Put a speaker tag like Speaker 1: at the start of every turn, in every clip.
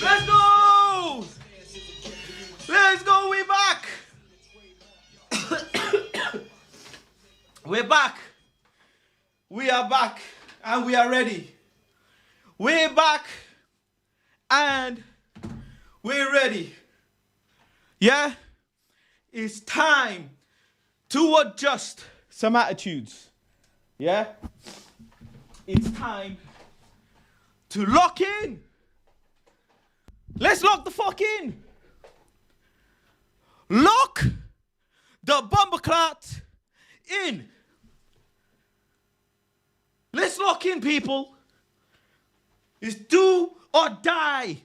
Speaker 1: Let's go! Let's go, we're back! We're back. We are back and we are ready. We're back and we're ready. Yeah? It's time to adjust some attitudes. Yeah? It's time to lock in. Let's lock the fuck in. Lock the bumbleclot in. Let's lock in, people. It's do or die.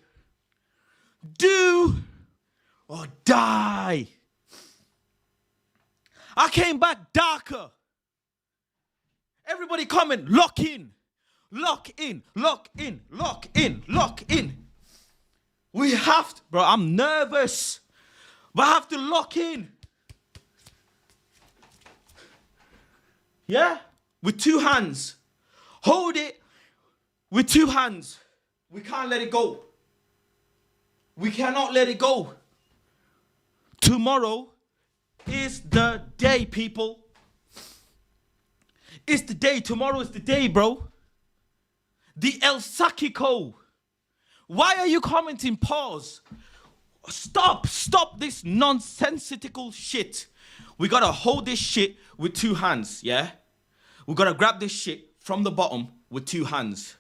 Speaker 1: Do or die. I came back darker. Everybody comment, lock in. Lock in, lock in, lock in, lock in. We have to, bro, I'm nervous, but I have to lock in. Yeah? With two hands. Hold it with two hands. We can't let it go. We cannot let it go. Tomorrow is the day, people. It's the day. Tomorrow is the day, bro. The El Sakiko. Why are you commenting pause? Stop this nonsensical shit. We gotta hold this shit with two hands, yeah? We gotta grab this shit from the bottom with two hands.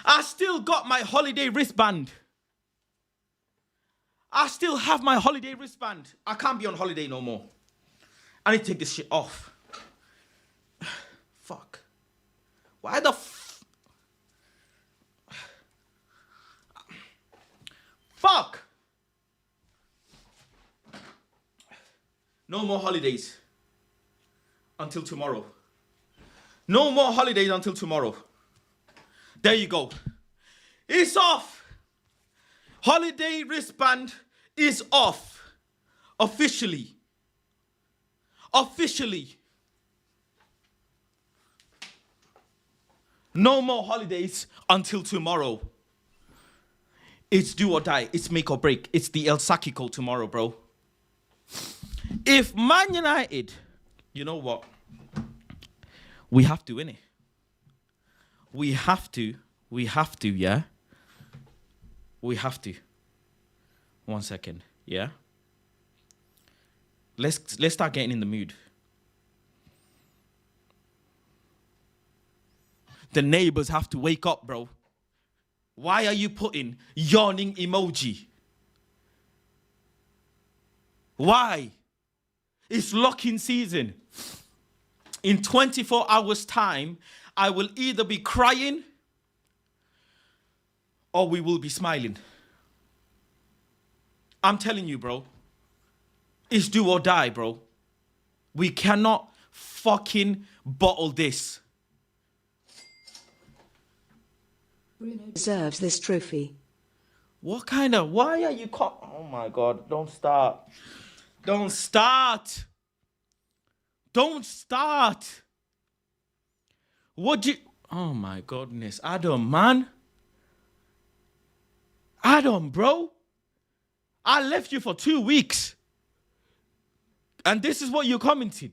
Speaker 1: I still got my holiday wristband. I still have my holiday wristband. I can't be on holiday no more. I need to take this shit off. Fuck. Why the fuck? No more holidays until tomorrow. No more holidays until tomorrow. There you go. It's off. Holiday wristband is off. Officially. Officially. No more holidays until tomorrow. It's do or die. It's make or break. It's the El Sakiko tomorrow, bro. If Man United, you know what? We have to, innit? We have to, yeah? We have to. 1 second, yeah? Let's start getting in the mood. The neighbors have to wake up, bro. Why are you putting yawning emoji? Why? It's lock-in season. In 24 hours' time, I will either be crying or we will be smiling. I'm telling you, bro. It's do or die, bro. We cannot fucking bottle this.
Speaker 2: Bruno deserves this trophy.
Speaker 1: What kind of... Why are you... Oh, my God. Don't start. Don't start. Don't start. What do you... Oh, my goodness. Adam, man. Adam, bro. I left you for 2 weeks. And this is what you're commenting.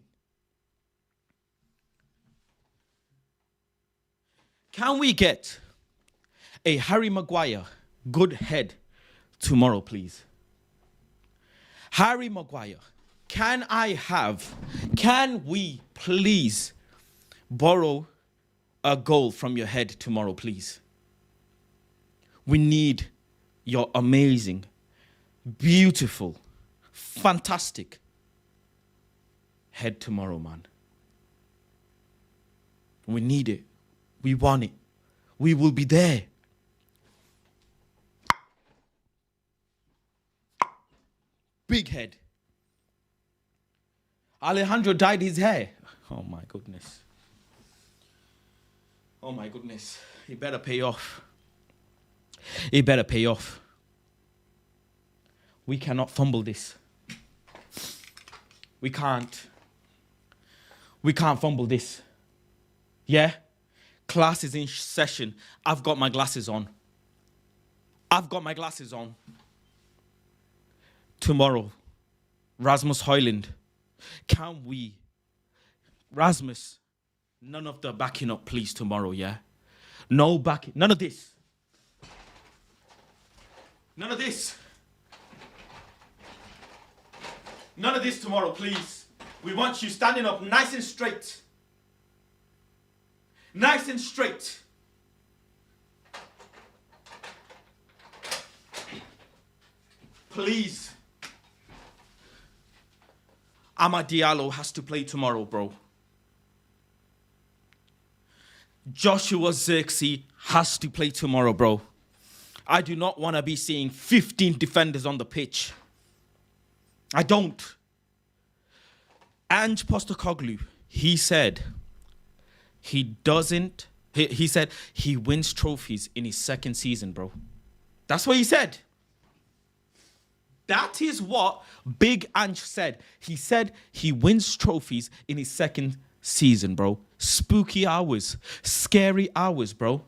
Speaker 1: Can we get a Harry Maguire good head tomorrow, please? Harry Maguire, can we please borrow a goal from your head tomorrow, please? We need your amazing, beautiful, fantastic head tomorrow, man. We need it. We want it. We will be there. Big head. Alejandro dyed his hair. Oh my goodness. Oh my goodness. He better pay off. He better pay off. We cannot fumble this. We can't. We can't fumble this. Yeah? Class is in session. I've got my glasses on. I've got my glasses on. Tomorrow, Rasmus Højlund. Can we? Rasmus, none of the backing up, please, tomorrow, yeah? No backing. None of this. None of this. None of this tomorrow, please. We want you standing up nice and straight. Nice and straight. Please. Amad Diallo has to play tomorrow, bro. Joshua Zirkzee has to play tomorrow, bro. I do not want to be seeing 15 defenders on the pitch. I don't. Ange Postecoglou, he said he said he wins trophies in his second season, bro. That's what he said. That is what Big Ange said. He said he wins trophies in his second season, bro. Spooky hours. Scary hours, bro.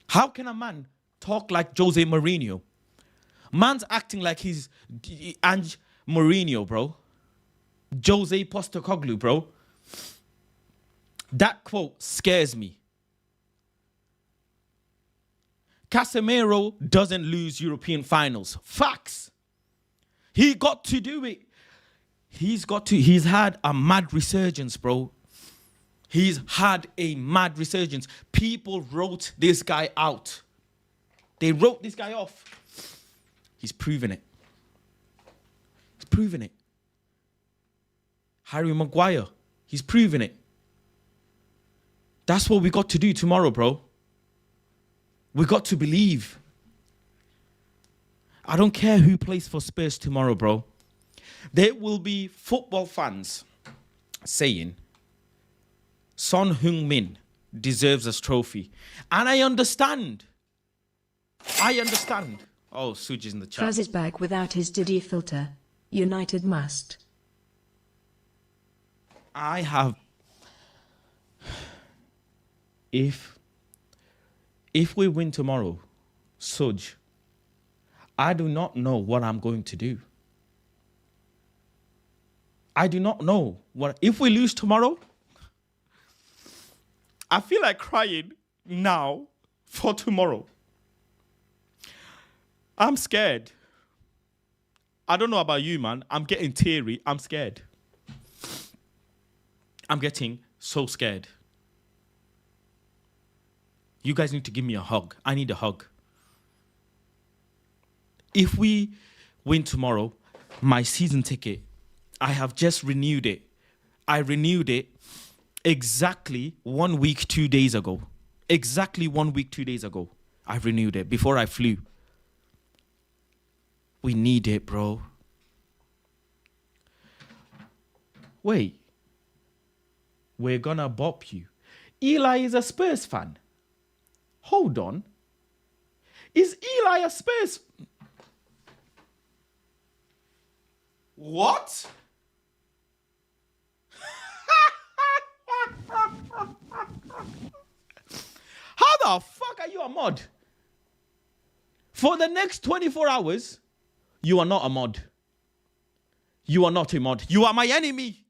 Speaker 1: How can a man talk like Jose Mourinho? Man's acting like he's Ange Mourinho, bro. Jose Postecoglou, bro. That quote scares me. Casemiro doesn't lose European finals. Facts. He got to do it. He's had a mad resurgence, bro. He's had a mad resurgence. People wrote this guy out. They wrote this guy off. He's proven it. He's proven it. Harry Maguire, he's proven it. That's what we got to do tomorrow, bro. We got to believe. I don't care who plays for Spurs tomorrow, bro. There will be football fans saying Son Heung-min deserves this trophy. And I understand. Oh, Suj is in the chat.
Speaker 2: Faz is back without his Diddy filter. United must.
Speaker 1: I have... If we win tomorrow, Suj, I do not know what I'm going to do. I do not know what... If we lose tomorrow, I feel like crying now for tomorrow. I'm scared. I don't know about you, man. I'm getting teary. I'm scared. I'm getting so scared. You guys need to give me a hug. I need a hug. If we win tomorrow, my season ticket, I have just renewed it. I renewed it exactly 1 week, 2 days ago. Exactly 1 week, 2 days ago. I renewed it before I flew. We need it, bro. Wait. We're gonna bop you. Eli is a Spurs fan. Hold on. Is Eli a Spurs? What? How the fuck are you a mod? For the next 24 hours, you are not a mod. You are not a mod. You are my enemy.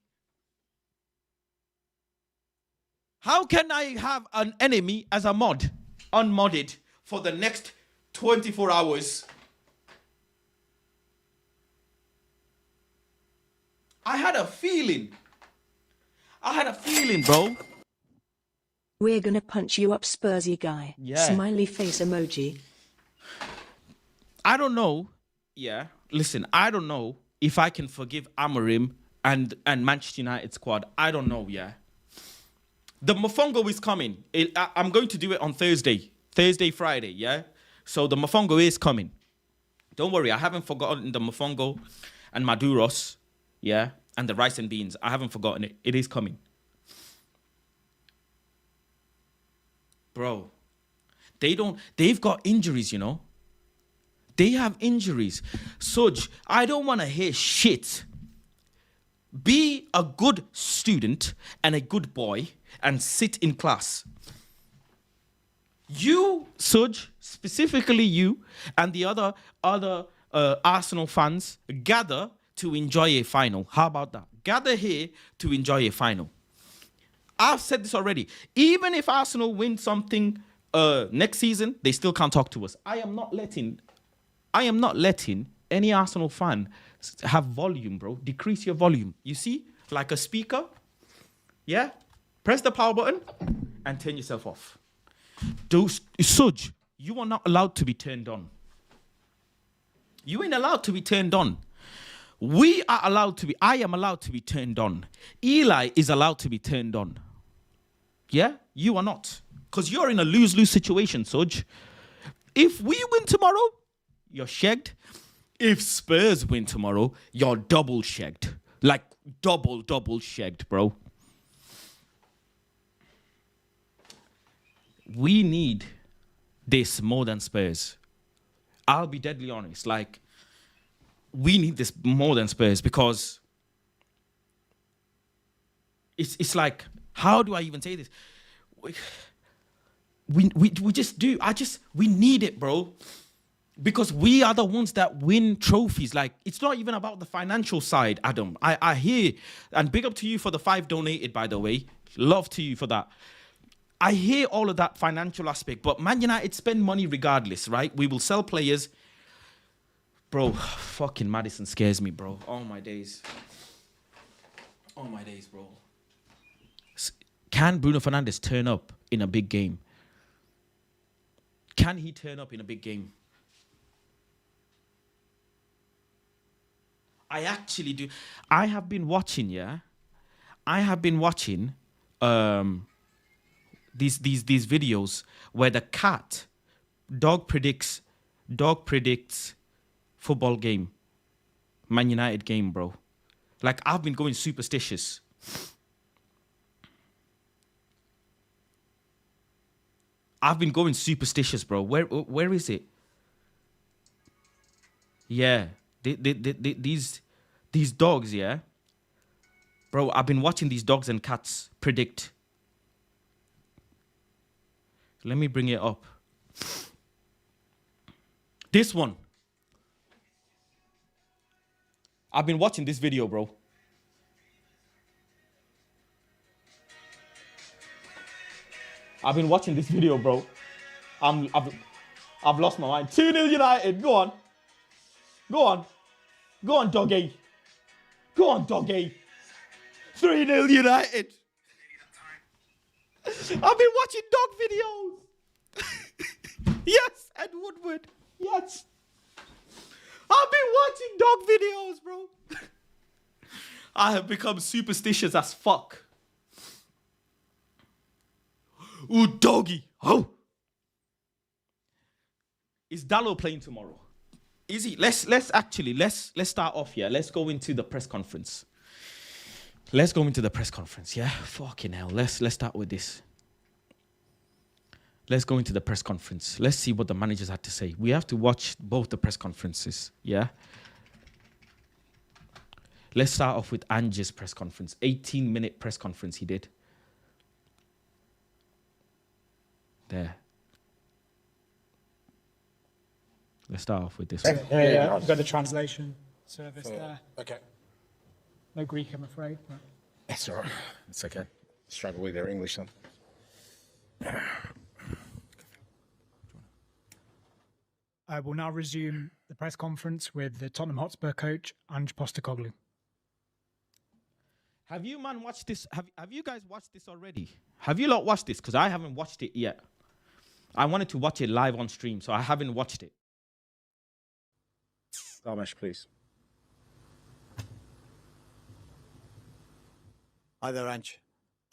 Speaker 1: How can I have an enemy as a mod, unmodded, for the next 24 hours? I had a feeling, bro.
Speaker 2: We're gonna punch you up, Spursy guy.
Speaker 1: Yeah.
Speaker 2: Smiley face emoji.
Speaker 1: I don't know. Yeah. Listen, I don't know if I can forgive Amorim and Manchester United squad. I don't know, yeah. The Mofongo is coming. I'm going to do it on Thursday, Friday, yeah? So the Mofongo is coming. Don't worry, I haven't forgotten the Mofongo and Maduros, yeah? And the rice and beans. I haven't forgotten it. It is coming. Bro, they've got injuries, you know? They have injuries. Suj, I don't want to hear shit. Be a good student and a good boy and sit in class. You, Suj, specifically you, and the other Arsenal fans gather to enjoy a final. How about that? Gather here to enjoy a final. I've said this already. Even if Arsenal win something next season, they still can't talk to us. I am not letting any Arsenal fan have volume, bro. Decrease your volume. You see? Like a speaker. Yeah? Press the power button and turn yourself off. Suj, you are not allowed to be turned on. You ain't allowed to be turned on. I am allowed to be turned on. Eli is allowed to be turned on. Yeah? You are not. Because you're in a lose-lose situation, Suj. If we win tomorrow, you're shagged. If Spurs win tomorrow, you're double shagged. Like double shagged, bro. We need this more than Spurs. I'll be deadly honest. Like, we need this more than Spurs because it's like, how do I even say this? We just do. We need it, bro. Because we are the ones that win trophies. Like, it's not even about the financial side, Adam. I hear, and big up to you for the 5 donated, by the way. Love to you for that. I hear all of that financial aspect, but Man United spend money regardless, right? We will sell players. Bro, fucking Maddison scares me, bro. Oh my days. Oh my days, bro. Can Bruno Fernandes turn up in a big game? Can he turn up in a big game? I actually do. I have been watching, yeah. I have been watching these videos where the dog predicts football game, Man United game, bro. Like, I've been going superstitious. I've been going superstitious, bro. Where is it? Yeah, these dogs, yeah, bro. I've been watching these dogs and cats predict. Let me bring it up. This one. I've been watching this video, bro. I've been watching this video, bro. I've lost my mind. 2-0 United. Go on. Go on. Go on, doggy. Go on, doggy. 3-0 United. I've been watching dog videos. Yes, Ed Woodward. Yes. I've been watching dog videos, bro. I have become superstitious as fuck. Ooh, doggy. Oh. Is Dallo playing tomorrow? Is he? Let's start off here. Let's go into the press conference. Let's go into the press conference, yeah? Fucking hell. Let's start with this. Let's go into the press conference. Let's see what the managers had to say. We have to watch both the press conferences, yeah? Let's start off with Ange's press conference. 18-minute press conference he did. There. Let's start off with this one.
Speaker 3: Yeah, I've got the translation service there.
Speaker 4: Okay.
Speaker 3: No Greek, I'm afraid. But...
Speaker 4: That's all right. It's okay. Struggle with their English, son.
Speaker 3: I will now resume the press conference with the Tottenham Hotspur coach, Ange Postecoglou.
Speaker 1: Have you, man, watched this? Have you guys watched this already? Have you lot watched this? Because I haven't watched it yet. I wanted to watch it live on stream, so I haven't watched it.
Speaker 4: Ramesh, please.
Speaker 5: Hi there, Ange.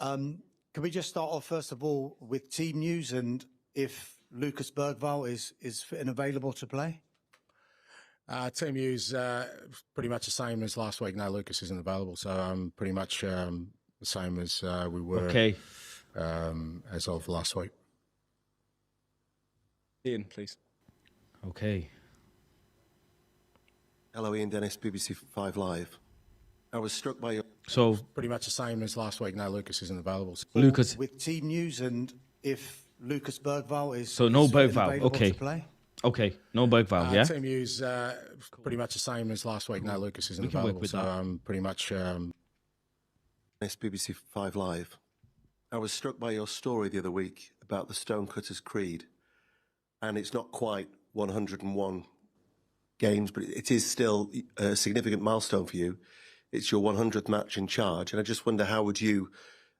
Speaker 5: Can we just start off, first of all, with team news and if Lucas Bergvall is fit and available to play?
Speaker 4: Team news, pretty much the same as last week. No, Lucas isn't available, so pretty much the same as we were as of last week. Ian, please.
Speaker 1: Okay.
Speaker 6: Hello, Ian Dennis, BBC 5 Live. I was struck by your...
Speaker 1: So,
Speaker 4: pretty much the same as last week. No, Lucas isn't available.
Speaker 1: Lucas.
Speaker 5: With team news and if Lucas Bergvall is
Speaker 1: So no
Speaker 5: is fit and
Speaker 1: Bergvall,
Speaker 5: available
Speaker 1: okay.
Speaker 5: to play?
Speaker 1: Okay, no Bergvall, yeah?
Speaker 4: Team news, pretty much the same as last week. No, Lucas isn't
Speaker 1: We can work
Speaker 4: available,
Speaker 1: with
Speaker 4: so
Speaker 1: that.
Speaker 4: pretty much...
Speaker 6: BBC 5 Live. I was struck by your story the other week about the Stonecutters Creed. And it's not quite 101 games, but it is still a significant milestone for you. It's your 100th match in charge. And I just wonder, how would you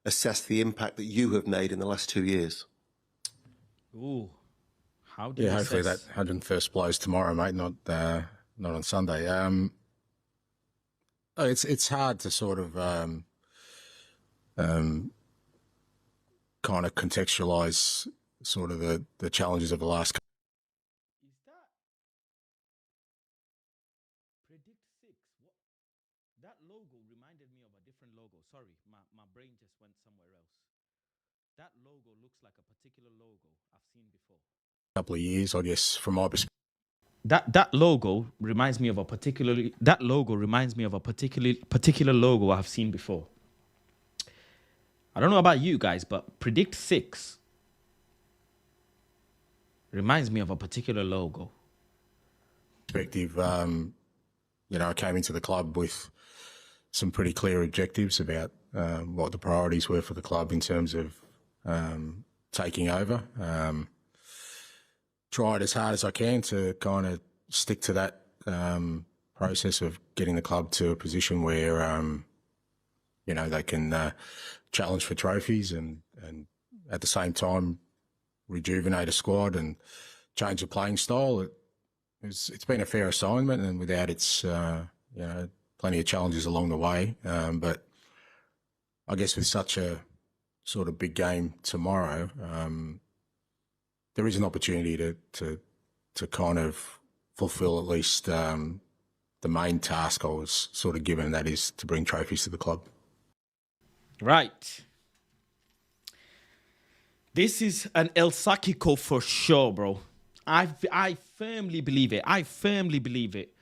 Speaker 6: assess the impact that you have made in the last 2 years?
Speaker 1: Ooh. How do
Speaker 4: Yeah,
Speaker 1: you
Speaker 4: hopefully
Speaker 1: assess?
Speaker 4: that 101st blows tomorrow, mate, not on Sunday. It's hard to sort of kind of contextualise sort of the challenges of the last.
Speaker 1: Is that Predict 6? What? That logo reminded me of a different logo. Sorry, my brain just went somewhere else. That logo looks like a particular logo I've seen before.
Speaker 4: Couple of years, I guess, from my perspective.
Speaker 1: That logo reminds me of a particular logo I've seen before. I don't know about you guys, but Predict 6 reminds me of a particular logo.
Speaker 4: I came into the club with some pretty clear objectives about what the priorities were for the club in terms of taking over. Tried as hard as I can to kind of stick to that process of getting the club to a position where, you know, they can challenge for trophies and at the same time rejuvenate a squad and change the playing style. It's been a fair assignment, and without its, you know, plenty of challenges along the way. But I guess with such a sort of big game tomorrow, there is an opportunity to kind of fulfil at least the main task I was sort of given, and that is to bring trophies to the club.
Speaker 1: Right. This is an El Sacico for sure, bro. I firmly believe it. I firmly believe it.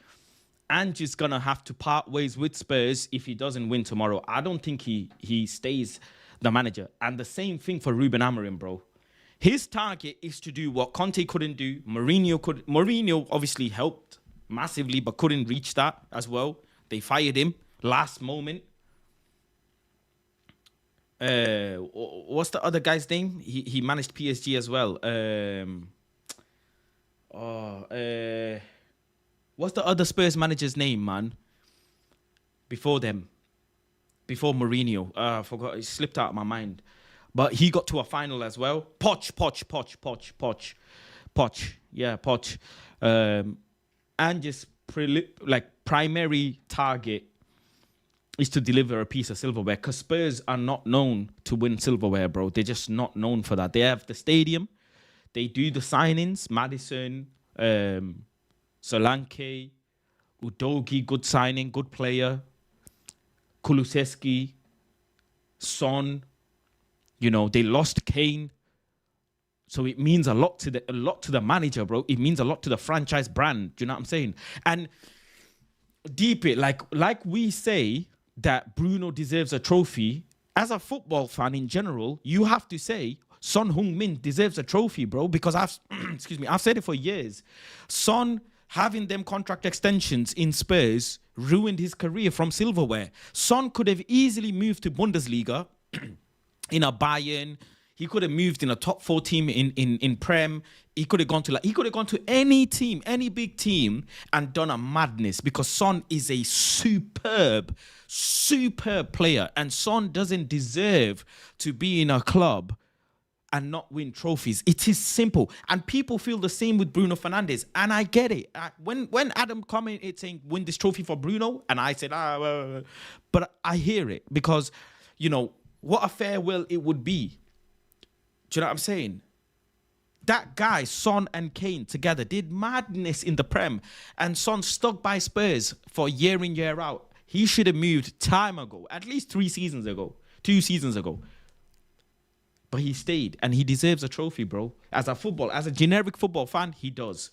Speaker 1: Ange is going to have to part ways with Spurs if he doesn't win tomorrow. I don't think he stays the manager. And the same thing for Ruben Amorim, bro. His target is to do what Conte couldn't do. Mourinho obviously helped massively, but couldn't reach that as well. They fired him last moment. What's the other guy's name? He managed PSG as well. What's the other Spurs manager's name, man? Before them. Before Mourinho. I forgot. It slipped out of my mind. But he got to a final as well. Poch. Yeah, Poch. And just primary target is to deliver a piece of silverware, because Spurs are not known to win silverware, bro. They're just not known for that. They have the stadium. They do the signings. Maddison, Solanke, Udogi, good signing, good player. Kulusevski, Son. You know, they lost Kane. So it means a lot to the manager, bro. It means a lot to the franchise brand. Do you know what I'm saying? And deep it, like we say that Bruno deserves a trophy. As a football fan in general, you have to say Son Heung-min deserves a trophy, bro. Because I've said it for years. Son having them contract extensions in Spurs ruined his career from silverware. Son could have easily moved to Bundesliga in a Bayern. He could have moved in a top 4 team in Prem. He could have gone to any team, any big team, and done a madness, because Son is a superb player, and Son doesn't deserve to be in a club and not win trophies. It is simple, and people feel the same with Bruno Fernandes, and I get it. When Adam commented saying win this trophy for Bruno, and I said but I hear it, because you know what a farewell it would be. Do you know what I'm saying? That guy, Son and Kane together, did madness in the Prem. And Son stuck by Spurs for year in, year out. He should have moved time ago, at least 2 seasons ago. But he stayed, and he deserves a trophy, bro. As a generic football fan, he does.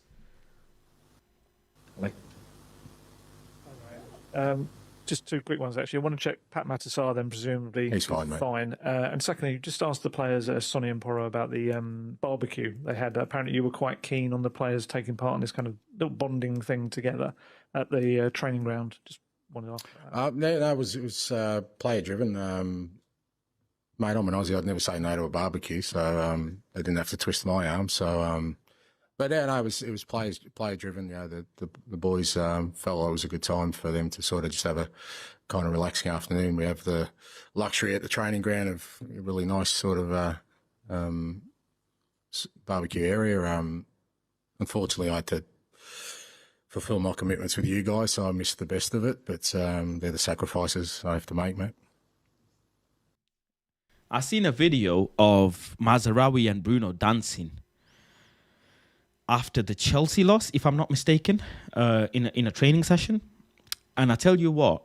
Speaker 7: Just 2 quick ones, actually. I want to check Pat Matasar, then presumably
Speaker 4: he's fine, mate.
Speaker 7: Fine. And secondly, just ask the players, Sonny and Porro, about the barbecue they had. Apparently, you were quite keen on the players taking part in this kind of little bonding thing together at the training ground. Just wanted to ask about that.
Speaker 4: No, it was player driven. Mate, I'm an Aussie. I'd never say no to a barbecue, so they didn't have to twist my arm. So, but yeah, no, it was player driven. You know, the boys felt it was a good time for them to sort of just have a kind of relaxing afternoon. We have the luxury at the training ground of a really nice sort of barbecue area. Unfortunately, I had to fulfil my commitments with you guys, so I missed the best of it. But they're the sacrifices I have to make, mate.
Speaker 1: I seen a video of Mazraoui and Bruno dancing after the Chelsea loss, if I'm not mistaken, in a training session. And I tell you what,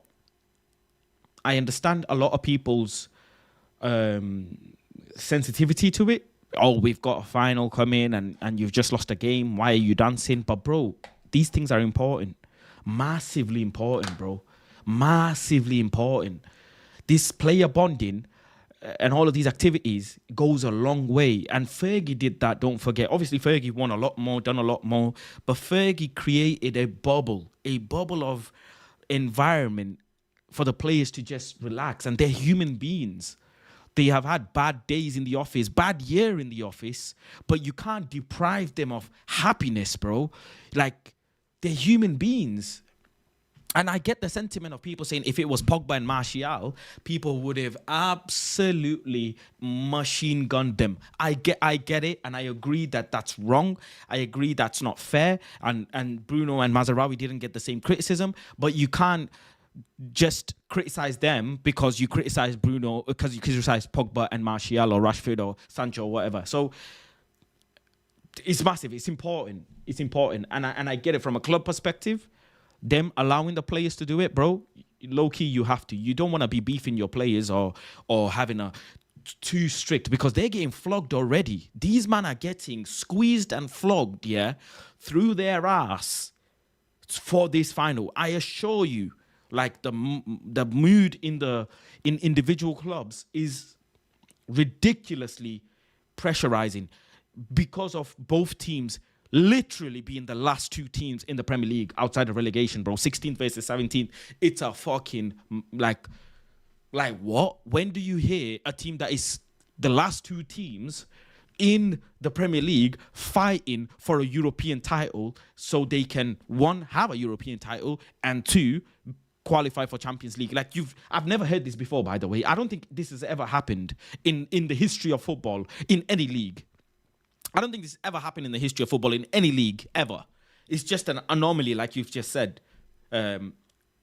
Speaker 1: I understand a lot of people's sensitivity to it. Oh, we've got a final coming and you've just lost a game. Why are you dancing? But bro, these things are important. Massively important, bro. Massively important. This player bonding and all of these activities goes a long way. And Fergie did that, don't forget. Obviously, Fergie won a lot more, done a lot more. But Fergie created a bubble of environment for the players to just relax. And they're human beings. They have had bad days in the office, bad year in the office, but you can't deprive them of happiness, bro. Like, they're human beings. And I get the sentiment of people saying if it was Pogba and Martial, people would have absolutely machine gunned them. I get it, and I agree that that's wrong. I agree that's not fair. And Bruno and Mazraoui didn't get the same criticism, but you can't just criticize them because you criticize Bruno, because you criticize Pogba and Martial or Rashford or Sancho or whatever. So it's massive. It's important. It's important. And I get it from a club perspective. Them allowing the players to do it, bro, low-key you have to. You don't want to be beefing your players or having a too strict, because they're getting flogged already. These men are getting squeezed and flogged, yeah, through their ass for this final. I assure you, like, the mood in individual clubs is ridiculously pressurizing because of both teams literally being the last two teams in the Premier League outside of relegation, bro. 16th versus 17th. It's a fucking, like what? When do you hear a team that is the last two teams in the Premier League fighting for a European title so they can, one, have a European title, and two, qualify for Champions League? Like, I've never heard this before, by the way. I don't think this has ever happened in the history of football in any league. I don't think this ever happened in the history of football in any league ever. It's just an anomaly, like you've just said,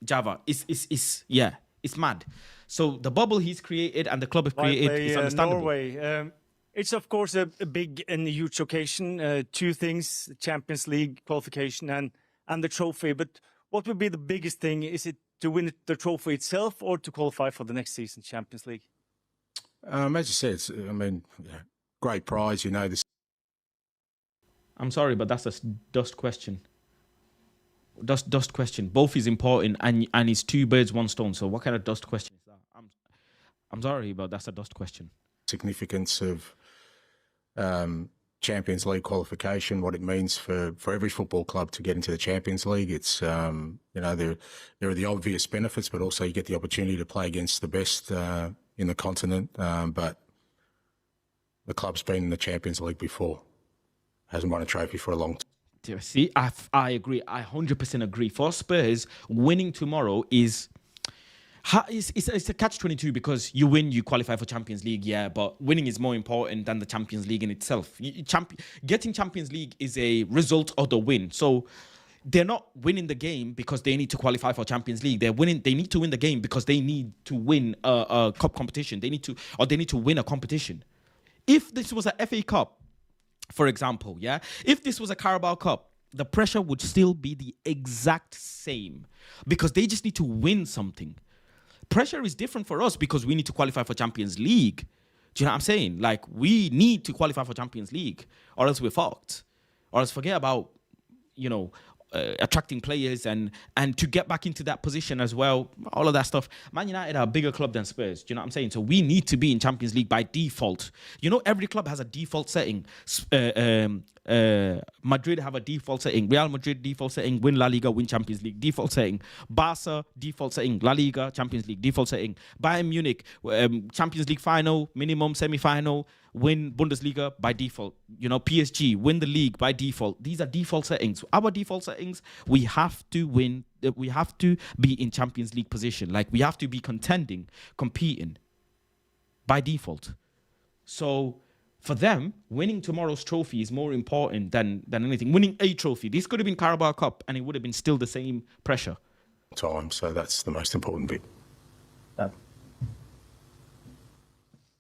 Speaker 1: Java. It's mad. So the bubble he's created and the club have created is understandable.
Speaker 8: Norway. It's of course a big and huge occasion. Two things: the Champions League qualification and the trophy. But what would be the biggest thing? Is it to win the trophy itself or to qualify for the next season Champions League?
Speaker 4: As you said, great prize. You know this.
Speaker 1: I'm sorry, but that's a dust question. Dust question. Both is important, and it's two birds, one stone. So what kind of dust question is that? I'm sorry, but that's a dust question.
Speaker 4: Significance of Champions League qualification, what it means for every football club to get into the Champions League. It's there are the obvious benefits, but also you get the opportunity to play against the best in the continent. But the club's been in the Champions League before. Hasn't won a trophy for a long time.
Speaker 1: See, I agree. I 100% agree. For Spurs, winning tomorrow is it's a catch-22, because you win, you qualify for Champions League, yeah, but winning is more important than the Champions League in itself. Getting Champions League is a result of the win. So they're not winning the game because they need to qualify for Champions League. They need to win the game because they need to win a cup competition. They need to win a competition. If this was a FA Cup, for example, yeah, if this was a Carabao Cup, the pressure would still be the exact same, because they just need to win something. Pressure is different for us because we need to qualify for Champions League. Do you know what I'm saying? Like, we need to qualify for Champions League, or else we're fucked. Or else forget about, attracting players and to get back into that position as well. All of that stuff. Man United are a bigger club than Spurs. Do you know what I'm saying? So we need to be in Champions League by default. Every club has a default setting. Madrid have a default setting. Real Madrid default setting. Win La Liga, win Champions League. Default setting. Barca default setting. La Liga, Champions League. Default setting. Bayern Munich, Champions League final, minimum semi-final. Win Bundesliga by default. PSG, win the league by default. These are default settings. Our default settings, we have to win. We have to be in Champions League position. Like, we have to be competing by default. So for them, winning tomorrow's trophy is more important than anything. Winning a trophy. This could have been Carabao Cup and it would have been still the same pressure.
Speaker 4: Time, so that's the most important bit.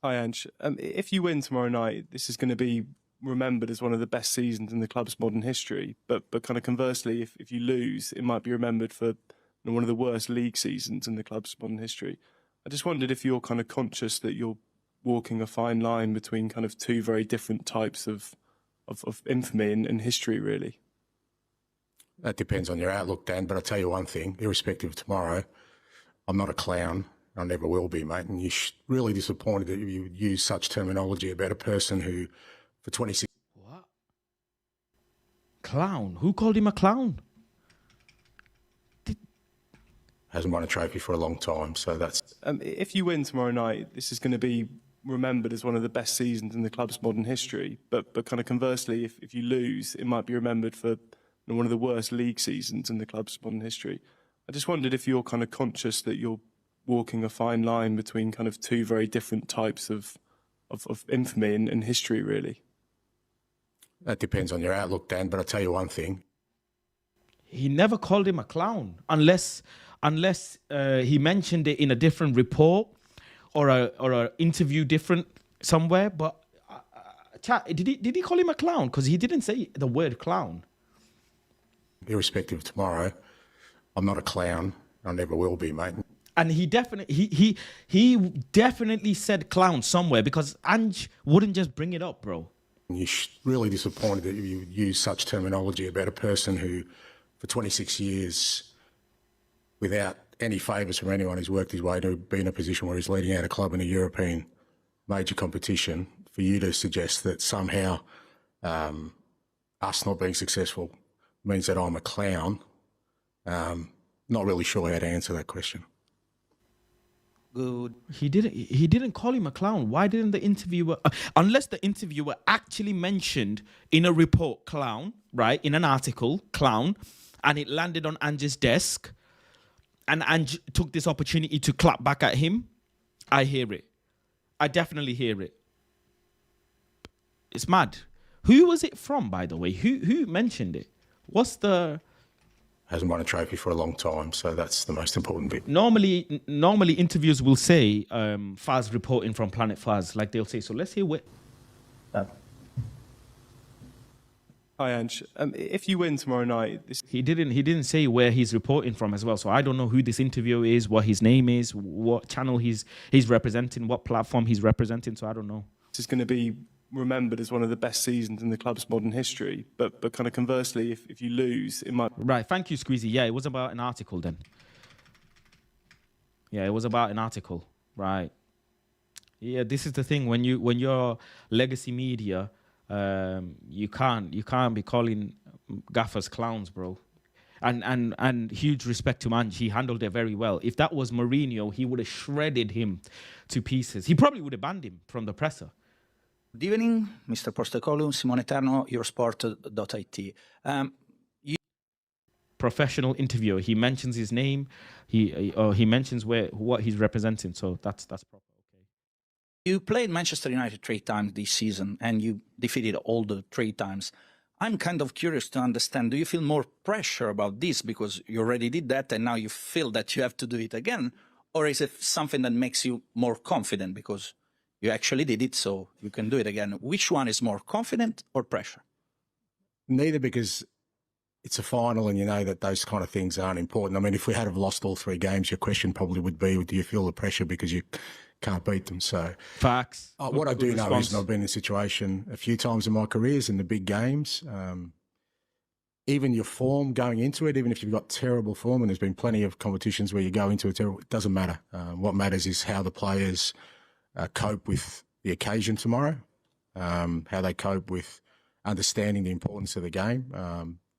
Speaker 9: Hi, Ange. If you win tomorrow night, this is going to be remembered as one of the best seasons in the club's modern history. But kind of conversely, if you lose, it might be remembered for one of the worst league seasons in the club's modern history. I just wondered if you're kind of conscious that you're walking a fine line between kind of two very different types of infamy and history, really.
Speaker 4: That depends on your outlook, Dan, but I'll tell you one thing, irrespective of tomorrow, I'm not a clown. I never will be, mate. And you're really disappointed that you would use such terminology about a person who, for 26...
Speaker 1: What? Clown? Who called him a clown?
Speaker 4: Hasn't won a trophy for a long time, so that's...
Speaker 9: If you win tomorrow night, this is going to be remembered as one of the best seasons in the club's modern history. But kind of conversely, if you lose, it might be remembered for one of the worst league seasons in the club's modern history. I just wondered if you're kind of conscious that you're walking a fine line between kind of two very different types of infamy and history, really.
Speaker 4: That depends on your outlook, Dan, but I'll tell you one thing.
Speaker 1: He never called him a clown unless he mentioned it in a different report or a interview different somewhere. But chat, did he call him a clown? Because he didn't say the word clown.
Speaker 4: Irrespective of tomorrow, I'm not a clown. I never will be, mate.
Speaker 1: And he definitely said clown somewhere, because Ange wouldn't just bring it up, bro.
Speaker 4: You're really disappointed that you would use such terminology about a person who, for 26 years, without any favours from anyone, has worked his way to be in a position where he's leading out a club in a European major competition. For you to suggest that somehow us not being successful means that I'm a clown, not really sure how to answer that question.
Speaker 1: Good. He didn't call him a clown. Why didn't the interviewer, unless the interviewer actually mentioned in a report clown, right, in an article clown, and it landed on Ange's desk, and Ange took this opportunity to clap back at him, I hear it. I definitely hear it. It's mad. Who was it from, by the way? Who mentioned it? What's the...
Speaker 4: Hasn't won a trophy for a long time, so that's the most important bit.
Speaker 1: Normally interviews will say Faz reporting from Planetfaz, like they'll say. So let's hear what.
Speaker 9: Hi, Ange. If you win tomorrow night,
Speaker 1: He didn't say where he's reporting from as well. So I don't know who this interviewer is, what his name is, what channel he's representing, what platform he's representing. So I don't know.
Speaker 9: This is going to be remembered as one of the best seasons in the club's modern history. But kind of conversely, if you lose, it might...
Speaker 1: Right, thank you, Squeezy. Yeah, it was about an article then. Yeah, it was about an article. Right. Yeah, this is the thing. When you're legacy media, you can't be calling gaffers clowns, bro. And huge respect to Ange. He handled it very well. If that was Mourinho, he would have shredded him to pieces. He probably would have banned him from the presser.
Speaker 10: Good evening, Mr. Postecoglou, Simone Eterno, Eurosport.it.
Speaker 1: Professional interviewer. He mentions his name. He mentions what he's representing. So that's proper. Okay.
Speaker 10: You played Manchester United 3 times this season, and you defeated all the 3 times. I'm kind of curious to understand, do you feel more pressure about this because you already did that and now you feel that you have to do it again? Or is it something that makes you more confident because you actually did it, so you can do it again? Which one is more, confident or pressure?
Speaker 4: Neither, because it's a final and you know that those kind of things aren't important. I mean, if we had have lost all 3 games, your question probably would be, do you feel the pressure because you can't beat them? So
Speaker 1: facts.
Speaker 4: What I do know is, and I've been in a situation a few times in my careers in the big games, even your form going into it, even if you've got terrible form, and there's been plenty of competitions where you go into it doesn't matter. What matters is how the players cope with the occasion tomorrow, how they cope with understanding the importance of the game.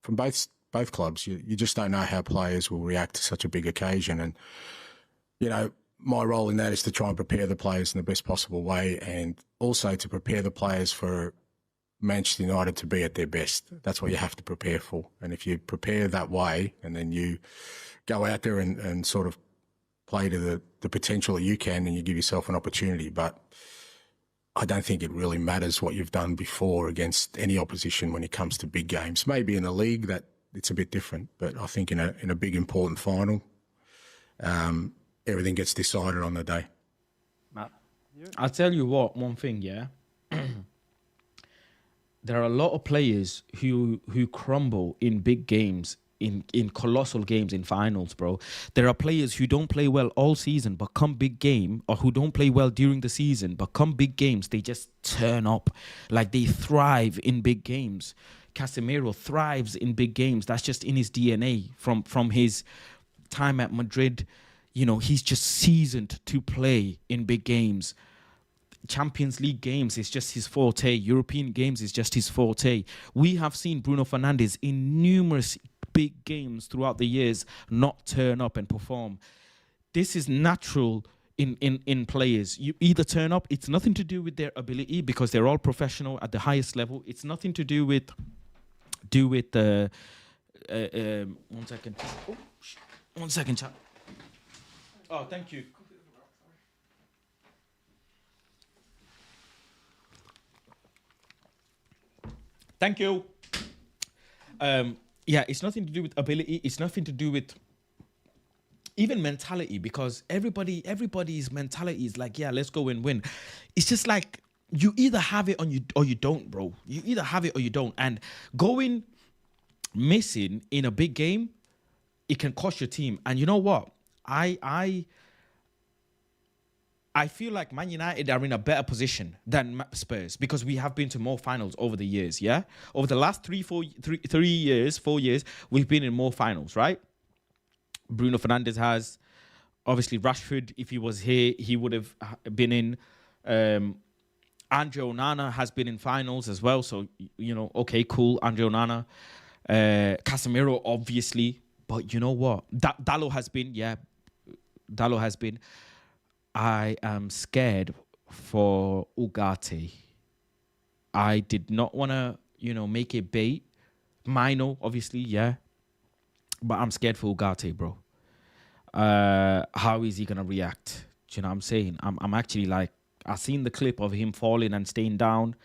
Speaker 4: From both clubs, you just don't know how players will react to such a big occasion. And, you know, my role in that is to try and prepare the players in the best possible way, and also to prepare the players for Manchester United to be at their best. That's what you have to prepare for. And if you prepare that way and then you go out there and sort of play to the potential that you can, and you give yourself an opportunity. But I don't think it really matters what you've done before against any opposition when it comes to big games. Maybe in a league that it's a bit different, but I think in a big important final, everything gets decided on the day.
Speaker 1: I'll tell you what, one thing, yeah. There are a lot of players who crumble in big games, in colossal games, in finals, bro. There are players who don't play well all season, but come big game, or who don't play well during the season, but come big games, they just turn up. Like, they thrive in big games. Casemiro thrives in big games. That's just in his DNA from his time at Madrid. You know, he's just seasoned to play in big games. Champions League games is just his forte. European games is just his forte. We have seen Bruno Fernandes in numerous big games throughout the years not turn up and perform. This is natural in players. You either turn up. It's nothing to do with their ability because they're all professional at the highest level. It's nothing to do with the. 1 second. Oh, 1 second, chat. Oh, thank you. Thank you. Yeah, it's nothing to do with ability. It's nothing to do with even mentality, because everybody's mentality is like, yeah, let's go and win. It's just like you either have it or you don't, bro. You either have it or you don't. And going missing in a big game, it can cost your team. And you know what? I feel like Man United are in a better position than Spurs because we have been to more finals over the years, yeah? Over the last 4 years, we've been in more finals, right? Bruno Fernandes has. Obviously, Rashford, if he was here, he would have been in. Ange Onana has been in finals as well. So, you know, okay, cool, Ange Onana. Casemiro, obviously. But you know what? Dalot has been, yeah. Dalot has been. I am scared for Ugarte. I did not want to, you know, make it bait. Mino, obviously, yeah. But I'm scared for Ugarte, bro. How is he going to react? Do you know what I'm saying? I'm actually like, I've seen the clip of him falling and staying down.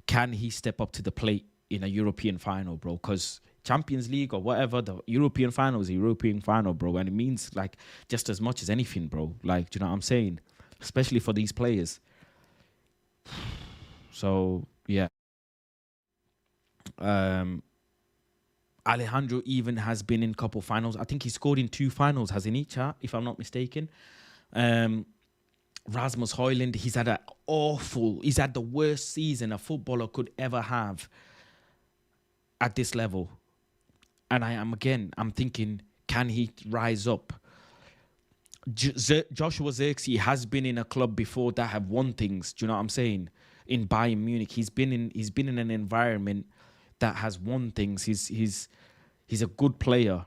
Speaker 1: Can he step up to the plate in a European final, bro? Because Champions League or whatever, the European final is a European final, bro. And it means like just as much as anything, bro. Like, do you know what I'm saying? Especially for these players. So, yeah. Alejandro even has been in a couple finals. I think he scored in 2 finals, hasn't he, chat, if I'm not mistaken. Rasmus Højlund, he's had the worst season a footballer could ever have at this level. And I'm thinking, can he rise up? Joshua Zirkzee has been in a club before that have won things. Do you know what I'm saying? In Bayern Munich, he's been in an environment that has won things. He's a good player.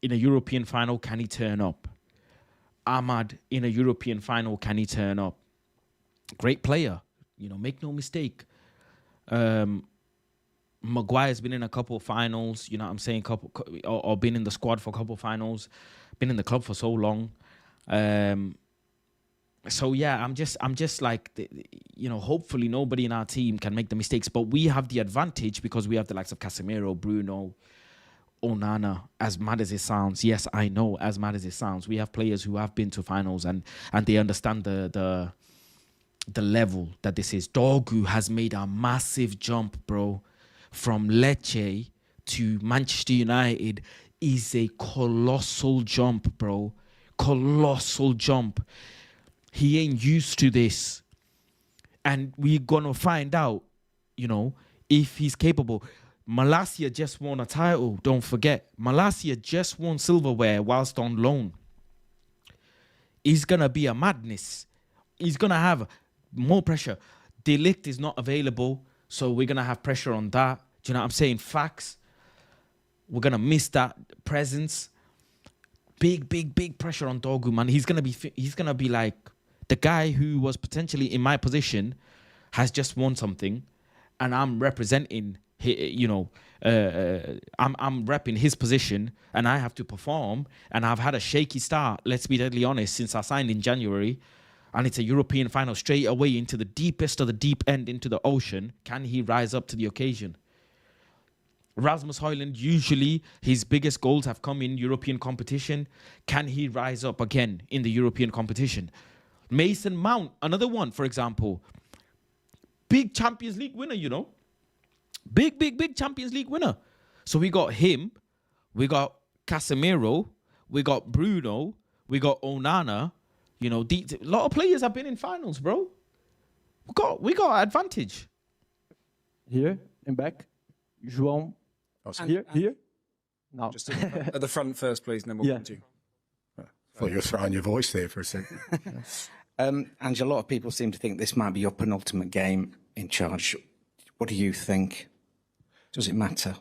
Speaker 1: In a European final, can he turn up? Ahmad in a European final, can he turn up? Great player, you know, make no mistake. Maguire's been in a couple of finals, you know what I'm saying, or been in the squad for a couple of finals, been in the club for so long. So yeah, I'm just like, you know, hopefully nobody in our team can make the mistakes, but we have the advantage because we have the likes of Casemiro, Bruno, Onana. As mad as it sounds, yes, I know, as mad as it sounds, we have players who have been to finals and they understand the level that this is. Dorgu has made a massive jump, bro. From Lecce to Manchester United is a colossal jump, bro. Colossal jump. He ain't used to this. And we're going to find out, you know, if he's capable. Malacia just won a title. Don't forget. Malacia just won silverware whilst on loan. It's going to be a madness. He's going to have more pressure. De Ligt is not available. So we're going to have pressure on that. Do you know what I'm saying? Facts. We're going to miss that presence. Big pressure on Dorgu, man. He's going to be like the guy who was potentially in my position has just won something and I'm representing, you know, I'm repping his position and I have to perform and I've had a shaky start, let's be deadly honest, since I signed in January. And it's a European final straight away into the deepest of the deep end, into the ocean. Can he rise up to the occasion? Rasmus Højlund, usually his biggest goals have come in European competition. Can he rise up again in the European competition? Mason Mount, another one, for example. Big Champions League winner, you know. Big Champions League winner. So we got him. We got Casemiro. We got Bruno. We got Onana. You know, a lot of players have been in finals, bro. We got advantage.
Speaker 9: Here, in back. João. Here. No.
Speaker 11: Just at the front first, please, and then we'll come to you.
Speaker 4: I thought you were throwing your voice there for a second.
Speaker 12: Ange, a lot of people seem to think this might be your penultimate game in charge. What do you think? Does it matter?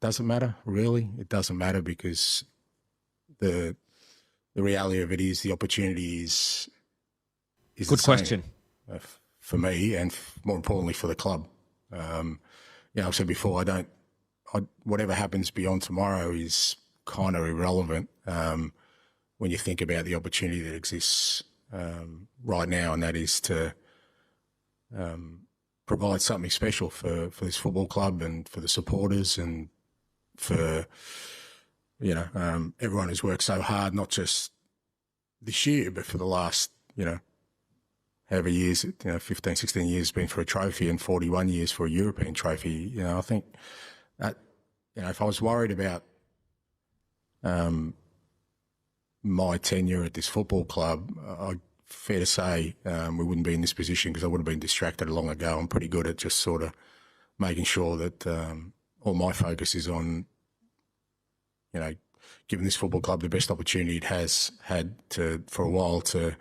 Speaker 4: Doesn't matter, really. It doesn't matter because the the reality of it is the opportunity is
Speaker 1: Good
Speaker 4: the same,
Speaker 1: question.
Speaker 4: For me and more importantly for the club. I've said before, whatever happens beyond tomorrow is kind of irrelevant when you think about the opportunity that exists right now, and that is to provide something special for this football club and for the supporters and for everyone who's worked so hard, not just this year, but for the last, however years, 15, 16 years been for a trophy and 41 years for a European trophy. I think that, if I was worried about my tenure at this football club, fair to say we wouldn't be in this position because I would have been distracted long ago. I'm pretty good at just sort of making sure that all my focus is on, giving this football club the best opportunity it has had for a while to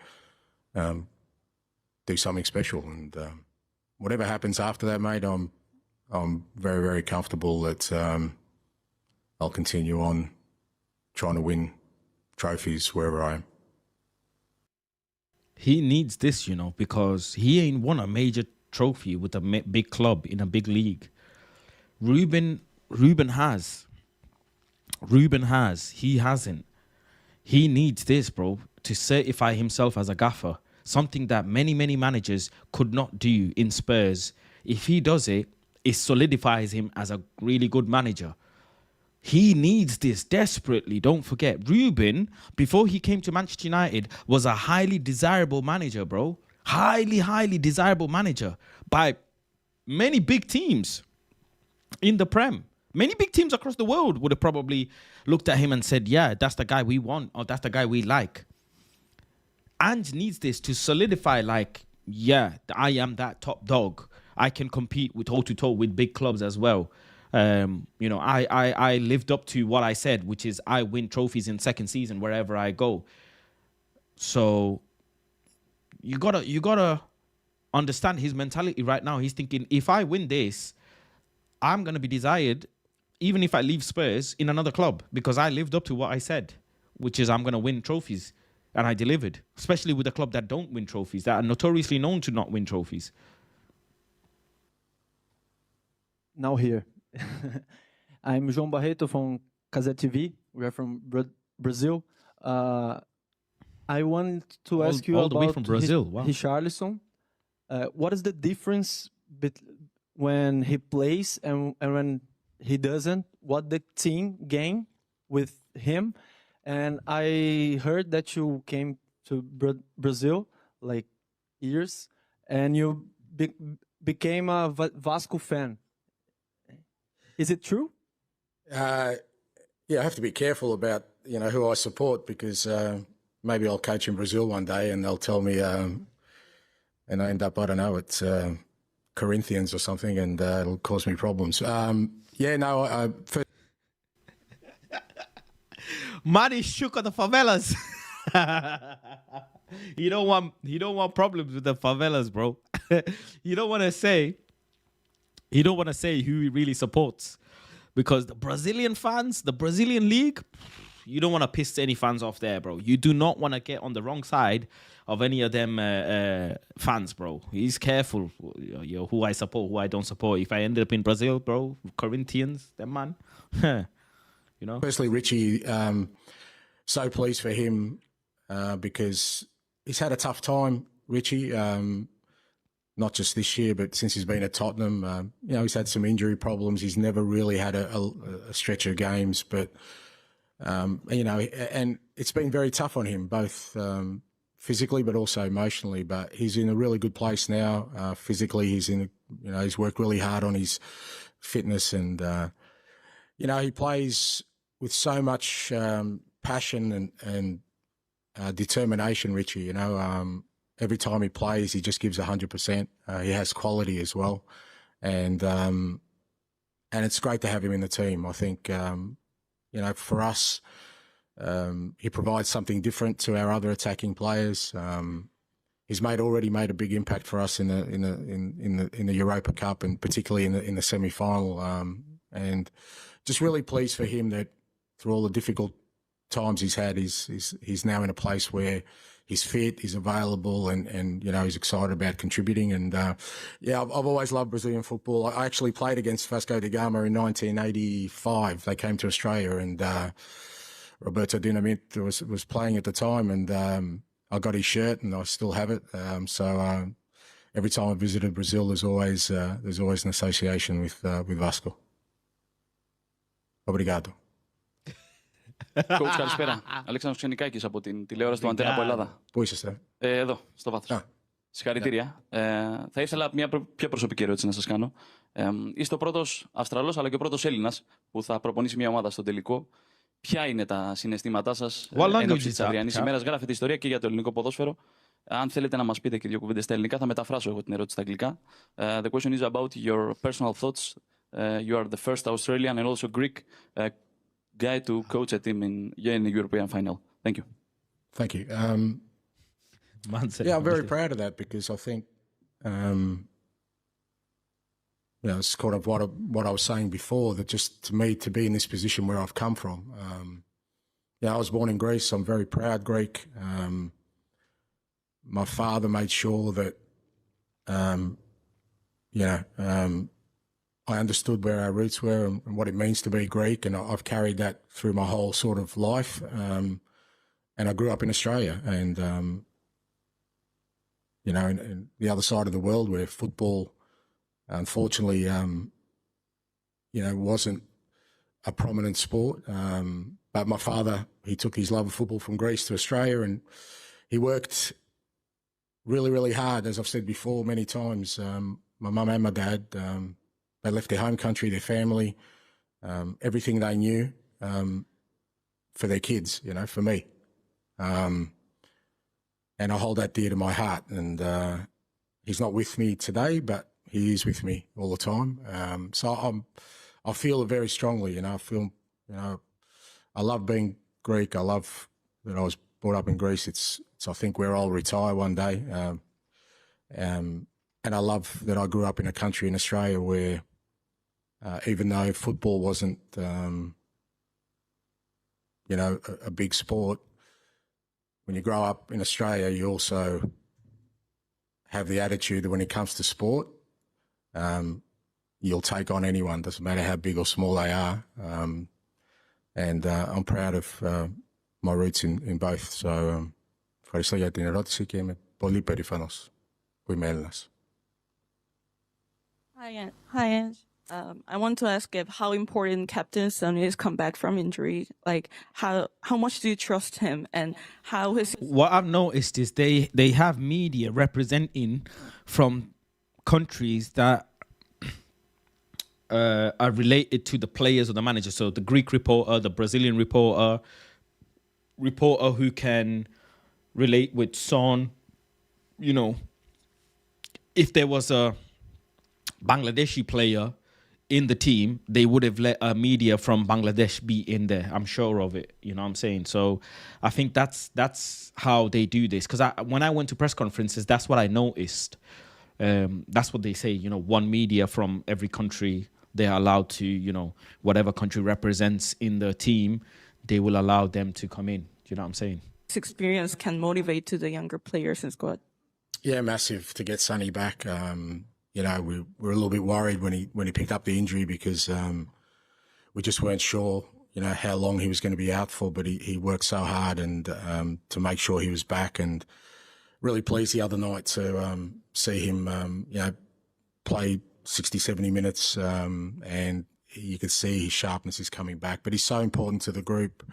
Speaker 4: do something special. And whatever happens after that, mate, I'm very, very comfortable that I'll continue on trying to win trophies wherever I am.
Speaker 1: He needs this, because he ain't won a major trophy with a big club in a big league. Ruben has. He hasn't. He needs this, bro, to certify himself as a gaffer. Something that many, many managers could not do in Spurs. If he does it, it solidifies him as a really good manager. He needs this desperately. Don't forget, Ruben, before he came to Manchester United, was a highly desirable manager, bro. Highly, highly desirable manager by many big teams in the Prem. Many big teams across the world would have probably looked at him and said, yeah, that's the guy we want, or that's the guy we like. Ange needs this to solidify, like, yeah, I am that top dog. I can compete with toe-to-toe with big clubs as well. I lived up to what I said, which is I win trophies in second season wherever I go. So you gotta understand his mentality right now. He's thinking, if I win this, I'm gonna be desired, even if I leave Spurs, in another club, because I lived up to what I said, which is I'm gonna win trophies, and I delivered. Especially with a club that don't win trophies, that are notoriously known to not win trophies.
Speaker 13: Now here. I'm João Barreto from Casé TV. We are from Brazil. I want to ask you
Speaker 1: all
Speaker 13: about
Speaker 1: the way from Brazil. Wow.
Speaker 13: Richarlison. What is the difference when he plays and when he doesn't? What the team gain with him? And I heard that you came to Brazil like years, and you became a Vasco fan. Is it true?
Speaker 4: I have to be careful about who I support, because maybe I'll coach in Brazil one day and they'll tell me, and I end up, I don't know, it's Corinthians or something, and it'll cause me problems.
Speaker 1: Man is shook at the favelas. You don't want problems with the favelas, bro. You don't want to say who he really supports, because the Brazilian fans, the Brazilian league, you don't want to piss any fans off there, bro. You do not want to get on the wrong side of any of them fans, bro. He's careful, who I support, who I don't support. If I ended up in Brazil, bro, Corinthians, them man.
Speaker 4: Firstly, Richie, so pleased for him because he's had a tough time, Richie. Not just this year, but since he's been at Tottenham, he's had some injury problems. He's never really had a stretch of games, but and it's been very tough on him, both physically but also emotionally. But he's in a really good place now. Physically, he's worked really hard on his fitness, and he plays with so much passion and determination. Richie, every time he plays, he just gives 100%. He has quality as well, and it's great to have him in the team. I think for us, he provides something different to our other attacking players. He's already made a big impact for us in the Europa Cup, and particularly in the semi-final. And just really pleased for him that through all the difficult times he's had, he's now in a place where he's fit, he's available, and he's excited about contributing. And I've always loved Brazilian football. I actually played against Vasco da Gama in 1985. They came to Australia, and Roberto Dinamite was playing at the time, and I got his shirt, and I still have it. So every time I visited Brazil, there's always an association with Vasco. Obrigado.
Speaker 14: Coach, καλησπέρα. Αλέξανδρος Ξενικάκης από την τηλεόραση του Αντένα από Ελλάδα.
Speaker 4: Πού είσαστε?
Speaker 14: Εδώ, στο βάθος. Συγχαρητήρια. Θα ήθελα μια πιο προσωπική ερώτηση να σας κάνω. Είστε ο πρώτος Αυστραλός αλλά και ο πρώτος Έλληνας που θα προπονήσει μια ομάδα στο τελικό. Ποια είναι τα συναισθήματά σας εν ώψη της αυριανής ημέρας? Γράφετε ιστορία και για το ελληνικό ποδόσφαιρο. Αν θέλετε να μας πείτε και δύο κουβέντες στα ελληνικά, θα μεταφράσω εγώ την ερώτηση στα αγγλικά. The question is about your personal thoughts. You are the first Australian and also Greek guy to coach a team in the European final. Thank you.
Speaker 4: Thank you. I'm very proud of that because I think, it's kind of what I was saying before, that just to me, to be in this position where I've come from. I was born in Greece. I'm very proud Greek. My father made sure that, I understood where our roots were and what it means to be Greek, and I've carried that through my whole sort of life. And I grew up in Australia, and in the other side of the world where football, unfortunately, wasn't a prominent sport. But my father, he took his love of football from Greece to Australia, and he worked really, really hard, as I've said before many times. My mum and my dad, they left their home country, their family, everything they knew for their kids, for me. And I hold that dear to my heart. And he's not with me today, but he is with me all the time. So I feel it very strongly. I feel, I love being Greek. I love that I was brought up in Greece. It's I think where I'll retire one day. And I love that I grew up in a country in Australia where, even though football wasn't, a big sport, when you grow up in Australia, you also have the attitude that when it comes to sport, you'll take on anyone, doesn't matter how big or small they are. And I'm proud of my roots in both. So, ευχαριστώ για την ερώτηση και είμαι πολύ περήφανος που είμαι Έλληνας.
Speaker 15: Hi, Ange. I want to ask if how important Captain Sonny's come back from injury. Like, how much do you trust him, and how is
Speaker 1: what I've noticed is they have media representing from countries that are related to the players or the manager. So the Greek reporter, the Brazilian reporter who can relate with Son. If there was a Bangladeshi player in the team, they would have let media from Bangladesh be in there. I'm sure of it. You know what I'm saying? So I think that's how they do this. Because when I went to press conferences, that's what I noticed. That's what they say. One media from every country, they're allowed to, whatever country represents in the team, they will allow them to come in. You know what I'm saying?
Speaker 15: this experience can motivate to the younger players in squad?
Speaker 4: Yeah, massive to get Sonny back. We were a little bit worried when he picked up the injury because we just weren't sure, how long he was going to be out for. But he worked so hard and to make sure he was back, and really pleased the other night to see him, play 60, 70 minutes, and you could see his sharpness is coming back. But he's so important to the group.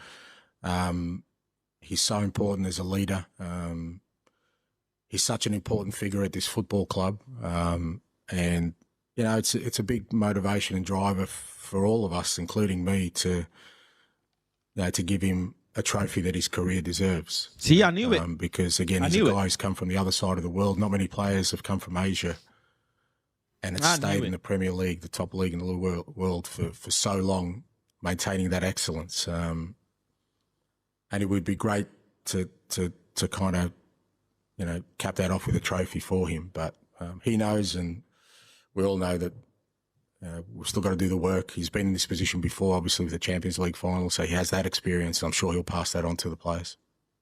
Speaker 4: He's so important as a leader. He's such an important figure at this football club. And, it's a big motivation and driver for all of us, including me, to give him a trophy that his career deserves.
Speaker 1: See, I knew it.
Speaker 4: Because, again, he's a guy who's come from the other side of the world. Not many players have come from Asia. And it's stayed in the Premier League, the top league in the world for so long, maintaining that excellence. And it would be great to kind of, cap that off with a trophy for him. But he knows, and we all know that we've still got to do the work. He's been in this position before, obviously with the Champions League final, so he has that experience. I'm sure he'll pass that on to the players.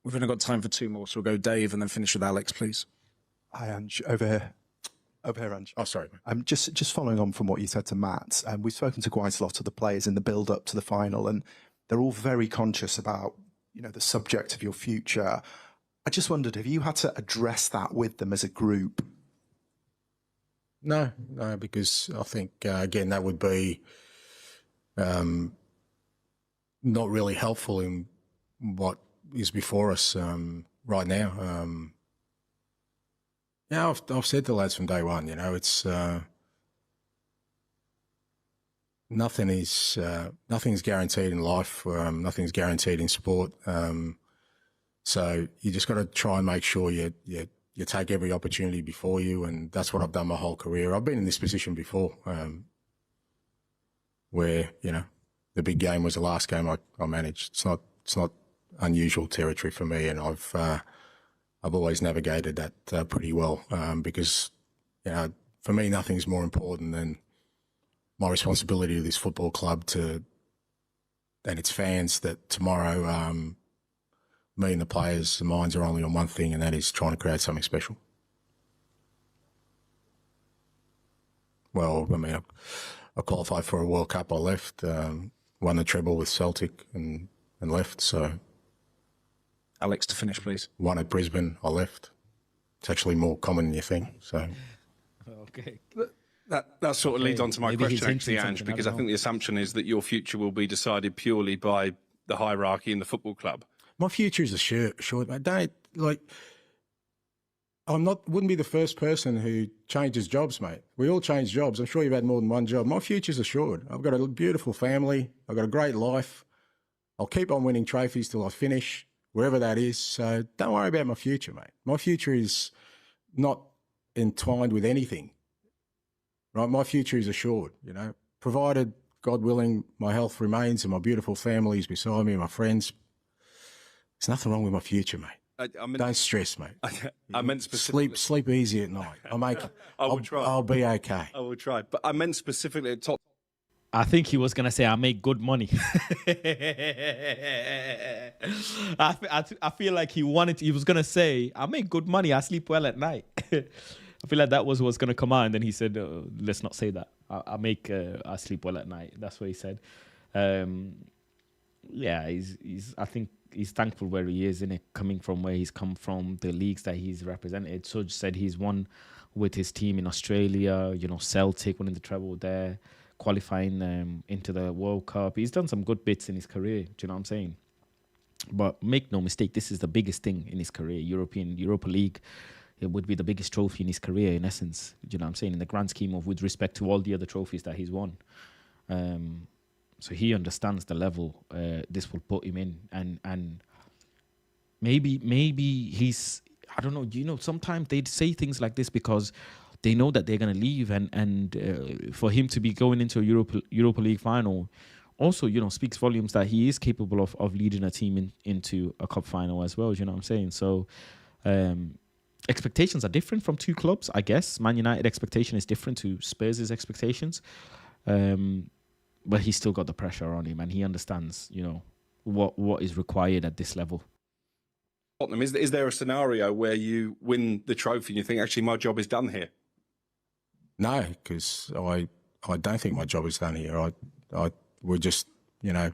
Speaker 11: We've only got time for two more, so we'll go Dave and then finish with Alex, please.
Speaker 16: Hi, Ange. Over here. Over here, Ange.
Speaker 4: Oh, sorry.
Speaker 16: Just following on from what you said to Matt, we've spoken to quite a lot of the players in the build-up to the final, and they're all very conscious about, the subject of your future. I just wondered, have you had to address that with them as a group?
Speaker 4: No, because I think, again, that would be not really helpful in what is before us right now. I've said to lads from day one, it's nothing's guaranteed in life. Nothing's guaranteed in sport. So you just got to try and make sure you take every opportunity before you, and that's what I've done my whole career. I've been in this position before, where the big game was the last game I managed. It's not unusual territory for me, and I've always navigated that pretty well, because for me nothing's more important than my responsibility to this football club and its fans, that tomorrow me and the players, the minds are only on one thing, and that is trying to create something special. Well, I qualified for a World Cup. I left, won the treble with Celtic and left. So,
Speaker 11: Alex, to finish, please.
Speaker 4: Won at Brisbane. I left. It's actually more common than you think. So,
Speaker 11: okay.
Speaker 17: That sort of leads on to my
Speaker 11: Maybe he's
Speaker 17: question, actually,
Speaker 11: hinting
Speaker 17: Ange,
Speaker 11: something,
Speaker 17: because
Speaker 11: I
Speaker 17: I
Speaker 11: don't
Speaker 17: think
Speaker 11: know.
Speaker 17: the assumption is that your future will be decided purely by the hierarchy in the football club.
Speaker 4: my future is assured. I wouldn't be the first person who changes jobs, mate. We all change jobs. I'm sure you've had more than one job. My future's assured. I've got a beautiful family. I've got a great life. I'll keep on winning trophies till I finish, wherever that is. So don't worry about my future, mate. My future is not entwined with anything, right? My future is assured, provided, God willing, my health remains and my beautiful family is beside me and my friends. There's nothing wrong with my future, mate. Don't stress, mate.
Speaker 17: I meant specifically.
Speaker 4: Sleep easy at night.
Speaker 17: I will try.
Speaker 4: I'll be okay.
Speaker 17: I will try. But I meant specifically at top.
Speaker 1: I think he was going to say, I make good money. I feel like he was going to say, I make good money. I sleep well at night. I feel like that was what's going to come out. And then he said, let's not say that. I sleep well at night. That's what he said. Yeah, I think he's thankful where he is, innit? Coming from where he's come from, the leagues that he's represented. Suj said he's won with his team in Australia, Celtic winning the treble there, qualifying into the World Cup. He's done some good bits in his career, do you know what I'm saying? But make no mistake, this is the biggest thing in his career. Europa League, it would be the biggest trophy in his career, in essence, do you know what I'm saying? In the grand scheme of, with respect to all the other trophies that he's won. So he understands the level this will put him in, and maybe he's, I don't know, sometimes they say things like this because they know that they're going to leave, and for him to be going into a Europa League final also, speaks volumes that he is capable of leading a team into a cup final as well, you know what I'm saying? So expectations are different from two clubs, I guess. Man United expectation is different to Spurs' expectations. But he's still got the pressure on him, and he understands, what is required at this level.
Speaker 17: Tottenham, is there a scenario where you win the trophy and you think, actually, my job is done here?
Speaker 4: No, because I don't think my job is done here. We're just, I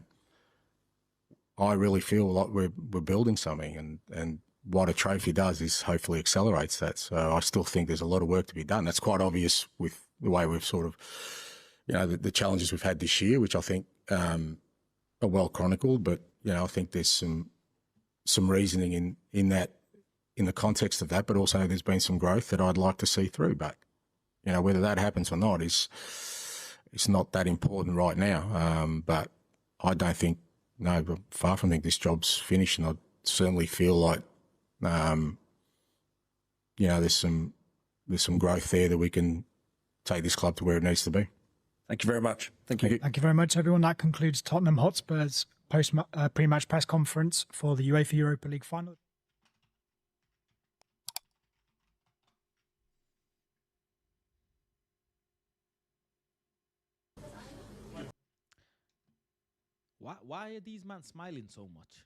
Speaker 4: really feel like we're building something, and what a trophy does is hopefully accelerates that. So I still think there's a lot of work to be done. That's quite obvious with the way we've sort of, the challenges we've had this year, which I think are well chronicled. But I think there's some reasoning in that, in the context of that. But also there's been some growth that I'd like to see through. But whether that happens or not is not that important right now. But I don't think, far from think this job's finished, and I certainly feel like there's some growth there that we can take this club to where it needs to be.
Speaker 11: Thank you very much. Thank you.
Speaker 3: Thank you very much, everyone. That concludes Tottenham Hotspur's pre-match press conference for the UEFA Europa League final.
Speaker 1: Why are these men smiling so much?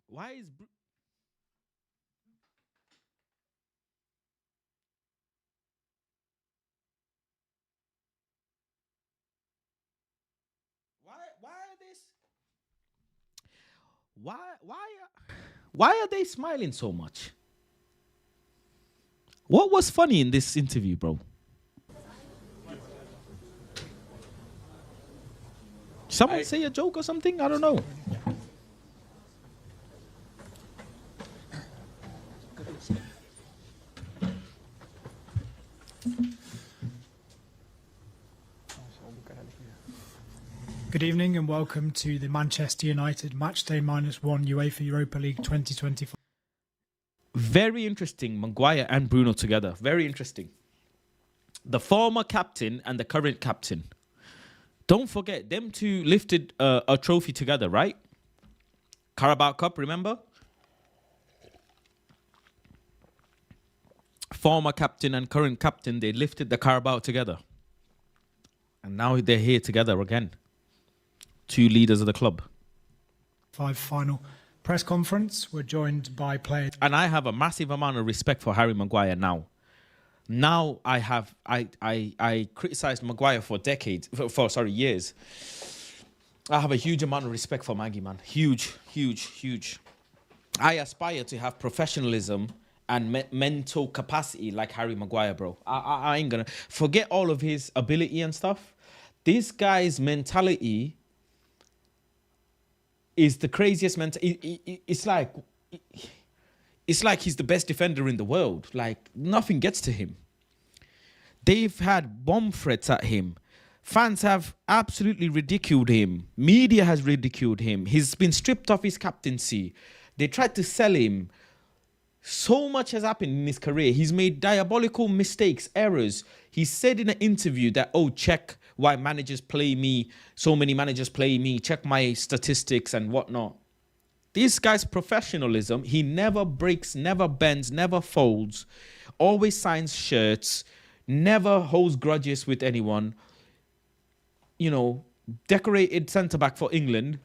Speaker 1: Why is why are this? Why are they smiling so much? What was funny in this interview, bro? Someone say a joke or something? I don't know.
Speaker 3: Good evening and welcome to the Manchester United Matchday -1 UEFA Europa League 2024.
Speaker 1: Very interesting, Maguire and Bruno together. Very interesting. The former captain and the current captain. Don't forget, them two lifted a trophy together, right? Carabao Cup, remember? Former captain and current captain, they lifted the Carabao together. And now they're here together again. Two leaders of the club.
Speaker 3: Final press conference. We're joined by players.
Speaker 1: And I have a massive amount of respect for Harry Maguire now. Now I criticized Maguire for decades, for years. I have a huge amount of respect for Maggie, man. Huge. I aspire to have professionalism and mental capacity like Harry Maguire, bro. I ain't gonna forget all of his ability and stuff. This guy's mentality is the craziest it's like he's the best defender in the world. Like, nothing gets to him. They've had bomb threats at him. Fans have absolutely ridiculed him. Media has ridiculed him. He's been stripped of his captaincy. They tried to sell him. So much has happened in his career. He's made diabolical mistakes, errors. He said in an interview that, check why managers play me. So many managers play me. Check my statistics and whatnot. This guy's professionalism, he never breaks, never bends, never folds, always signs shirts, never holds grudges with anyone. You know, decorated centre-back for England.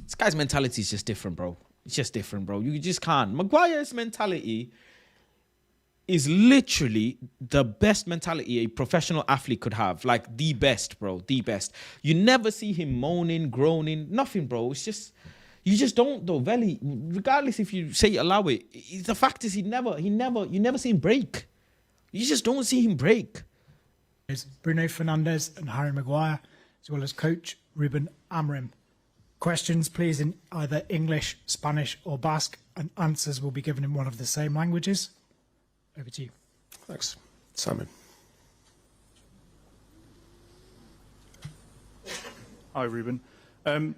Speaker 1: This guy's mentality is just different, bro. It's just different, bro. You just can't. Maguire's mentality is literally the best mentality a professional athlete could have. Like, the best, bro. The best. You never see him moaning, groaning, nothing, bro. It's just... You just don't, though, Veli. Regardless if you say allow it, the fact is you never see him break. You just don't see him break.
Speaker 3: Is Bruno Fernandes and Harry Maguire, as well as coach Ruben Amorim. Questions, please, in either English, Spanish, or Basque, and answers will be given in one of the same languages. Over to you.
Speaker 17: Thanks, Simon.
Speaker 7: Hi, Ruben.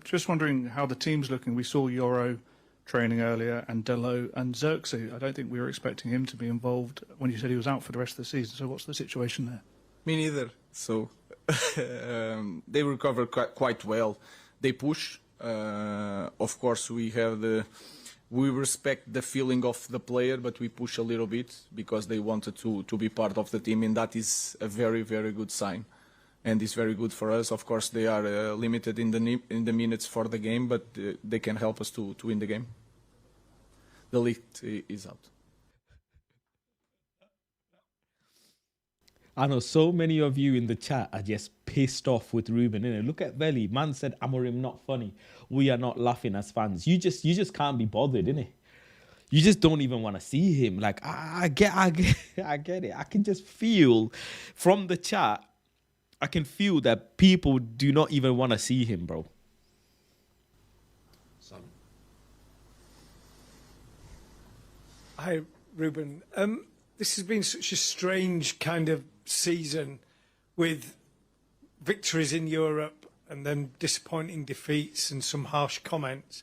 Speaker 7: Just wondering how the team's looking. We saw Yoro training earlier and Delo and Xerxes. I don't think we were expecting him to be involved when you said he was out for the rest of the season. So what's the situation there?
Speaker 18: Me neither. So they recover quite well. They push. Of course, we respect the feeling of the player, but we push a little bit because they wanted to be part of the team, and that is a very, very good sign. And it's very good for us. Of course, they are limited in the minutes for the game, but they can help us to win the game. The league is out.
Speaker 1: I know so many of you in the chat are just pissed off with Ruben, innit? Look at Veli. Man said Amorim not funny. We are not laughing as fans. You just can't be bothered, innit? You just don't even want to see him. Like, I get it. I can just feel from the chat. I can feel that people do not even want to see him, bro.
Speaker 19: Hi, Ruben. This has been such a strange kind of season with victories in Europe and then disappointing defeats and some harsh comments.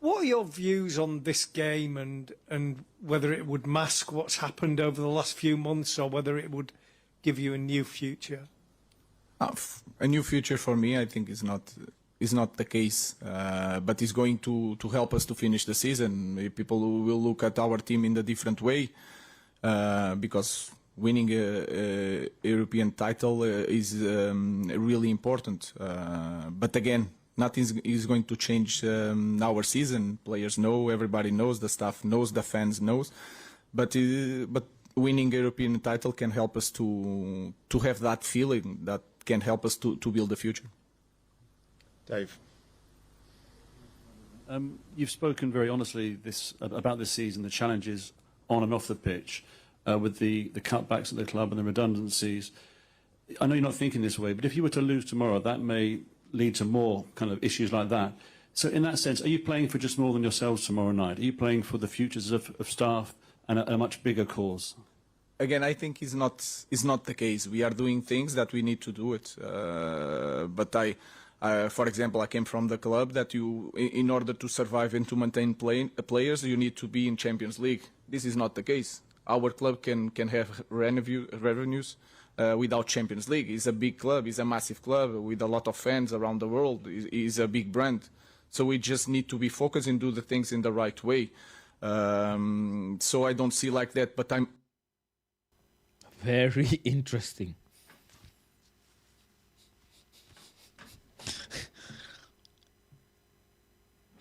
Speaker 19: What are your views on this game and whether it would mask what's happened over the last few months or whether it would give you a new future?
Speaker 18: A new future for me, I think, is not the case, but it's going to help us to finish the season. People will look at our team in a different way because winning a European title is really important. But again, nothing is going to change our season. Players know, everybody knows, the staff knows, the fans knows. But winning a European title can help us to have that feeling that can help us to build the future.
Speaker 17: Dave.
Speaker 20: You've spoken very honestly about this season, the challenges on and off the pitch, with the cutbacks at the club and the redundancies. I know you're not thinking this way, but if you were to lose tomorrow, that may lead to more kind of issues like that. So in that sense, are you playing for just more than yourselves tomorrow night? Are you playing for the futures of staff and a much bigger cause?
Speaker 18: Again, I think is not the case. We are doing things that we need to do it. But for example, I came from the club that in order to survive and to maintain players, you need to be in Champions League. This is not the case. Our club can have revenues without Champions League. It's a big club. It's a massive club with a lot of fans around the world. It's a big brand. So we just need to be focused and do the things in the right way. So I don't see like that, but I'm
Speaker 1: very interesting.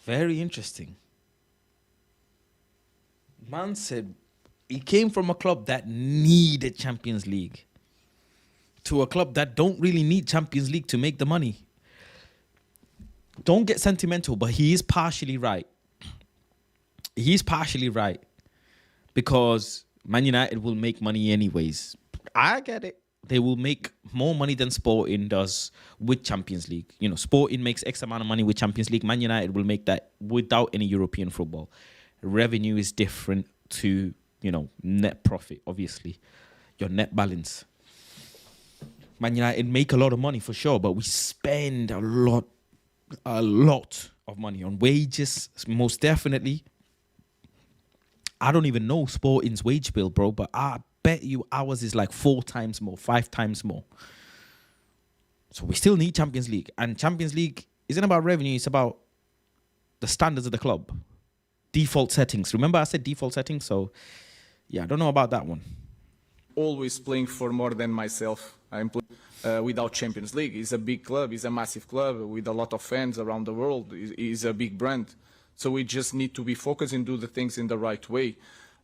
Speaker 1: Very interesting. Man said he came from a club that needed Champions League to a club that don't really need Champions League to make the money. Don't get sentimental, but he is partially right. He's partially right because Man United will make money anyways. I get it. They will make more money than Sporting does with Champions League. You know, Sporting makes X amount of money with Champions League. Man United will make that without any European football. Revenue is different to, you know, net profit, obviously. Your net balance. Man United make a lot of money for sure, but we spend a lot of money on wages, most definitely. I don't even know Sporting's wage bill, bro, but I bet you ours is like 4 times more, 5 times more. So we still need Champions League. And Champions League isn't about revenue, it's about the standards of the club. Default settings. Remember I said default settings? So, yeah, I don't know about that one.
Speaker 18: always playing for more than myself. I'm without Champions League. It's a big club. It's a massive club with a lot of fans around the world. It's a big brand. So we just need to be focused and do the things in the right way.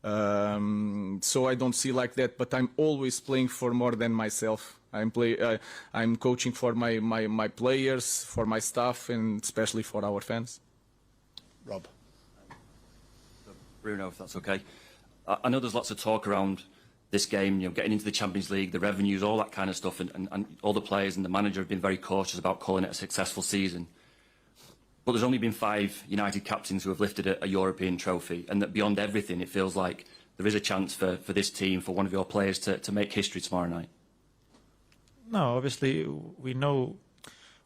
Speaker 18: So I don't see like that, but I'm always playing for more than myself. I'm coaching for my players, for my staff, and especially for our fans.
Speaker 17: Rob.
Speaker 21: Bruno, if that's okay. I know there's lots of talk around this game, you know, getting into the Champions League, the revenues, all that kind of stuff, and all the players and the manager have been very cautious about calling it a successful season. But there's only been 5 United captains who have lifted a European trophy, and that beyond everything, it feels like there is a chance for this team, for one of your players to make history tomorrow night.
Speaker 7: No, obviously,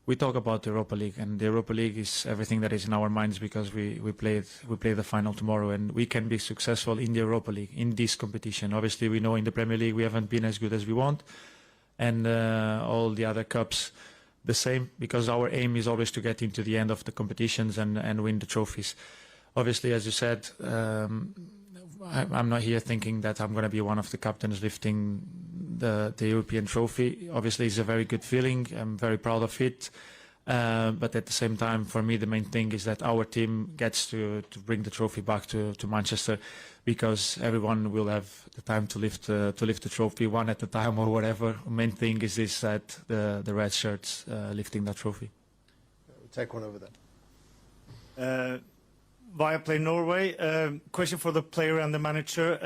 Speaker 7: we talk about the Europa League, and the Europa League is everything that is in our minds because we play the final tomorrow, and we can be successful in the Europa League, in this competition. Obviously, we know in the Premier League we haven't been as good as we want, and all the other cups the same, because our aim is always to get into the end of the competitions and win the trophies. Obviously, as you said, I'm not here thinking that I'm going to be one of the captains lifting the European trophy. Obviously, it's a very good feeling. I'm very proud of it. But at the same time, for me, the main thing is that our team gets to bring the trophy back to Manchester, because everyone will have the time to lift the trophy one at a time or whatever. The main thing is that the red shirts lifting that trophy.
Speaker 17: We'll take one over there.
Speaker 8: Viaplay Norway. Question for the player and the manager.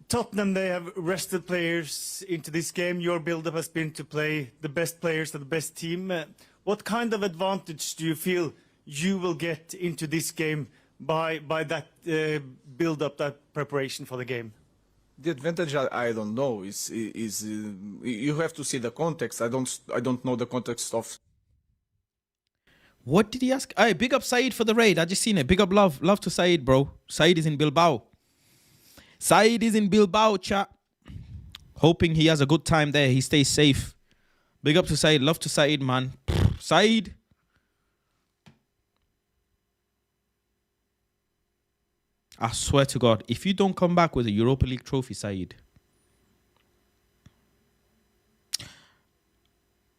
Speaker 8: Tottenham, they have rested players into this game. Your build-up has been to play the best players of the best team. What kind of advantage do you feel you will get into this game by that build-up, that preparation for the game?
Speaker 18: The advantage I don't know is you have to see the context. I don't know the context of.
Speaker 1: What did he ask? Hey, big up Saeed for the raid. I just seen it. Big up love to Saeed, bro. Saeed is in Bilbao. Saeed is in Bilbao, chat. Hoping he has a good time there. He stays safe. Big up to Saeed. Love to Saeed, man. Saeed. I swear to God, if you don't come back with a Europa League trophy, Saeed,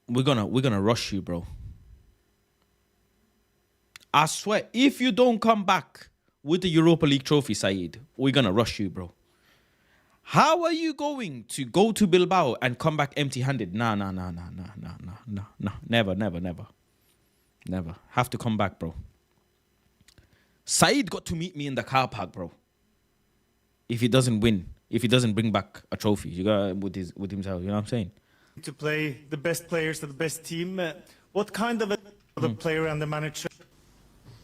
Speaker 1: we're gonna rush you, bro. I swear, if you don't come back with the Europa League trophy, Saeed, we're gonna rush you, bro. How are you going to go to Bilbao and come back empty-handed? Nah. Never. Have to come back, bro. Saeed got to meet me in the car park, bro. If he doesn't win, if he doesn't bring back a trophy, you got with himself. You know what I'm saying?
Speaker 8: To play the best players of the best team. What kind of the player and the manager?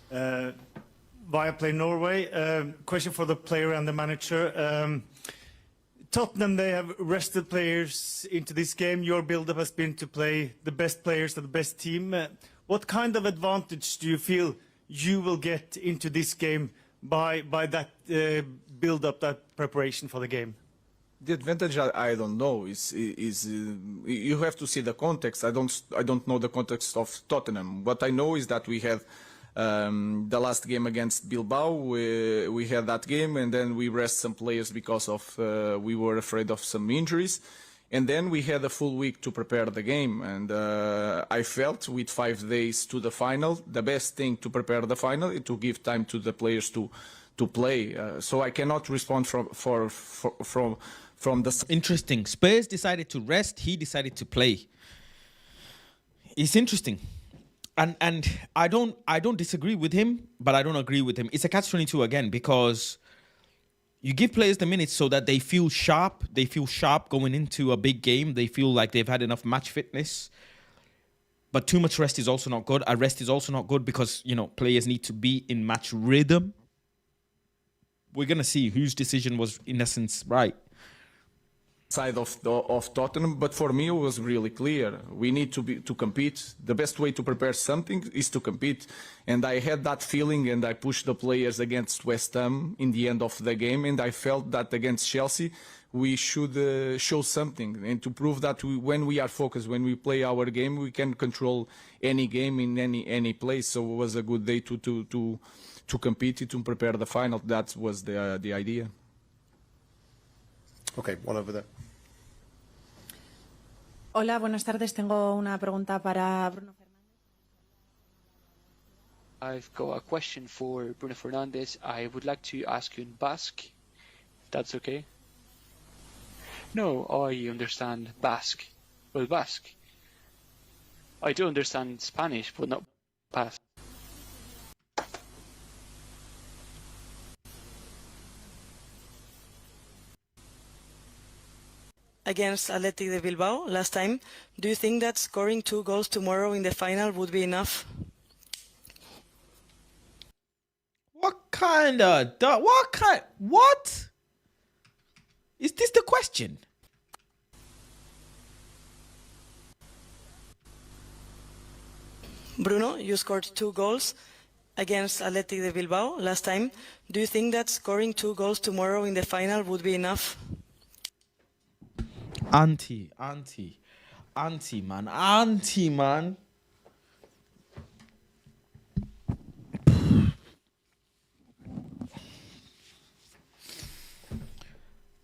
Speaker 8: Via Play Norway. Question for the player and the manager. Tottenham, they have rested players into this game. Your build-up has been to play the best players of the best team. What kind of advantage do you feel you will get into this game by that build-up, that preparation for the game?
Speaker 18: The advantage I don't know is you have to see the context. I don't know the context of Tottenham. What I know is that we have the last game against Bilbao. We had that game, and then we rest some players because of we were afraid of some injuries. And then we had a full week to prepare the game, and I felt with 5 days to the final, the best thing to prepare the final is to give time to the players to play. So I cannot respond from the...
Speaker 1: Interesting. Spurs decided to rest. He decided to play. It's interesting. And I don't disagree with him, but I don't agree with him. It's a catch-22 again, because you give players the minutes so that they feel sharp. They feel sharp going into a big game. They feel like they've had enough match fitness. But too much rest is also not good. A rest is also not good because, you know, players need to be in match rhythm. We're going to see whose decision was, in essence, right.
Speaker 18: Side of Tottenham, but for me it was really clear. We need to compete. The best way to prepare something is to compete, and I had that feeling, and I pushed the players against West Ham in the end of the game, and I felt that against Chelsea we should show something, and to prove that when we are focused, when we play our game, we can control any game in any place. So it was a good day to compete, to prepare the final. That was the idea.
Speaker 6: Okay, one over there.
Speaker 2: Hola, buenas tardes. Tengo una pregunta para Bruno Fernández.
Speaker 22: I've got a question for Bruno Fernandes. I would like to ask you in Basque, if that's okay. No, I understand Basque. Well, Basque. I do understand Spanish, but not Basque.
Speaker 23: Against Athletic de Bilbao last time. Do you think that scoring 2 goals tomorrow in the final would be enough?
Speaker 1: What? Is this the question?
Speaker 23: Bruno, you scored 2 goals against Athletic de Bilbao last time. Do you think that scoring 2 goals tomorrow in the final would be enough?
Speaker 1: Auntie, man.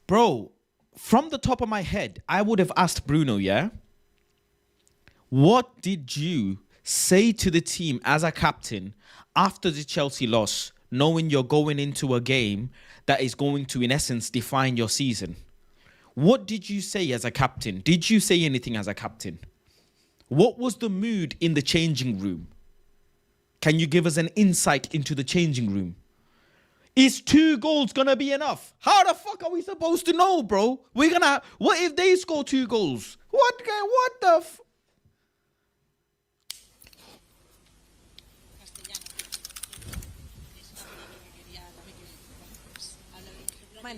Speaker 1: Bro, from the top of my head, I would have asked Bruno, yeah? What did you say to the team as a captain after the Chelsea loss, knowing you're going into a game that is going to, in essence, define your season? What did you say as a captain? Did you say anything as a captain? What was the mood in the changing room? Can you give us an insight into the changing room? Is 2 goals gonna be enough? How the fuck are we supposed to know, bro? What if they score 2 goals? What the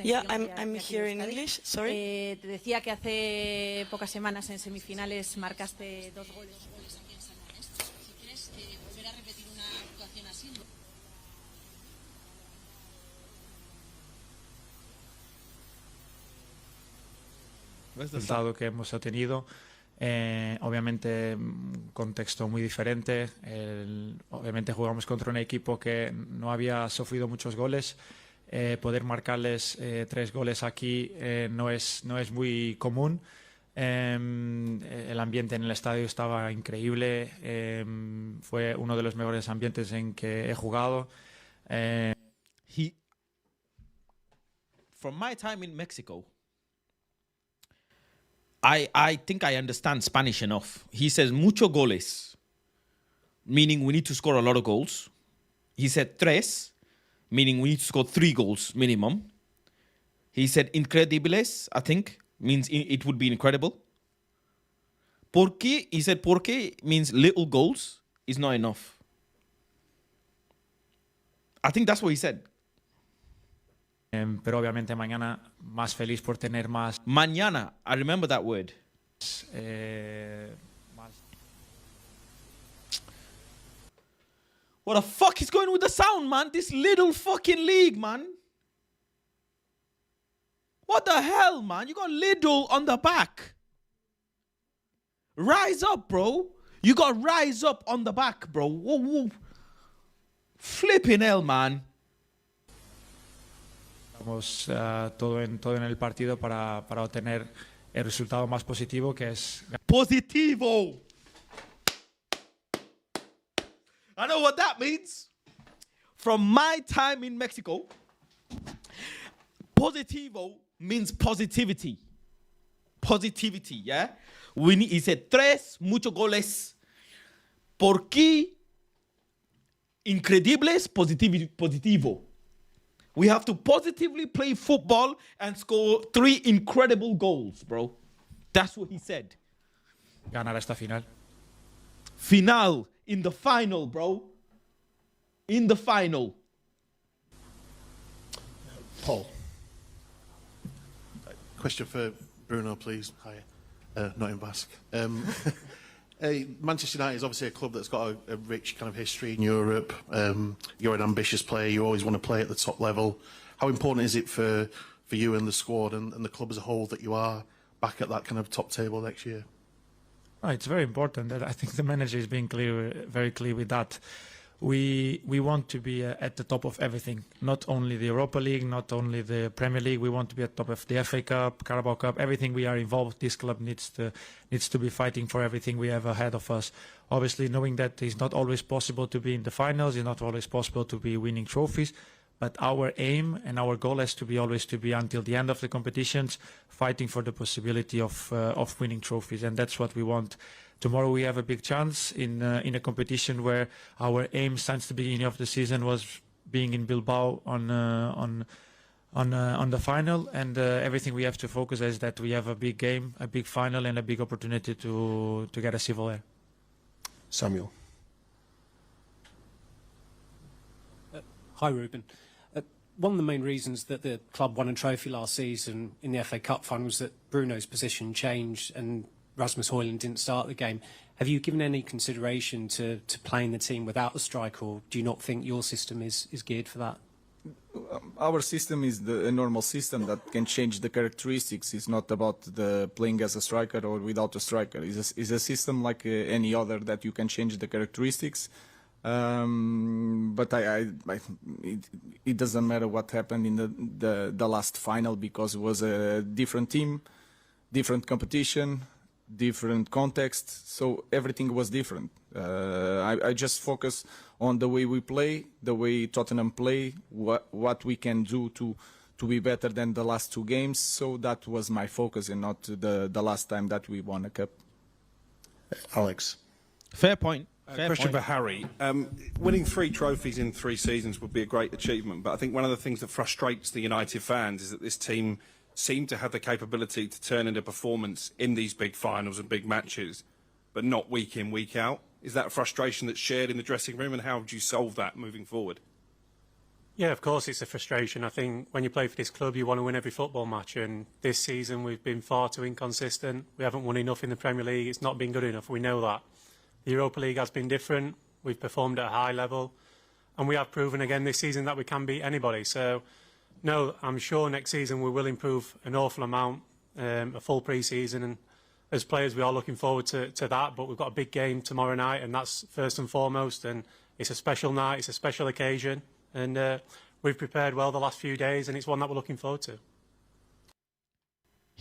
Speaker 23: Yeah, I'm here in English, sorry.
Speaker 2: Te decía que hace pocas semanas en semifinales marcaste 2 goles aquí en San Mamés. Si quieres volver a repetir una actuación así.
Speaker 24: El resultado que hemos tenido, obviamente un contexto muy diferente. Obviamente jugamos contra un equipo que no había sufrido muchos goles. Poder marcarles 3 goles aquí no es muy común. El ambiente en el estadio estaba increíble. Fue uno de los mejores ambientes en que he jugado.
Speaker 1: From my time in Mexico, I think I understand Spanish enough. He says mucho goles, meaning we need to score a lot of goals. He said tres, meaning we need to score 3 goals minimum. He said incredibles, I think, means it would be incredible. Porque, he said porque means little goals is not enough. I think that's what he said.
Speaker 24: Pero obviamente mañana más feliz por tener más.
Speaker 1: Mañana, I remember that word. What the fuck is going with the sound, man? This little fucking league, man. What the hell, man? You got little on the back. Rise up, bro. You got rise up on the back, bro. Whoa, whoa. Flipping hell, man.
Speaker 24: Vamos todo en el partido para obtener el resultado más positivo, que es
Speaker 1: positivo. I know what that means. From my time in Mexico, positivo means positivity. Positivity, yeah? He said tres, muchos goles. ¿Por qué? Incredibles, positivo. We have to positively play football and score 3 incredible goals, bro. That's what he said.
Speaker 24: Ganar esta final.
Speaker 1: Final. In the final, bro. In the final.
Speaker 5: Paul. Question for Bruno, please. Hi. Not in Basque. Manchester United is obviously a club that's got a rich kind of history in Europe. You're an ambitious player. You always want to play at the top level. How important is it for you and the squad and the club as a whole that you are back at that kind of top table next year?
Speaker 24: Oh, it's very important. I think the manager is being very clear with that. We want to be at the top of everything, not only the Europa League, not only the Premier League. We want to be at the top of the FA Cup, Carabao Cup, everything we are involved. This club needs to be fighting for everything we have ahead of us. Obviously, knowing that it's not always possible to be in the finals, it's not always possible to be winning trophies. But our aim and our goal has to be always to be until the end of the competitions, fighting for the possibility of winning trophies, and that's what we want. Tomorrow we have a big chance in a competition where our aim since the beginning of the season was being in Bilbao on the final, and everything we have to focus is that we have a big game, a big final, and a big opportunity to get a silver there.
Speaker 5: Samuel.
Speaker 9: Hi, Ruben. One of the main reasons that the club won a trophy last season in the FA Cup final was that Bruno's position changed and Rasmus Højlund didn't start the game. Have you given any consideration to playing the team without the striker, or do you not think your system is geared for that?
Speaker 18: Our system is a normal system that can change the characteristics. It's not about the playing as a striker or without a striker. It's a system like any other that you can change the characteristics. But it doesn't matter what happened in the last final, because it was a different team, different competition, different context, so everything was different. I just focus on the way we play, the way Tottenham play, what we can do to be better than the last 2 games. So that was my focus, and not the last time that we won a cup.
Speaker 5: Alex.
Speaker 1: Fair point.
Speaker 17: Question for Harry. Winning 3 trophies in 3 seasons would be a great achievement, but I think one of the things that frustrates the United fans is that this team seem to have the capability to turn into performance in these big finals and big matches, but not week in, week out. Is that a frustration that's shared in the dressing room, and how would you solve that moving forward?
Speaker 10: Yeah, of course it's a frustration. I think when you play for this club, you want to win every football match, and this season we've been far too inconsistent. We haven't won enough in the Premier League. It's not been good enough. We know that. The Europa League has been different. We've performed at a high level, and we have proven again this season that we can beat anybody. So, no, I'm sure next season we will improve an awful amount, a full pre-season, and as players we are looking forward to that. But we've got a big game tomorrow night, and that's first and foremost, and it's a special night, it's a special occasion, and we've prepared well the last few days, and it's one that we're looking forward to.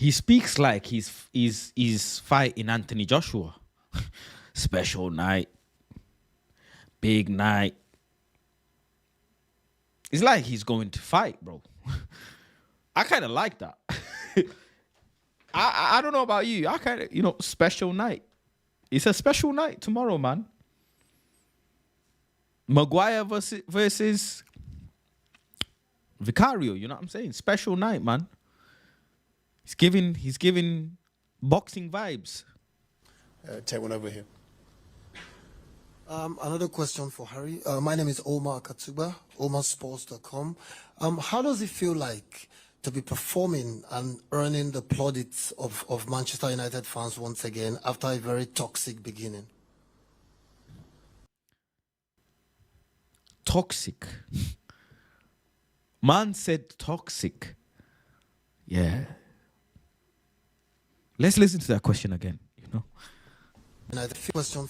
Speaker 1: He speaks like he's fighting Anthony Joshua. Special night. Big night. It's like he's going to fight, bro. I kind of like that. I don't know about you. I kind of, special night. It's a special night tomorrow, man. Maguire versus Vicario, you know what I'm saying? Special night, man. He's giving boxing vibes.
Speaker 12: Take one over here. Another question for Harry. My name is Omar Katsuba, omarsports.com. How does it feel like to be performing and earning the plaudits of Manchester United fans once again after a very toxic beginning?
Speaker 1: Toxic. Man said toxic. Yeah. Let's listen to that question again,
Speaker 12: United question.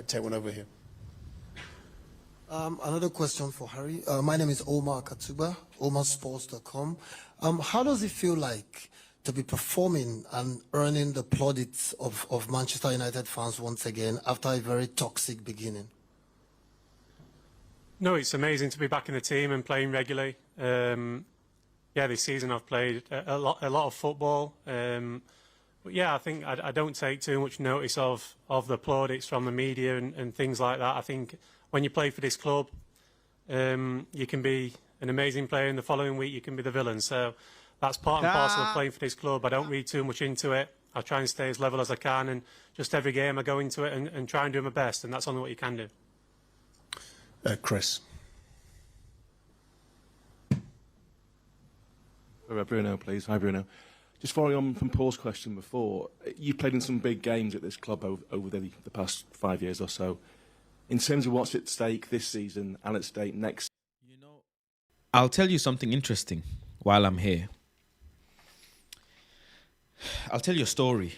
Speaker 12: Take one over here. Another question for Harry. My name is Omar Katsuba, omarsports.com. How does it feel like to be performing and earning the plaudits of Manchester United fans once again after a very toxic beginning?
Speaker 10: No, it's amazing to be back in the team and playing regularly. Yeah, this season I've played a lot of football. But yeah, I think I don't take too much notice of the plaudits from the media and things like that. I think when you play for this club, you can be an amazing player, and the following week you can be the villain. So that's part and parcel of playing for this club. I don't read too much into it. I try and stay as level as I can, and just every game I go into it and try and do my best, and that's only what you can do.
Speaker 12: Chris.
Speaker 13: Bruno, please. Hi, Bruno. Just following on from Paul's question before, you played in some big games at this club over the past 5 years or so. In terms of what's at stake this season and at stake next,
Speaker 1: I'll tell you something interesting while I'm here. I'll tell you a story.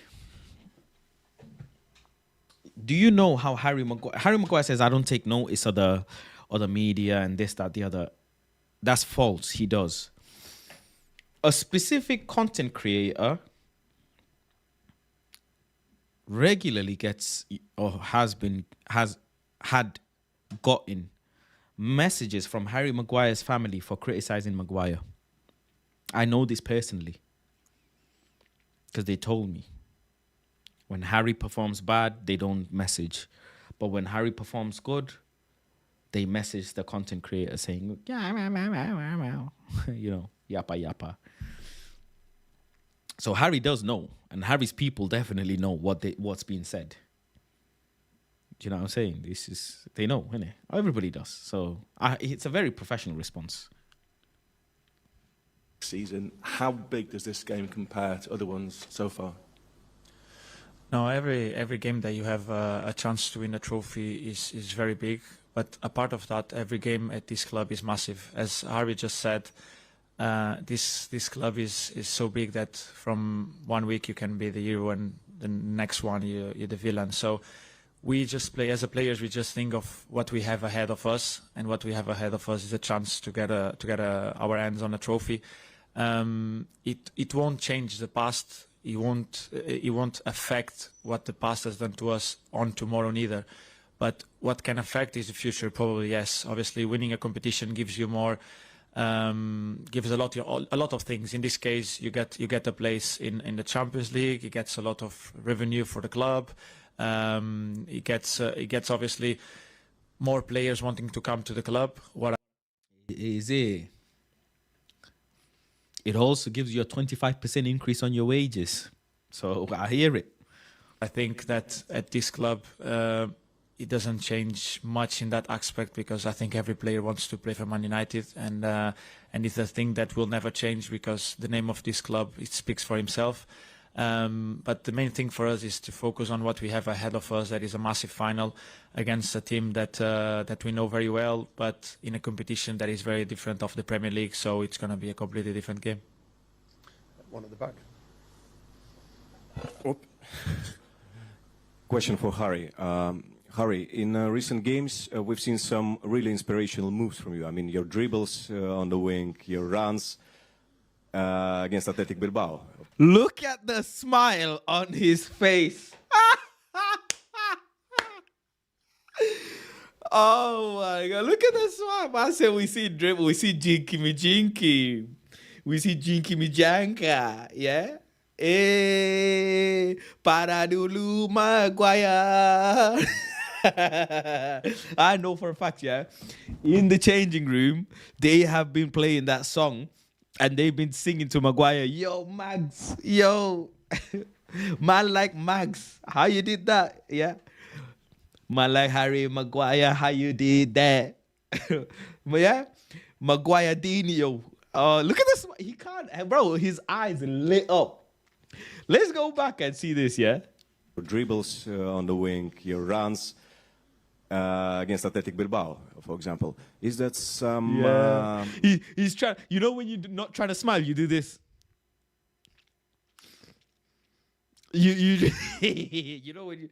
Speaker 1: Do you know how Harry Maguire says, I don't take notice of the media and this, that, the other? That's false. He does. A specific content creator regularly gets or has had gotten messages from Harry Maguire's family for criticizing Maguire. I know this personally because they told me. When Harry performs bad, they don't message. But when Harry performs good, they message the content creator saying, yappa yappa. So Harry does know, and Harry's people definitely know what's being said. Do you know what I'm saying? They know, innit? Everybody does. So it's a very professional response.
Speaker 13: season, how big does this game compare to other ones so far?
Speaker 24: No, every game that you have a chance to win a trophy is very big. But a part of that, every game at this club is massive. As Harvey just said, this club is so big that from 1 week you can be the hero and the next one you're the villain. So we just play, as a players, we just think of what we have ahead of us, and what we have ahead of us is a chance to get our hands on a trophy. It won't change the past. It won't affect what the past has done to us on tomorrow neither. But what can affect is the future, probably, yes. Obviously, winning a competition gives you more, gives a lot of things. In this case, you get a place in the Champions League. It gets a lot of revenue for the club. It gets obviously more players wanting to come to the club.
Speaker 1: It also gives you a 25% increase on your wages. So I hear it.
Speaker 24: I think that at this club, it doesn't change much in that aspect, because I think every player wants to play for Man United, and it's a thing that will never change, because the name of this club, it speaks for himself. But the main thing for us is to focus on what we have ahead of us. That is a massive final against a team that we know very well, but in a competition that is very different of the Premier League. So it's going to be a completely different game.
Speaker 12: One at the back.
Speaker 14: Question for Harry. Harry, in recent games, we've seen some really inspirational moves from you. I mean, your dribbles on the wing, your runs. against Athletic Bilbao.
Speaker 1: Look at the smile on his face. Oh my God! Look at the smile. I said we see dribble, we see jinky me jinky, we see jinky me janka. Yeah. Eh, para dulu Maguire. I know for a fact, yeah. In the changing room, they have been playing that song, and they've been singing to Maguire. Yo, Mags. Yo, man like Mags. How you did that? Yeah. Man like Harry Maguire. How you did that? But yeah, Maguire Dino. Look at this. He can't, bro. His eyes lit up. Let's go back and see this, yeah?
Speaker 14: Your dribbles on the wing, your runs against Athletic Bilbao, for example. Is that some...
Speaker 1: Yeah. He's trying... You know when you're not trying to smile, you do this. You you know when you...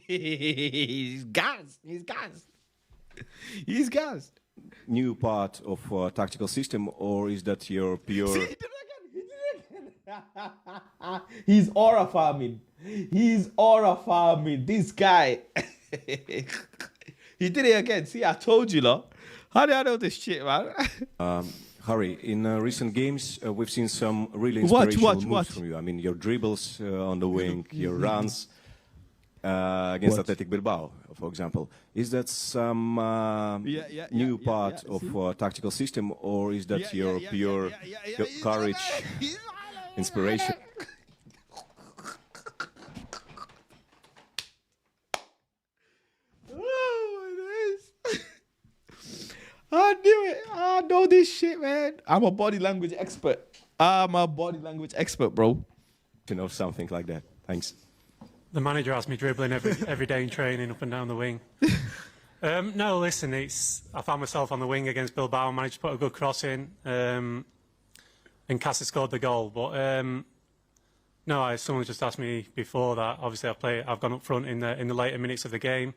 Speaker 1: He's gassed. He's gassed.
Speaker 14: New part of tactical system, or is that your pure...
Speaker 1: See, he did it again. He's aura farming. This guy. He did it again. See, I told you, lot. How do I know this shit, man?
Speaker 14: Harry, in recent games, we've seen some really inspirational moves from you. I mean, your dribbles on the wing, your runs against Athletic Bilbao, for example. Is that some new part of tactical system, or is that your pure courage, inspiration?
Speaker 1: I knew it. I know this shit, man. I'm a body language expert. Bro.
Speaker 14: To know something like that. Thanks.
Speaker 10: The manager has me dribbling every day in training up and down the wing. No, listen, I found myself on the wing against Bilbao, managed to put a good cross in, and Casa scored the goal. But no, someone just asked me before that. Obviously, I've gone up front in the later minutes of the game.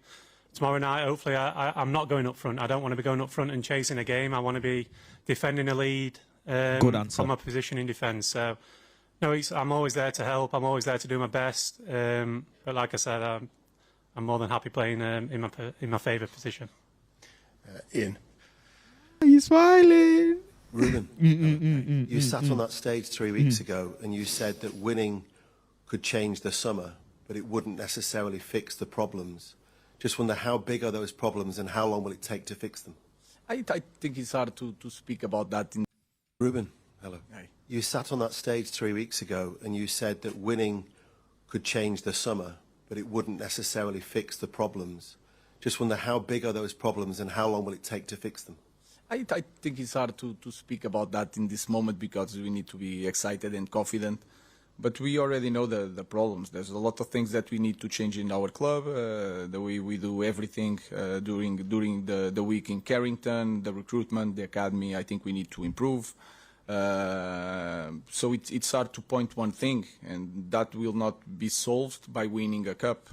Speaker 10: Tomorrow night, hopefully, I'm not going up front. I don't want to be going up front and chasing a game. I want to be defending a lead from my position in defence. So, no, I'm always there to help. I'm always there to do my best. But like I said, I'm more than happy playing in my favourite position.
Speaker 6: Ian.
Speaker 1: He's smiling.
Speaker 6: Ruben, you sat on that stage 3 weeks ago and you said that winning could change the summer, but it wouldn't necessarily fix the problems. Just wonder, how big are those problems and how long will it take to fix them?
Speaker 18: I think it's hard to speak about that.
Speaker 6: Ruben, hello.
Speaker 18: Hey.
Speaker 6: You sat on that stage 3 weeks ago and you said that winning could change the summer, but it wouldn't necessarily fix the problems. Just wonder, how big are those problems and how long will it take to fix them?
Speaker 18: I think it's hard to speak about that in this moment because we need to be excited and confident. But we already know the problems. There's a lot of things that we need to change in our club, the way we do everything during the week in Carrington, the recruitment, the academy. I think we need to improve. So it's hard to point one thing, and that will not be solved by winning a cup.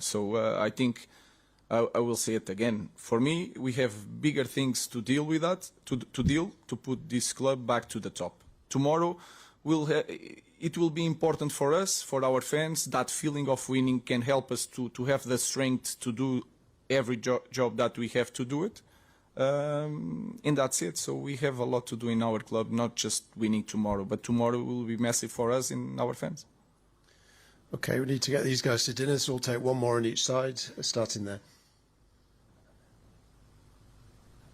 Speaker 18: So I think I will say it again. For me, we have bigger things to deal with to put this club back to the top. Tomorrow, it will be important for us, for our fans. That feeling of winning can help us to have the strength to do every job that we have to do it. And that's it. So we have a lot to do in our club, not just winning tomorrow, but tomorrow will be massive for us and our fans.
Speaker 4: Okay, we need to get these guys to dinner, so we'll take one more on each side, starting there.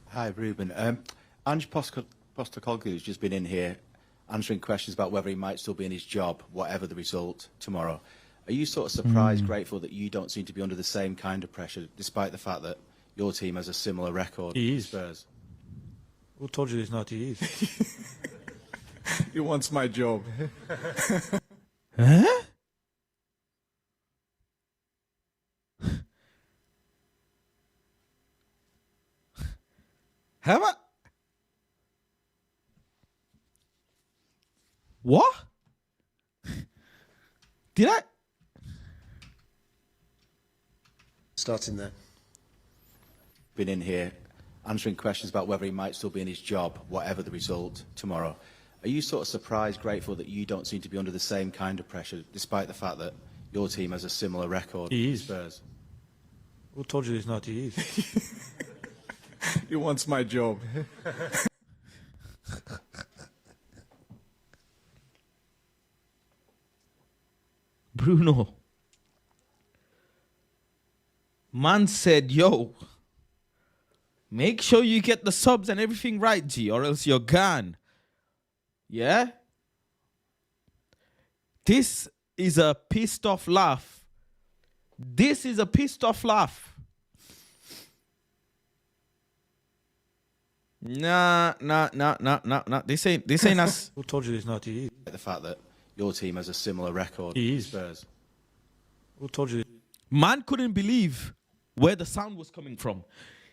Speaker 11: Hi, Ruben. Ange Postecoglou has just been in here answering questions about whether he might still be in his job, whatever the result tomorrow. Are you sort of surprised, grateful that you don't seem to be under the same kind of pressure, despite the fact that your team has a similar record
Speaker 20: He
Speaker 11: to
Speaker 20: is.
Speaker 11: Spurs?
Speaker 20: Who told you he's not? He is.
Speaker 18: He wants my job.
Speaker 1: Huh? Have I? What? Did I?
Speaker 4: Starting there.
Speaker 11: been in here answering questions about whether he might still be in his job, whatever the result tomorrow. Are you sort of surprised, grateful that you don't seem to be under the same kind of pressure, despite the fact that your team has a similar record
Speaker 20: He
Speaker 11: to
Speaker 20: is.
Speaker 11: Spurs?
Speaker 20: Who told you he's not? He is.
Speaker 18: He wants my job.
Speaker 1: Bruno. Man said, yo, make sure you get the subs and everything right, G, or else you're gone. Yeah? This is a pissed off laugh. This is a pissed off laugh. Nah. This ain't us.
Speaker 20: Who told you he's not? He is.
Speaker 11: The fact that your team has a similar record
Speaker 20: He
Speaker 11: to
Speaker 20: is.
Speaker 11: Spurs.
Speaker 20: Who told you?
Speaker 1: Man couldn't believe where the sound was coming from.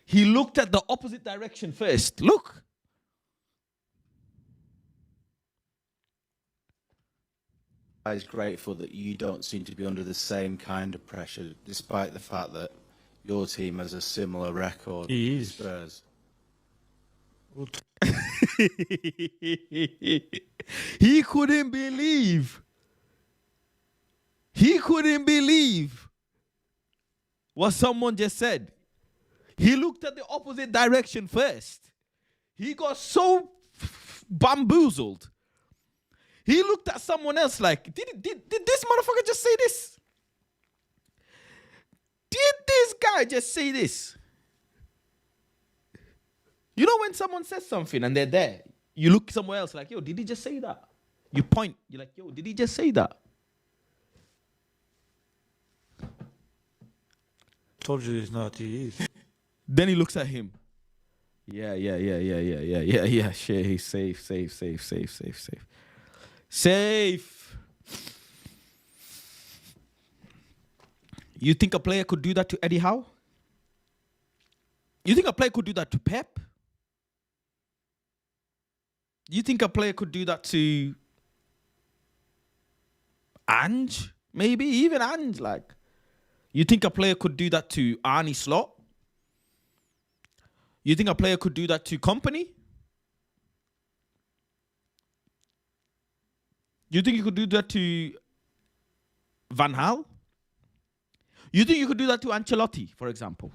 Speaker 1: He looked at the opposite direction first. Look.
Speaker 11: I was grateful that you don't seem to be under the same kind of pressure, despite the fact that your team has a similar record
Speaker 20: He
Speaker 11: to
Speaker 20: is.
Speaker 11: Spurs.
Speaker 1: He couldn't believe. He couldn't believe what someone just said. He looked at the opposite direction first. He got so bamboozled. He looked at someone else like, did this motherfucker just say this? Did this guy just say this? You know when someone says something and they're there, you look somewhere else like, yo, did he just say that? You point, you're like, yo, did he just say that?
Speaker 20: Told you he's not. He is.
Speaker 1: Then he looks at him. Yeah. Shit, he's safe. Safe. You think a player could do that to Eddie Howe? You think a player could do that to Pep? You think a player could do that to Ange? Maybe even Ange, like. You think a player could do that to Arne Slot? You think a player could do that to Company? You think you could do that to Van Gaal? You think you could do that to Ancelotti, for example?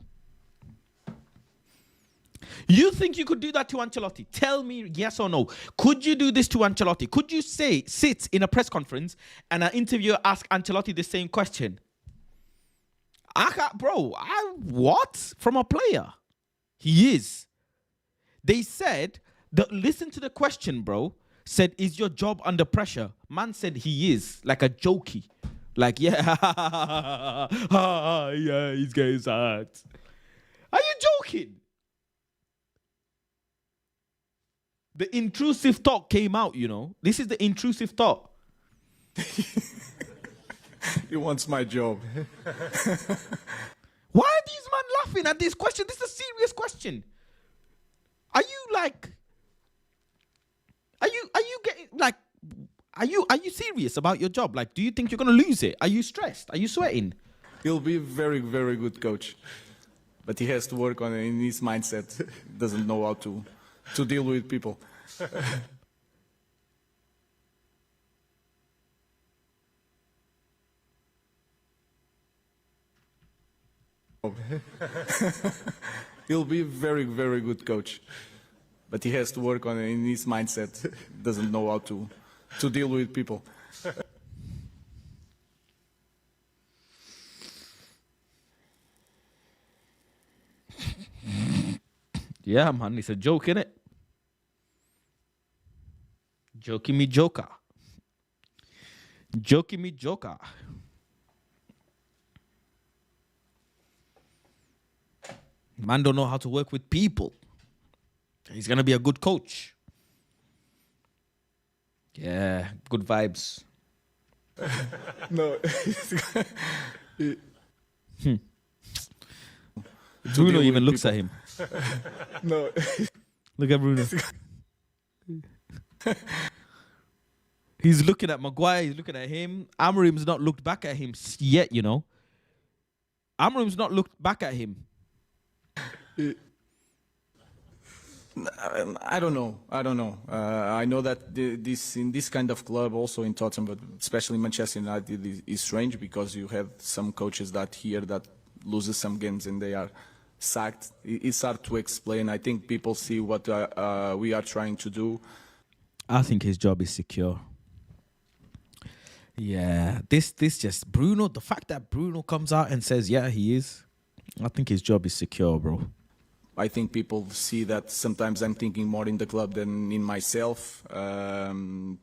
Speaker 1: You think you could do that to Ancelotti? Tell me yes or no. Could you do this to Ancelotti? Could you sit in a press conference and an interviewer ask Ancelotti the same question? What? From a player? He is. They said, listen to the question, bro. Said, is your job under pressure? Man said he is, like a jokey. Like, yeah, yeah, he's getting sacked. Are you joking? The intrusive thought came out, you know. This is the intrusive thought.
Speaker 18: He wants my job.
Speaker 1: Why are these men laughing at this question? This is a serious question. Are you serious about your job? Like, do you think you're gonna lose it? Are you stressed? Are you sweating?
Speaker 18: He'll be a very, very good coach, but he has to work on it in his mindset. Doesn't know how to deal with people. He'll be a very, very good coach, but he has to work on it in his mindset. Doesn't know how to deal with people.
Speaker 1: Yeah, man, it's a joke, innit? Jokey me joker. Jokey me joker. Man don't know how to work with people. He's going to be a good coach. Yeah, good vibes.
Speaker 18: No.
Speaker 1: Bruno even looks at him.
Speaker 18: No.
Speaker 1: Look at Bruno. He's looking at Maguire. He's looking at him. Amorim's not looked back at him yet, you know. Amorim's not looked back at him.
Speaker 18: I don't know. I know that in this kind of club, also in Tottenham, but especially Manchester United, is strange because you have some coaches that loses some games and they are sacked. It's hard to explain. I think people see what we are trying to do.
Speaker 1: I think his job is secure. Yeah, this just Bruno. The fact that Bruno comes out and says, "Yeah, he is," I think his job is secure, bro.
Speaker 18: I think people see that sometimes I'm thinking more in the club than in myself.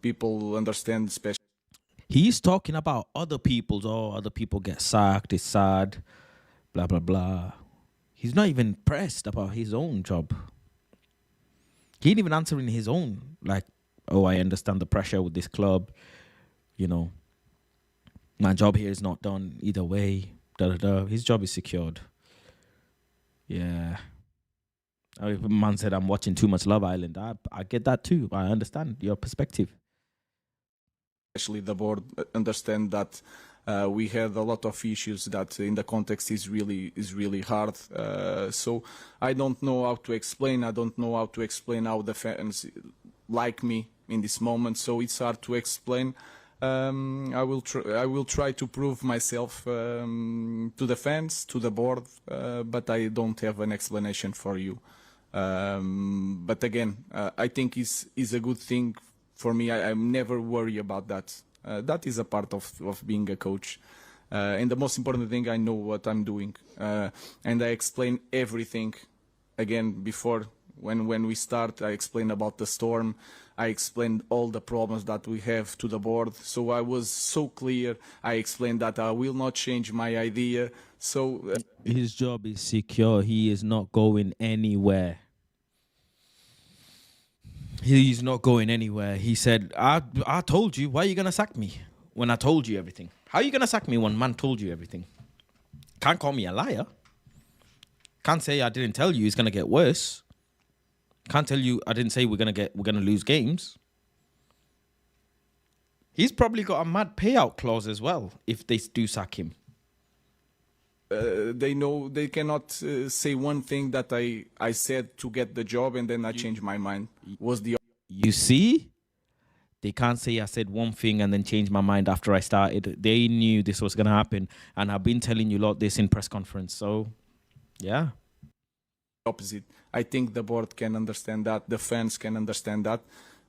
Speaker 18: People understand, especially.
Speaker 1: He's talking about other people's. Oh, other people get sacked. It's sad. Blah blah blah. He's not even pressed about his own job. He ain't even answering his own. Like, oh, I understand the pressure with this club. You know, my job here is not done either way. Da da da. His job is secured. Yeah. If a man said I'm watching too much Love Island, I get that too. I understand your perspective.
Speaker 18: Especially the board understand that we had a lot of issues that in the context is really hard. So I don't know how to explain. I don't know how to explain how the fans like me in this moment. So it's hard to explain. I will try to prove myself to the fans, to the board, but I don't have an explanation for you. But again, I think is a good thing for me. I'm never worried about that. That is a part of being a coach. And the most important thing, I know what I'm doing. And I explain everything. Again, before, when we start, I explain about the storm. I explained all the problems that we have to the board. So I was so clear. I explained that I will not change my idea. So
Speaker 1: his job is secure. He is not going anywhere. He's not going anywhere. He said, I told you. Why are you going to sack me when I told you everything? How are you going to sack me when man told you everything? Can't call me a liar. Can't say I didn't tell you it's going to get worse. Can't tell you I didn't say we're going to lose games. He's probably got a mad payout clause as well if they do sack him.
Speaker 18: They know they cannot say one thing that I said to get the job and then I changed my mind.
Speaker 1: You see? They can't say I said one thing and then change my mind after I started. They knew this was going to happen. And I've been telling you a lot this in press conference. So, yeah.
Speaker 18: Opposite. I think the board can understand that. The fans can understand that.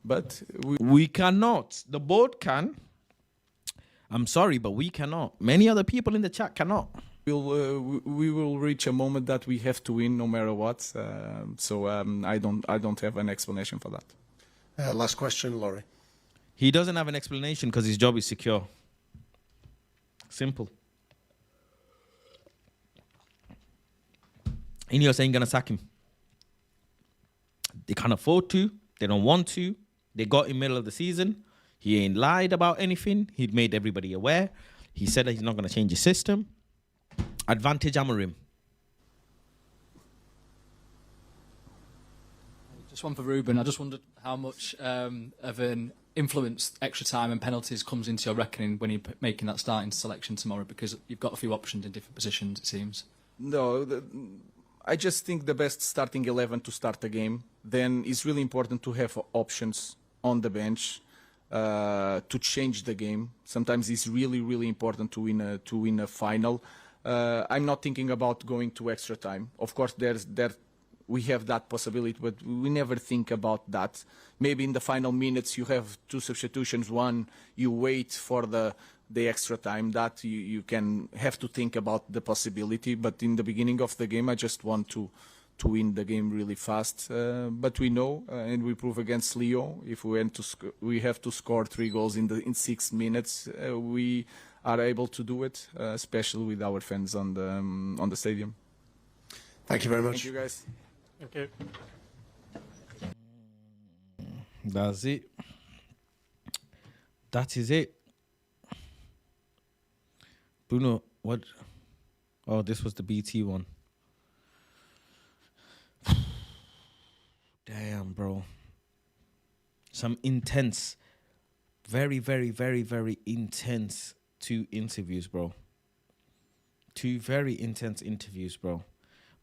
Speaker 18: But
Speaker 1: we cannot. The board can. I'm sorry, but we cannot. Many other people in the chat cannot.
Speaker 18: We will reach a moment that we have to win no matter what. So I don't have an explanation for that.
Speaker 4: Last question, Laurie.
Speaker 1: He doesn't have an explanation because his job is secure. Simple. And you're saying gonna sack him. They can't afford to. They don't want to. They got in middle of the season. He ain't lied about anything. He'd made everybody aware. He said that he's not gonna change the system. Advantage Amorim.
Speaker 3: Just one for Ruben. I just wondered how much of an influence extra time and penalties comes into your reckoning when you're making that starting selection tomorrow, because you've got a few options in different positions, it seems.
Speaker 18: No, I just think the best starting 11 to start the game. Then it's really important to have options on the bench to change the game. Sometimes it's really important to win a final. I'm not thinking about going to extra time. Of course, we have that possibility, but we never think about that. Maybe in the final minutes you have two substitutions. One, you wait for the extra time. That you can have to think about the possibility. But in the beginning of the game, I just want to win the game really fast. But we know, and we prove against Lyon, if we have to score 3 goals in 6 minutes, we are able to do it, especially with our fans on the stadium.
Speaker 4: Thank you very much.
Speaker 18: Thank you, guys.
Speaker 10: Thank you.
Speaker 1: That's it. That is it. Bruno, what? Oh, this was the BT one. Damn, bro. Some intense, very, very, very, very intense 2 interviews, bro. 2 very intense interviews, bro.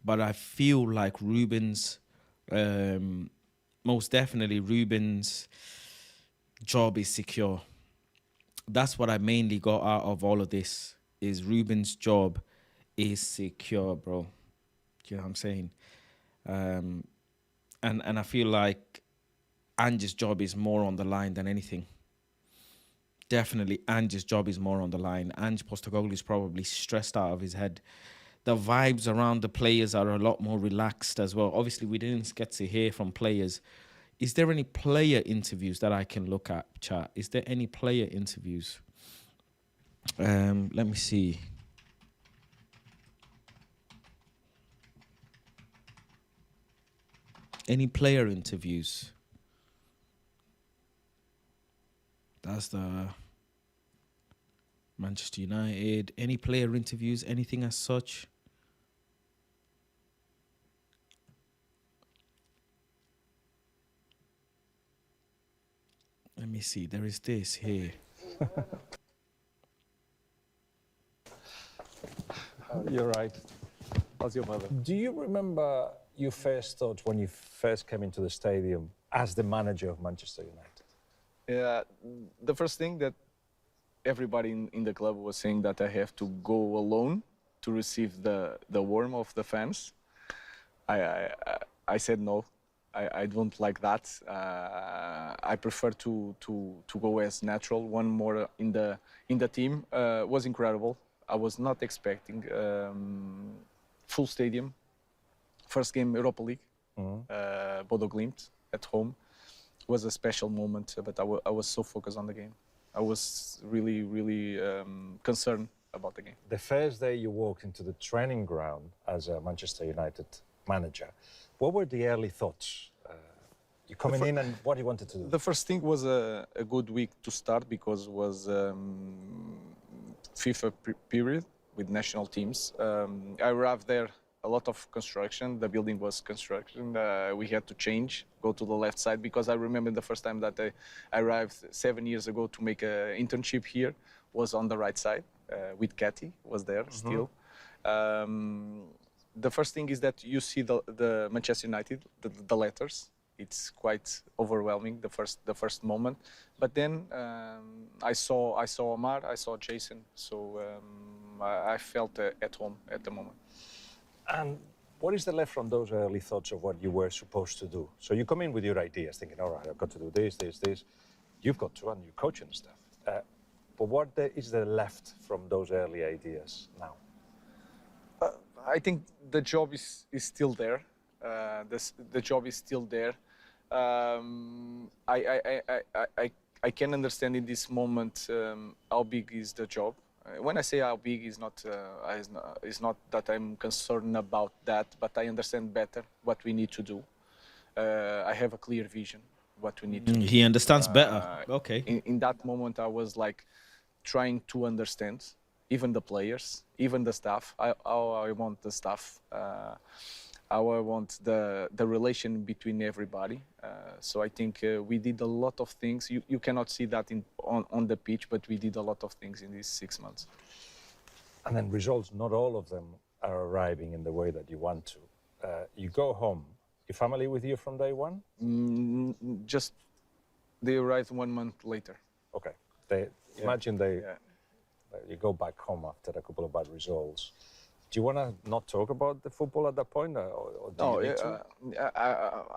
Speaker 1: but I feel like Ruben's, most definitely Ruben's job is secure. That's what I mainly got out of all of this, is Ruben's job is secure, bro. You know what I'm saying? And I feel like Ange's job is more on the line than anything. Definitely Ange's job is more on the line. Ange Postecoglou is probably stressed out of his head. The vibes around the players are a lot more relaxed as well. Obviously, we didn't get to hear from players. Is there any player interviews that I can look at, chat? Is there any player interviews? Let me see. Any player interviews? That's the Manchester United. Any player interviews? Anything as such? Let me see. There is this here.
Speaker 15: You're right.
Speaker 16: How's your mother?
Speaker 15: Do you remember your first thoughts when you first came into the stadium as the manager of Manchester United?
Speaker 16: Yeah, the first thing that everybody in the club was saying that I have to go alone to receive the warmth of the fans. I said no. I don't like that. I prefer to go as natural. One more in the team was incredible. I was not expecting full stadium. First game Europa League, Bodo Glimt at home, was a special moment. But I was so focused on the game. I was really concerned about the game.
Speaker 15: The first day you walked into the training ground as a Manchester United manager, what were the early thoughts? You coming in and what you wanted to do?
Speaker 16: The first thing was a good week to start because it was FIFA period with national teams. I arrived there, a lot of construction. The building was construction. We had to change, go to the left side because I remember the first time that I arrived 7 years ago to make an internship here was on the right side with Cathy, was there still. The first thing is that you see the Manchester United, the letters. It's quite overwhelming the first moment, but then I saw Omar, I saw Jason, so I felt at home at the moment.
Speaker 15: And what is the left from those early thoughts of what you were supposed to do? So you come in with your ideas, thinking, all right, I've got to do this. You've got to run your coaching stuff. But what is there left from those early ideas now?
Speaker 16: I think the job is still there. The job is still there. I can understand in this moment how big is the job. When I say how big, it's not that I'm concerned about that, but I understand better what we need to do. I have a clear vision what we need to do.
Speaker 1: He understands better. Okay.
Speaker 16: In that moment, I was like trying to understand, even the players, even the staff, how I want the staff, how I want the relation between everybody. So I think we did a lot of things. You cannot see that on the pitch, but we did a lot of things in these 6 months.
Speaker 15: And then results, not all of them are arriving in the way that you want to. You go home, your family with you from day one?
Speaker 16: Just, they arrived 1 month later.
Speaker 15: Okay. Imagine you go back home after a couple of bad results. Do you want to not talk about the football at that point? Or do you need to?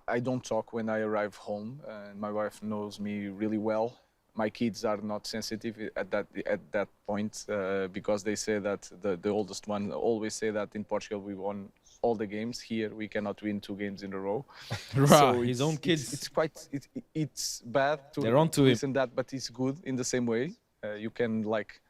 Speaker 16: I don't talk when I arrive home. My wife knows me really well. My kids are not sensitive at that point because they say that the oldest one always say that in Portugal we won all the games. Here we cannot win 2 games in a row.
Speaker 1: Right,
Speaker 16: so
Speaker 1: his own kids.
Speaker 16: It's bad to
Speaker 1: They're onto
Speaker 16: listen that, but it's good in the same way. You can like.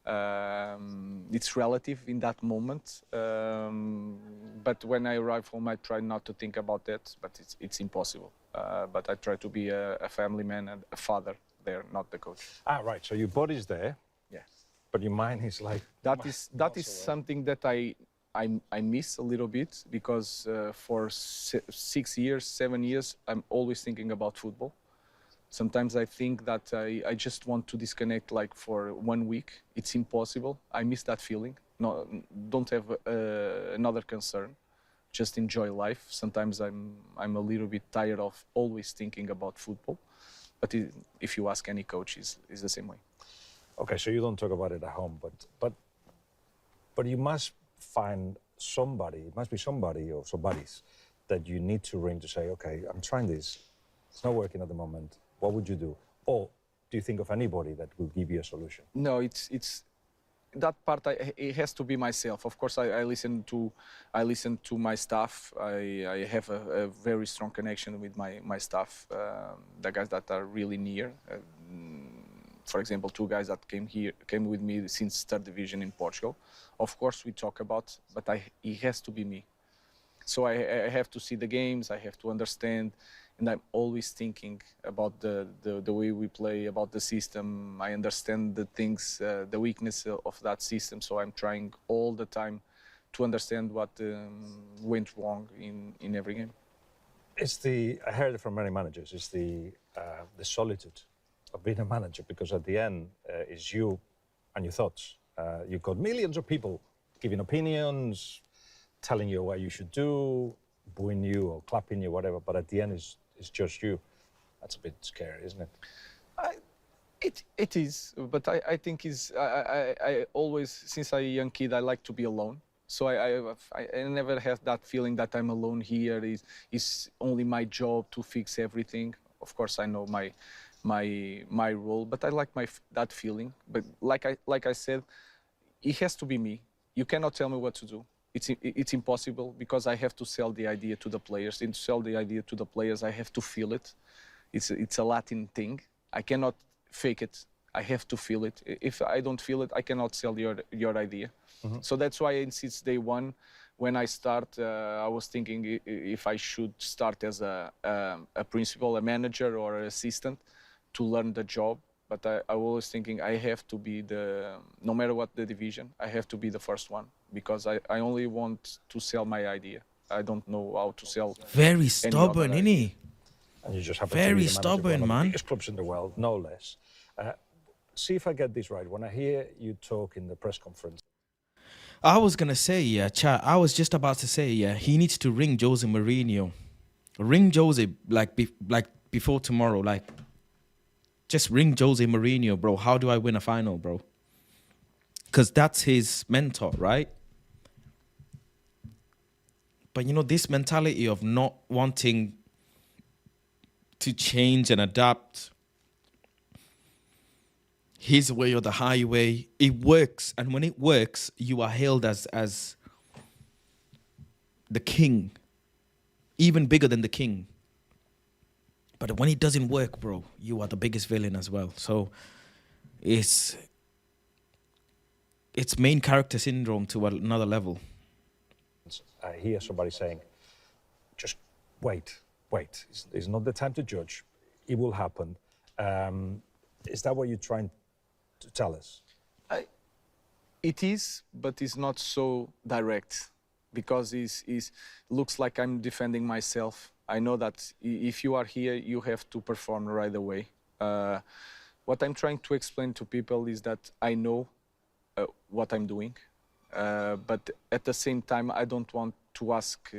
Speaker 16: It's relative in that moment, but when I arrive home I try not to think about that, but it's impossible. But I try to be a family man and a father there, not the coach.
Speaker 15: Right, so your body's there,
Speaker 16: yes,
Speaker 15: but your mind is like...
Speaker 16: That is something that I miss a little bit because for 6 years, 7 years I'm always thinking about football. Sometimes I think that I just want to disconnect like for 1 week. It's impossible. I miss that feeling. No, don't have another concern. just enjoy life. Sometimes I'm a little bit tired of always thinking about football. But if you ask any coach, is the same way.
Speaker 15: Okay, so you don't talk about it at home, but you must find somebody. It must be somebody or somebody's that you need to ring to say, okay, I'm trying this. It's not working at the moment. What would you do? Or do you think of anybody that will give you a solution?
Speaker 16: No, it's that part. It has to be myself. Of course, I listen to my staff. I have a very strong connection with my staff, the guys that are really near. For example, 2 guys that came with me since 3rd division in Portugal. Of course, we talk about, but it has to be me. So I have to see the games. I have to understand. And I'm always thinking about the way we play, about the system. I understand the things, the weakness of that system. So I'm trying all the time to understand what went wrong in every game.
Speaker 15: I heard it from many managers, it's the solitude of being a manager, because at the end, it's you and your thoughts. You've got millions of people giving opinions, telling you what you should do, booing you or clapping you, whatever, but at the end, it's just you. That's a bit scary, isn't it?
Speaker 16: It is, but I think I always, since I'm a young kid, I like to be alone. So I never have that feeling that I'm alone here. It's only my job to fix everything. Of course, I know my role, but I like that feeling. But like I said, it has to be me. You cannot tell me what to do. It's impossible, because I have to sell the idea to the players. And to sell the idea to the players, I have to feel it. It's a Latin thing. I cannot fake it. I have to feel it. If I don't feel it, I cannot sell your idea. Mm-hmm. So that's why since day one, when I start, I was thinking if I should start as a principal, a manager, or an assistant to learn the job. But I was thinking I have to be no matter what the division, I have to be the first one, because I only want to sell my idea. I don't know how to sell.
Speaker 1: Very stubborn, isn't he?
Speaker 15: And you just have
Speaker 1: very
Speaker 15: to be the
Speaker 1: stubborn,
Speaker 15: of
Speaker 1: man.
Speaker 15: The biggest clubs in the world, no less. See if I get this right. When I hear you talk in the press conference,
Speaker 1: I was gonna say, chat. I was just about to say, he needs to ring Jose Mourinho. Ring Jose before tomorrow, Just ring Jose Mourinho, bro. How do I win a final, bro? Because that's his mentor, right? But, this mentality of not wanting to change and adapt his way or the highway, it works. And when it works, you are hailed as the king, even bigger than the king. But when it doesn't work, bro, you are the biggest villain as well. So it's main character syndrome to another level.
Speaker 15: I hear somebody saying, just wait. It's not the time to judge. It will happen. Is that what you're trying to tell us?
Speaker 16: It is, but it's not so direct, because it looks like I'm defending myself. I know that if you are here, you have to perform right away. What I'm trying to explain to people is that I know what I'm doing, but at the same time, I don't want to ask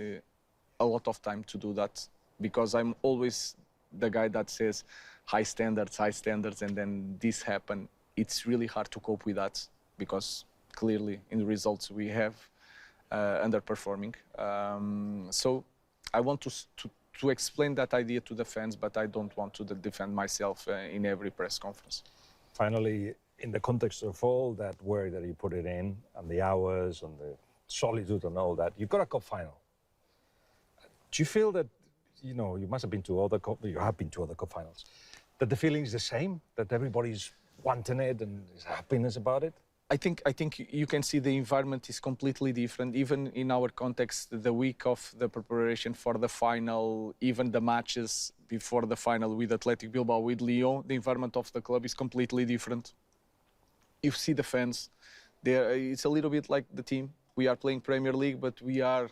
Speaker 16: a lot of time to do that, because I'm always the guy that says high standards, and then this happen. It's really hard to cope with that, because clearly in the results we have underperforming. So I want to explain that idea to the fans, but I don't want to defend myself in every press conference.
Speaker 15: Finally, in the context of all that work that you put it in, and the hours, and the solitude and all that, you've got a cup final. Do you feel that, you must have been to other you have been to other cup finals, that the feeling is the same, that everybody's wanting it and is happiness about it?
Speaker 16: I think you can see the environment is completely different. Even in our context, the week of the preparation for the final, even the matches before the final with Athletic Bilbao, with Lyon, the environment of the club is completely different. You see the fans. It's a little bit like the team. We are playing Premier League, but we are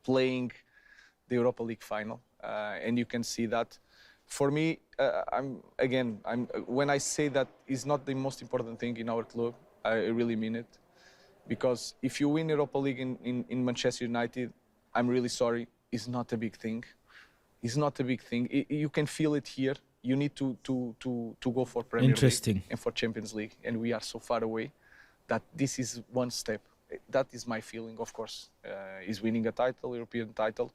Speaker 16: playing the Europa League final, and you can see that. For me, when I say that is not the most important thing in our club, I really mean it. Because if you win Europa League in Manchester United, I'm really sorry. It's not a big thing. It's not a big thing. You can feel it here. You need to go for Premier League and for Champions League, and we are so far away that this is one step. That is my feeling, of course. Is winning a title, European title,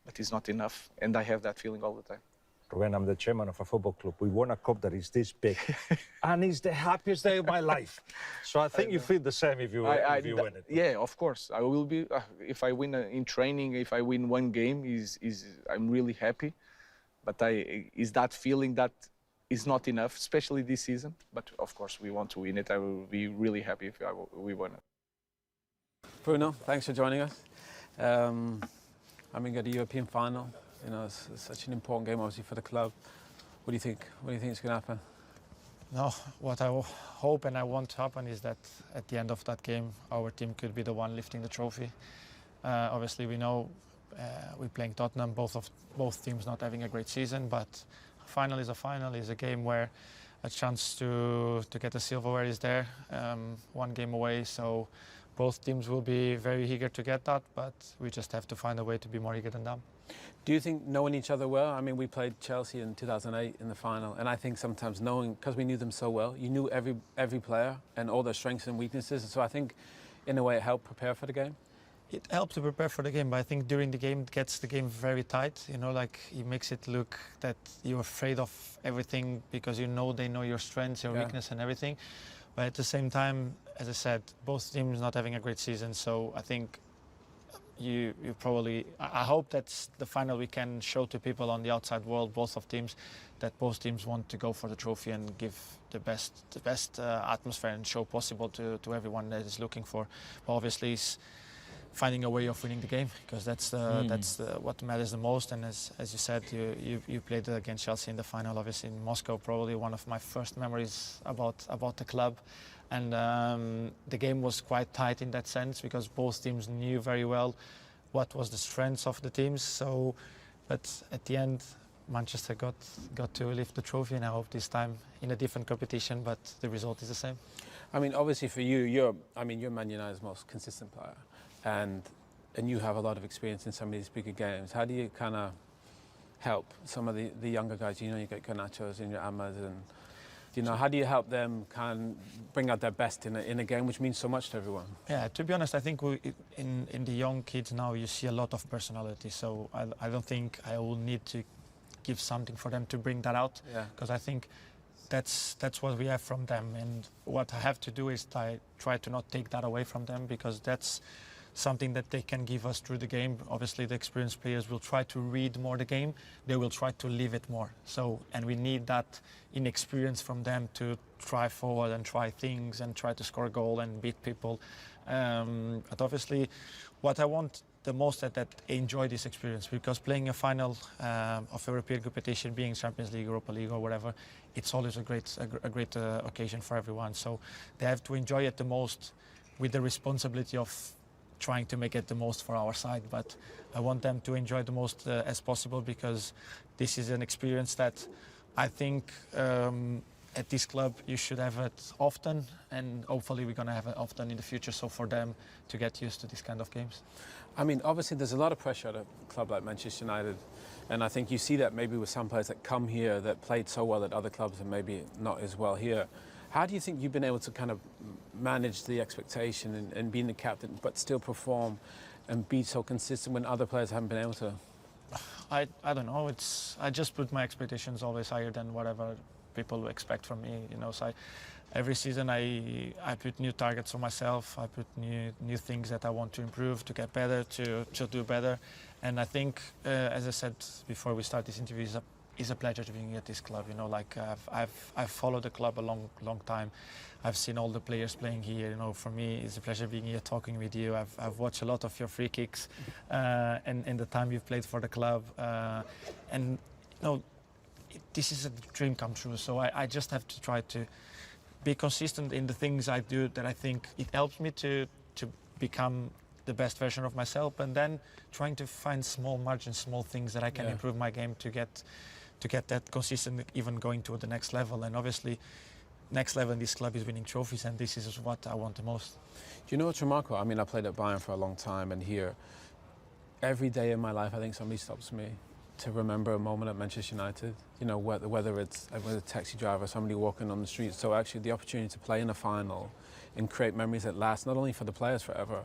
Speaker 16: but it's not enough, and I have that feeling all the time.
Speaker 15: When I'm the chairman of a football club, we won a cup that is this big, and it's the happiest day of my life. So I think you feel the same if you win it.
Speaker 16: Yeah, of course. I will be. If I win in training, if I win one game, I'm really happy. But is that feeling that is not enough, especially this season. But of course, we want to win it. I will be really happy if we win it.
Speaker 7: Bruno, thanks for joining us. I mean, at the European final, you know, it's such an important game, obviously, for the club. What do you think? What do you think is going to happen?
Speaker 24: No, what I hope and I want to happen is that at the end of that game, our team could be the one lifting the trophy. Obviously, we know we're playing Tottenham, both teams not having a great season, but final is a final. Is a game where a chance to get the silverware is there, one game away. So both teams will be very eager to get that, but we just have to find a way to be more eager than them.
Speaker 7: Do you think knowing each other well? I mean, we played Chelsea in 2008 in the final, and I think sometimes knowing, because we knew them so well, you knew every player and all their strengths and weaknesses. So I think, in a way, it helped prepare for the game.
Speaker 24: It helped to prepare for the game, but I think during the game it gets the game very tight. You know, like it makes it look that you're afraid of everything because you know they know your strengths, your weakness, and everything. But at the same time, as I said, both teams not having a great season, so I think you probably. I hope that's the final we can show to people on the outside world, both of teams, that both teams want to go for the trophy and give the best atmosphere and show possible to everyone that is looking for. But obviously, it's finding a way of winning the game, because that's what matters the most. And as you said, you played against Chelsea in the final, obviously in Moscow, probably one of my first memories about the club. And the game was quite tight in that sense, because both teams knew very well what was the strengths of the teams. So, but at the end, Manchester got to lift the trophy, and I hope this time in a different competition, but the result is the same.
Speaker 7: I mean, obviously for you, you're Man United's most consistent player, and you have a lot of experience in some of these bigger games. How do you kind of help some of the younger guys? You know, you get Garnachos and your Amas, and you know, how do you help them kind of bring out their best in a game which means so much to everyone? Yeah,
Speaker 24: to be honest, I think in the young kids now you see a lot of personality. So I don't think I will need to give something for them to bring that out, because I think that's what we have from them, and what I have to do is try to not take that away from them, because that's something that they can give us through the game. Obviously, the experienced players will try to read more the game. They will try to live it more. So, and we need that inexperience from them to try forward and try things and try to score a goal and beat people. But obviously, what I want the most is that they enjoy this experience, because playing a final of European competition, being Champions League, Europa League, or whatever, it's always a great occasion for everyone. So they have to enjoy it the most, with the responsibility of trying to make it the most for our side. But I want them to enjoy the most as possible, because this is an experience that I think at this club you should have it often, and hopefully we're going to have it often in the future, so for them to get used to these kind of games.
Speaker 7: I mean, obviously there's a lot of pressure at a club like Manchester United, and I think you see that maybe with some players that come here that played so well at other clubs and maybe not as well here. How do you think you've been able to kind of manage the expectation and being the captain, but still perform and be so consistent when other players haven't been able to?
Speaker 24: I don't know. I just put my expectations always higher than whatever people expect from me. You know, so every season I put new targets for myself. I put new things that I want to improve, to get better, to do better. And I think, as I said before we start this interview, it's a pleasure to be at this club. You know, like I've followed the club a long time. I've seen all the players playing here. You know, for me, it's a pleasure being here, talking with you. I've watched a lot of your free kicks, and the time you've played for the club. And you know, this is a dream come true. So I just have to try to be consistent in the things I do, that I think it helps me to become the best version of myself, and then trying to find small margins, small things that I can improve my game to get that consistent, even going to the next level. And obviously, next level in this club is winning trophies, and this is what I want the most.
Speaker 7: Do you know what's remarkable? I mean, I played at Bayern for a long time, and here, every day in my life, I think somebody stops me to remember a moment at Manchester United. You know, whether it's a taxi driver, somebody walking on the street. So actually, the opportunity to play in a final and create memories that last not only for the players forever,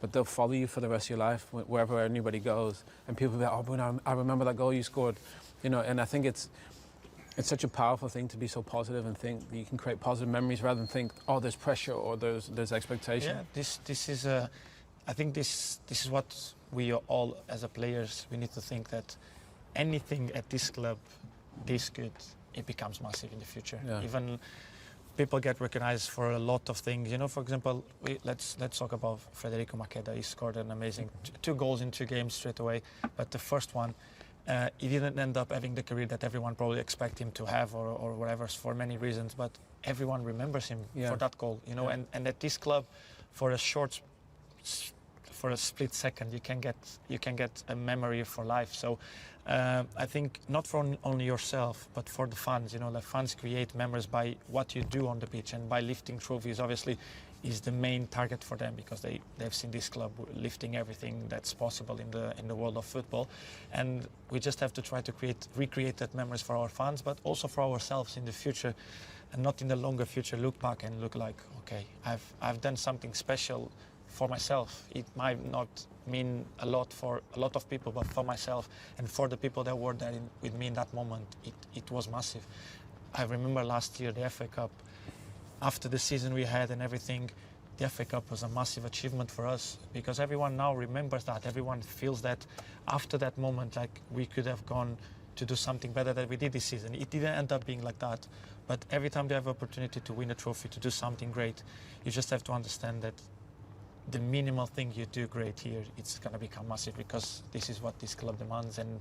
Speaker 7: but they'll follow you for the rest of your life wherever anybody goes. And people will be like, oh, Bruno, I remember that goal you scored. You know, and I think it's such a powerful thing to be so positive and think that you can create positive memories rather than think, oh, there's pressure or there's expectation.
Speaker 24: Yeah, this is I think this is what we all as a players we need to think, that anything at this club this good, it becomes massive in the future.
Speaker 7: Yeah.
Speaker 24: Even people get recognized for a lot of things. You know, for example, let's talk about Federico Makeda. He scored an amazing 2 goals in 2 games straight away, but the first one. He didn't end up having the career that everyone probably expect him to have or whatever, for many reasons, but everyone remembers him for that goal, you know, and at this club, for a split second, you can get a memory for life. So I think not for only yourself, but for the fans, you know, the fans create memories by what you do on the pitch, and by lifting trophies, obviously, is the main target for them, because they've seen this club lifting everything that's possible in the world of football, and we just have to try to recreate that memories for our fans, but also for ourselves in the future, and not in the longer future look back and look like, okay, I've done something special for myself. It might not mean a lot for a lot of people, but for myself and for the people that were there with me in that moment, it was massive. I remember last year the FA Cup. After the season we had and everything, the FA Cup was a massive achievement for us, because everyone now remembers that. Everyone feels that after that moment, like, we could have gone to do something better than we did this season. It didn't end up being like that, but every time you have opportunity to win a trophy, to do something great, you just have to understand that the minimal thing you do great here, it's going to become massive, because this is what this club demands, and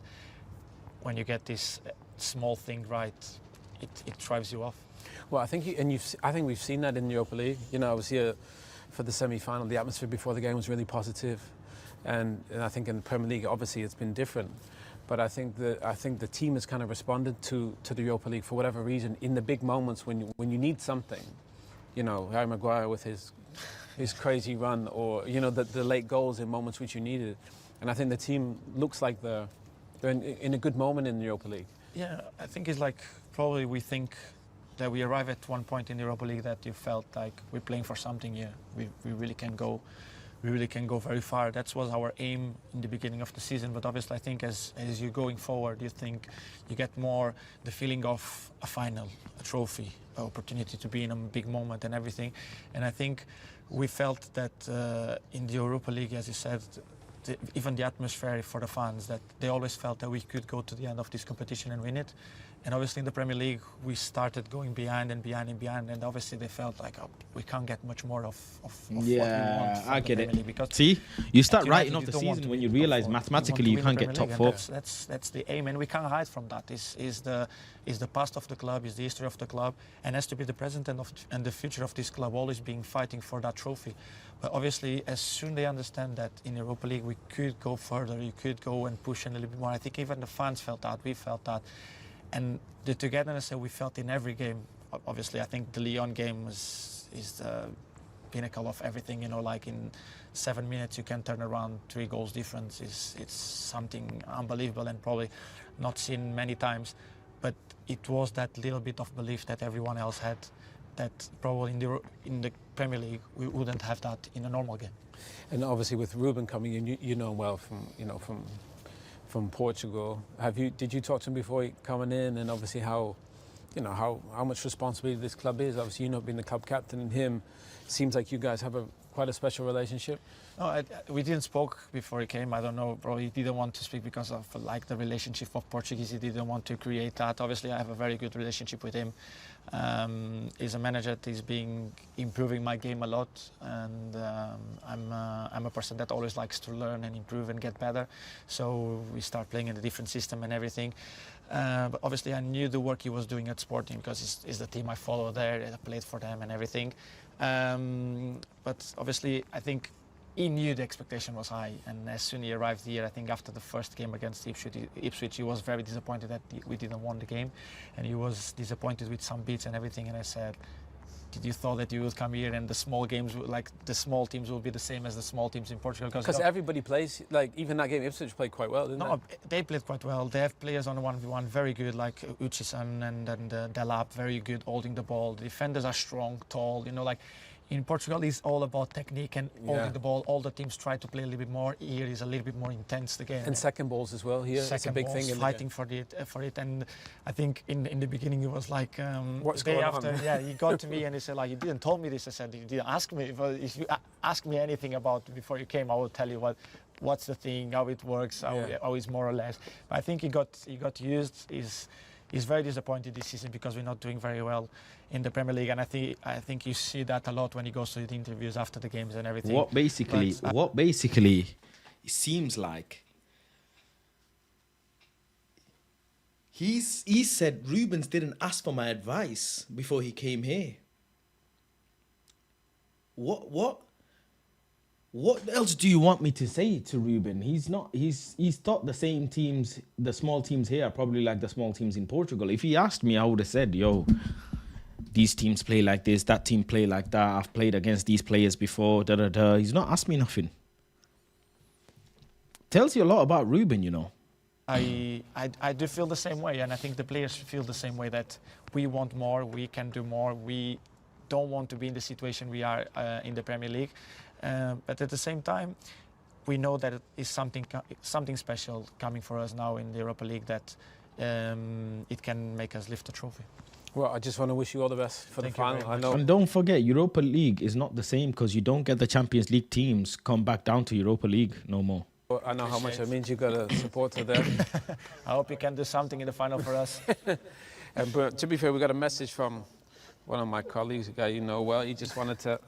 Speaker 24: when you get this small thing right, it drives you off.
Speaker 7: Well, I think I think we've seen that in the Europa League. You know, I was here for the semi-final. The atmosphere before the game was really positive, and I think in the Premier League, obviously, it's been different. But I think the team has kind of responded to the Europa League for whatever reason in the big moments when you need something. You know, Harry Maguire with his crazy run, or you know the late goals in moments which you needed. And I think the team looks like they're in a good moment in the Europa League.
Speaker 24: Yeah, I think it's like, probably we think that we arrive at one point in the Europa League that you felt like we're playing for something here. We really can go very far. That was our aim in the beginning of the season. But obviously, I think as you're going forward, you think you get more the feeling of a final, a trophy, an opportunity to be in a big moment and everything. And I think we felt that in the Europa League, as you said, even the atmosphere for the fans, that they always felt that we could go to the end of this competition and win it. And obviously in the Premier League, we started going behind and behind and behind, and obviously they felt like, oh, we can't get much more of what we want.
Speaker 1: I get it. See, you start writing off the season when you realise mathematically you can't get top 4.
Speaker 24: That's the aim, and we can't hide from that. Is the past of the club, is the history of the club, and has to be the present and the future of this club, always being fighting for that trophy. But obviously, as soon they understand that in Europa League we could go further, you could go and push a little bit more. I think even the fans felt that, we felt that. And the togetherness that we felt in every game, obviously, I think the Lyon game is the pinnacle of everything. You know, like in 7 minutes you can turn around 3 goals difference. It's something unbelievable and probably not seen many times. But it was that little bit of belief that everyone else had, that probably in the Premier League we wouldn't have that in a normal game.
Speaker 7: And obviously with Ruben coming in, you know well from Portugal. Did you talk to him before coming in, and obviously how much responsibility this club is? Obviously, you know, being the club captain, and him, seems like you guys have quite a special relationship.
Speaker 24: No, we didn't spoke before he came. I don't know, probably he didn't want to speak because of like the relationship of Portuguese. He didn't want to create that. Obviously, I have a very good relationship with him. He's a manager that is improving my game a lot, and I'm a person that always likes to learn and improve and get better. So we start playing in a different system and everything. But obviously, I knew the work he was doing at Sporting because it's the team I follow there. I played for them and everything. But obviously, I think he knew the expectation was high, and as soon as he arrived here, I think after the first game against Ipswich, he was very disappointed that we didn't win the game, and he was disappointed with some beats and everything. And I said, did you thought that you would come here and the small games, like the small teams, will be the same as the small teams in Portugal?
Speaker 7: Because everybody plays, like even that game, Ipswich played quite well, didn't
Speaker 24: they played quite well. They have players on the 1v1 very good, like Uchison and Delap, very good holding the ball. The defenders are strong, tall. You know, like in Portugal, it's all about technique and holding the ball. All the teams try to play a little bit more. Here is a little bit more intense, the game.
Speaker 7: And second balls as well here. It's a big thing.
Speaker 24: Fighting for it. And I think in the beginning it was like
Speaker 7: what's
Speaker 24: the day
Speaker 7: going
Speaker 24: after.
Speaker 7: on?
Speaker 24: Yeah, he got to me and he said like, you didn't tell me this. I said, you didn't ask me. If you ask me anything about before you came, I will tell you what's the thing, how it works, how it's more or less. But I think he got used. He's very disappointed this season because we're not doing very well in the Premier League, and I think you see that a lot when he goes to the interviews after the games and everything.
Speaker 1: What basically it seems like he said Rubens didn't ask for my advice before he came here. What else do you want me to say to Ruben? He's taught the same teams, the small teams here are probably like the small teams in Portugal. If he asked me, I would have said, yo, these teams play like this, that team play like that, I've played against these players before, da-da-da. He's not asked me nothing. Tells you a lot about Ruben, you know.
Speaker 24: I do feel the same way, and I think the players feel the same way, that we want more, we can do more, we don't want to be in the situation we are in the Premier League. But at the same time, we know that it is something special coming for us now in the Europa League, that it can make us lift the trophy.
Speaker 7: Well, I just want to wish you all the best for the final. I know.
Speaker 1: And don't forget, Europa League is not the same because you don't get the Champions League teams come back down to Europa League no more.
Speaker 7: I know how much it means. You've got a supporter there.
Speaker 24: I hope you can do something in the final for us.
Speaker 7: But to be fair, we got a message from one of my colleagues, a guy you know well. He just wanted to...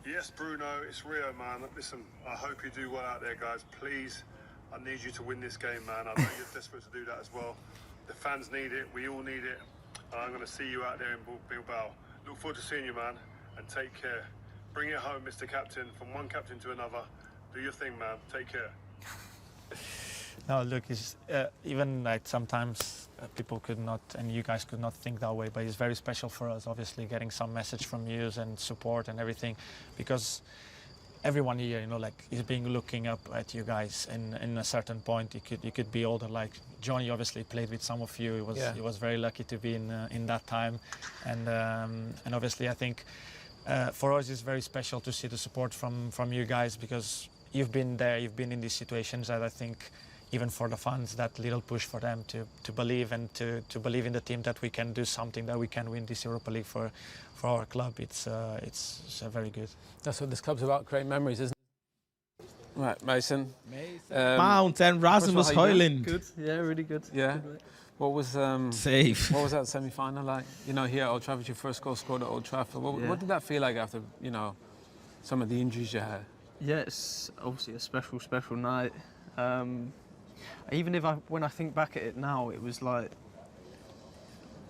Speaker 8: Yes, Bruno, it's Rio, man. Listen, I hope you do well out there, guys. Please, I need you to win this game, man. I know you're desperate to do that as well. The fans need it. We all need it. And I'm going to see you out there in Bilbao. Look forward to seeing you, man. And take care. Bring it home, Mr. Captain, from one captain to another. Do your thing, man. Take care.
Speaker 24: No, look, it's, even like sometimes people could not, and you guys could not think that way, but it's very special for us, obviously, getting some message from you and support and everything, because everyone here, you know, like, is looking up at you guys. In a certain point, you could be older. Like Johnny, obviously played with some of you. He was very lucky to be in that time, and obviously, I think for us it's very special to see the support from you guys, because you've been there, you've been in these situations, and I think even for the fans, that little push for them to believe and to believe in the team, that we can do something, that we can win this Europa League for our club. It's very good.
Speaker 7: That's what this club's about, creating memories, isn't it? Right, Mason.
Speaker 1: Mount and Rasmus Højlund.
Speaker 19: Good, yeah, really good.
Speaker 7: Yeah.
Speaker 19: Good,
Speaker 7: what was
Speaker 1: safe?
Speaker 7: What was that semi-final like? You know, here at Old Trafford, your first goal scored at Old Trafford. What did that feel like after, you know, some of the injuries you had?
Speaker 19: Yeah, it's obviously a special night. Even when I think back at it now, it was like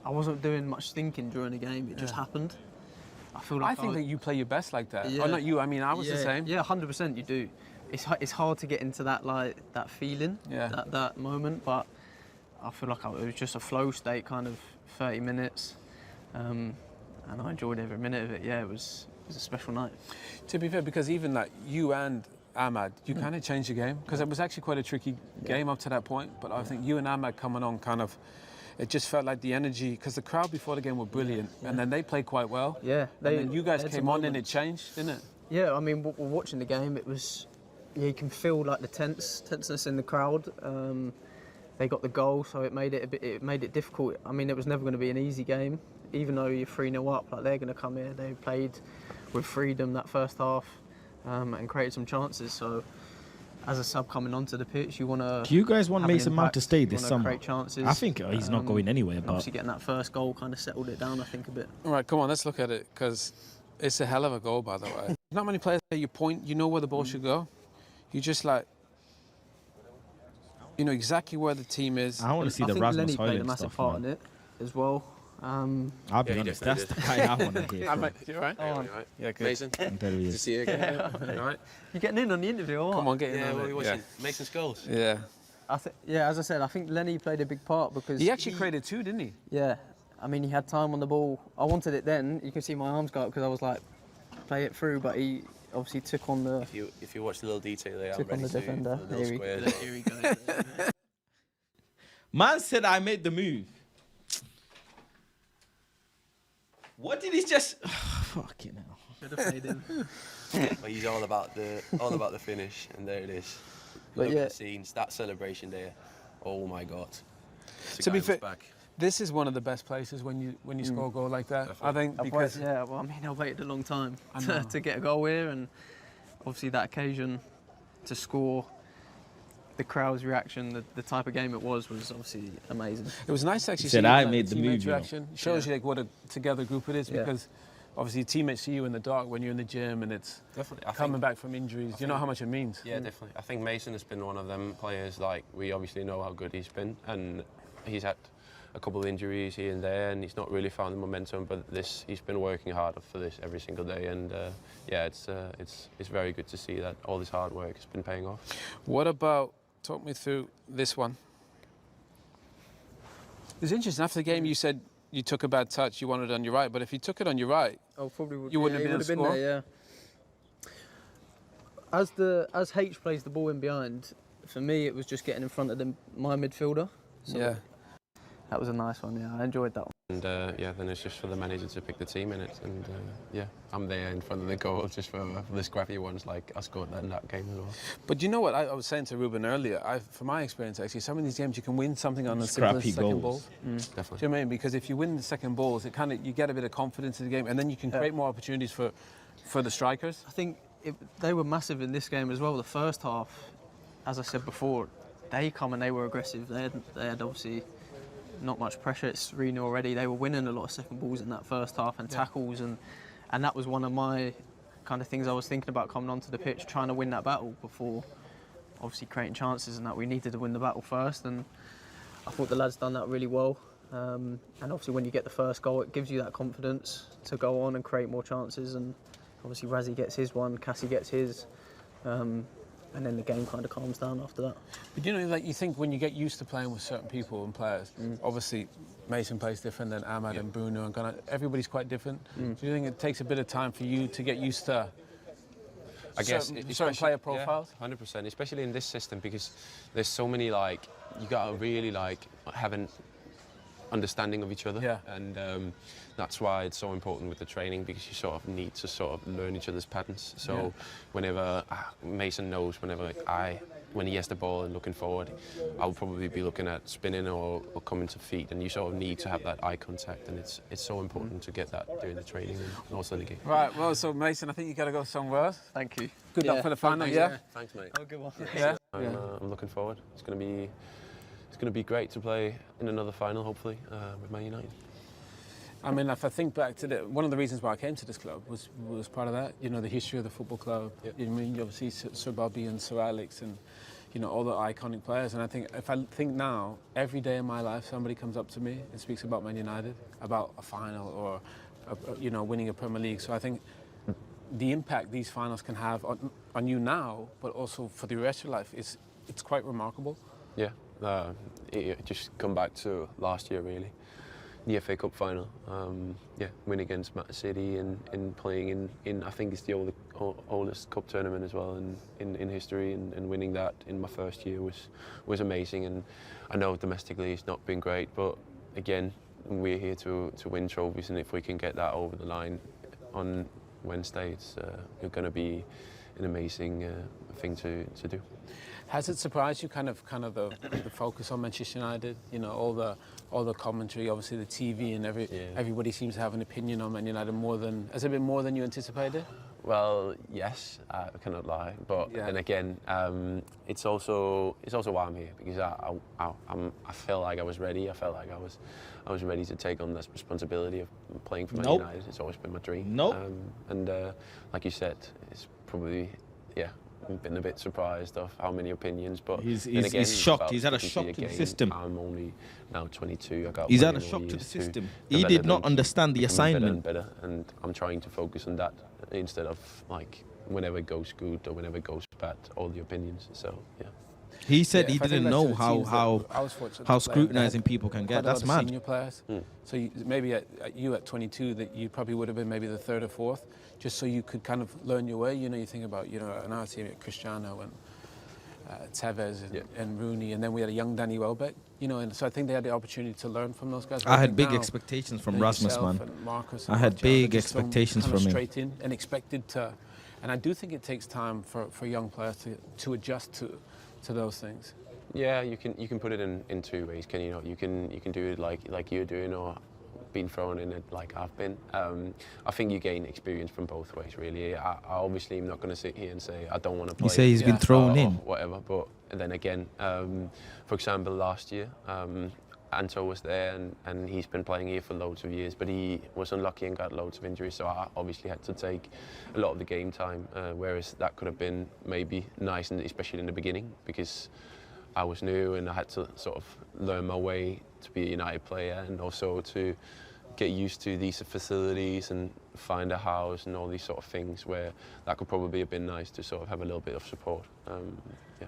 Speaker 19: I wasn't doing much thinking during the game. It just happened. I feel like
Speaker 7: I think that you play your best like that.
Speaker 19: Yeah.
Speaker 7: Or not you. I mean, I was the same.
Speaker 19: Yeah, 100%. You do. It's hard to get into that that feeling, that moment. But I feel like it was just a flow state, kind of 30 minutes, and I enjoyed every minute of it. Yeah, it was a special night.
Speaker 7: To be fair, because even like you and Ahmad, you kind of changed the game, because it was actually quite a tricky game up to that point. But I think you and Ahmad coming on it just felt like the energy, because the crowd before the game were brilliant, and then they played quite well.
Speaker 19: Yeah,
Speaker 7: and then you guys came on and it changed, didn't it?
Speaker 19: Yeah, I mean, we're watching the game. It was, you can feel like the tenseness in the crowd. They got the goal, so it made it difficult. I mean, it was never going to be an easy game, even though you're 3-0 up. Like, they're going to come here. They played with freedom that first half. And created some chances. So, as a sub coming onto the pitch, you want to.
Speaker 1: Do you guys want Mason Mount to stay this summer?
Speaker 19: Create chances.
Speaker 1: I think he's not going anywhere. But
Speaker 19: obviously, getting that first goal kind of settled it down, I think, a bit.
Speaker 7: All right, come on, let's look at it, because it's a hell of a goal, by the way. Not many players that you point, you know where the ball should go. You just like, you know exactly where the team is.
Speaker 1: I want to see the Rasmus
Speaker 19: Lenny played a
Speaker 1: Højlund
Speaker 19: massive
Speaker 1: stuff,
Speaker 19: part in it as well.
Speaker 1: I'll be honest, that's the guy I want to hear from.
Speaker 7: You all right? Yeah, good.
Speaker 19: Mason,
Speaker 1: good to
Speaker 19: see you again.
Speaker 7: All right?
Speaker 19: You getting in on the interview or what?
Speaker 7: Come on, get in.
Speaker 19: Yeah,
Speaker 7: on it.
Speaker 19: watching
Speaker 21: Mason's goals.
Speaker 7: Yeah.
Speaker 19: Yeah, as I said, I think Lenny played a big part, because
Speaker 7: he actually created two, didn't he?
Speaker 19: Yeah, I mean, he had time on the ball. I wanted it then. You can see my arms go up because I was like, play it through. But he obviously took on the.
Speaker 2: If you watch the little detail there,
Speaker 19: took on the defender.
Speaker 2: Here he goes.
Speaker 1: Man said I made the move. What did he just? Fucking hell.
Speaker 19: Should have played him.
Speaker 2: Well, he's all about the finish, and there it is.
Speaker 7: But
Speaker 2: Look
Speaker 7: yeah.
Speaker 2: at the scenes, that celebration there. Oh my God.
Speaker 7: To be fair, this is one of the best places when you score a goal like that. I think because
Speaker 19: yeah, well, I mean, I waited a long time
Speaker 7: I know.
Speaker 19: to get a goal here, and obviously that occasion to score. The crowd's reaction, the type of game it was obviously amazing.
Speaker 7: It was nice to actually
Speaker 1: He said,
Speaker 7: see
Speaker 1: "I
Speaker 7: that
Speaker 1: made the
Speaker 7: team
Speaker 1: move,
Speaker 7: interaction. It shows you like what a together group it is
Speaker 19: Yeah.
Speaker 7: because obviously your teammates see you in the dark when you're in the gym and it's
Speaker 2: Definitely.
Speaker 7: coming back from injuries. You know how much it means.
Speaker 2: Yeah, definitely. I think Mason has been one of them players, like, we obviously know how good he's been, and he's had a couple of injuries here and there, and he's not really found the momentum, but he's been working hard for this every single day, and yeah, it's very good to see that all this hard work has been paying off.
Speaker 7: What about, talk me through this one. It's interesting, after the game you said you took a bad touch, you wanted it on your right, but if you took it on your right,
Speaker 19: probably would,
Speaker 7: you wouldn't have been able to score.
Speaker 19: there, yeah. As H plays the ball in behind, for me it was just getting in front of my midfielder. So
Speaker 7: Yeah.
Speaker 19: That was a nice one, yeah. I enjoyed that one.
Speaker 2: And yeah, then it's just for the manager to pick the team in it, and yeah, I'm there in front of the goal just for the scrappy ones like I scored that in that game as well.
Speaker 7: But you know what I was saying to Ruben earlier, from my experience actually, some of these games you can win something on the
Speaker 1: Scrappy
Speaker 7: simplest second ball.
Speaker 1: goals.
Speaker 2: Definitely.
Speaker 7: Do you know what I mean? Because if you win the second balls, it you get a bit of confidence in the game, and then you can create more opportunities for the strikers.
Speaker 19: I think they were massive in this game as well. The first half, as I said before, they come and they were aggressive. They had obviously not much pressure. It's 3-0 already. They were winning a lot of second balls in that first half and tackles, and that was one of my kind of things I was thinking about coming onto the pitch, trying to win that battle before obviously creating chances, and that we needed to win the battle first, and I thought the lads done that really well. And obviously when you get the first goal, it gives you that confidence to go on and create more chances, and obviously Razzie gets his one, Cassie gets his, and then the game kind of calms down after that.
Speaker 7: But you know, like you think when you get used to playing with certain people and players, obviously Mason plays different than Ahmad and Bruno and Ghana. Everybody's quite different. Do you think it takes a bit of time for you to get used to
Speaker 2: I guess
Speaker 7: certain player profiles?
Speaker 2: Yeah, 100%, especially in this system, because there's so many, like, you gotta really like have an understanding of each other, and that's why it's so important with the training, because you sort of need to sort of learn each other's patterns. So whenever Mason knows when he has the ball and looking forward, I'll probably be looking at spinning or coming to feet, and you sort of need to have that eye contact, and it's so important to get that during the training and also the game.
Speaker 7: Right, well, so Mason, I think you got to go somewhere else.
Speaker 19: Thank you.
Speaker 7: Good luck for the final, yeah?
Speaker 2: Thanks, mate.
Speaker 19: Have a good one.
Speaker 7: Yeah.
Speaker 2: I'm looking forward. It's going to be great to play in another final, hopefully, with Man United.
Speaker 7: I mean, if I think back to one of the reasons why I came to this club was part of that. You know, the history of the football club.
Speaker 2: Yep.
Speaker 7: You know, I mean, obviously Sir Bobby and Sir Alex and, you know, all the iconic players. And I think if I think now, every day in my life, somebody comes up to me and speaks about Man United, about a final or, you know, winning a Premier League. So I think the impact these finals can have on you now, but also for the rest of your life, it's quite remarkable.
Speaker 2: Yeah, it just come back to last year, really. The FA Cup final, win against Man City and playing in I think it's the oldest cup tournament as well in history, and winning that in my first year was amazing. And I know domestically it's not been great, but again, we're here to win trophies, and if we can get that over the line on Wednesday, it's going to be an amazing thing to do.
Speaker 7: Has it surprised you, kind of the focus on Manchester United? You know, all the commentary, obviously the TV, and everybody seems to have an opinion on Man United has it been more than you anticipated?
Speaker 2: Well, yes, I cannot lie, but then again, it's also why I'm here, because I felt like I was ready. I felt like I was ready to take on this responsibility of playing for Man United. It's always been my dream. And like you said, it's probably been a bit surprised of how many opinions, but
Speaker 1: he's shocked. He's had a shock to the system.
Speaker 2: I'm only now 22.
Speaker 1: He's had a shock to the system. He did not understand the assignment.
Speaker 2: Better, and I'm trying to focus on that instead of like whenever it goes good or whenever it goes bad, all the opinions. So yeah.
Speaker 1: He said
Speaker 7: Yeah,
Speaker 1: he
Speaker 7: if I think
Speaker 1: didn't
Speaker 7: back
Speaker 1: know
Speaker 7: to the teams that I was fortunate to play,
Speaker 1: scrutinizing
Speaker 7: they had
Speaker 1: people can
Speaker 7: quite
Speaker 1: get.
Speaker 7: a lot
Speaker 1: That's
Speaker 7: of
Speaker 1: mad.
Speaker 7: Senior players. So maybe you at 22, that you probably would have been maybe the third or fourth, just so you could kind of learn your way. You know, you think about, you know, an our team at Cristiano and Tevez and Rooney, and then we had a young Danny Welbeck. You know, and so I think they had the opportunity to learn from those guys.
Speaker 1: I had
Speaker 7: think
Speaker 1: big
Speaker 7: now,
Speaker 1: expectations from
Speaker 7: you know,
Speaker 1: Rasmus,
Speaker 7: yourself
Speaker 1: man.
Speaker 7: and Marcus
Speaker 1: I
Speaker 7: and
Speaker 1: had
Speaker 7: Martial, they're
Speaker 1: big
Speaker 7: just thrown
Speaker 1: expectations
Speaker 7: kind of
Speaker 1: from him.
Speaker 7: straight in and expected to. And I do think it takes time for young players to adjust to those things.
Speaker 2: Yeah, you can put it in two ways, can you not? You can do it like you're doing, or been thrown in it like I've been. I think you gain experience from both ways, really. I obviously am not going to sit here and say I don't want to play.
Speaker 1: You say he's been thrown in?
Speaker 2: Whatever, but then again, for example, last year, Anto was there and he's been playing here for loads of years, but he was unlucky and got loads of injuries, so I obviously had to take a lot of the game time, whereas that could have been maybe nice, and especially in the beginning, because I was new and I had to sort of learn my way to be a United player, and also to get used to these facilities and find a house and all these sort of things, where that could probably have been nice to sort of have a little bit of support. Yeah.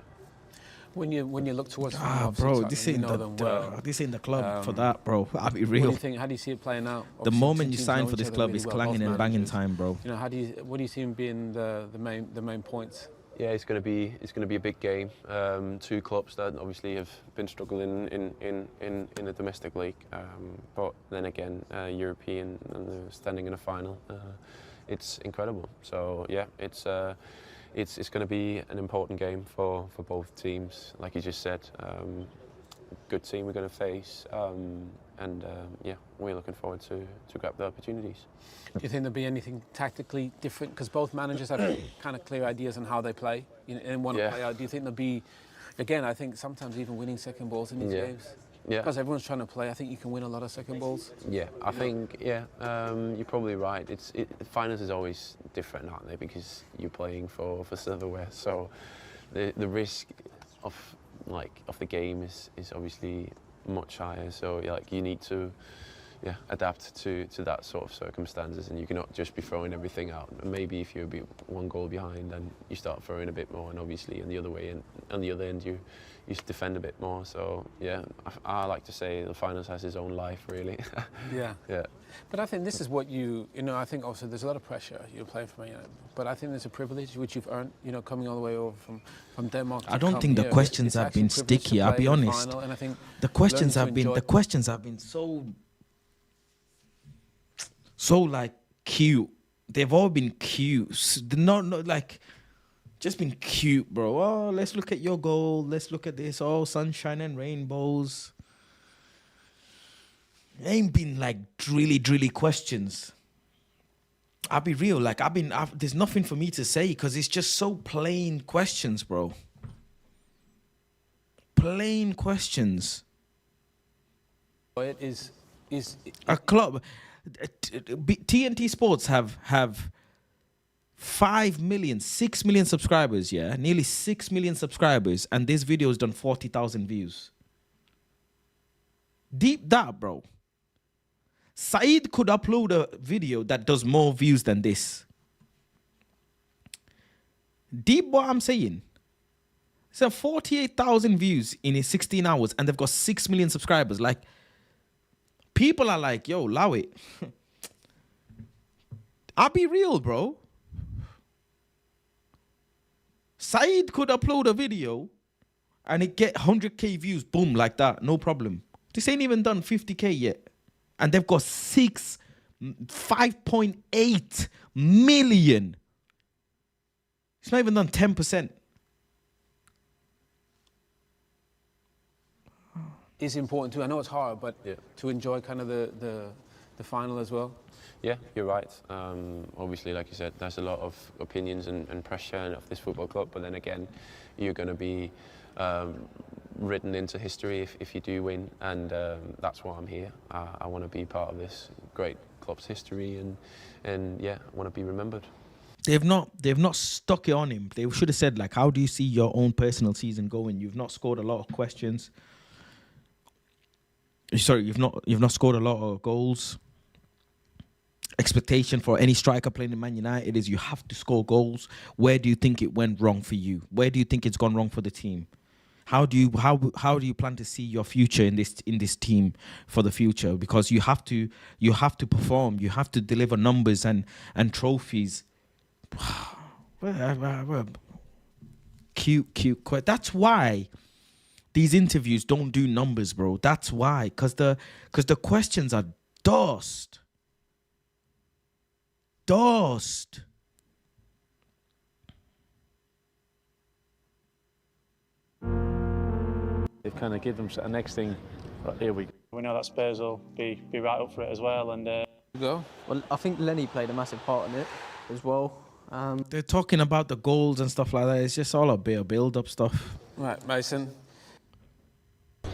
Speaker 7: When you look towards
Speaker 1: bro, this ain't this ain't the club for that, bro. I'll be real.
Speaker 7: What do you think? How do you see it playing out?
Speaker 1: The
Speaker 7: Obviously,
Speaker 1: moment
Speaker 7: two
Speaker 1: you
Speaker 7: teams
Speaker 1: sign
Speaker 7: know
Speaker 1: for
Speaker 7: each
Speaker 1: this
Speaker 7: other
Speaker 1: club,
Speaker 7: really
Speaker 1: it's
Speaker 7: well,
Speaker 1: clanging
Speaker 7: both
Speaker 1: and banging
Speaker 7: managers.
Speaker 1: time, bro.
Speaker 7: You know, what do you see them being the main points?
Speaker 2: Yeah, it's going to be a big game. Two clubs that obviously have been struggling in the domestic league, but then again, European and standing in a final, it's incredible. So yeah, it's going to be an important game for both teams. Like you just said, good team we're going to face, and yeah, we're looking forward to grab the opportunities.
Speaker 7: Do you think there'll be anything tactically different? Because both managers have kind of clear ideas on how they play and want to play out. Do you think there'll be, again, I think sometimes even winning second balls in these games?
Speaker 2: Yeah.
Speaker 7: Because everyone's trying to play, I think you can win a lot of second balls.
Speaker 2: Yeah, I think, you're probably right. Finals is always different, aren't they? Because you're playing for silverware. So the risk of the game is obviously much higher. So you need to adapt to that sort of circumstances, and you cannot just be throwing everything out. And maybe if you're one goal behind, then you start throwing a bit more, and obviously on the other end you defend a bit more. So yeah, I like to say the finals has its own life, really.
Speaker 7: Yeah.
Speaker 2: Yeah.
Speaker 7: But I think this is what you know, I think also there's a lot of pressure. You're playing for Man United, but I think there's a privilege which you've earned, you know, coming all the way over from Denmark.
Speaker 1: I don't think the questions have been sticky, I'll be honest.
Speaker 7: And I think
Speaker 1: the questions have been so like cute. They've all been cute. Not like just been cute, bro. Oh, let's look at your goal. Let's look at this. Oh, sunshine and rainbows. It ain't been like drilly questions. I'll be real. Like there's nothing for me to say because it's just so plain questions, bro. Plain questions.
Speaker 7: It is
Speaker 1: a club. TNT Sports have 5 million, 6 million subscribers, yeah? Nearly 6 million subscribers, and this video has done 40,000 views. Deep that, bro. Saeed could upload a video that does more views than this. Deep what I'm saying. So 48,000 views in 16 hours, and they've got 6 million subscribers. Like, people are like, yo, allow it. I'll be real, bro. Saeed could upload a video and it get 100k views, boom, like that, no problem. This ain't even done 50k yet. And they've got 5.8 million. It's not even done 10%.
Speaker 7: It's important too. I know it's hard, but to enjoy kind of the final as well.
Speaker 2: Yeah, you're right. Obviously, like you said, there's a lot of opinions and pressure of this football club, but then again, you're going to be written into history if you do win, and that's why I'm here. I want to be part of this great club's history, and yeah, I want to be remembered.
Speaker 1: They've not stuck it on him. They should have said, like, how do you see your own personal season going? You've not scored a lot of questions. Sorry, you've not scored a lot of goals. Expectation for any striker playing in Man United is you have to score goals. Where do you think it went wrong for you? Where do you think it's gone wrong for the team? How do you plan to see your future in this team for the future? Because you have to perform, you have to deliver numbers and trophies. Cute. That's why these interviews don't do numbers, bro. That's why, because the questions are dust.
Speaker 9: They've kind of given them a next thing. Right, here we go.
Speaker 24: We know that Spurs will be right up for it as well. And
Speaker 19: Well, I think Lenny played a massive part in it as well.
Speaker 1: They're talking about the goals and stuff like that. It's just all a bit of build-up stuff.
Speaker 7: Right, Mason.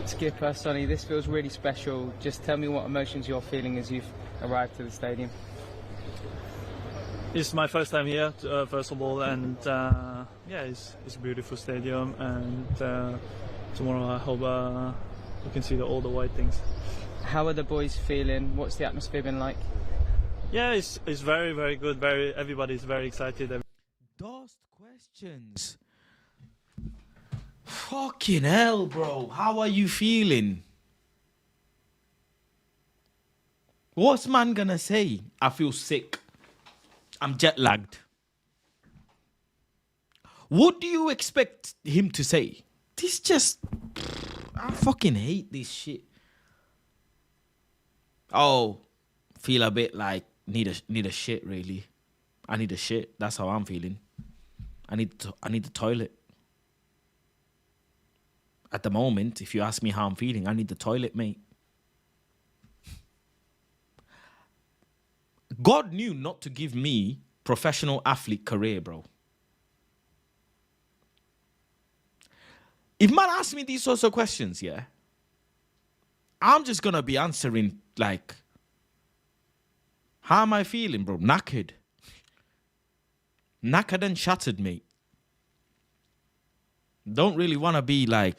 Speaker 21: Skipper, Sonny, this feels really special. Just tell me what emotions you're feeling as you've arrived to the stadium.
Speaker 24: It's my first time here, first of all, and yeah, it's a beautiful stadium. And tomorrow I hope you can see all the white things.
Speaker 21: How are the boys feeling? What's the atmosphere been like?
Speaker 24: Yeah, it's very, very good. Everybody's very excited.
Speaker 1: Dust questions. Fucking hell, bro. How are you feeling? What's man gonna say? I feel sick. I'm jet lagged. What do you expect him to say? This just... I fucking hate this shit. Oh, feel a bit like need a shit, really. I need a shit. That's how I'm feeling. I need the toilet. At the moment, if you ask me how I'm feeling, I need the toilet, mate. God knew not to give me professional athlete career, bro. If man asks me these sorts of questions, yeah, I'm just gonna be answering like, how am I feeling, bro? Knackered. Knackered and shattered, mate. Don't really want to be like...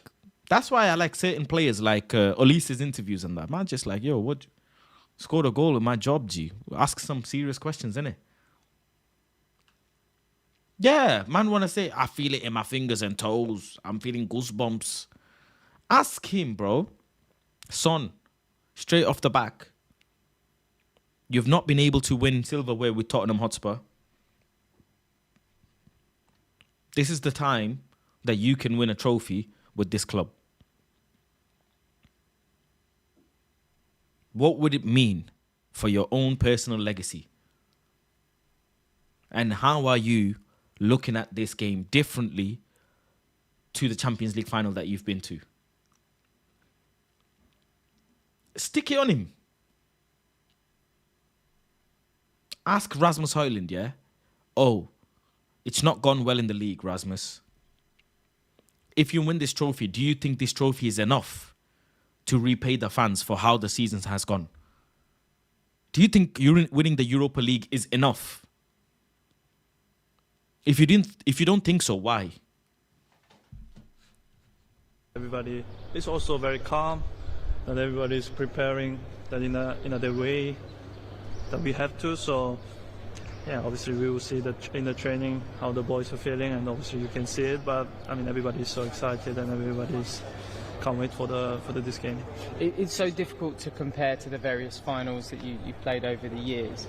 Speaker 1: That's why I like certain players like Olise's interviews and that. Man, just like, yo, what... Scored a goal in my job, G. Ask some serious questions, innit? Yeah, man want to say, I feel it in my fingers and toes. I'm feeling goosebumps. Ask him, bro. Son, straight off the back. You've not been able to win silverware with Tottenham Hotspur. This is the time that you can win a trophy with this club. What would it mean for your own personal legacy? And how are you looking at this game differently to the Champions League final that you've been to? Stick it on him. Ask Rasmus Højlund, yeah? Oh, it's not gone well in the league, Rasmus. If you win this trophy, do you think this trophy is enough to repay the fans for how the season has gone? Do you think winning the Europa League is enough? If you don't think so, why?
Speaker 24: Everybody is also very calm, that everybody is preparing that in the way that we have to. So yeah, obviously we will see that in the training how the boys are feeling, and obviously you can see it. But I mean, everybody is so excited and everybody's can't wait for this game.
Speaker 21: It's so difficult to compare to the various finals that you've played over the years.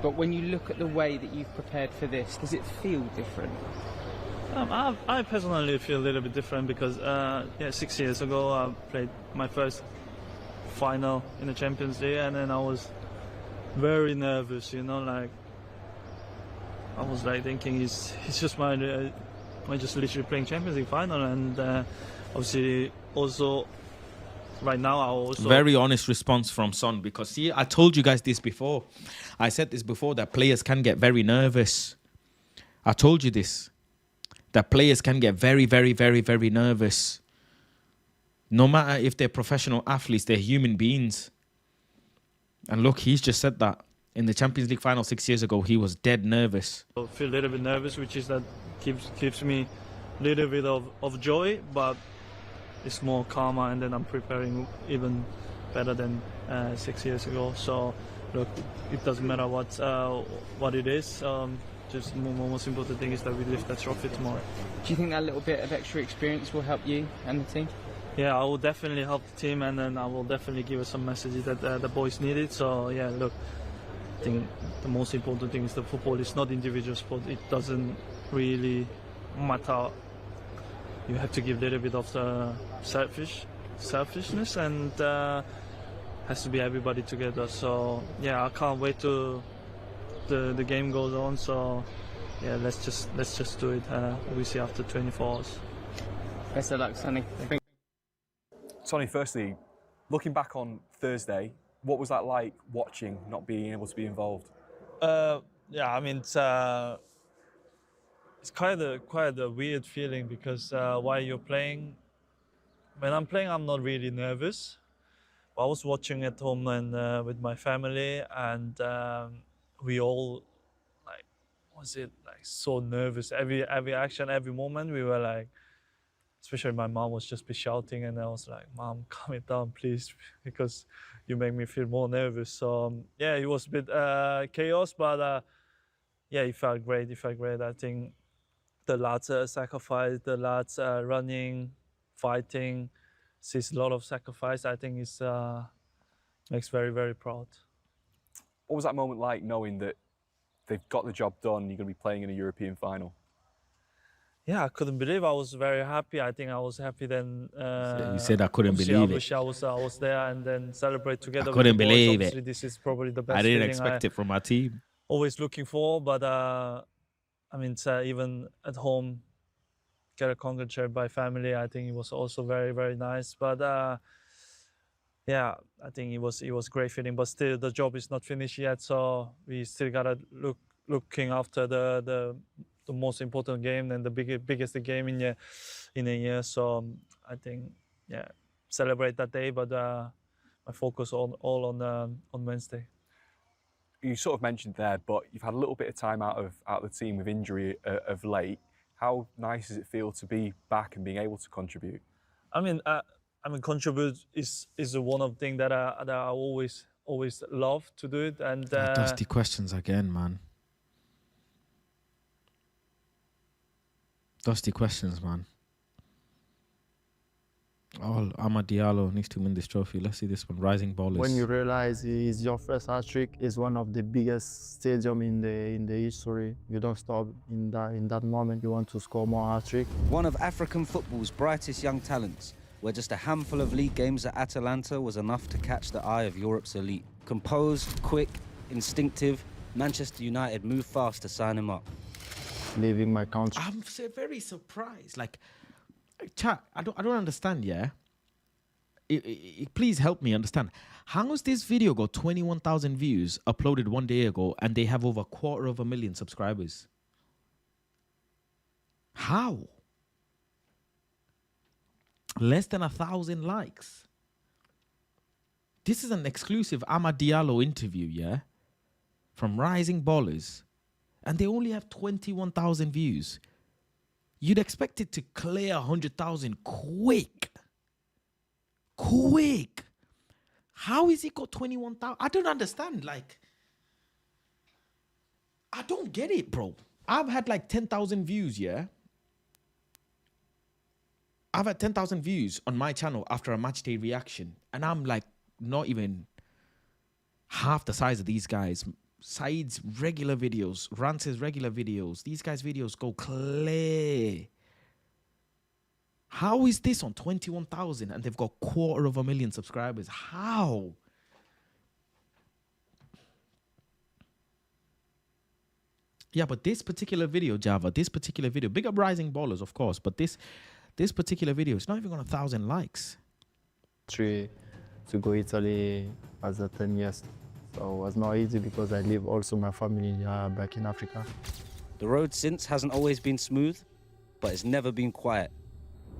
Speaker 21: But when you look at the way that you've prepared for this, does it feel different?
Speaker 24: I personally feel a little bit different because 6 years ago I played my first final in the Champions League, and then I was very nervous, you know, like I was like thinking it's just my just literally playing Champions League final, and obviously also right now I also...
Speaker 1: Very honest response from Son, because see, I told you guys this before. I said this before, that players can get very nervous. I told you this. That players can get very, very, very, very nervous. No matter if they're professional athletes, they're human beings. And look, he's just said that. In the Champions League final 6 years ago, he was dead nervous.
Speaker 24: I feel a little bit nervous, which is that gives me a little bit of joy, but it's more calmer, and then I'm preparing even better than 6 years ago. So look, it doesn't matter what it is.
Speaker 5: just the most important thing is that we lift that trophy tomorrow.
Speaker 21: Do you think that little bit of extra experience will help you and the team?
Speaker 5: Yeah, I will definitely help the team, and then I will definitely give us some messages that the boys needed. So yeah, look, I think the most important thing is that football is not individual sport. It doesn't really matter. You have to give a little bit of the selfishness, and has to be everybody together. So yeah, I can't wait to the game goes on. So yeah, let's just do it. We'll see after 24 hours.
Speaker 21: Best of luck, Sonny.
Speaker 17: Sonny, firstly, looking back on Thursday, what was that like watching, not being able to be involved?
Speaker 5: Yeah, I mean, it's quite a weird feeling because while you're playing, when I'm playing, I'm not really nervous. I was watching at home and with my family, and we all so nervous. Every action, every moment, we were like, especially my mom was just be shouting, and I was like, "Mom, calm it down, please, because you make me feel more nervous." So yeah, it was a bit chaos, but yeah, it felt great. It felt great. I think the lads sacrifice, the lads running, fighting, sees a lot of sacrifice. I think it's makes very proud.
Speaker 17: What was that moment like, knowing that they've got the job done, you're going to be playing in a European final?
Speaker 5: Yeah, I couldn't believe. I was very happy. I think I was happy then.
Speaker 22: You said I couldn't believe
Speaker 5: I
Speaker 22: it.
Speaker 5: wish I was there and then celebrate together.
Speaker 22: I couldn't
Speaker 5: with the boys.
Speaker 22: believe
Speaker 5: Obviously,
Speaker 22: it.
Speaker 5: This is probably the best.
Speaker 22: I didn't
Speaker 5: feeling
Speaker 22: expect it from my team.
Speaker 5: Always looking for, but I mean, even at home, get a congratulated by family. I think it was also very nice. But yeah, I think it was great feeling. But still, the job is not finished yet, so we still gotta looking after the most important game and the biggest game in a year. So I think, yeah, celebrate that day, but my focus all on Wednesday.
Speaker 17: You sort of mentioned there, but you've had a little bit of time out of the team with injury of late. How nice does it feel to be back and being able to contribute?
Speaker 5: I mean, contribute is one of the things that I always love to do it. And
Speaker 22: Dusty questions again, man. Dusty questions, man. Oh, Amad Diallo needs to win this trophy. Let's see this one. Rising Ballers.
Speaker 23: When you realize it's your first hat-trick, is one of the biggest stadium in the history. You don't stop in that moment. You want to score more hat-trick.
Speaker 25: One of African football's brightest young talents, where just a handful of league games at Atalanta was enough to catch the eye of Europe's elite. Composed, quick, instinctive, Manchester United moved fast to sign him up.
Speaker 23: Leaving my country.
Speaker 22: I'm very surprised. Like, chat, I don't understand, yeah? Please help me understand. How has this video got 21,000 views uploaded 1 day ago and they have over 250,000 subscribers? How? Less than 1,000 likes. This is an exclusive Amad Diallo interview, yeah? From Rising Ballers. And they only have 21,000 views. You'd expect it to clear 100,000 quick. Quick. How is it got 21,000? I don't understand. Like, I don't get it, bro. I've had like 10,000 views, yeah? I've had 10,000 views on my channel after a match day reaction. And I'm like not even half the size of these guys. Said's regular videos, Rance's regular videos. These guys' videos go clear. How is this on 21,000 and they've got 250,000 subscribers? How? Yeah, but this particular video, Java, big up Rising Ballers, of course, but this particular video, it's not even got 1,000 likes.
Speaker 23: To go Italy as a 10 years. So it was not easy because I live also my family back in Africa.
Speaker 25: The road since hasn't always been smooth, but it's never been quiet.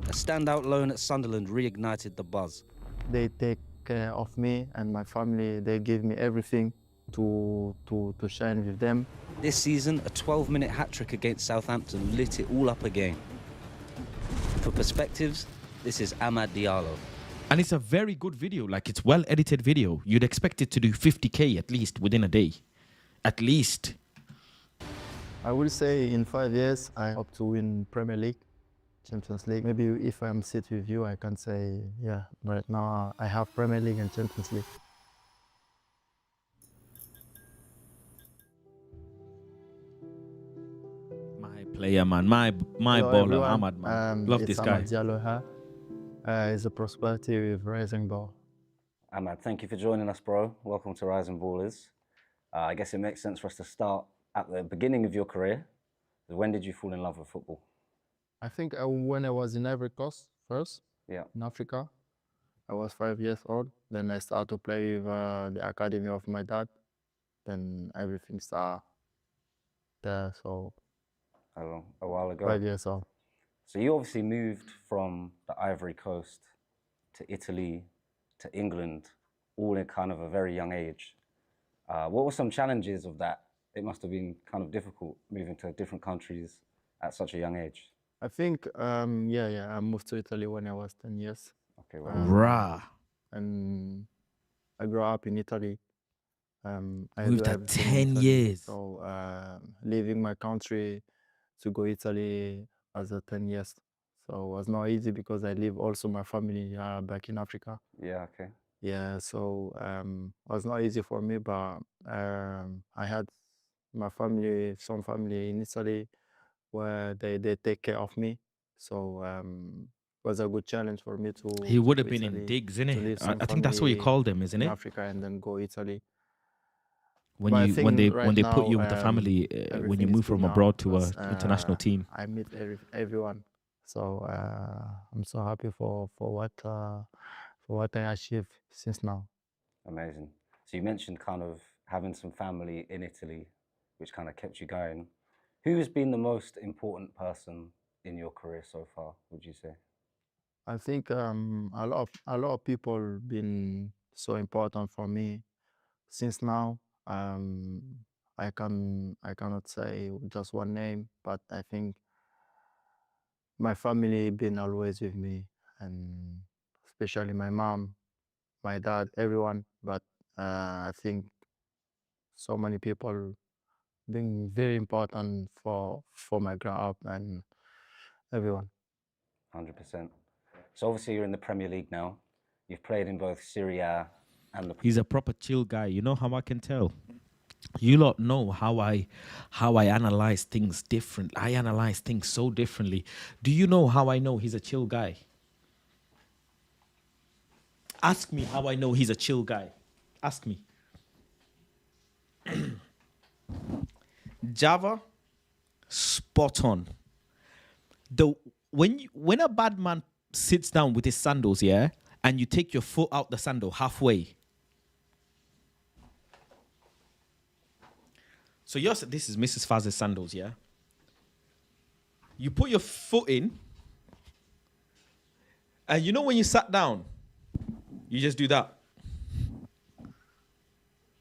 Speaker 25: A standout loan at Sunderland reignited the buzz.
Speaker 23: They take care of me and my family. They give me everything to shine with them.
Speaker 25: This season, a 12-minute hat-trick against Southampton lit it all up again. For perspectives, this is Amad Diallo.
Speaker 22: And it's a very good video, like it's well-edited video. You'd expect it to do 50K at least within a day. At least.
Speaker 23: I would say in 5 years, I hope to win Premier League, Champions League. Maybe if I'm sit with you, I can say, yeah, right now I have Premier League and Champions League.
Speaker 22: My player, man. My
Speaker 23: Hello,
Speaker 22: baller,
Speaker 23: everyone.
Speaker 22: Ahmad, man. Love
Speaker 23: It's
Speaker 22: this
Speaker 23: Ahmad
Speaker 22: guy.
Speaker 23: Diallo here. It's a prosperity with Rising Ball.
Speaker 25: Ahmad, thank you for joining us, bro. Welcome to Rising Ballers. I guess it makes sense for us to start at the beginning of your career. When did you fall in love with football?
Speaker 23: I think when I was in Ivory Coast first,
Speaker 25: Yeah.
Speaker 23: in Africa, I was 5 years old. Then I started to play with the academy of my dad. Then everything started there, so
Speaker 25: A while ago.
Speaker 23: 5 years old.
Speaker 25: So you obviously moved from the Ivory Coast to Italy to England, all in kind of a very young age. What were some challenges of that? It must have been kind of difficult moving to different countries at such a young age.
Speaker 23: I think, I moved to Italy when I was 10 years.
Speaker 25: Okay,
Speaker 22: Rah.
Speaker 23: And I grew up in Italy. I
Speaker 22: Moved
Speaker 23: do
Speaker 22: at
Speaker 23: everything in
Speaker 22: 10
Speaker 23: Italy.
Speaker 22: years.
Speaker 23: So leaving my country to go Italy as a 10 years. So it was not easy because I leave also my family back in Africa.
Speaker 25: Yeah, okay.
Speaker 23: Yeah, so it was not easy for me, but I had my family, some family in Italy where they take care of me. So it was a good challenge for me to
Speaker 22: He would have
Speaker 23: go
Speaker 22: been in
Speaker 23: Italy,
Speaker 22: digs,
Speaker 23: to
Speaker 22: innit?
Speaker 23: leave some
Speaker 22: I think that's what you
Speaker 23: family
Speaker 22: call them, isn't
Speaker 23: in
Speaker 22: it?
Speaker 23: Africa and then go Italy.
Speaker 22: When
Speaker 23: But I
Speaker 22: you
Speaker 23: think
Speaker 22: when they
Speaker 23: right
Speaker 22: put
Speaker 23: now,
Speaker 22: you with the family when you
Speaker 23: everything is
Speaker 22: move
Speaker 23: good
Speaker 22: from
Speaker 23: now
Speaker 22: abroad to a
Speaker 23: because,
Speaker 22: international team.
Speaker 23: I meet everyone. So I'm so happy for what I achieved since now.
Speaker 25: Amazing. So you mentioned kind of having some family in Italy, which kind of kept you going. Who has been the most important person in your career so far, would you say?
Speaker 23: I think a lot of people been so important for me since now. I cannot say just one name, but I think my family been always with me, and especially my mom, my dad, everyone. But I think so many people been very important for my grow up and everyone.
Speaker 25: 100%. So obviously you're in the Premier League now. You've played in both Serie A and the...
Speaker 22: He's a proper chill guy. You know how I can tell? You lot know how I analyze things different. I analyze things so differently. Do you know how I know he's a chill guy? Ask me how I know he's a chill guy. Ask me. Java, spot on. When a bad man sits down with his sandals, yeah, and you take your foot out the sandal halfway. So this is Mrs. Faz's sandals, yeah? You put your foot in, and you know when you sat down, you just do that.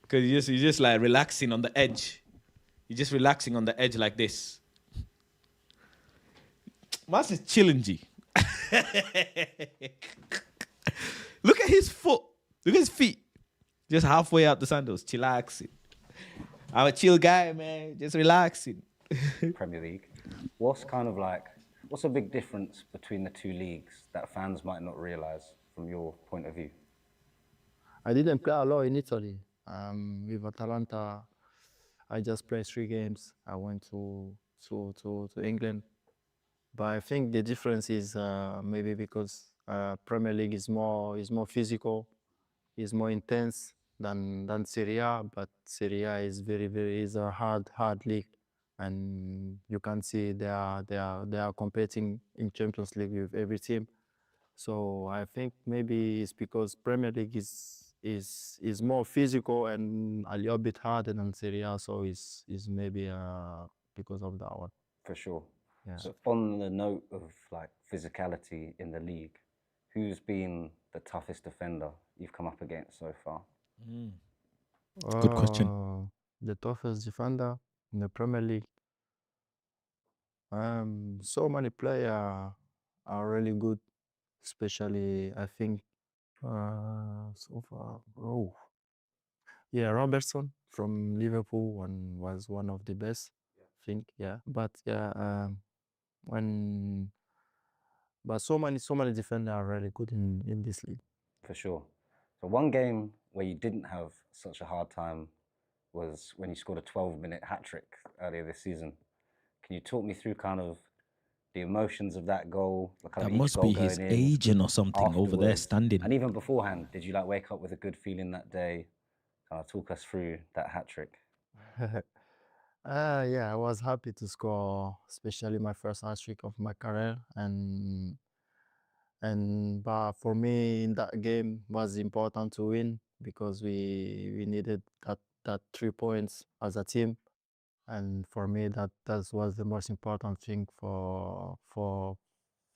Speaker 22: Because you're just like relaxing on the edge. You're just relaxing on the edge like this. Mas is chilling, G. Look at his foot. Look at his feet. Just halfway out the sandals, chillaxing. I'm a chill guy, man. Just relaxing.
Speaker 25: Premier League. What's a big difference between the two leagues that fans might not realise from your point of view?
Speaker 23: I didn't play a lot in Italy. With Atalanta, I just played 3 games. I went to England. But I think the difference is maybe because Premier League is more physical, is more intense than Serie A. But Serie A is is a hard league, and you can see they are competing in Champions League with every team. So I think maybe it's because Premier League is more physical and a little bit harder than Serie A. So it's maybe because of that one.
Speaker 25: For sure.
Speaker 23: Yeah.
Speaker 25: So on the note of like physicality in the league, who's been the toughest defender you've come up against so far?
Speaker 22: Good question.
Speaker 23: The toughest defender in the Premier League. So many players are really good, especially I think so far. Yeah, Robertson from Liverpool was one of the best think, yeah. But yeah, when but so many defenders are really good in this league.
Speaker 25: For sure. So one game where you didn't have such a hard time was when you scored a 12-minute hat trick earlier this season. Can you talk me through kind of the emotions of that goal, kind
Speaker 22: That
Speaker 25: of each
Speaker 22: must
Speaker 25: goal
Speaker 22: be his
Speaker 25: going in,
Speaker 22: agent or something over there
Speaker 25: afterwards,
Speaker 22: standing.
Speaker 25: and even beforehand? Did you like wake up with a good feeling that day? Kind of talk us through that hat trick.
Speaker 23: Yeah, I was happy to score, especially my first hat trick of my career, and but for me in that game was important to win because we needed that 3 points as a team, and for me that was the most important thing for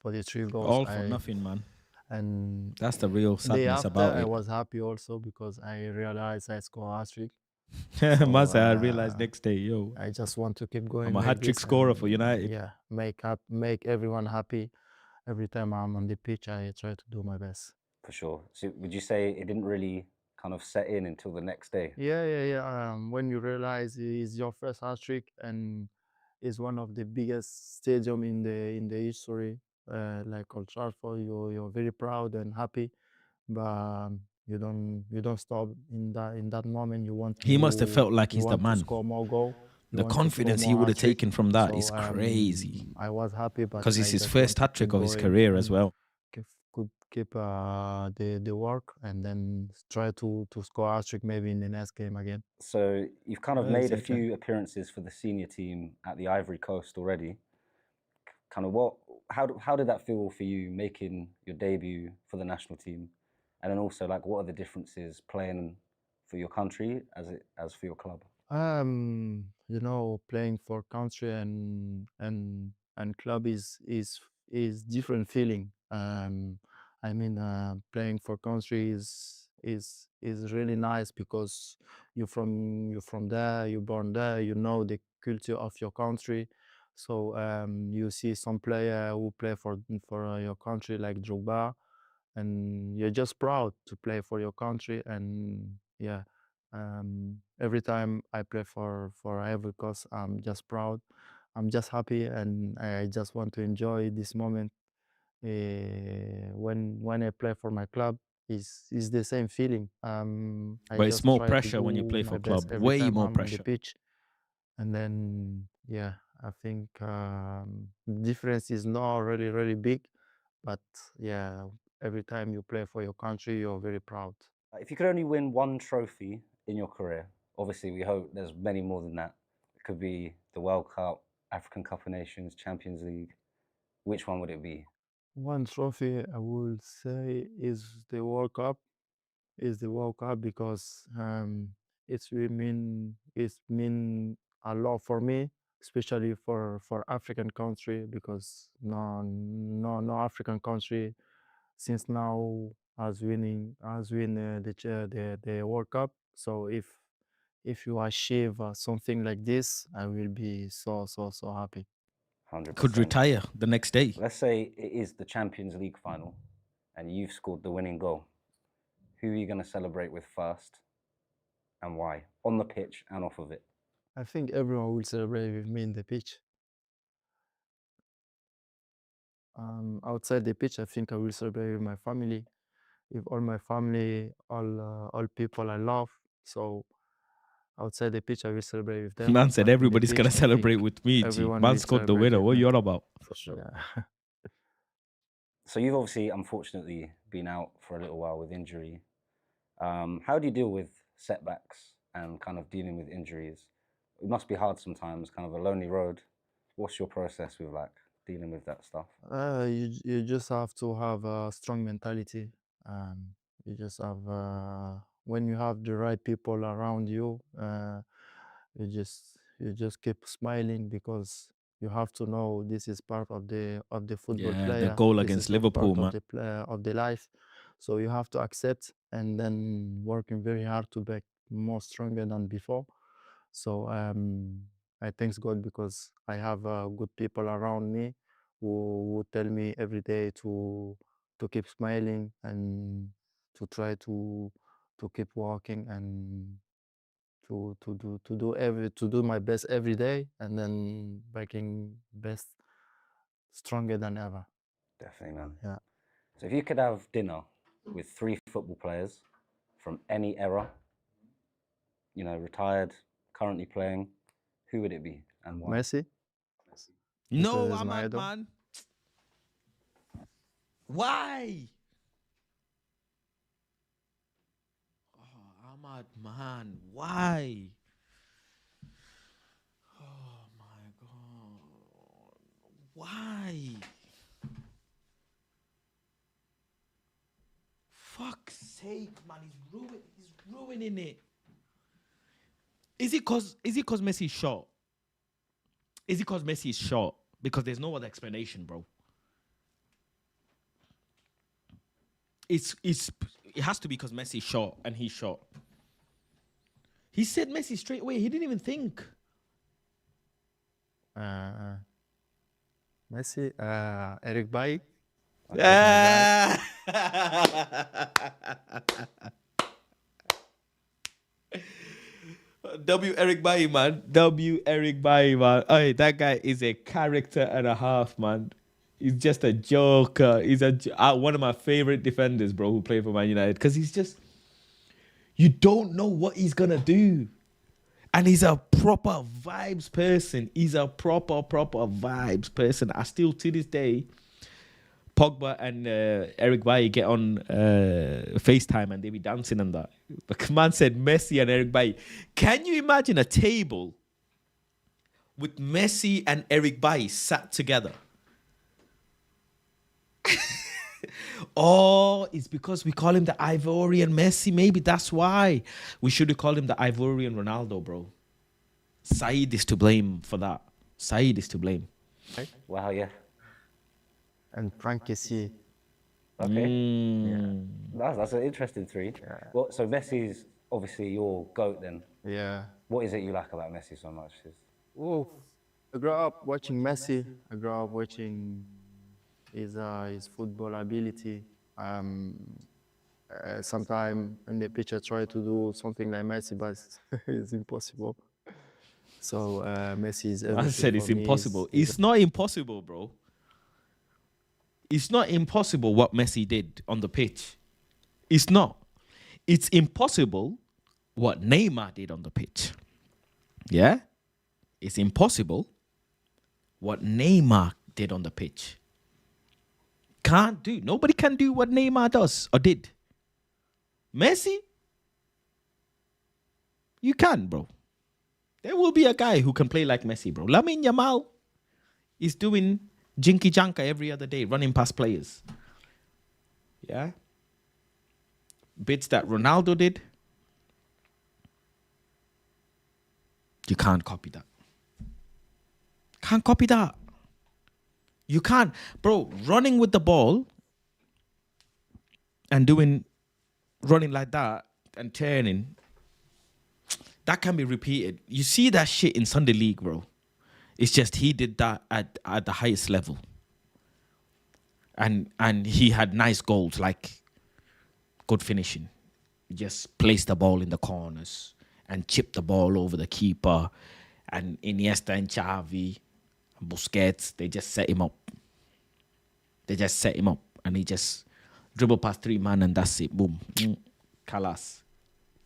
Speaker 23: the 3 goals.
Speaker 22: All for nothing, man.
Speaker 23: And
Speaker 22: That's the real
Speaker 23: day
Speaker 22: sadness
Speaker 23: after
Speaker 22: about
Speaker 23: I
Speaker 22: it.
Speaker 23: was happy also because I realized I scored a hat trick.
Speaker 22: Must say I realized next day, yo,
Speaker 23: I just want to keep going.
Speaker 22: I'm a
Speaker 23: like
Speaker 22: hat trick
Speaker 23: this
Speaker 22: scorer
Speaker 23: and,
Speaker 22: for United.
Speaker 23: Yeah, make everyone happy. Every time I'm on the pitch, I try to do my best.
Speaker 25: For sure. So would you say it didn't really kind of set in until the next day?
Speaker 23: Yeah. When you realize it's your first hat trick and it's one of the biggest stadium in the history, like Old Trafford, you're very proud and happy, but you don't stop in that moment. You want
Speaker 22: He must have felt like
Speaker 23: you
Speaker 22: he's the
Speaker 23: want to
Speaker 22: man.
Speaker 23: score more goal. You
Speaker 22: The
Speaker 23: want to score
Speaker 22: confidence he
Speaker 23: more
Speaker 22: would have
Speaker 23: hat-trick.
Speaker 22: taken from that
Speaker 23: So,
Speaker 22: is crazy.
Speaker 23: I was happy, but
Speaker 22: Because it's
Speaker 23: I
Speaker 22: his
Speaker 23: just
Speaker 22: first
Speaker 23: want to
Speaker 22: hat trick
Speaker 23: keep
Speaker 22: of his
Speaker 23: going
Speaker 22: career as
Speaker 23: and
Speaker 22: well.
Speaker 23: keep the work and then try to score a hat-trick maybe in the next game again.
Speaker 25: So you've kind of
Speaker 23: Yeah,
Speaker 25: made a
Speaker 23: exactly.
Speaker 25: few appearances for the senior team at the Ivory Coast already. Kind of how did that feel for you making your debut for the national team? And then also like what are the differences playing for your country as for your club?
Speaker 23: Playing for country and club is different feeling. Playing for country is really nice because you're from there, you're born there, you know the culture of your country. So you see some player who play for your country like Drogba, and you're just proud to play for your country. And yeah, every time I play for Ivory Coast, I'm just proud. I'm just happy, and I just want to enjoy this moment. When I play for my club, is the same feeling. I
Speaker 22: But it's
Speaker 23: just
Speaker 22: more
Speaker 23: try to
Speaker 22: pressure when you
Speaker 23: do
Speaker 22: play
Speaker 23: my
Speaker 22: for
Speaker 23: best
Speaker 22: club.
Speaker 23: every
Speaker 22: Way
Speaker 23: time
Speaker 22: more
Speaker 23: I'm on the
Speaker 22: pressure.
Speaker 23: pitch, and then yeah, I think difference is not really big, but yeah, every time you play for your country, you're very proud.
Speaker 25: If you could only win one trophy in your career, obviously we hope there's many more than that. It could be the World Cup, African Cup of Nations, Champions League. Which one would it be?
Speaker 23: One trophy I would say is the World Cup. Is the World Cup because it's mean a lot for me, especially for African country because no African country since now has win the World Cup. So if you achieve something like this, I will be so happy.
Speaker 25: 100%.
Speaker 22: Could retire the next day.
Speaker 25: Let's say it is the Champions League final and you've scored the winning goal. Who are you going to celebrate with first and why? On the pitch and off of it.
Speaker 23: I think everyone will celebrate with me in the pitch. Outside the pitch, I think I will celebrate with my family, with all my family, all people I love. So outside the pitch, I will celebrate with them.
Speaker 22: Man said
Speaker 23: but in the
Speaker 22: everybody's gonna
Speaker 23: pitch, I think
Speaker 22: celebrate with me, G.
Speaker 23: everyone
Speaker 22: Man
Speaker 23: will
Speaker 22: scored the
Speaker 23: celebrate
Speaker 22: winner.
Speaker 23: with
Speaker 22: What
Speaker 23: me.
Speaker 22: you on about?
Speaker 25: For sure.
Speaker 23: Yeah.
Speaker 25: So you've obviously, unfortunately, been out for a little while with injury. How do you deal with setbacks and kind of dealing with injuries? It must be hard sometimes, kind of a lonely road. What's your process with like dealing with that stuff?
Speaker 23: You just have to have a strong mentality. You just have when you have the right people around you, you just keep smiling because you have to know this is part of the football
Speaker 22: Yeah, the
Speaker 23: player.
Speaker 22: goal
Speaker 23: This
Speaker 22: against
Speaker 23: is not
Speaker 22: Liverpool,
Speaker 23: part
Speaker 22: man.
Speaker 23: of the of the life. So you have to accept and then working very hard to be more stronger than before. So I thanks God because I have good people around me who tell me every day to keep smiling and to try to keep walking and to do my best every day, and then making best stronger than ever.
Speaker 25: Definitely, man.
Speaker 23: Yeah.
Speaker 25: So if you could have dinner with 3 football players from any era, you know, retired, currently playing, who would it be and why?
Speaker 23: Messi.
Speaker 22: No,
Speaker 23: Because
Speaker 22: I'm
Speaker 23: my
Speaker 22: not,
Speaker 23: idol.
Speaker 22: man. Why? Oh, Ahmad, man. Why? Oh my God. Why? Fuck's sake, man. He's ruining it. Is it cause Messi is short? Is it cause Messi is short? Because there's no other explanation, bro. It has to be because Messi is short and he's short. He said Messi straight away. He didn't even think.
Speaker 23: Messi, Eric Bailly.
Speaker 22: W. Eric Bailly, man. W. Eric Bailly, man. Hey, that guy is a character and a half, man. He's just a joker. He's one of my favorite defenders, bro, who played for Man United. Because he's just... You don't know what he's going to do. And he's a proper vibes person. He's a proper vibes person. I still, to this day... Pogba and Eric Bailly get on FaceTime and they be dancing and that. The man said Messi and Eric Bailly. Can you imagine a table with Messi and Eric Bailly sat together? Oh, it's because we call him the Ivorian Messi. Maybe that's why. We should have called him the Ivorian Ronaldo, bro. Saeed is to blame for that. Saeed is to blame.
Speaker 25: Wow, yeah.
Speaker 23: And Frank Kessié.
Speaker 25: Okay. Yeah. That's an interesting 3. Yeah. Well, so Messi's obviously your GOAT then.
Speaker 23: Yeah.
Speaker 25: What is it you like about Messi so much?
Speaker 23: Oh, I grew up watching Messi. I grew up watching his football ability. Sometimes in the pitch I try to do something like Messi, but it's impossible. So Messi is everything.
Speaker 22: I said it's
Speaker 23: for me.
Speaker 22: impossible. It's not impossible, bro. It's not impossible what Messi did on the pitch. It's not. It's impossible what Neymar did on the pitch. Yeah? It's impossible what Neymar did on the pitch. Can't do. Nobody can do what Neymar does or did. Messi? You can, bro. There will be a guy who can play like Messi, bro. Lamine Yamal is doing jinky janka every other day, running past players. Yeah? Bits that Ronaldo did. You can't copy that. Can't copy that. You can't. Bro, running with the ball and running like that and turning, that can be repeated. You see that shit in Sunday League, bro. It's just he did that at the highest level. And he had nice goals, like good finishing. Just place the ball in the corners and chip the ball over the keeper. And Iniesta and Xavi and Busquets, they just set him up. And he just dribble past 3 man and that's it. Boom. Kalas.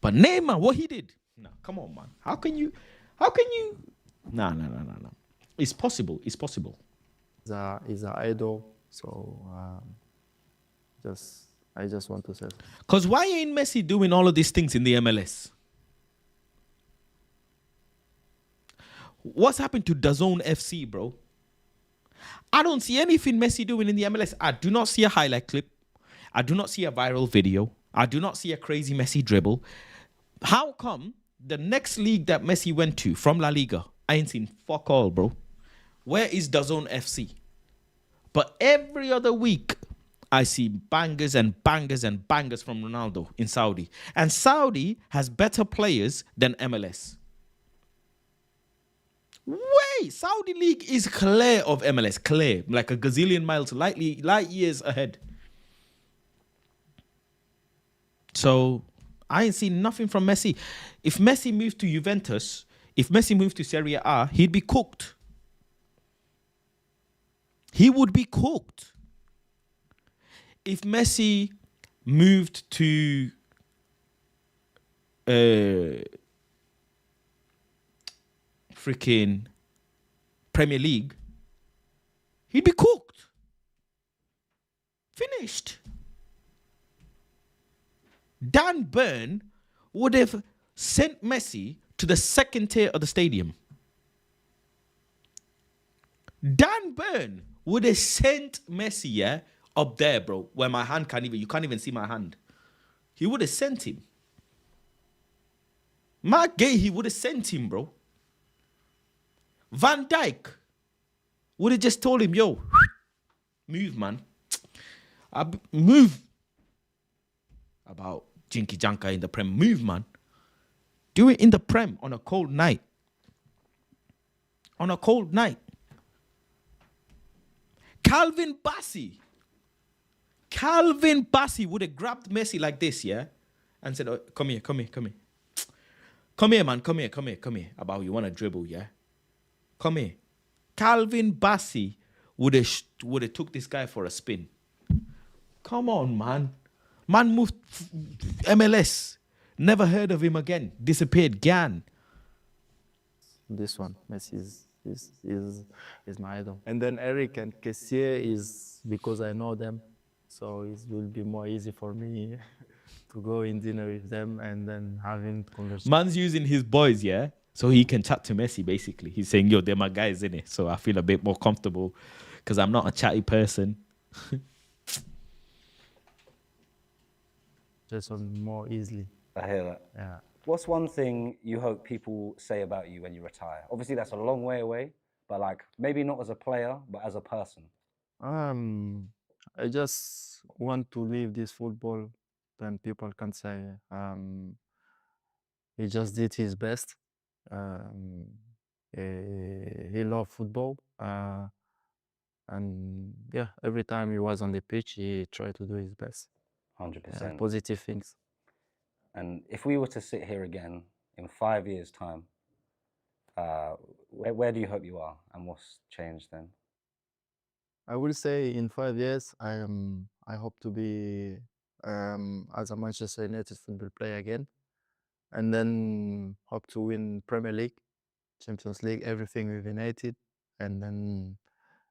Speaker 22: But Neymar, what he did? No, come on, man. How can you? No. It's possible. It's possible.
Speaker 23: He's an idol, so I just want to say.
Speaker 22: Because why ain't Messi doing all of these things in the MLS? What's happened to DAZN FC, bro? I don't see anything Messi doing in the MLS. I do not see a highlight clip. I do not see a viral video. I do not see a crazy Messi dribble. How come the next league that Messi went to from La Liga, I ain't seen fuck all, bro? Where is DAZN FC? But every other week, I see bangers and bangers and bangers from Ronaldo in Saudi. And Saudi has better players than MLS. Wait, Saudi League is clear of MLS. Clear. Like a gazillion miles, light years ahead. So, I ain't seen nothing from Messi. If Messi moved to Juventus, if Messi moved to Serie A, he'd be cooked. He would be cooked. If Messi moved to freaking Premier League, he'd be cooked. Finished. Dan Burn would have sent Messi to the second tier of the stadium. Dan Burn would have sent Messi, yeah, up there, bro, where my hand can't even, you can't even see my hand. He would have sent him. Mark Gay, he would have sent him, bro. Van Dijk would have just told him, yo, move, man. Move. About Jinky Janka in the Prem. Move, man. Do it in the Prem on a cold night. On a cold night. Calvin Bassey would have grabbed Messi like this, yeah? And said, oh, come here. Come here, man. Come here. About you want to dribble, yeah? Come here. Calvin Bassey would have took this guy for a spin. Come on, man. Man moved MLS. Never heard of him again. Disappeared. Gone.
Speaker 23: This one, Messi is my idol. And then Eric and Kessier is because I know them, so it will be more easy for me to go in dinner with them and then having conversation.
Speaker 22: Man's using his boys, yeah? So he can chat to Messi, basically. He's saying, yo, they're my guys, innit? So I feel a bit more comfortable because I'm not a chatty person.
Speaker 23: Just on more easily.
Speaker 25: I hear that.
Speaker 23: Yeah.
Speaker 25: What's one thing you hope people say about you when you retire? Obviously, that's a long way away, but like maybe not as a player, but as a person.
Speaker 23: I just want to leave this football, then people can say he just did his best. He loved football, and yeah, every time he was on the pitch, he tried to do his best.
Speaker 25: 100%.
Speaker 23: Positive things.
Speaker 25: And if we were to sit here again in 5 years' time, where do you hope you are, and what's changed then?
Speaker 23: I will say in 5 years, I hope to be as a Manchester United football player again, and then hope to win Premier League, Champions League, everything with United, and then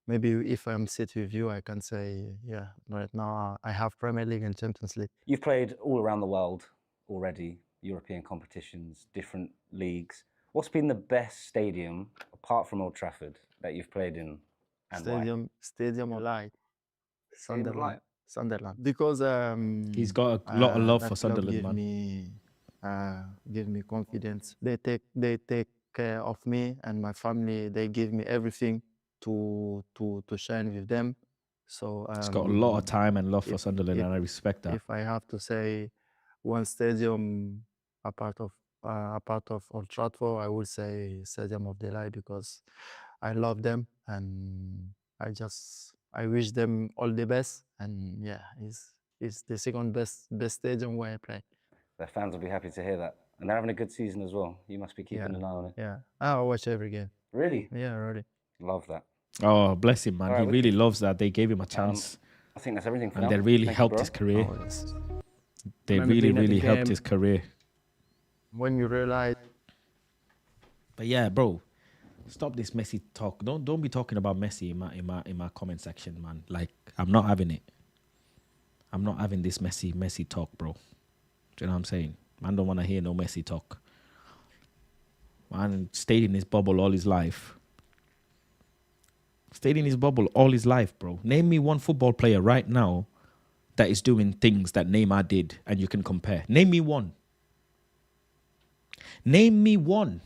Speaker 23: maybe if I'm sitting with you, I can say, yeah, right now I have Premier League and Champions League.
Speaker 25: You've played all around the world already, European competitions, different leagues. What's been the best stadium, apart from Old Trafford, that you've played in, and why?
Speaker 23: Stadium of Light,
Speaker 25: Stadium of Light?
Speaker 23: Sunderland. Because
Speaker 22: he's got a lot of love for
Speaker 23: that club
Speaker 22: Sunderland, man.
Speaker 23: give me confidence. They take care of me and my family. They give me everything to shine with them. So
Speaker 22: He's got a lot of time and love for Sunderland, and I respect that.
Speaker 23: If I have to say one stadium a part of Old Trafford, I would say Stadium of the Light, because I love them and I wish them all the best. And yeah, it's the second best stadium where I play.
Speaker 25: The fans will be happy to hear that, and they're having a good season as well. You must be keeping an eye on it.
Speaker 23: Yeah, I watch every game.
Speaker 25: Really?
Speaker 23: Yeah, really.
Speaker 25: Love that.
Speaker 22: Oh, bless him, man.
Speaker 25: All right,
Speaker 22: he really loves that. They gave him a chance.
Speaker 25: I think that's everything for
Speaker 22: and
Speaker 25: now.
Speaker 22: they really
Speaker 25: Thank you,
Speaker 22: helped
Speaker 25: bro.
Speaker 22: his career.
Speaker 23: Oh, yes.
Speaker 22: They
Speaker 23: Remember
Speaker 22: really,
Speaker 23: being at the
Speaker 22: really helped
Speaker 23: game,
Speaker 22: his career.
Speaker 23: When you realize.
Speaker 22: But yeah, bro, stop this Messi talk. Don't be talking about Messi in my comment section, man. Like, I'm not having it. I'm not having this Messi talk, bro. Do you know what I'm saying? Man don't want to hear no Messi talk. Man stayed in his bubble all his life. Stayed in his bubble all his life, bro. Name me one football player right now that is doing things that Neymar did and you can compare. Name me one. Name me one.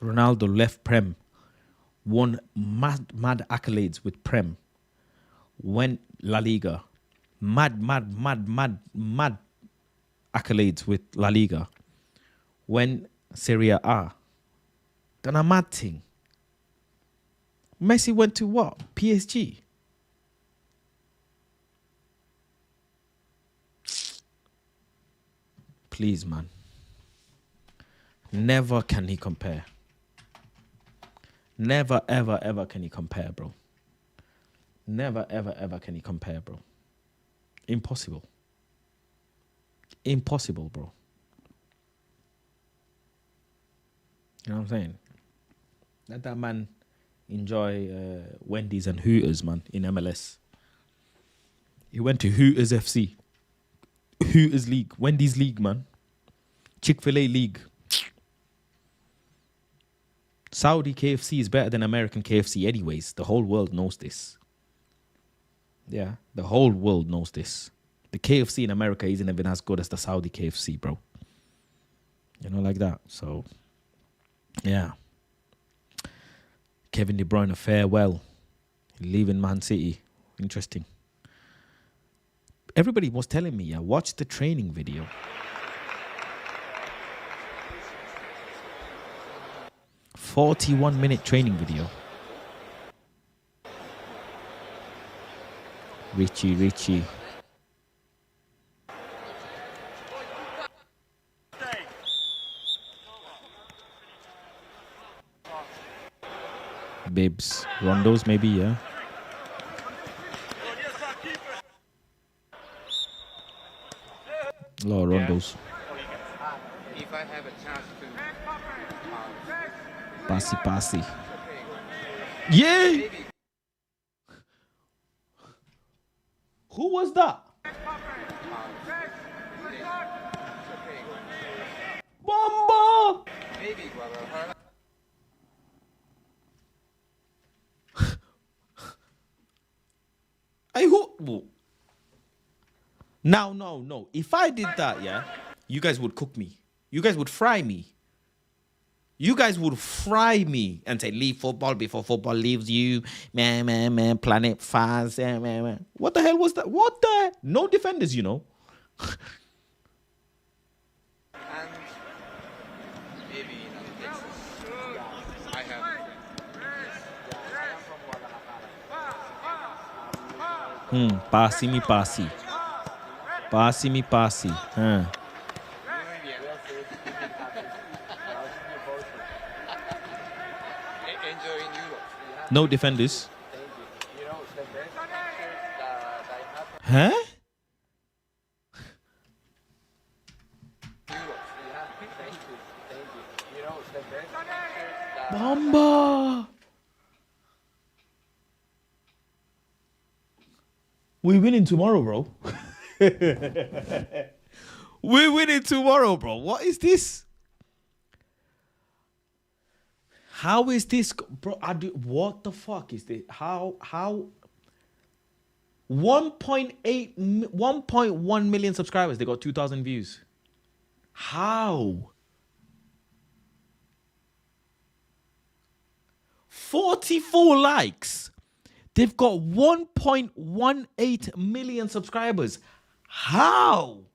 Speaker 22: Ronaldo left Prem. Won mad accolades with Prem. Went La Liga. Mad accolades with La Liga. Went Serie A. Done a mad thing. Messi went to what? PSG. please, man. Never can he compare. Never, ever, ever can he compare, bro. Never, ever, ever can he compare, bro. Impossible. Impossible, bro. You know what I'm saying? Let that man enjoy Wendy's and Hooters, man, in MLS. He went to Hooters FC. Hooters League. Wendy's League, man. Chick-fil-A League. Saudi KFC is better than American KFC anyways. The whole world knows this. Yeah, the whole world knows this. The KFC in America isn't even as good as the Saudi KFC, bro. You know, like that. So, yeah. Kevin De Bruyne, farewell. Leaving Man City. Interesting. Everybody was telling me, watch the training video. "41-minute training video." Richie. Bibs. Rondos, maybe, yeah. A lot of rondos.
Speaker 21: If I have a chance to
Speaker 22: Passy. Yeah! Who was that? Bomba! Who? Now, no. If I did that, yeah, you guys would cook me. You guys would fry me. You guys would fry me and say, leave football before football leaves you. Man, Planetfaz. Man. What the hell was that? What the? No defenders, you know. Passy. No defenders. Huh? Bomba! We're winning tomorrow, bro. We're winning tomorrow, bro. What is this? How is this, bro? What the fuck is this? How 1.1 million subscribers. They got 2,000 views. How? 44 likes. They've got 1.18 million subscribers. How?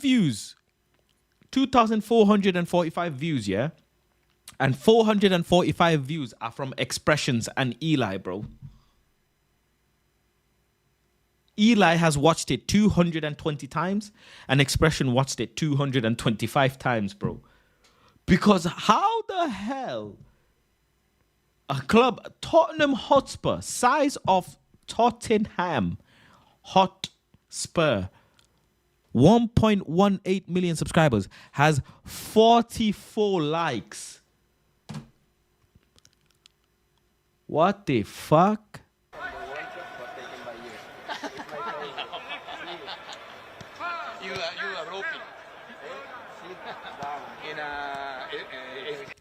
Speaker 22: views, 2,445 views, yeah? And 445 views are from Expressions and Eli, bro. Eli has watched it 220 times and Expression watched it 225 times, bro. Because how the hell a club, Tottenham Hotspur, size of Tottenham Hotspur, 1.18 million subscribers, has 44 likes. What the fuck?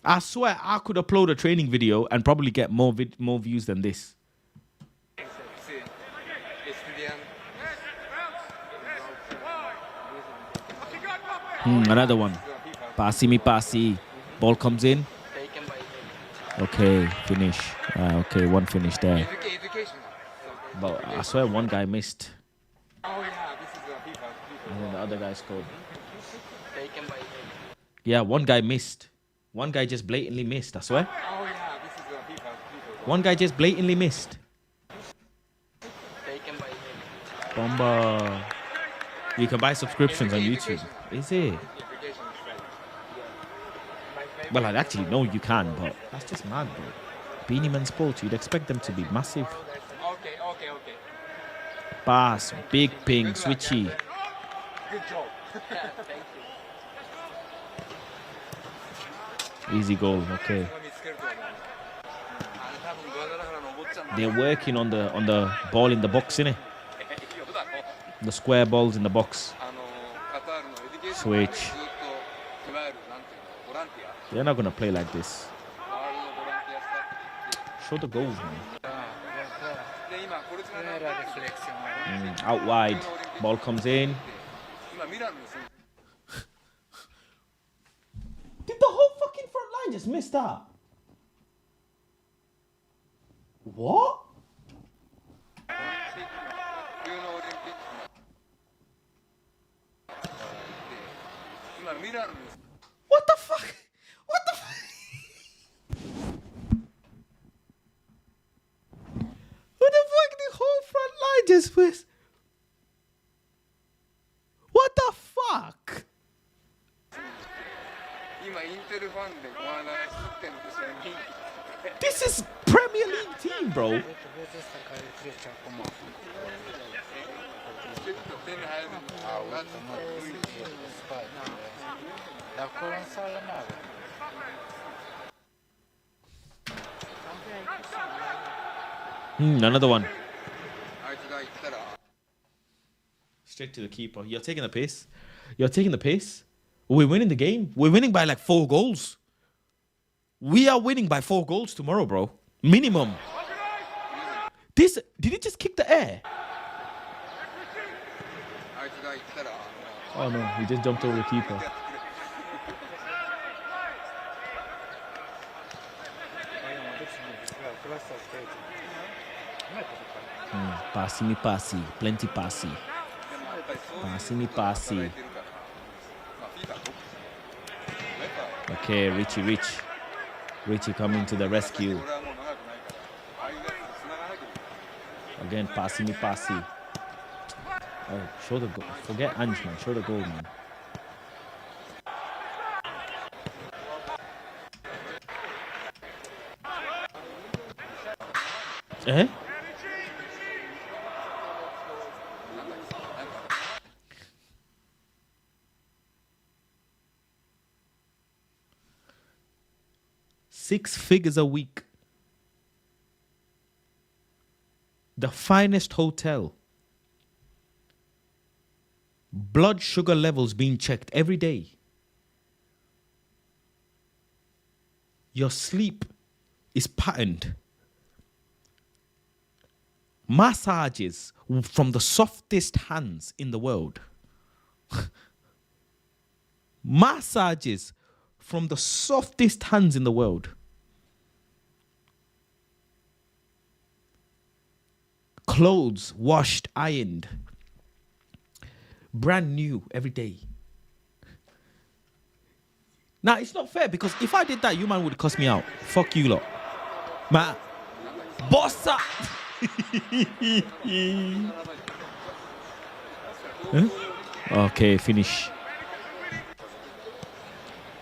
Speaker 22: I swear I could upload a training video and probably get more views than this. Another one. Passy. Ball comes in. Okay, finish. Okay, one finish there. But I swear one guy missed. And then the other guy scored. Yeah, one guy missed. One guy just blatantly missed, I swear. One guy just blatantly missed. Bomba. You can buy subscriptions on YouTube. Is it? Well, I actually know you can, but that's just mad, bro. Beanie Man Sports, you'd expect them to be massive.
Speaker 6: Okay.
Speaker 22: Pass, big ping, switchy.
Speaker 6: Good job. Thank you.
Speaker 22: Easy goal, okay. They're working on the ball in the box, innit? The square balls in the box. Switch. They're not gonna play like this. Show the goals, man. Out wide. Ball comes in. Did the whole fucking front line just miss that? What? What the fuck? What the fuck? What the fuck? The whole front line just was. What the fuck? This is Premier League team, bro. Another one. Straight to the keeper. You're taking the pace. You're taking the pace. We're winning the game. We're winning by like 4 goals. We are winning by 4 goals tomorrow, bro. Minimum. Did he just kick the air? Oh no, he just jumped over the keeper. Passy me passy, plenty passy. Passy me passy. Okay, Richie coming to the rescue. Again, passy me passy. Oh, show the goal. Forget Ange, man. Show the goal, man. Eh? $6 figures a week. The finest hotel. Blood sugar levels being checked every day. Your sleep is patterned. Massages from the softest hands in the world. Massages from the softest hands in the world. Clothes washed, ironed. Brand new every day. Now, it's not fair because if I did that, you man would cuss me out. Fuck you lot. Man. Bossa! Huh? Okay, finish.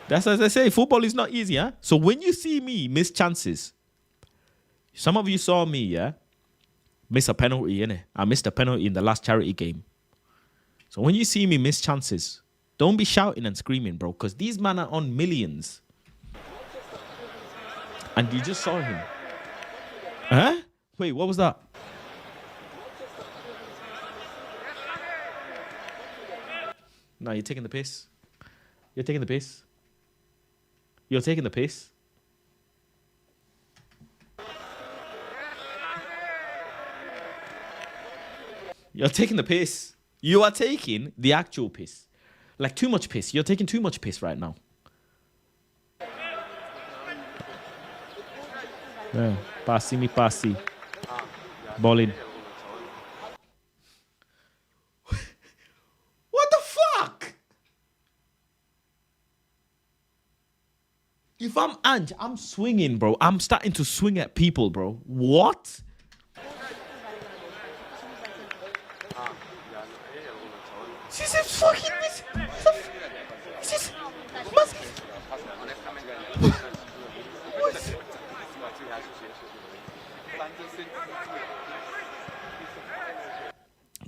Speaker 22: That's as I say, football is not easy, huh? So when you see me miss chances, some of you saw me, yeah? Miss a penalty, innit? I missed a penalty in the last charity game. So when you see me miss chances, don't be shouting and screaming, bro, because these men are on millions. And you just saw him. Huh? Wait, what was that? No, you're taking the piss. You're taking the piss. You're taking the piss. You're taking the piss. You are taking the actual piss. Like too much piss. You're taking too much piss right now. Yeah. Passy me passy. Ball in. What the fuck? If I'm Ange, I'm swinging, bro. I'm starting to swing at people, bro. What? This is fucking... This is...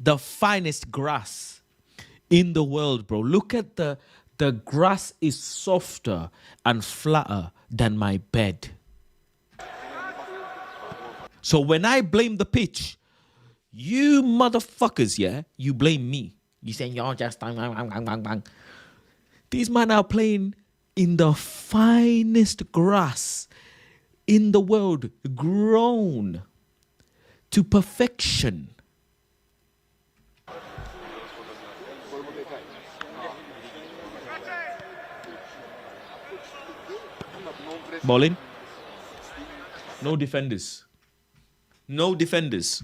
Speaker 22: The finest grass in the world, bro. Look at the grass is softer and flatter than my bed. So when I blame the pitch, you motherfuckers, yeah, you blame me. You saying you're just bang, bang, bang, bang, bang. These men are playing in the finest grass in the world, grown to perfection. Ball in. No defenders. No defenders.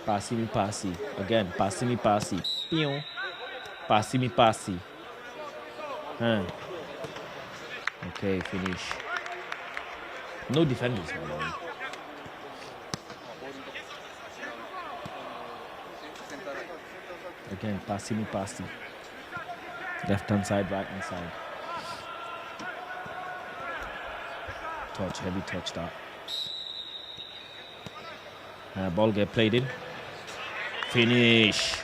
Speaker 22: Passy me passy. Again, passy me passy. Pew. Passy me passy. Okay, finish. No defenders, man. Again, passy me passy. Left hand side, right hand side. Touch, heavy touch that. Ball get played in. Finish.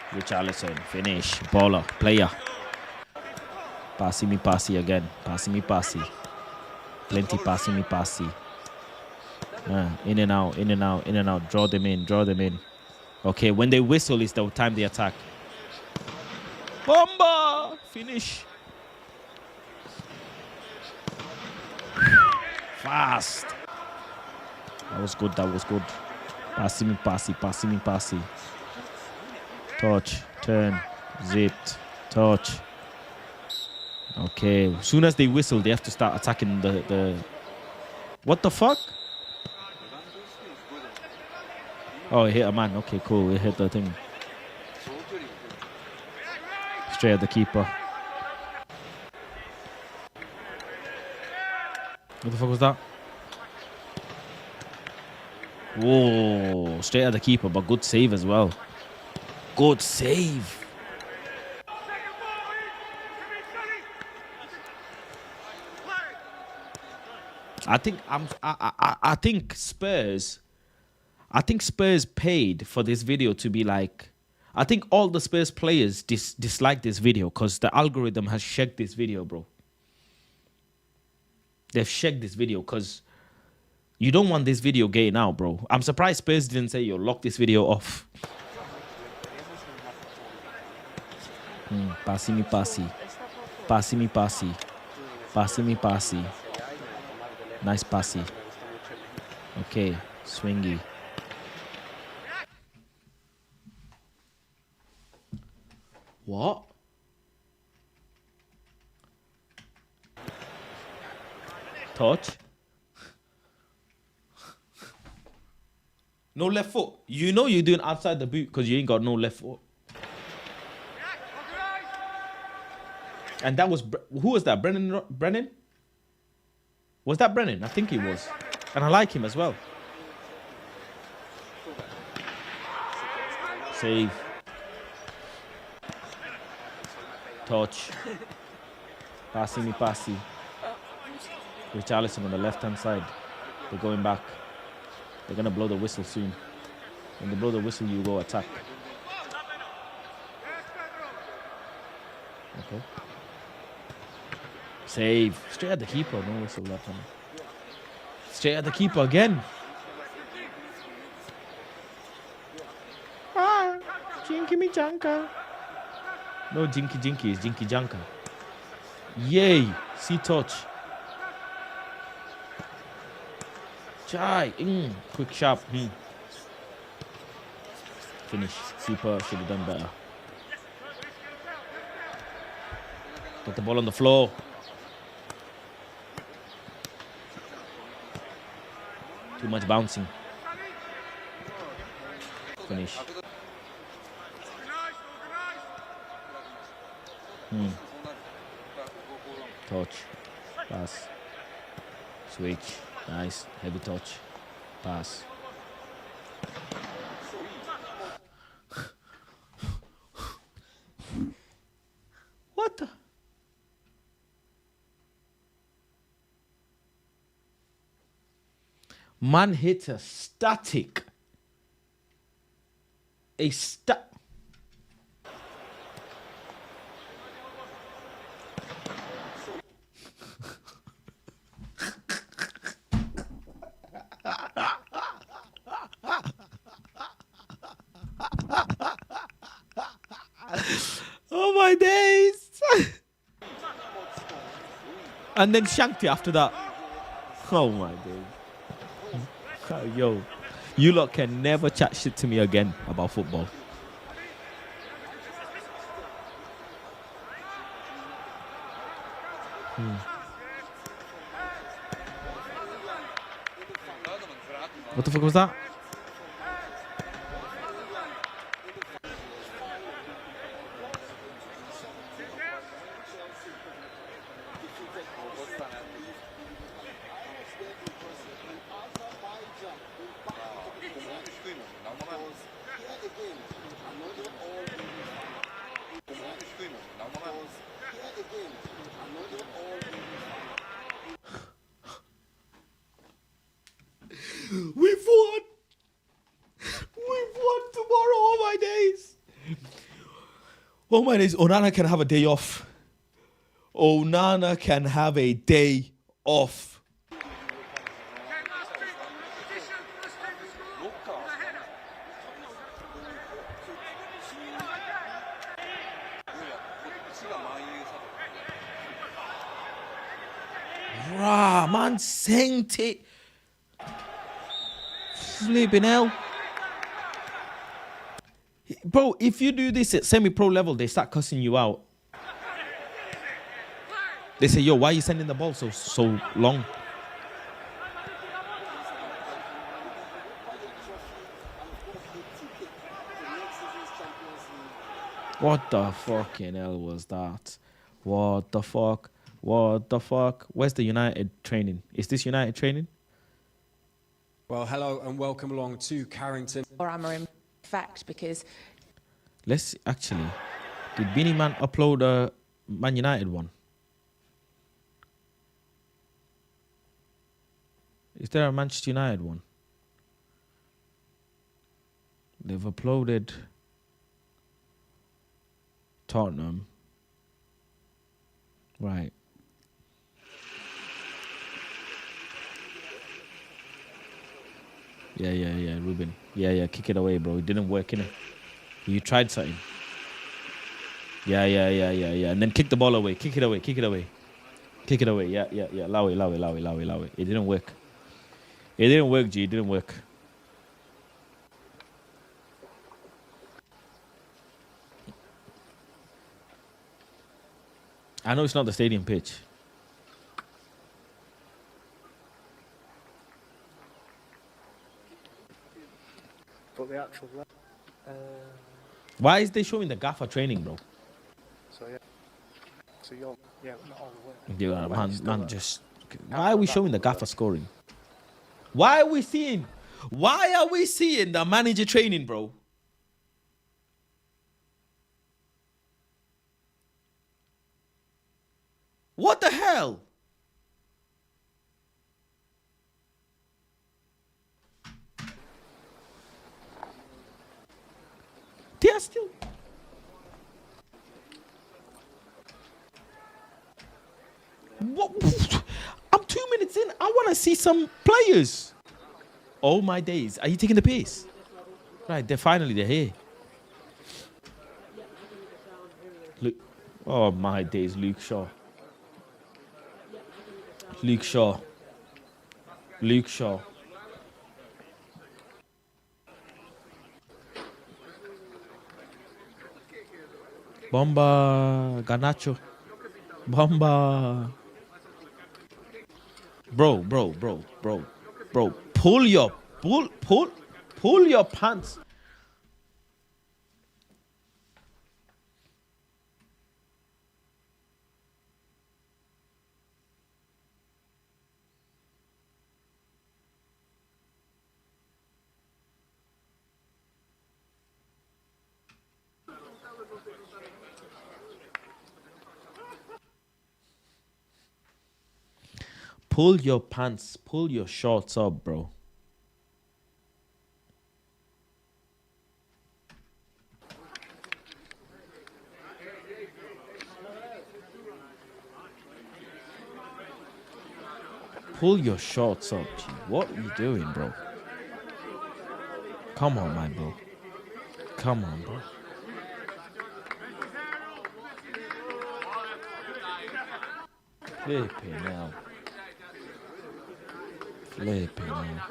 Speaker 22: Richarlison, finish. Baller, player. Passy me passy again. Passy me passy. Plenty passy me passy. In and out, in and out, in and out. Draw them in, draw them in. Okay, when they whistle, it's the time they attack. Bomba! Finish. Fast. That was good, that was good. Passy me passy, passy me passy. Touch, turn, zipped, touch. Okay, as soon as they whistle, they have to start attacking the... What the fuck? Oh, it hit a man. Okay, cool. It hit the thing. Straight at the keeper. What the fuck was that? Whoa, straight at the keeper, but good save as well. Good save. I think Spurs paid for this video to be like, I think all the Spurs players dislike this video because the algorithm has checked this video, bro. They've checked this video because you don't want this video getting out, bro. I'm surprised Spurs didn't say, yo, lock this video off. Passy me passy. Passy me passy. Passy me passy. Nice passy. Okay, swingy. What? Touch. No left foot. You know you're doing outside the boot because you ain't got no left foot. And that was... Who was that? Brennan? Was that Brennan? I think he was. And I like him as well. Save. Touch. Passy me passy. Richarlison on the left-hand side. They're going back. They're going to blow the whistle soon. When they blow the whistle, you go attack. Okay. Save. Straight at the keeper. No whistle left hand. Straight at the keeper again. Jinky me janka. No jinky jinky, it's jinky janka. Yay. See touch. Chai. Quick sharp. Finish. Super should have done better. Get the ball on the floor. Too much bouncing. Finish. Touch. Pass. Switch. Nice. Heavy touch. Pass. What the? Man hits a static. Oh my days. And then shanked it after that. Oh my days. Yo, you lot can never chat shit to me again about football. What the fuck was that? We've won! We've won tomorrow, oh my days! Oh my days, Onana can have a day off. Onana can have a day off. Rah, man sent it. Flipping hell. Bro, if you do this at semi-pro level, they start cussing you out. They say, yo, why are you sending the ball so long? What the fucking hell was that? What the fuck? What the fuck? Where's the United training? Is this United training?
Speaker 11: Well, hello and welcome along to Carrington.
Speaker 12: Or am I in fact, because...
Speaker 22: Let's actually... Did Beanie Man upload a Man United one? Is there a Manchester United one? They've uploaded Tottenham. Right. Yeah, Ruben. Yeah, kick it away, bro. It didn't work, innit? You tried something. Yeah. And then kick the ball away. Kick it away. Kick it away. Yeah. Allow it. It didn't work. It didn't work, G. It didn't work. I know it's not the stadium pitch.
Speaker 13: But the actual...
Speaker 22: Why is they showing the gaffer training, bro?
Speaker 13: So yeah. So you're... Yeah, not all the way.
Speaker 22: Yeah, man, just... Why are we showing the gaffer scoring? Why are we seeing the manager training, bro? What the hell? They are still... What? I'm 2 minutes in. I want to see some players. Oh my days. Are you taking the piss? Right, they're here. Look. Oh my days, Luke Shaw. Bomba, Garnacho. Bomba. Bro. Pull your pants. Pull your pants, pull your shorts up, bro. Pull your shorts up, G. What are you doing, bro? Come on, my bro. Come on, bro. Flipping now. Flipping now.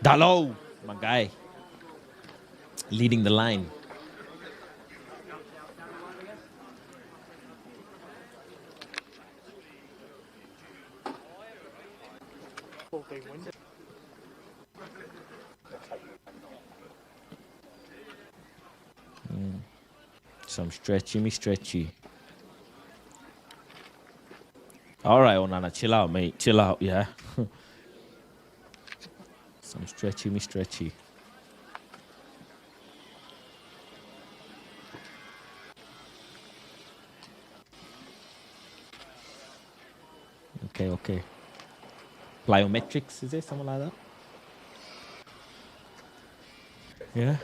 Speaker 22: Dalo, my guy. Leading the line. Some stretchy. All right, Onana, chill out, mate. Chill out, yeah. Some stretchy. Okay. Plyometrics, is it? Something like that? Yeah.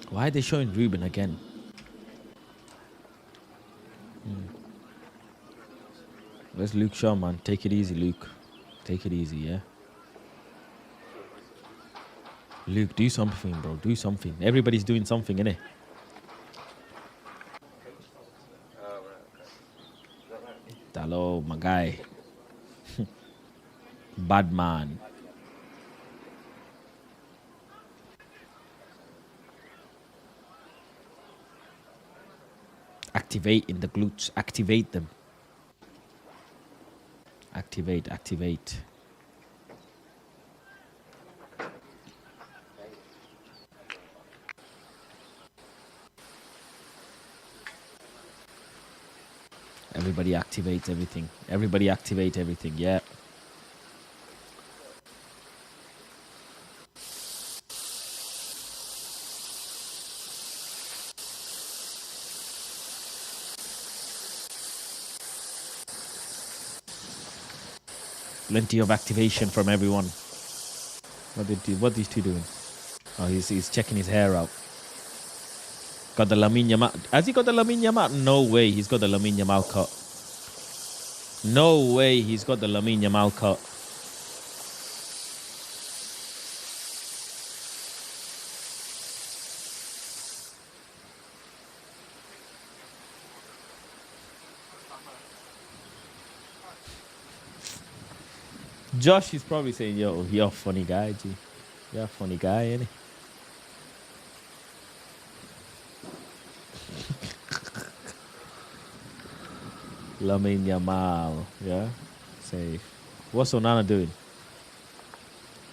Speaker 22: Why are they showing Ruben again? Where's Luke Shaw, man? Take it easy, Luke. Take it easy, yeah? Luke, do something, bro. Do something. Everybody's doing something, innit? Hello, my guy. Bad man. Activate in the glutes. Activate them. Activate. Everybody activate everything. Yeah. Plenty of activation from everyone. What these two doing? Oh, he's checking his hair out. Got the Lamine Yamal. Has he got the Lamine Yamal? No way he's got the Lamine Yamal cut. No way he's got the Lamine Yamal cut. Josh is probably saying, yo, you're a funny guy, G. You're a funny guy, ain't he? Lamine Yamal, yeah? Safe. What's Onana doing?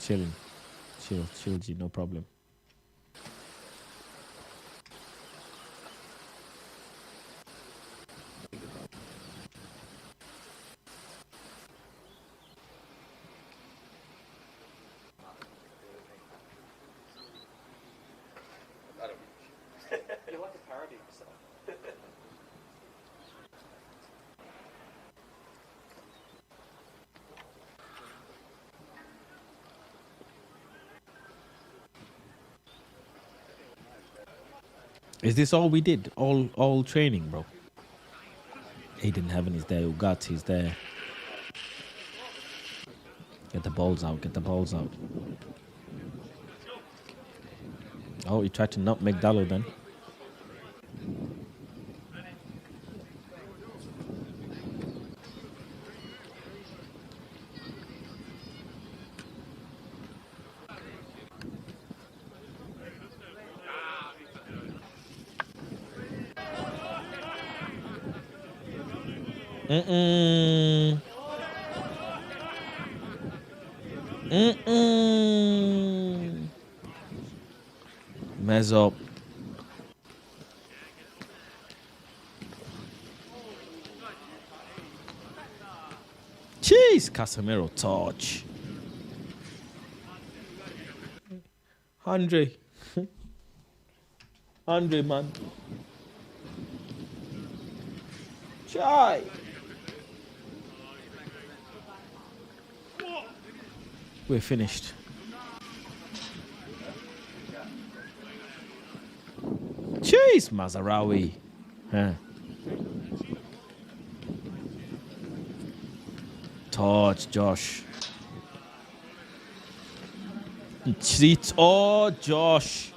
Speaker 22: Chilling. Chill, G, no problem.
Speaker 3: You're like a parody of yourself.
Speaker 22: Is this all we did? All training, bro? Aiden Heaven is there. Ugati is there. Get the balls out. Oh, he tried to not make Dallo then. Mm-mm. Mm-mm. Mess up. Jeez, Casemiro touch. Andre. Andre, man. Chai. We're finished. Jeez, Mazarawi. Huh. Touch, Josh. Cheat. Oh, Josh.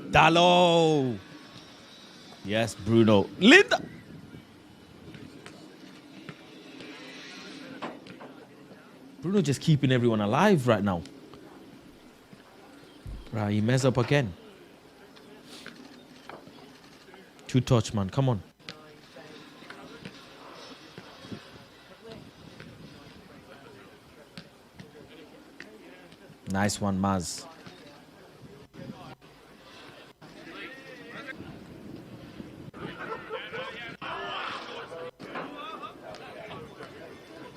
Speaker 22: Dallo. Yes, Bruno. Linda. Bruno just keeping everyone alive right now. Right, he mess up again. Two touch, man. Come on. Nice one, Maz.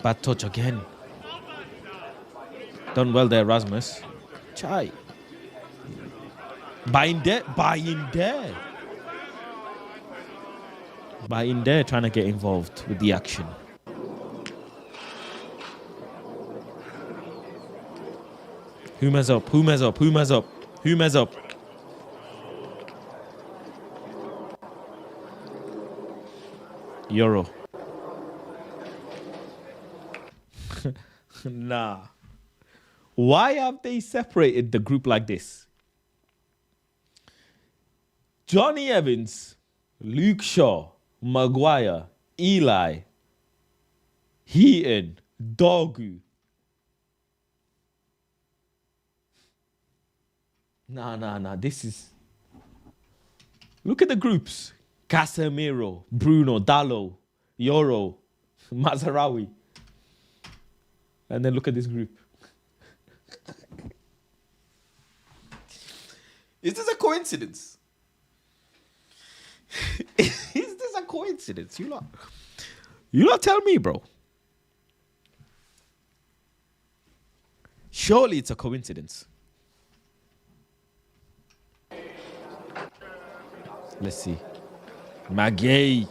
Speaker 22: Bad touch again. Done well there, Rasmus. Chai. Buying there. Buying there, trying to get involved with the action. Who mess up? Euro. Nah. Why have they separated the group like this? Johnny Evans, Luke Shaw, Maguire, Eli, Heaton, Dogu. Nah. This is... Look at the groups. Casemiro, Bruno, Dallo, Euro, Mazarawi. And then look at this group. Is this a coincidence? Is this a coincidence? You lot tell me, bro. Surely it's a coincidence. Let's see. Magay.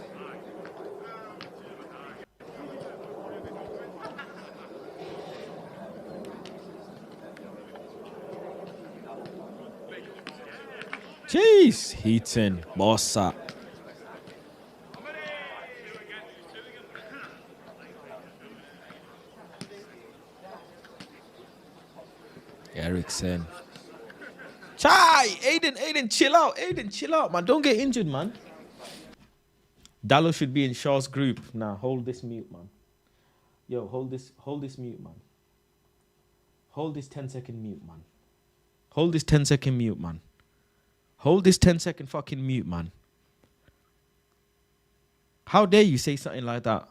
Speaker 22: Jeez, Heaton, Bossa. Eriksen. Chai! Aiden, chill out, man. Don't get injured, man. Dallo should be in Shaw's group. Nah, hold this mute, man. Yo, hold this mute, man. Hold this 10-second mute, man. Hold this 10-second mute, man. Hold this 10-second fucking mute, man. How dare you say something like that?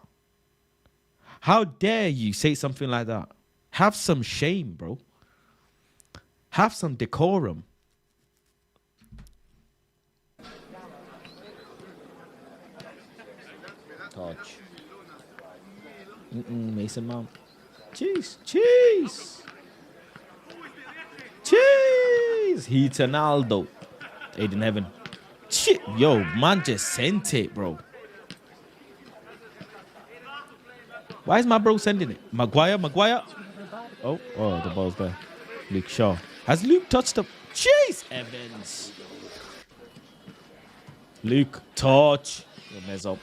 Speaker 22: How dare you say something like that? Have some shame, bro. Have some decorum. Touch. Mason Mount. Jeez. Heatonaldo. Aiden Heaven. Shit, yo, man just sent it, bro. Why is my bro sending it? Maguire. Oh, the ball's there. Luke Shaw. Has Luke touched up? Chase Evans. Luke, touch. Yo, mess up.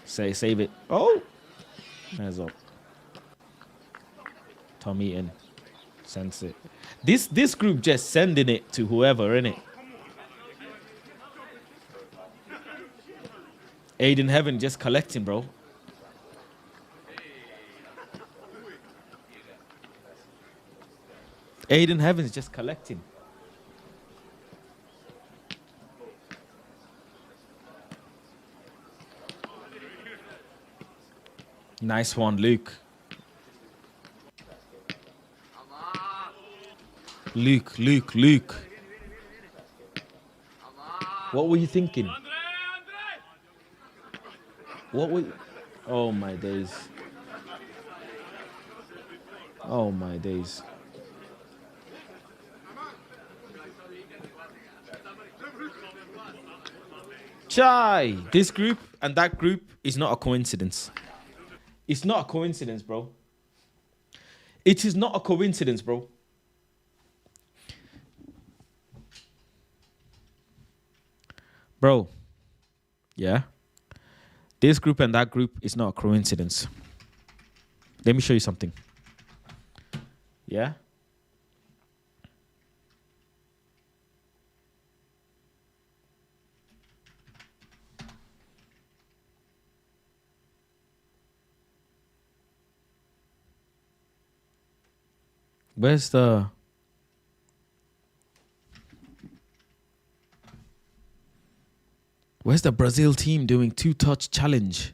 Speaker 22: Save it. Oh, mess up. Tom Eaton. Sends it. This group just sending it to whoever, innit? Aiden Heaven just collecting, bro. Aiden Heaven's just collecting. Nice one, Luke. Luke. What were you thinking? What were you... Oh my days. Oh my days. Chai! This group and that group is not a coincidence. It's not a coincidence, bro. It is not a coincidence, bro. Bro, yeah? This group and that group is not a coincidence. Let me show you something. Yeah? Where's the... Where's the Brazil team doing two-touch challenge?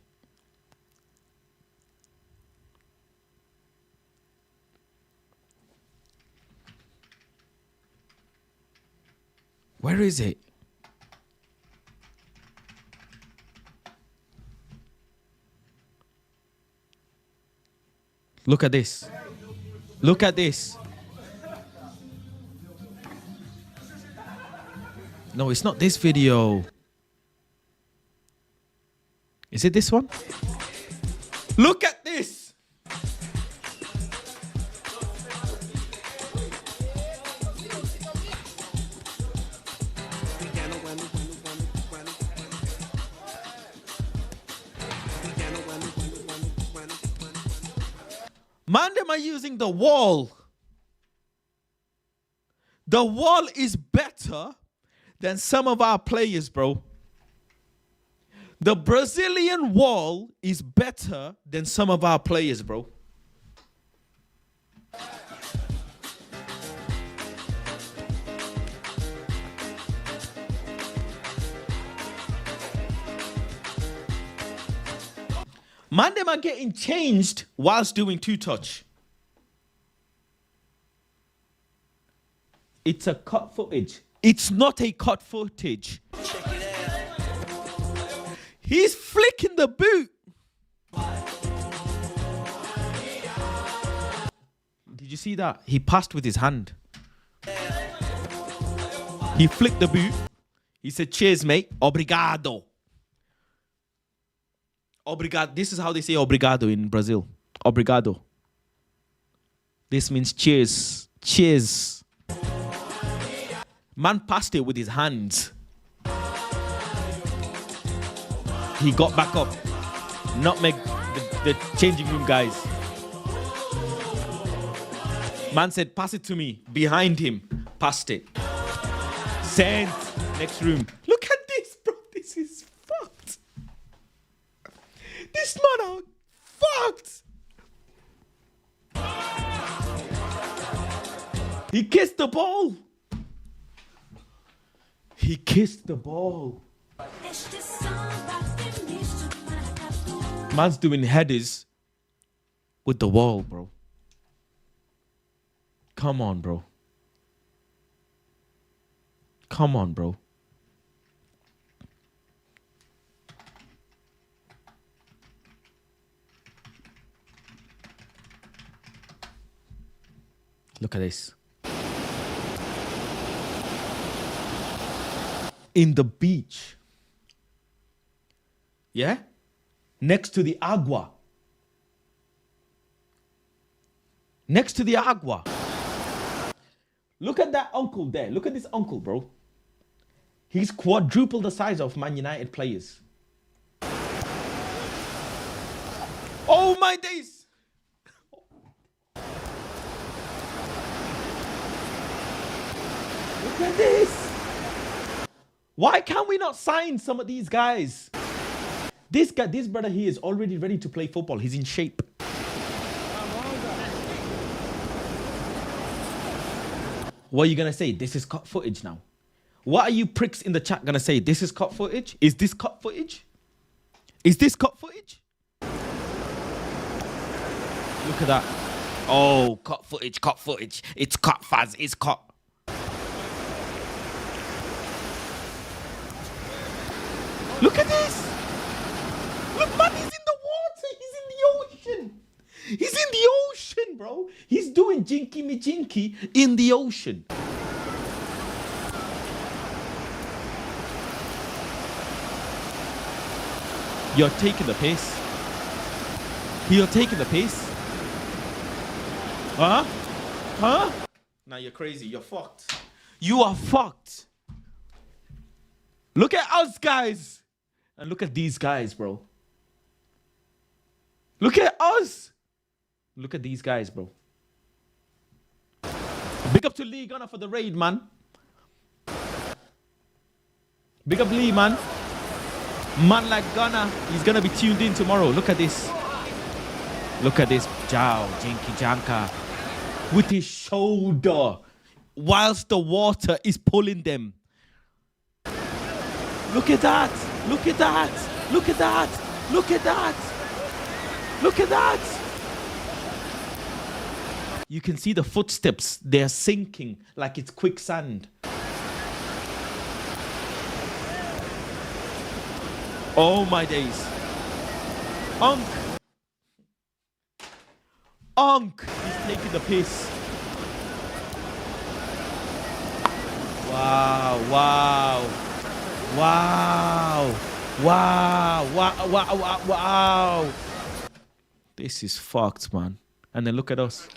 Speaker 22: Where is it? Look at this. Look at this. No, it's not this video. Is it this one? Look at this. Man, them are using the wall. The wall is better than some of our players, bro. The Brazilian wall is better than some of our players, bro. Man, them are getting changed whilst doing two-touch. It's a cut footage. It's not a cut footage. He's flicking the boot. Did you see that? He passed with his hand. He flicked the boot. He said, cheers, mate. Obrigado. Obrigado. This is how they say obrigado in Brazil. Obrigado. This means cheers. Cheers. Man passed it with his hands. He got back up. Nutmeg the changing room guys. Man said, pass it to me. Behind him. Passed it. Sent. Next room. Look at this, bro. This is fucked. This man are fucked. He kissed the ball. He kissed the ball. Man's doing headers with the wall, bro. Come on, bro. Come on, bro. Look at this. In the beach. Yeah? Next to the agua. Next to the agua. Look at that uncle there. Look at this uncle, bro. He's quadruple the size of Man United players. Oh my days. Look at this. Why can't we not sign some of these guys? This guy, this brother here is already ready to play football. He's in shape. What are you going to say? This is cut footage now. What are you pricks in the chat going to say? This is cut footage? Is this cut footage? Is this cut footage? Look at that. Oh, cut footage, cut footage. It's cut, Faz, it's cut. Look at this. Look, man, he's in the water. He's in the ocean. He's in the ocean, bro. He's doing jinky me jinky in the ocean. You're taking the piss. You're taking the piss. Huh? Huh? Now you're crazy. You're fucked. You are fucked. Look at us, guys. And look at these guys, bro. Look at us. Look at these guys, bro. Big up to Lee Gunner for the raid, man. Big up Lee, man. Man like Gunner, he's gonna be tuned in tomorrow. Look at this. Look at this. Jow, Jinky Janka. With his shoulder. Whilst the water is pulling them. Look at that. Look at that. Look at that. Look at that. Look at that. You can see the footsteps. They're sinking like it's quicksand. Oh my days. Unk. He's taking the piss. Wow. Wow. Wow. Wow. Wow. Wow. Wow. Wow. This is fucked, man. And then look at us.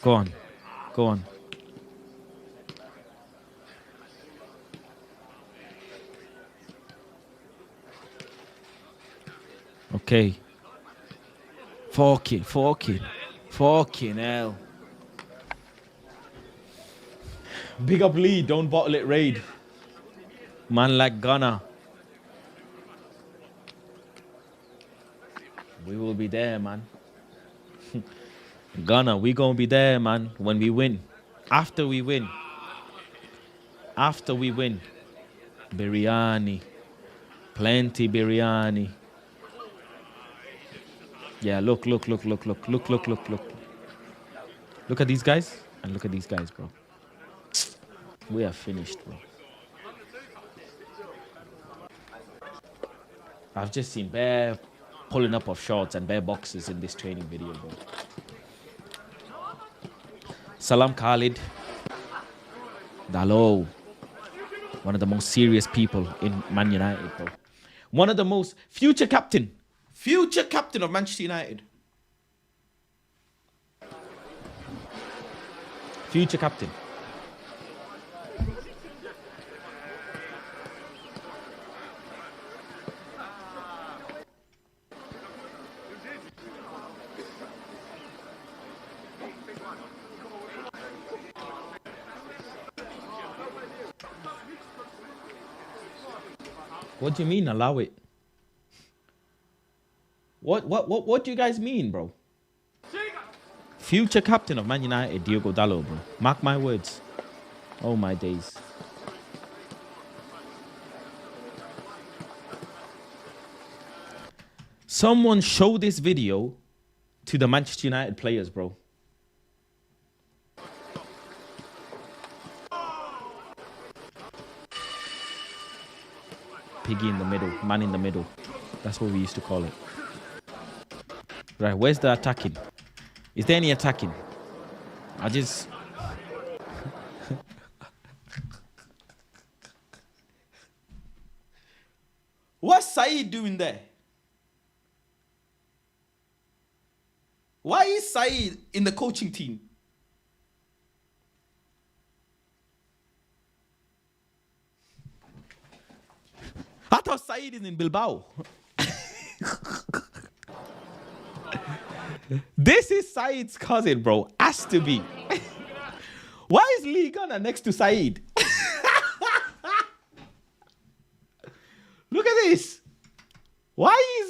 Speaker 22: Go on. Go on. Okay. Fucking hell. Big up Lee, don't bottle it raid. Man like Gunner. We will be there, man. Gunner, we gonna be there, man, when we win. After we win. After we win. Biryani. Plenty biryani. Yeah, look. Look at these guys and look at these guys, bro. We are finished, bro. I've just seen bare pulling up of shorts and bare boxes in this training video, bro. Salam Khalid. Dalo. One of the most serious people in Man United, bro. One of the most future captain of Manchester United. Future captain. What do you mean, allow it? What do you guys mean, bro? Future captain of Man United, Diogo Dalot, bro. Mark my words. Oh my days. Someone show this video to the Manchester United players, bro. Piggy in the middle, man in the middle. That's what we used to call it. Right, where's the attacking? Is there any attacking? I just... What's Saeed doing there? Why is Saeed in the coaching team? I thought Saeed is in Bilbao. This is Saeed's cousin, bro. Has to be. Why is Lee Gunner next to Saeed? Look at this. Why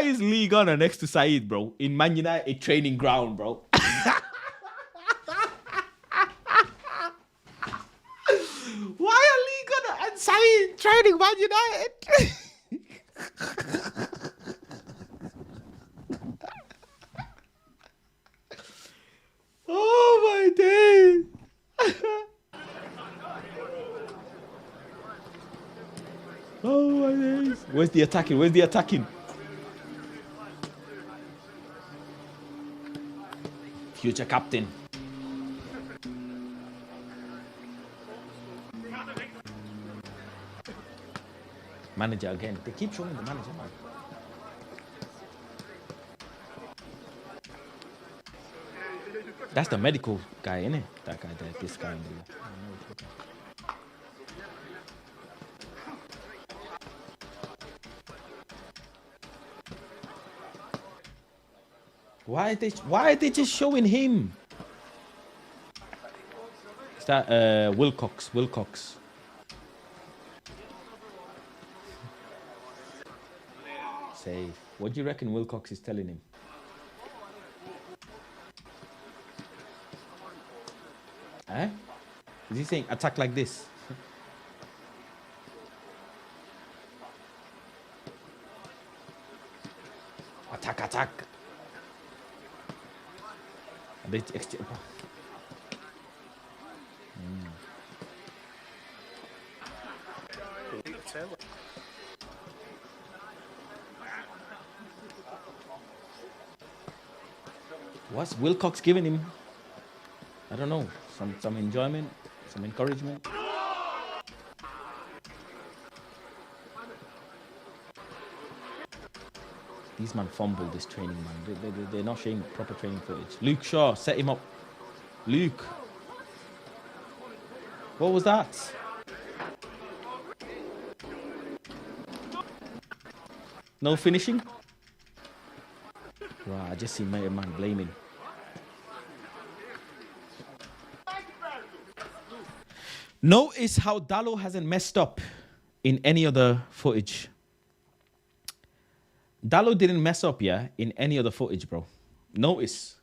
Speaker 22: is Lee Gunner next to Saeed, bro? In Man United training ground, bro. mean, training Man United. Oh my days. Oh my days. Where's the attacking? Where's the attacking? Future captain. Manager again. They keep showing the manager, man. That's the medical guy, innit? That guy there, this guy in the Why are they just showing him? Is that Wilcox? Say, what do you reckon Wilcox is telling him? Eh? Is he saying attack like this? Attack. Are they What's Wilcox giving him? I don't know. Some enjoyment, some encouragement. These man fumbled this training, man. They're not showing proper training footage. Luke Shaw, set him up. Luke. What was that? No finishing? Right, I just see my man blaming. Notice how Dalot hasn't messed up in any other footage. Dalot didn't mess up, yeah, in any other footage, bro. Notice.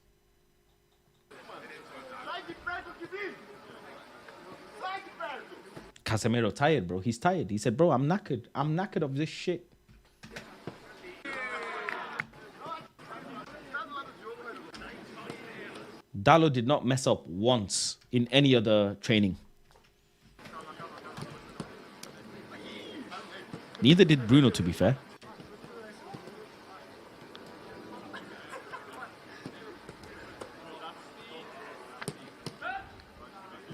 Speaker 22: Casemiro tired, bro. He's tired. He said, bro, I'm knackered. I'm knackered of this shit. Dalot did not mess up once in any other training. Neither did Bruno, to be fair.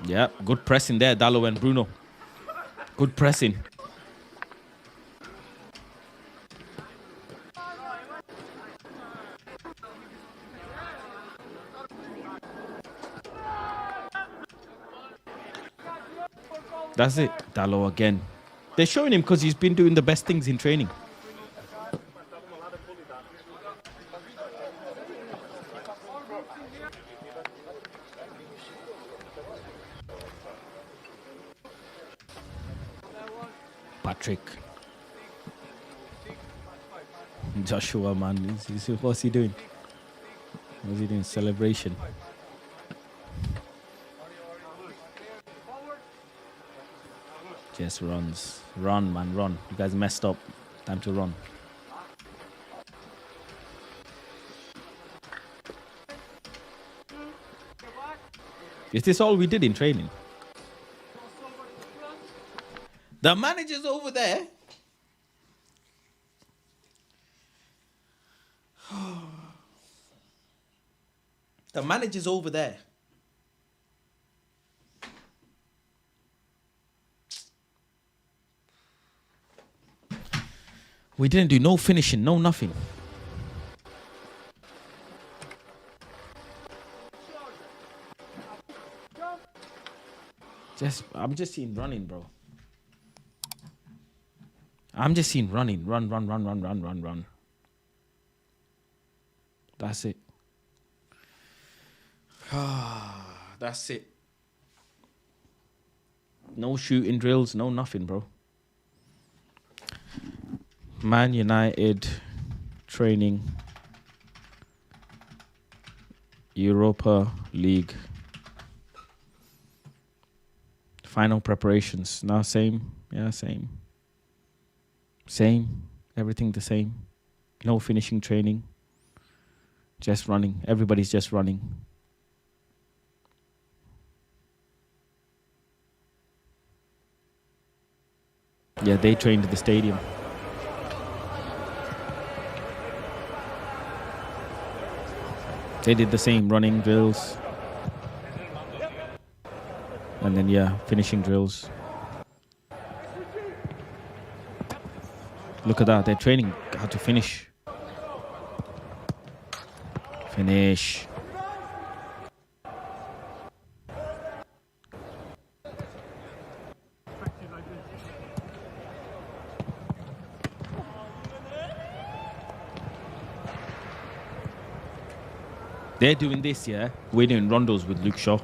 Speaker 22: Yeah, good pressing there, Dalot and Bruno. Good pressing. That's it, Dalot again. They're showing him because he's been doing the best things in training. Patrick. Joshua, man. What's he doing? What's he doing? Celebration. Just runs. Run, man, run. You guys messed up. Time to run. Is this all we did in training? The manager's over there. The manager's over there. We didn't do no finishing, no nothing. I'm just seeing running, bro. I'm just seeing running. Run. That's it. That's it. No shooting drills, no nothing, bro. Man United training. Europa League. Final preparations. Now same. Yeah, same. Same. Everything the same. No finishing training. Just running. Everybody's just running. Yeah, they trained at the stadium. They did the same running drills. And then, yeah, finishing drills. Look at that. They're training how to finish. Finish. They're doing this, yeah? We're doing rondos with Luke Shaw.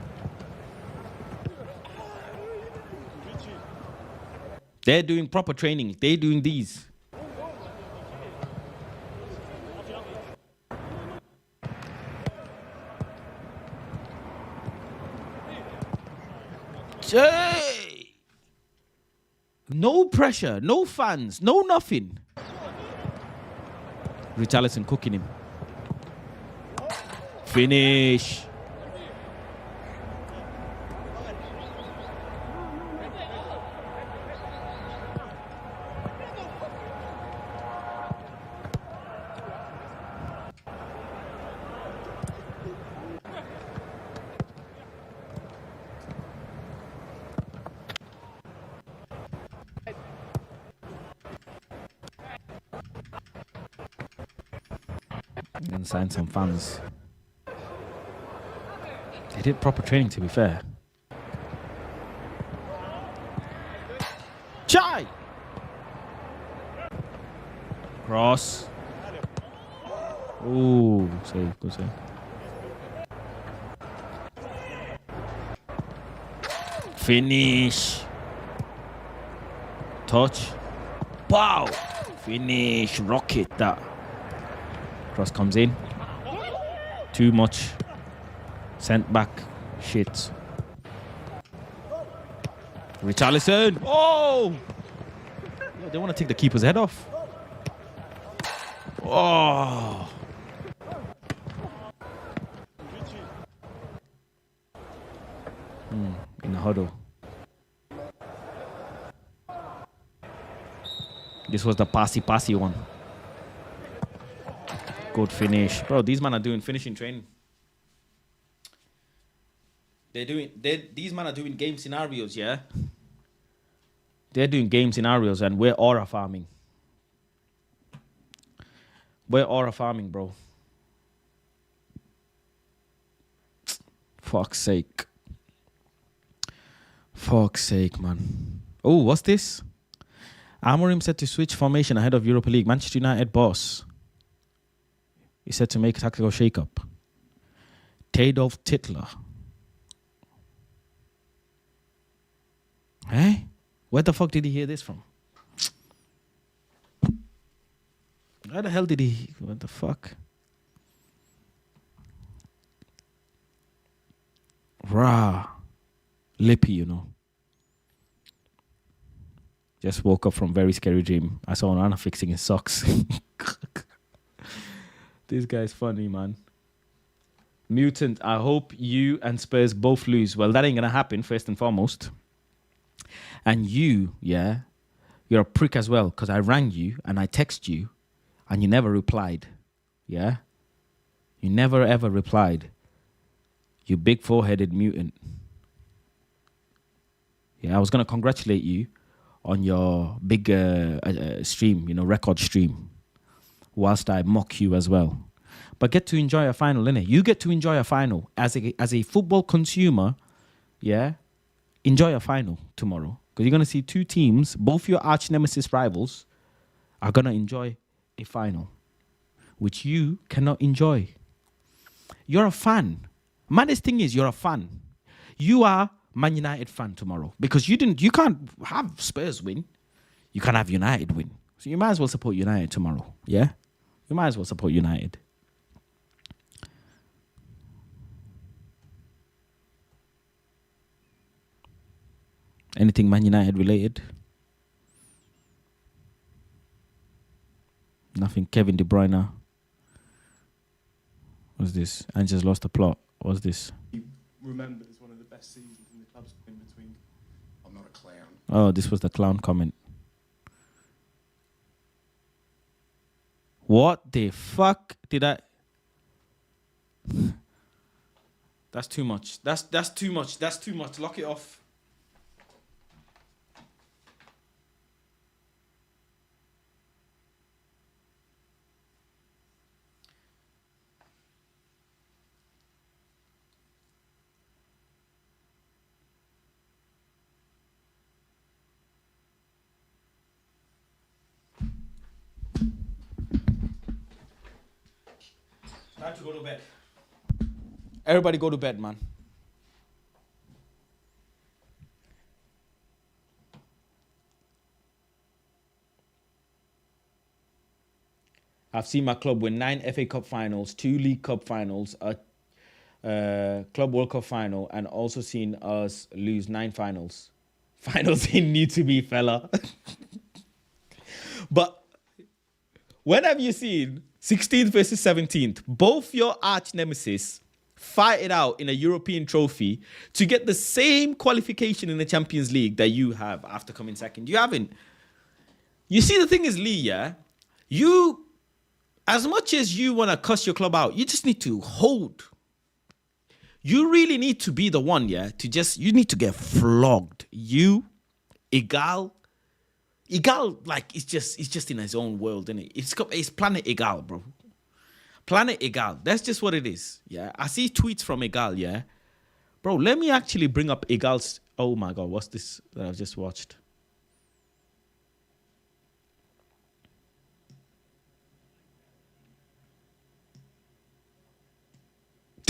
Speaker 22: They're doing proper training. They're doing these. Jay! No pressure, no fans, no nothing. Richarlison cooking him. Finish. I'm gonna sign some fans. They did proper training, to be fair. Chai! Cross. Ooh, save, good save. Finish. Touch. Wow. Finish. Rocket that. Cross comes in. Too much. Sent back. Shit. Richarlison. Oh! Yeah, they want to take the keeper's head off. Oh! In the huddle. This was the passy one. Good finish. Bro, these men are doing finishing training. These men are doing game scenarios, yeah? They're doing game scenarios and we're aura farming. We're aura farming, bro. Fuck's sake. Fuck's sake, man. Oh, what's this? Amorim said to switch formation ahead of Europa League. Manchester United boss. He said to make a tactical shake-up. Tadolf Titler. Hey? Where the fuck did he hear this from? Where the hell did he... What the fuck? Rah. Lippy, you know. Just woke up from very scary dream. I saw Onana fixing his socks. This guy's funny, man. Mutant, I hope you and Spurs both lose. Well, that ain't gonna happen, first and foremost. And you, yeah, you're a prick as well, because I rang you and I texted you and you never replied. Yeah? You never ever replied. You big four-headed mutant. Yeah, I was gonna congratulate you on your big stream, you know, record stream, whilst I mock you as well. But get to enjoy a final, innit? You get to enjoy a final. As a football consumer, yeah, enjoy a final tomorrow. Because you're going to see two teams, both your arch nemesis rivals, are going to enjoy a final, which you cannot enjoy. You're a fan. Maddest thing is you're a fan. You are Man United fan tomorrow because you can't have Spurs win. You can't have United win. So you might as well support United tomorrow. Yeah? You might as well support United. Anything Man United related? Nothing. Kevin De Bruyne. What's this? Ange's lost the plot. What's this?
Speaker 3: Remembered as one of the best seasons in the club's in between. I'm not a clown.
Speaker 22: Oh, this was the clown comment. What the fuck did I... That's too much. That's too much. That's too much. Lock it off. Time to go to bed. Everybody go to bed, man. I've seen my club win 9 FA Cup finals, 2 League Cup finals, a Club World Cup final, and also seen us lose 9 finals. Finals ain't new to me, fella. But when have you seen 16th versus 17th, both your arch nemesis fight it out in a European trophy to get the same qualification in the Champions League that you have after coming second? You haven't. You see, the thing is, Lee, yeah, you, as much as you want to cuss your club out, you just need to hold. You really need to be the one, yeah, to just, you need to get flogged. You, Igal, like, it's just in his own world, isn't it? It's Planet Igal, bro. Planet Igal. That's just what it is, yeah? I see tweets from Igal, yeah? Bro, let me actually bring up Igal's... Oh, my God, what's this that I've just watched?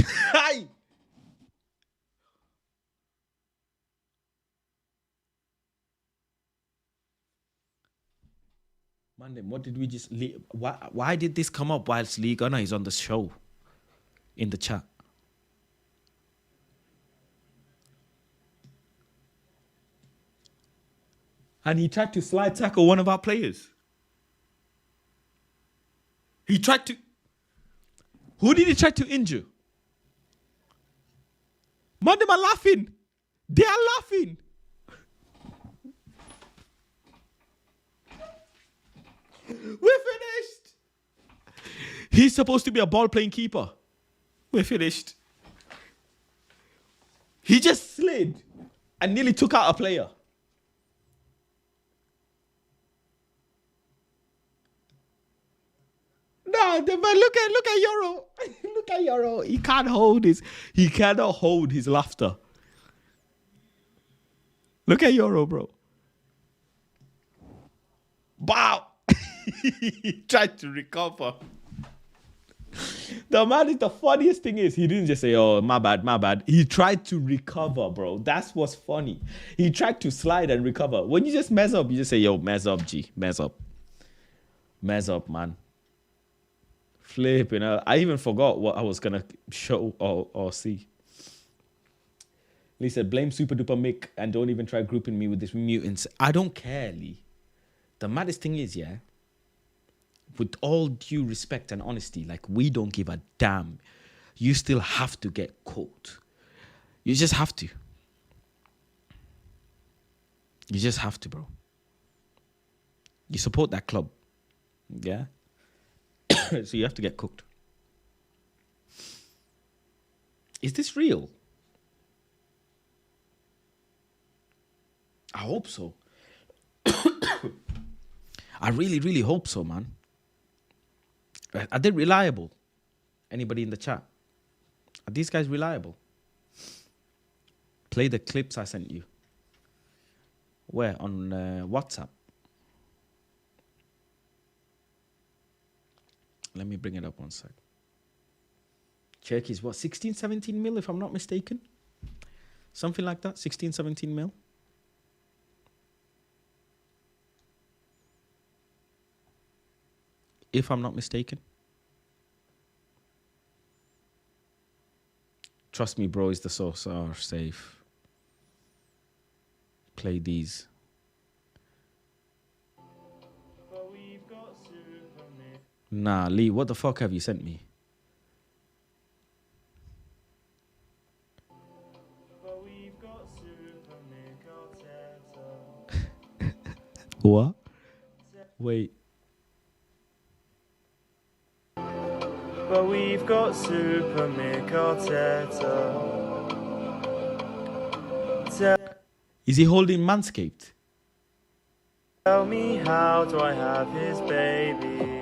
Speaker 22: Hi! Man, then what did we just... Why did this come up whilst Lee Gunner is on the show? In the chat. And he tried to slide tackle one of our players. He tried to... Who did he try to injure? Man, them are laughing. They are laughing. We're finished. He's supposed to be a ball-playing keeper. We're finished. He just slid and nearly took out a player. No, but look at Euro. Look at Euro. He cannot hold his laughter. Look at Euro, bro. Bow. He tried to recover. The funniest thing is he didn't just say, oh, my bad. He tried to recover, bro. That's what's funny. He tried to slide and recover. When you just mess up, you just say, yo, mess up, G. Mess up. Mess up, man. Flipping out. I even forgot what I was going to show or see. Lee said, blame Super Duper Mick and don't even try grouping me with these mutants. I don't care, Lee. The maddest thing is, yeah, with all due respect and honesty, like, we don't give a damn. You still have to get cooked. You just have to. You just have to, bro. You support that club. Yeah? So you have to get cooked. Is this real? I hope so. I really, really hope so, man. Are they reliable? Anybody in the chat? Are these guys reliable? Play the clips I sent you. Where? On WhatsApp. Let me bring it up one sec. Turkey's what? 16, 17 mil, if I'm not mistaken? Something like that? 16, 17 mil? If I'm not mistaken. Trust me, bro, is the source are safe. Play these. But we've got super Nah, Lee, what the fuck have you sent me? What? Wait.
Speaker 4: But we've got Super Mick Arteta.
Speaker 22: Is he holding Manscaped?
Speaker 4: Tell me, how do I have his baby?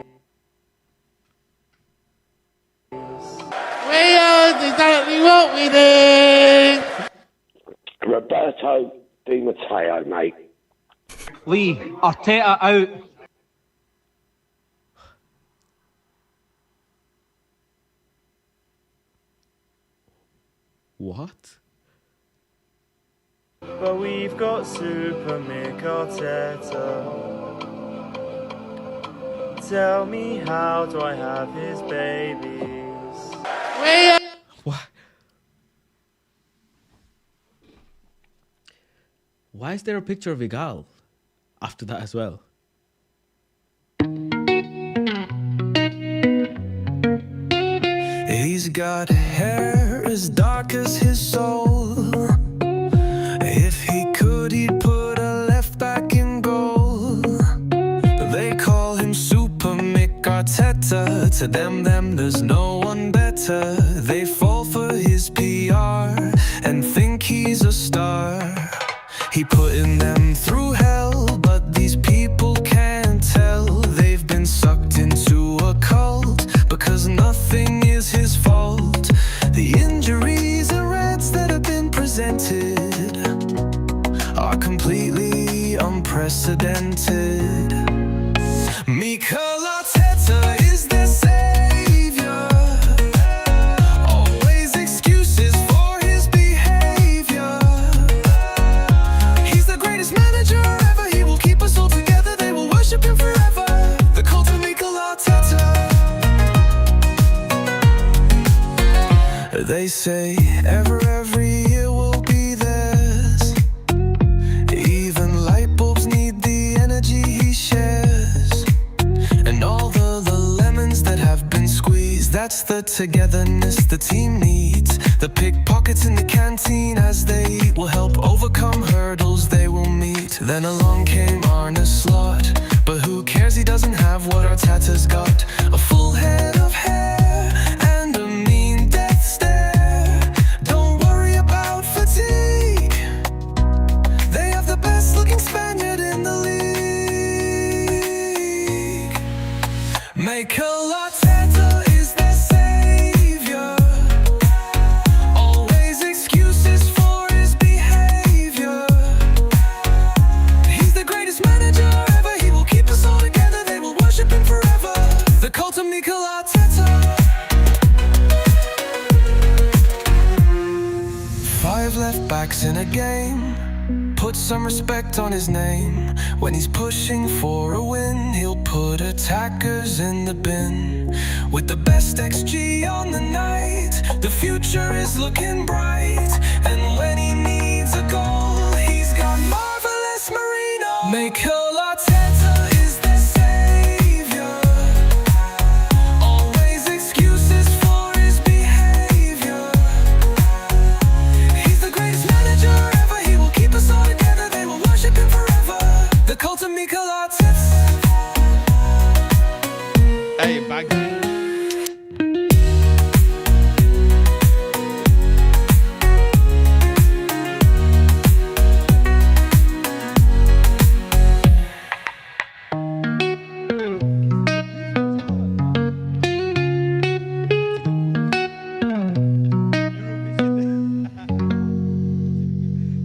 Speaker 10: We are exactly what we do.
Speaker 14: Roberto Di Matteo, mate.
Speaker 10: Lee, Arteta out.
Speaker 22: What?
Speaker 4: But we've got Super Mick Arteta. Tell me, how do I have his babies?
Speaker 22: What? Why is there a picture of Igal after that as well?
Speaker 18: He's got hair as dark as his soul. If he could, he'd put a left back in goal. They call him Super Mick Arteta. To them, there's no one better. They fall for his PR and think he's a star. He putting them through hell, but these people can't tell. They've been sucked into a cult because nothing is his fault. The injuries and reds that have been presented are completely unprecedented. Mikel Arteta is their savior. Always excuses for his behavior. He's the greatest manager ever. He will keep us all together. They will worship him forever. The cult of Mikel Arteta. They say every year will be theirs. Even light bulbs need the energy he shares. And all the lemons that have been squeezed, that's the togetherness the team needs. The pickpockets in the canteen as they eat will help overcome hurdles they will meet. Then along came Arne Slot, but who cares, he doesn't have what Arteta's got. A full head of hair and a mean death stare. Don't worry about fatigue. They have the best looking Spaniard in the league. Mikel Arteta is their savior. Always excuses for his behavior. He's the greatest manager ever. He will keep us all together. They will worship him forever. The cult of Mikel Arteta. 5 left backs in a game. Put some respect on his name. When he's pushing for a win, he'll put attackers in the bin. With the best XG on the night, the future is looking bright. And when he needs a goal, he's got marvelous Marino. Mikel Arteta is their savior. Always excuses for his behavior. He's the greatest manager ever. He will keep us all together. They will worship him forever. The cult of Mikel Arteta.
Speaker 22: Hey, back.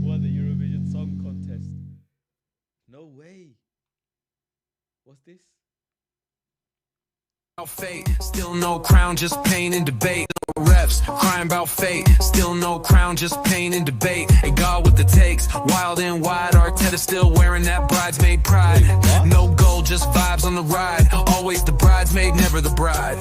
Speaker 22: Won the Eurovision Song Contest. No way. What's this?
Speaker 18: Fate, still no crown, just pain and debate. Refs crying about fate, still no crown, just pain and debate. A God with the takes, wild and wide. Arteta still wearing that bridesmaid pride. No gold, just vibes on the ride. Always the bridesmaid, never the bride.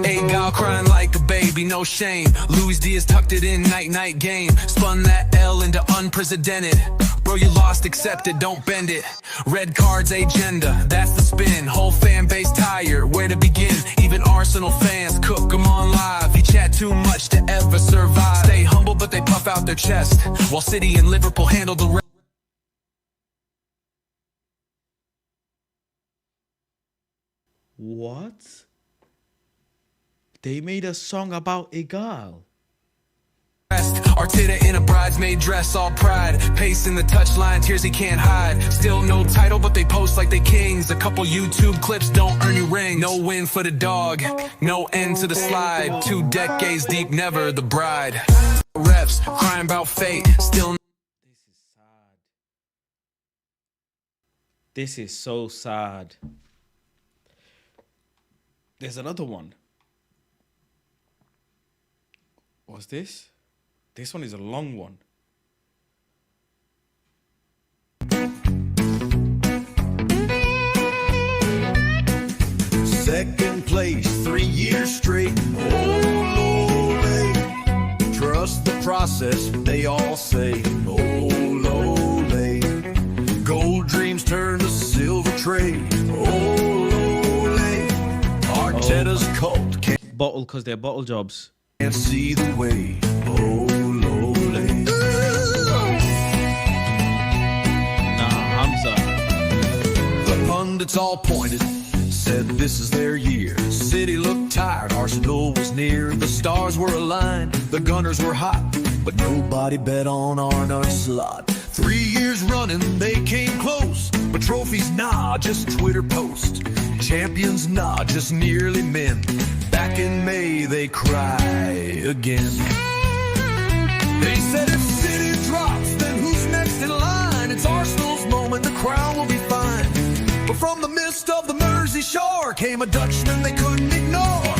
Speaker 18: A God crying like a baby. be no shame. Luis Diaz tucked it in, night game. Spun that L into unprecedented. Bro, you lost, accept it, don't bend it. Red cards, agenda, that's the spin. Whole fan base tired, where to begin? Even Arsenal fans cook them on live. He chat too much to ever survive. Stay humble, but they puff out their chest. While City and Liverpool handle the rest.
Speaker 22: What? They made a song about a girl.
Speaker 18: Arteta in a bridesmaid dress, all pride. Pacing the touchline, tears he can't hide. Still no title, but they post like they kings. A couple YouTube clips don't earn you ring. No win for the dog, no end to the slide. 2 decades deep, never the bride. Refs crying about fate, still.
Speaker 22: This is so sad. There's another one. What's this? This one is a long one.
Speaker 2: Second place, 3 years straight. Ole. Trust the process, they all say. Ole. Gold dreams turn to silver trade. Ole. Arteta's cult can't
Speaker 22: bottle because they're bottle jobs.
Speaker 2: Can't see the way. The pundits all pointed, said this is their year. City looked tired, Arsenal was near. The stars were aligned, the Gunners were hot, but nobody bet on Arnold's slot. 3 years running, they came close, but trophies, nah, just Twitter posts. Champions, nah, just nearly men. Back in May, they cry again. They said if City drops, then who's next in line? It's Arsenal's moment, the crown will be fine. But from the mist of the Mersey shore came a Dutchman they couldn't ignore.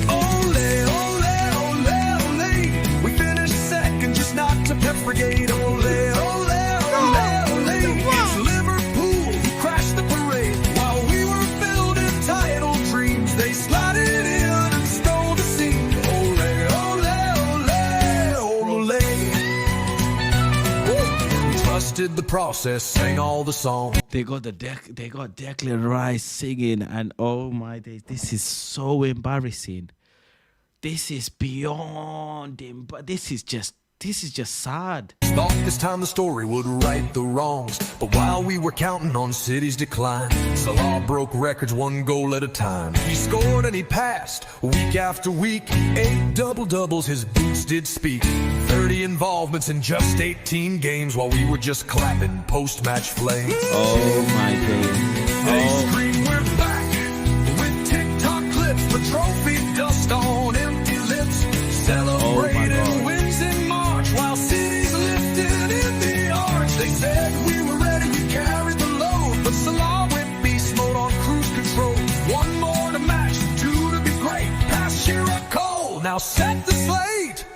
Speaker 2: Ole, ole, ole, ole. We finished second, just not to Pep Brigade. Ole, ole, ole, ole. It's Liverpool who crashed the parade. While we were building title dreams, they slided in and stole the scene. Ole, ole, ole, ole. Trusted the process, sang all the songs.
Speaker 22: They got Declan Rice singing, and oh my days, this is so embarrassing. This is beyond him, but this is just sad.
Speaker 2: Thought this time the story would right the wrongs, but while we were counting on City's decline, Salah broke records 1 goal at a time. He scored and he passed week after week. 8 double-doubles, his boots did speak. 30 involvements in just 18 games, while we were just clapping post-match flames.
Speaker 22: Oh my days.
Speaker 2: They scream we're back with TikTok clips, the trophy dust on empty lips. Celebrating wins in March while City's lifted in the arch. They said we were ready, we carried the load, but Salah went beast mode on cruise control. 1 more to match, 2 to be great. Past Shearer Cole, now set the slate.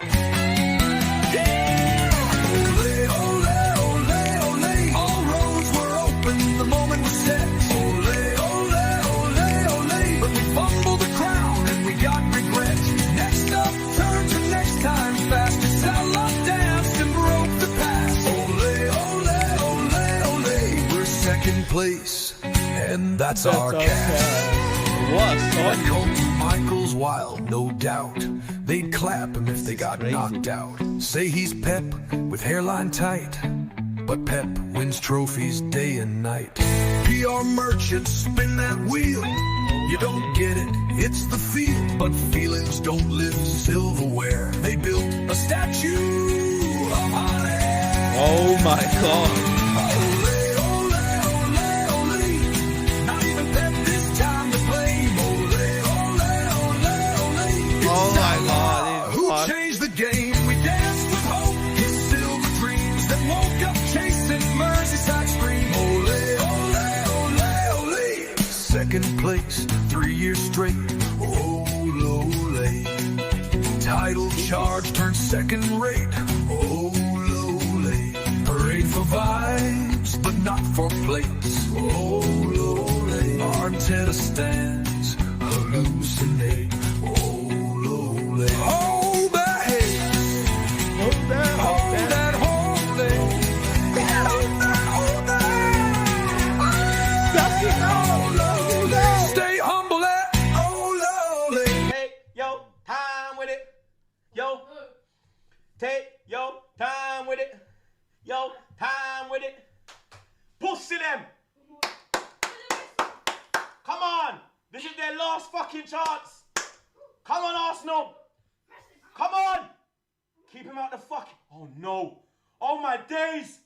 Speaker 2: Yeah! Ole, ole, ole, ole. All roads were open, the moment was set. Ole, ole, ole, ole. But we fumbled the crown and we got regret. Next up, turn to next time fast. Salah danced and broke the past. Ole, ole, ole, ole. We're second place, and that's our cast. And Michael's wild, no doubt. They'd clap him if they got knocked out. Say he's Pep with hairline tight, but Pep wins trophies day and night. PR merchants spin that wheel. You don't get it, it's the feel. But feelings don't live silverware. They built a statue of Mane.
Speaker 22: Oh my God.
Speaker 2: Ole, ole, ole, ole. Not even Pep this time to blame. Ole, ole, ole, ole.
Speaker 22: Oh my God.
Speaker 2: Who changed the game? We danced with hope, his silver dreams, then woke up chasing Merseyside scream. Ole, ole, ole, ole. Second place, 3 years straight. Ole, ole. Title charge turned second rate. Ole, ole. Parade for vibes, but not for plates. Ole, ole. Arteta stands, hallucinate. Ole, ole. Stay humble and oh lowly.
Speaker 1: Take your time with it. Yo. Take your time with it. Yo, time with it. Pussy them. Come on. This is their last fucking chance. Come on, Arsenal. Come on. Keep him out the fucking... Oh, no. Oh, my days.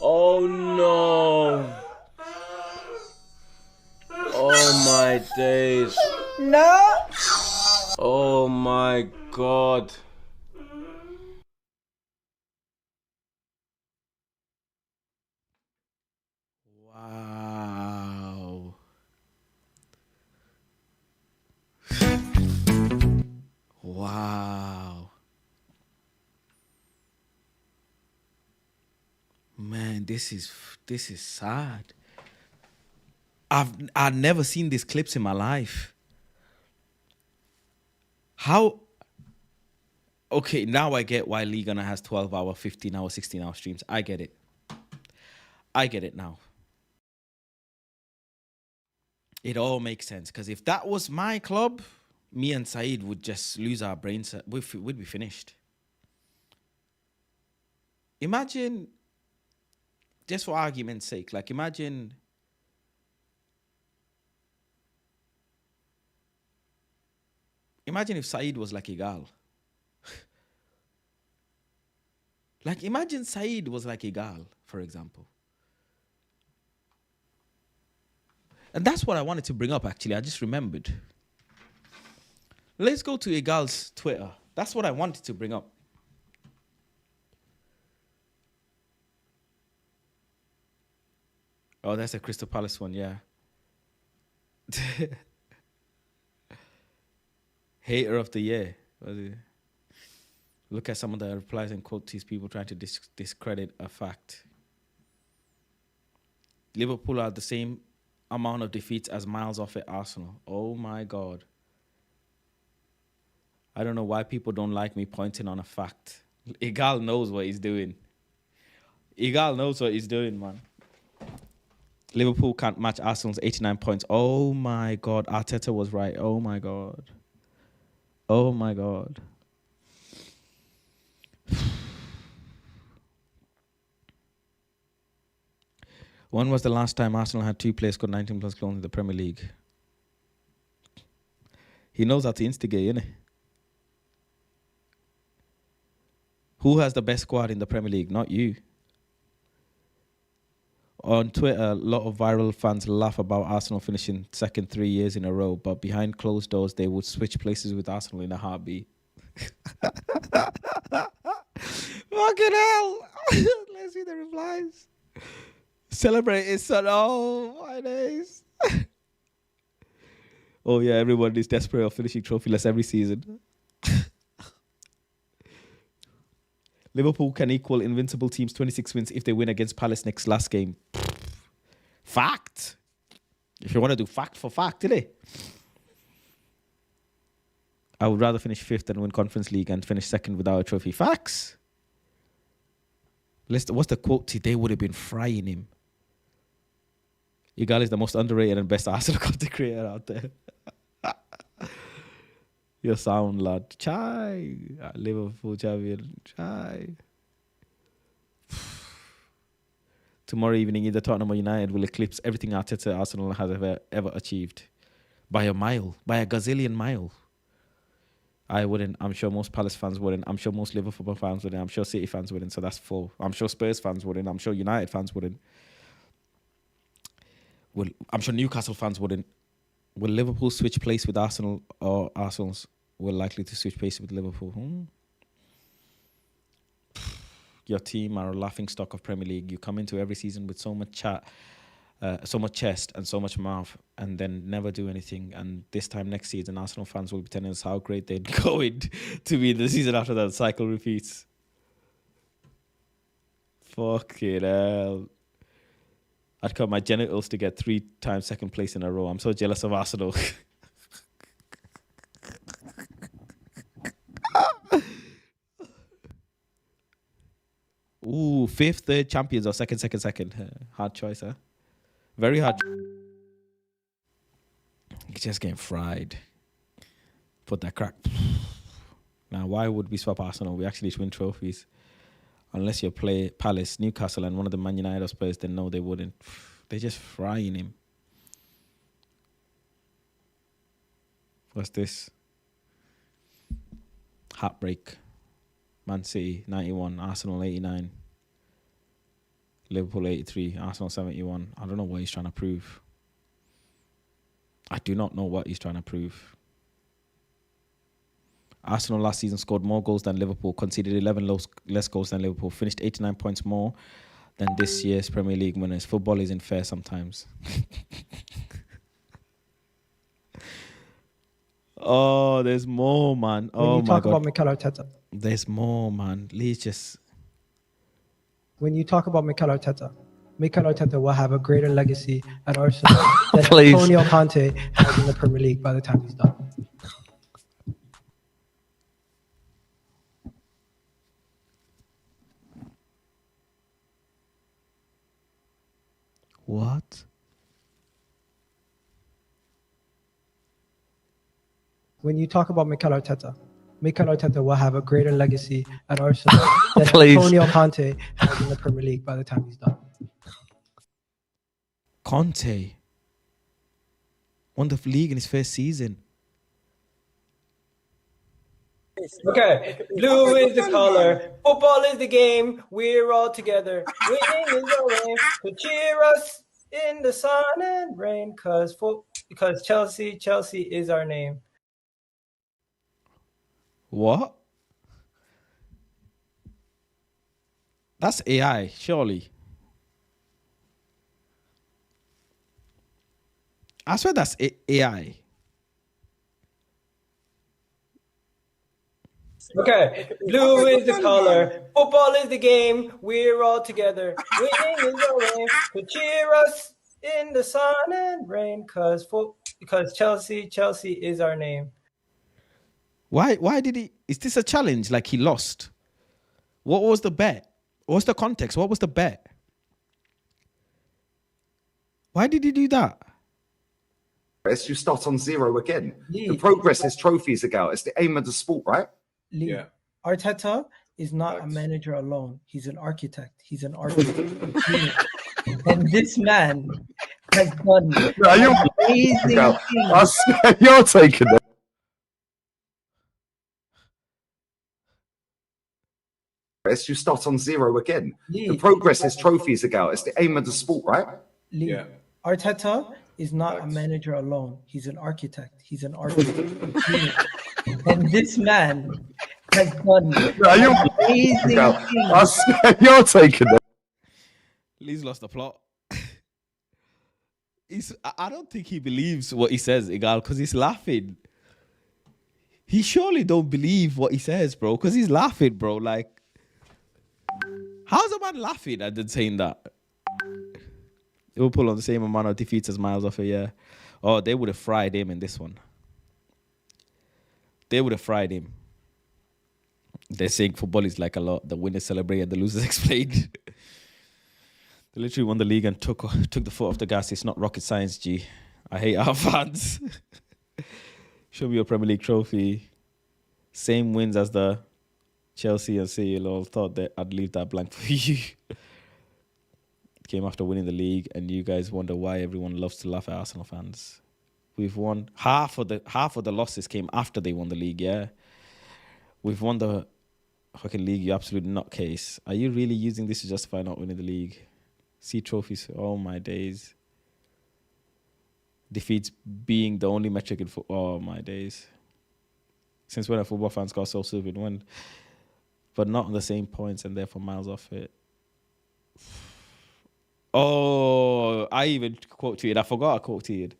Speaker 4: Oh no. Oh my days.
Speaker 12: No.
Speaker 4: Oh my god.
Speaker 22: Wow. Wow. Man, this is sad. I've never seen these clips in my life. How? Okay, now I get why Liga has 12-hour, 15-hour, 16-hour streams. I get it. I get it now. It all makes sense. Because if that was my club, me and Saeed would just lose our brains. We'd be finished. Imagine, just for argument's sake, like imagine if Saeed was like Igal. Like imagine Saeed was like Igal, for example. And that's what I wanted to bring up, actually. I just remembered. Let's go to Igal's Twitter. That's what I wanted to bring up. Oh, that's a Crystal Palace one, yeah. Hater of the year. Look at some of the replies and quote these people trying to discredit a fact. Liverpool are the same amount of defeats as miles off at Arsenal. Oh my God. I don't know why people don't like me pointing on a fact. Igal knows what he's doing. Igal knows what he's doing, man. Liverpool can't match Arsenal's 89 points. Oh my God. Arteta was right. Oh my God. Oh my God. When was the last time Arsenal had 2 players scored 19 plus goals in the Premier League? He knows how to instigate, innit? Who has the best squad in the Premier League? Not you. On Twitter, a lot of viral fans laugh about Arsenal finishing second 3 years in a row, but behind closed doors, they would switch places with Arsenal in a heartbeat. Fucking hell! Let's see the replies. Celebrate his son. Oh, my days. Oh, yeah, everyone is desperate of finishing trophyless every season. Liverpool can equal Invincible team's 26 wins if they win against Palace next last game. Fact. If you want to do fact for fact, innit? I would rather finish 5th than win Conference League and finish 2nd without a trophy. Facts. What's the quote? They would have been frying him. Igal is the most underrated and best Arsenal content creator out there. Your sound, lad. Chai. Liverpool champion. Chai. Tomorrow evening, either Tottenham or United will eclipse everything Arteta Arsenal has ever achieved. By a mile. By a gazillion mile. I wouldn't. I'm sure most Palace fans wouldn't. I'm sure most Liverpool fans wouldn't. I'm sure City fans wouldn't. So that's 4. I'm sure Spurs fans wouldn't. I'm sure United fans wouldn't. Well, I'm sure Newcastle fans wouldn't. Will Liverpool switch place with Arsenal, or Arsenal's will likely to switch place with Liverpool? Your team are a laughing stock of Premier League. You come into every season with so much chat, so much chest and so much mouth, and then never do anything. And this time next season, Arsenal fans will be telling us how great they're going to be the season after that cycle repeats. Fucking hell. I'd cut my genitals to get 3 times 2nd place in a row. I'm so jealous of Arsenal. Ooh, 5th, 3rd champions or 2nd. Hard choice, huh? Very hard. just getting fried. Put that crack. Now, why would we swap Arsenal? We actually win trophies. Unless you play Palace, Newcastle, and one of the Man United players, then no, they wouldn't. They're just frying him. What's this? Heartbreak. Man City, 91. Arsenal, 89. Liverpool, 83. Arsenal, 71. I don't know what he's trying to prove. I do not know what he's trying to prove. Arsenal last season scored more goals than Liverpool, conceded 11 less goals than Liverpool, finished 89 points more than this year's Premier League winners. Football isn't fair sometimes. Oh, there's more, man. Oh, my God.
Speaker 8: When you talk about Mikel Arteta.
Speaker 22: There's more, man. Let's just...
Speaker 8: When you talk about Mikel Arteta will have a greater legacy at Arsenal than
Speaker 22: Please.
Speaker 8: Antonio Conte has in the Premier League by the time he's done.
Speaker 22: What?
Speaker 8: When you talk about Mikel Arteta will have a greater legacy at Arsenal than
Speaker 22: Please.
Speaker 8: Antonio Conte has in the Premier League by the time he's done.
Speaker 22: Conte won the league in his first season.
Speaker 8: Okay, blue is the color, football is the game, we're all together, winning is our aim, so cheer us in the sun and rain, because Chelsea is our name.
Speaker 22: What? That's AI, surely. I swear that's AI.
Speaker 8: Okay, blue is the color, football is the game, we're all together, winning is our aim, so cheer us in the sun and rain, because Chelsea is our name.
Speaker 22: Why did he... Is this a challenge? Like he lost? What was the bet? What's the context? What was the bet? Why did he do that?
Speaker 9: You start on zero again. The progress is trophies again. It's the aim of the sport, right?
Speaker 8: Lee, Arteta is not a manager alone. He's an architect. He's an artist. And this man has done amazing things.
Speaker 9: You're taking it. You start on zero again. The progress is trophies again. It's the aim of the sport, right?
Speaker 8: Lee, Arteta is not a manager alone. He's an architect. He's an artist. And this man has done amazing things.
Speaker 9: You're taking it.
Speaker 22: Lee's lost the plot. I don't think he believes what he says, Igal, because he's laughing. He surely don't believe what he says, bro, because he's laughing, bro. Like, how's a man laughing and then saying that? Liverpool on the same amount of defeats as Miles off a year. Oh, they would have fried him in this one. They would have fried him. They're saying football is like a lot. The winners celebrate and the losers explain. They literally won the league and took the foot off the gas. It's not rocket science, G. I hate our fans. Show me your Premier League trophy. Same wins as the Chelsea and City. All thought that I'd leave that blank for you. Came after winning the league, and you guys wonder why everyone loves to laugh at Arsenal fans. We've won half of the losses came after they won the league. Yeah, we've won the fucking league. You absolute nutcase. Are you really using this to justify not winning the league? See trophies. Oh my days. Defeats being the only metric in football. Oh my days. Since when are football fans got so stupid? When, but not on the same points and therefore miles off it. Oh, I even quote tweeted. I forgot I quote tweeted.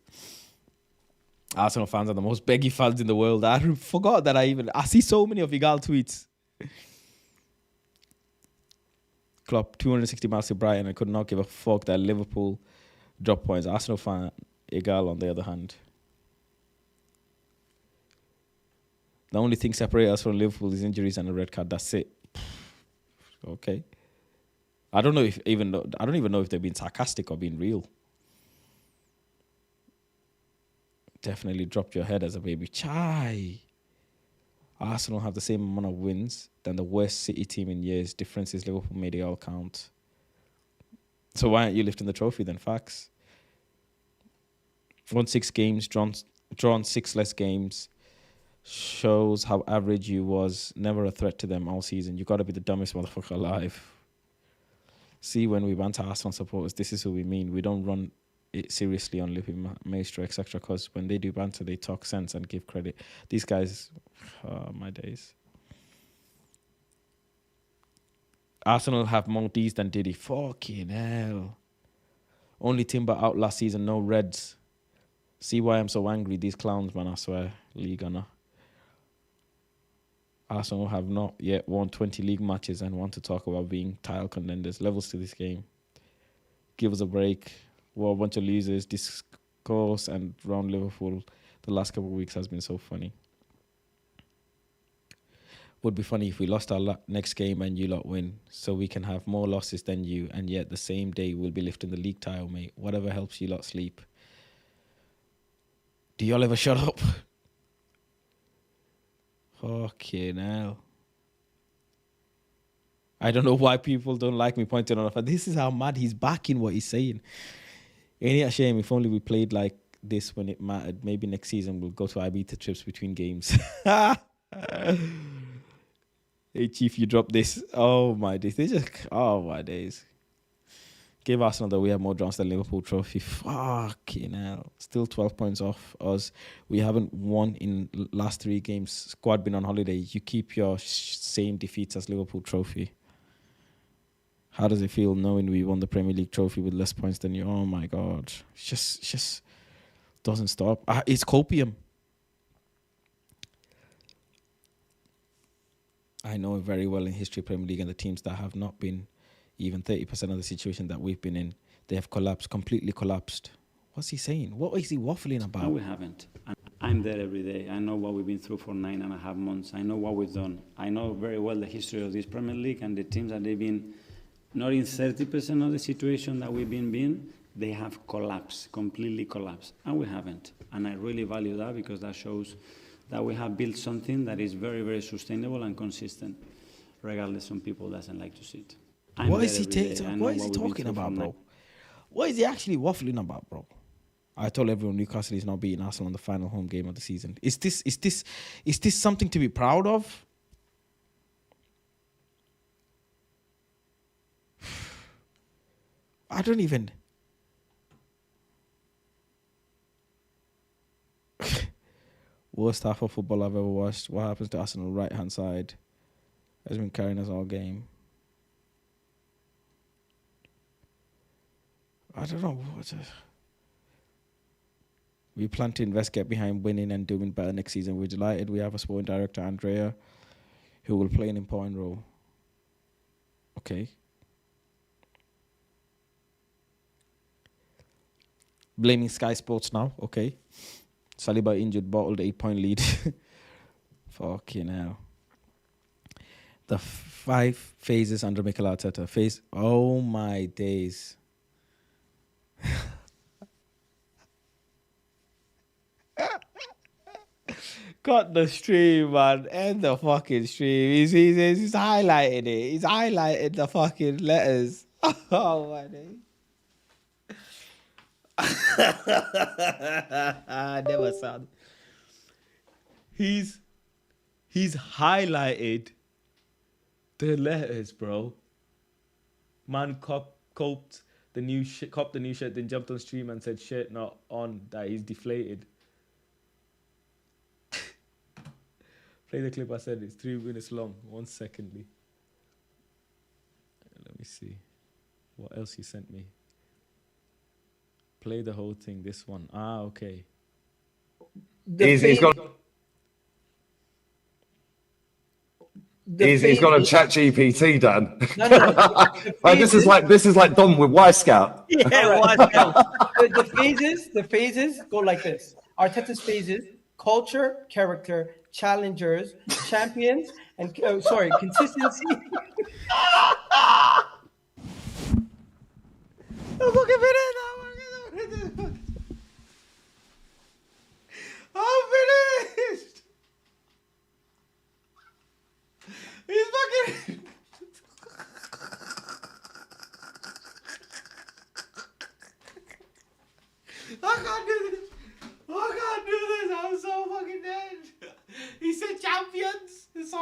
Speaker 22: Arsenal fans are the most beggy fans in the world. I forgot that I see so many of Igal tweets. Klopp 260 miles to Brighton. I could not give a fuck that Liverpool dropped points. Arsenal fan Igal on the other hand. The only thing separates us from Liverpool is injuries and a red card. That's it. Okay. I don't even know if they're being sarcastic or being real. definitely dropped your head as a baby. Chai. Arsenal have the same amount of wins than the worst City team in years. Difference is Liverpool made it all count. So why aren't you lifting the trophy then? Facts. Won 6 games, drawn 6 less games. Shows how average you was. Never a threat to them all season. You got to be the dumbest motherfucker alive. See, when we banter Arsenal supporters, this is who we mean. We don't run it seriously on Lippy Maestro, etc. Because when they do banter, they talk sense and give credit. These guys, my days. Arsenal have more D's than Diddy. Fucking hell. Only Timber out last season, no Reds. See why I'm so angry? These clowns, man, I swear. League honor. Arsenal have not yet won 20 league matches and want to talk about being title contenders. Levels to this game. Give us a break. We're a bunch of losers. Discourse and round Liverpool the last couple of weeks has been so funny. Would be funny if we lost our next game and you lot win, so we can have more losses than you, and yet the same day we'll be lifting the league title, mate. Whatever helps you lot sleep. Do y'all ever shut up? Fucking hell. I don't know why people don't like me pointing on. This is how mad he's backing what he's saying. Ain't it a shame? If only we played like this when it mattered. Maybe next season we'll go to Ibiza trips between games. Hey, Chief, you dropped this. Oh, my days. Oh, my days. Give Arsenal that we have more draws than Liverpool trophy. Fucking hell. Still 12 points off us. We haven't won in last 3 games. Squad been on holiday. You keep your same defeats as Liverpool trophy. How does it feel knowing we won the Premier League trophy with less points than you? Oh, my God. It's just doesn't stop. It's copium. I know very well in history Premier League and the teams that have not been even 30% of the situation that we've been in, they have collapsed, completely collapsed. What's he saying? What is he waffling about?
Speaker 7: No, we haven't. I'm there every day. I know what we've been through for 9.5 months. I know what we've done. I know very well the history of this Premier League and the teams that they've been not in 30% of the situation that we've been in, they have collapsed, completely collapsed. And we haven't. And I really value that because that shows that we have built something that is very, very sustainable and consistent, regardless some people doesn't like to see it.
Speaker 22: What is he talking about, bro? What is he actually waffling about, bro? I told everyone Newcastle is not beating Arsenal on the final home game of the season. Is this something to be proud of? I don't even. Worst half of football I've ever watched. What happens to Arsenal right hand side has been carrying us all game. I don't know. We plan to invest, get behind winning and doing better next season. We're delighted we have a sporting director, Andrea, who will play an important role. Okay. Blaming Sky Sports now. Okay. Saliba injured, bottled 8-point lead. Fucking hell. The 5 phases under Mikel Arteta. Phase. Oh my days. Cut the stream, man. End the fucking stream. He's highlighting it. He's highlighting the fucking letters. Oh my days. Never sound. He's highlighted the letters, bro. Man coped the new shirt, then jumped on stream and said shirt not on, that he's deflated. Play the clip I said, it's 3 minutes long. 1 secondly. Let me see. What else he sent me? Play the whole thing, this one. Okay.
Speaker 9: He's got a chat GPT, Dan. No. This is like Dom with Y Scout.
Speaker 8: Yeah, Y Scout. The phases go like this. Arteta's phases: culture, character, challengers, champions, and consistency.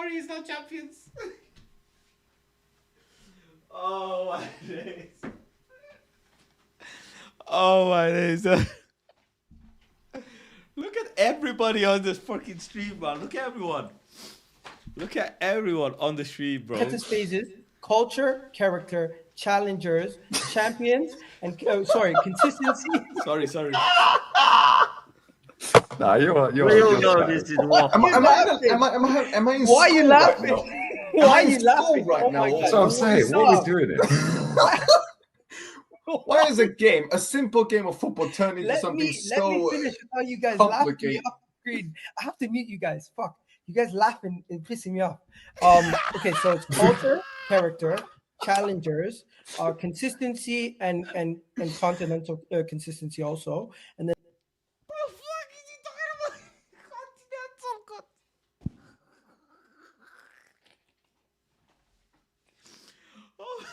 Speaker 1: sorry, it's not champions. Oh my days. Oh my days. Look at everybody on this fucking stream, man. Look at everyone. Look at everyone on the stream, bro.
Speaker 8: Competitive phases: culture, character, challengers, champions, and consistency.
Speaker 1: Sorry.
Speaker 9: Nah, you're
Speaker 10: We all know this is what.
Speaker 9: Am I in
Speaker 8: Why are you
Speaker 9: school
Speaker 8: laughing?
Speaker 9: right now?
Speaker 8: Why are
Speaker 9: Am I
Speaker 8: you
Speaker 9: in school
Speaker 8: laughing?
Speaker 9: right
Speaker 8: Oh
Speaker 9: now?
Speaker 8: my God.
Speaker 9: That's what I'm saying. What are we doing here? Why is a simple game of football turned into something
Speaker 8: Let me finish without you guys laughing me off the screen. I have to mute you guys. Fuck. You guys laughing and pissing me off. Okay, so it's culture, character, challengers, consistency, and continental consistency also. And then
Speaker 1: What the fuck is he talking about? Continental Oh my,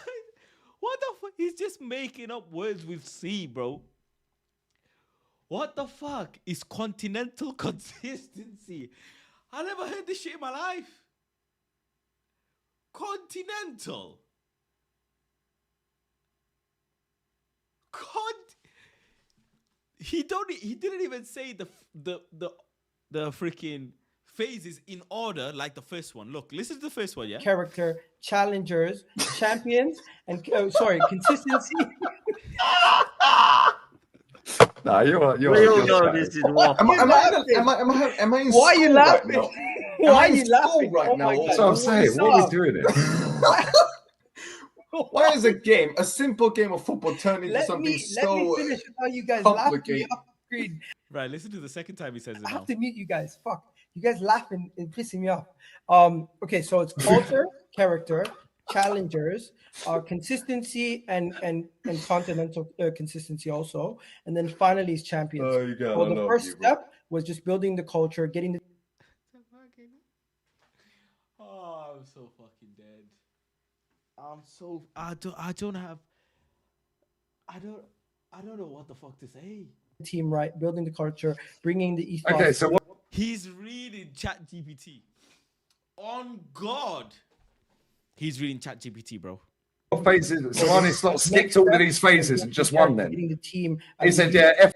Speaker 1: what the fuck? He's just making up words with C, bro. What the fuck is continental consistency? I never heard this shit in my life. Continental. He didn't even say the freaking phases in order like the first one. Look, listen to the first one, yeah?
Speaker 8: character, challengers, champions, and consistency.
Speaker 9: Nah, you're.
Speaker 10: We all know this is what.
Speaker 9: Am I in
Speaker 8: Why are you
Speaker 9: school
Speaker 8: laughing?
Speaker 9: right now?
Speaker 8: Why are
Speaker 9: Am I
Speaker 8: you
Speaker 9: in school
Speaker 8: laughing?
Speaker 9: right
Speaker 8: Oh
Speaker 9: now?
Speaker 8: my God.
Speaker 9: That's what I'm saying. What are we doing here? Why is a simple game of football turned into something
Speaker 8: let me finish without you guys laughing me off the screen.
Speaker 1: Right, listen to the second time he says it
Speaker 8: I
Speaker 1: now.
Speaker 8: have to mute you guys. Fuck. You guys laughing and pissing me off. Okay, so it's culture, character, challengers, consistency, and continental consistency also. And then finally is champions.
Speaker 9: Oh, you got
Speaker 8: So the first step was just building the culture, getting the
Speaker 1: Oh, I'm so fucking dead. I don't know what the fuck to say.
Speaker 8: team right, building the culture, bringing the ethos.
Speaker 9: Okay, so what?
Speaker 1: He's reading ChatGPT. On God. He's reading ChatGPT, bro.
Speaker 9: What phases? So Arnie's not skipped all of these phases and just one then.
Speaker 8: Getting the team.
Speaker 9: He said, yeah, F.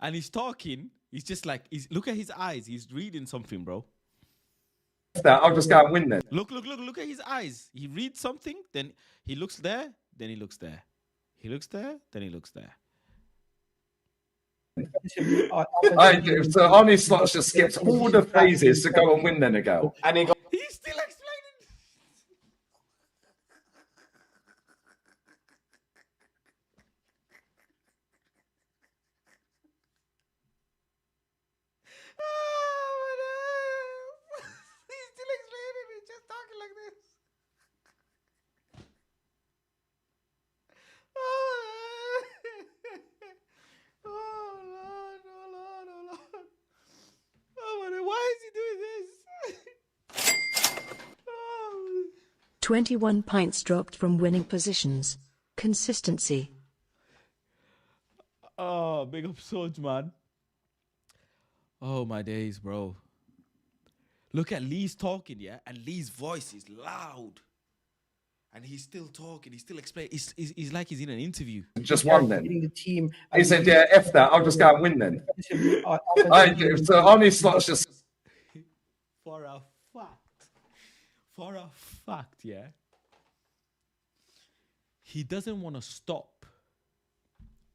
Speaker 1: And he's talking. He's just like, look at his eyes. He's reading something, bro.
Speaker 9: That I'll just go and win then.
Speaker 1: Look at his eyes. He reads something, then he looks there, then he looks there. He looks there, then he looks there.
Speaker 9: So Arnie Slots just skipped all the phases to go and win then ago. And he got.
Speaker 1: He's still explaining. He's still explaining. He's just talking like this. Oh Lord, oh Lord, oh Lord. Oh my, why is he doing this? Oh.
Speaker 15: 21 pints dropped from winning positions. Consistency.
Speaker 1: Oh, big up Soj, man. Oh my days, bro. Look at Lee's talking, yeah? And Lee's voice is loud. And he's still talking. He's still explaining. He's like he's in an interview.
Speaker 9: Just one then.
Speaker 8: Getting the team.
Speaker 9: He said, yeah, F that. I'll just go and win then. So Arnie Slots just.
Speaker 1: For a fact, yeah? He doesn't want to stop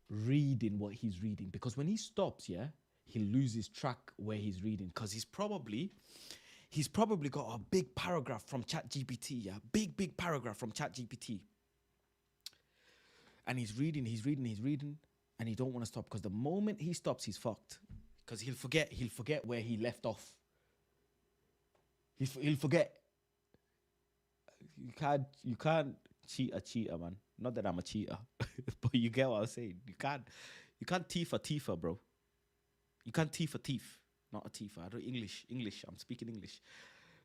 Speaker 1: reading what he's reading. Because when he stops, yeah, he loses track where he's reading. Because he's probably got a big paragraph from ChatGPT, yeah? Big paragraph from ChatGPT. And he's reading, and he don't want to stop. Because the moment he stops, he's fucked. Because he'll forget where he left off. He'll forget. You can't cheat a cheater, man. Not that I'm a cheater, but you get what I'm saying. You can't thief a thiefer, bro. You can't thief a thief, not a thiefer. I don't English. I'm speaking English.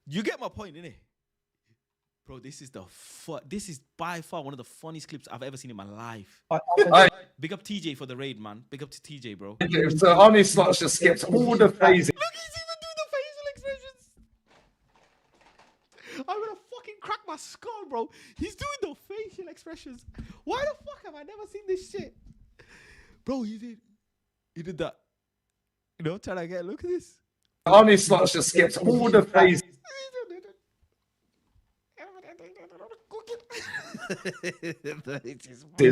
Speaker 1: You get my point, innit? Bro, this is by far one of the funniest clips I've ever seen in my life. Big up TJ for the raid, man. Big up to TJ, bro.
Speaker 9: So Arnie Slots just skipped all the phases.
Speaker 1: Look, he's even doing the facial expressions.
Speaker 22: my skull, bro. He's doing the facial expressions. Why the fuck have I never seen this shit? Bro, he did that. You know, trying to get a look at this.
Speaker 9: Arnie Slots just skipped all the phases.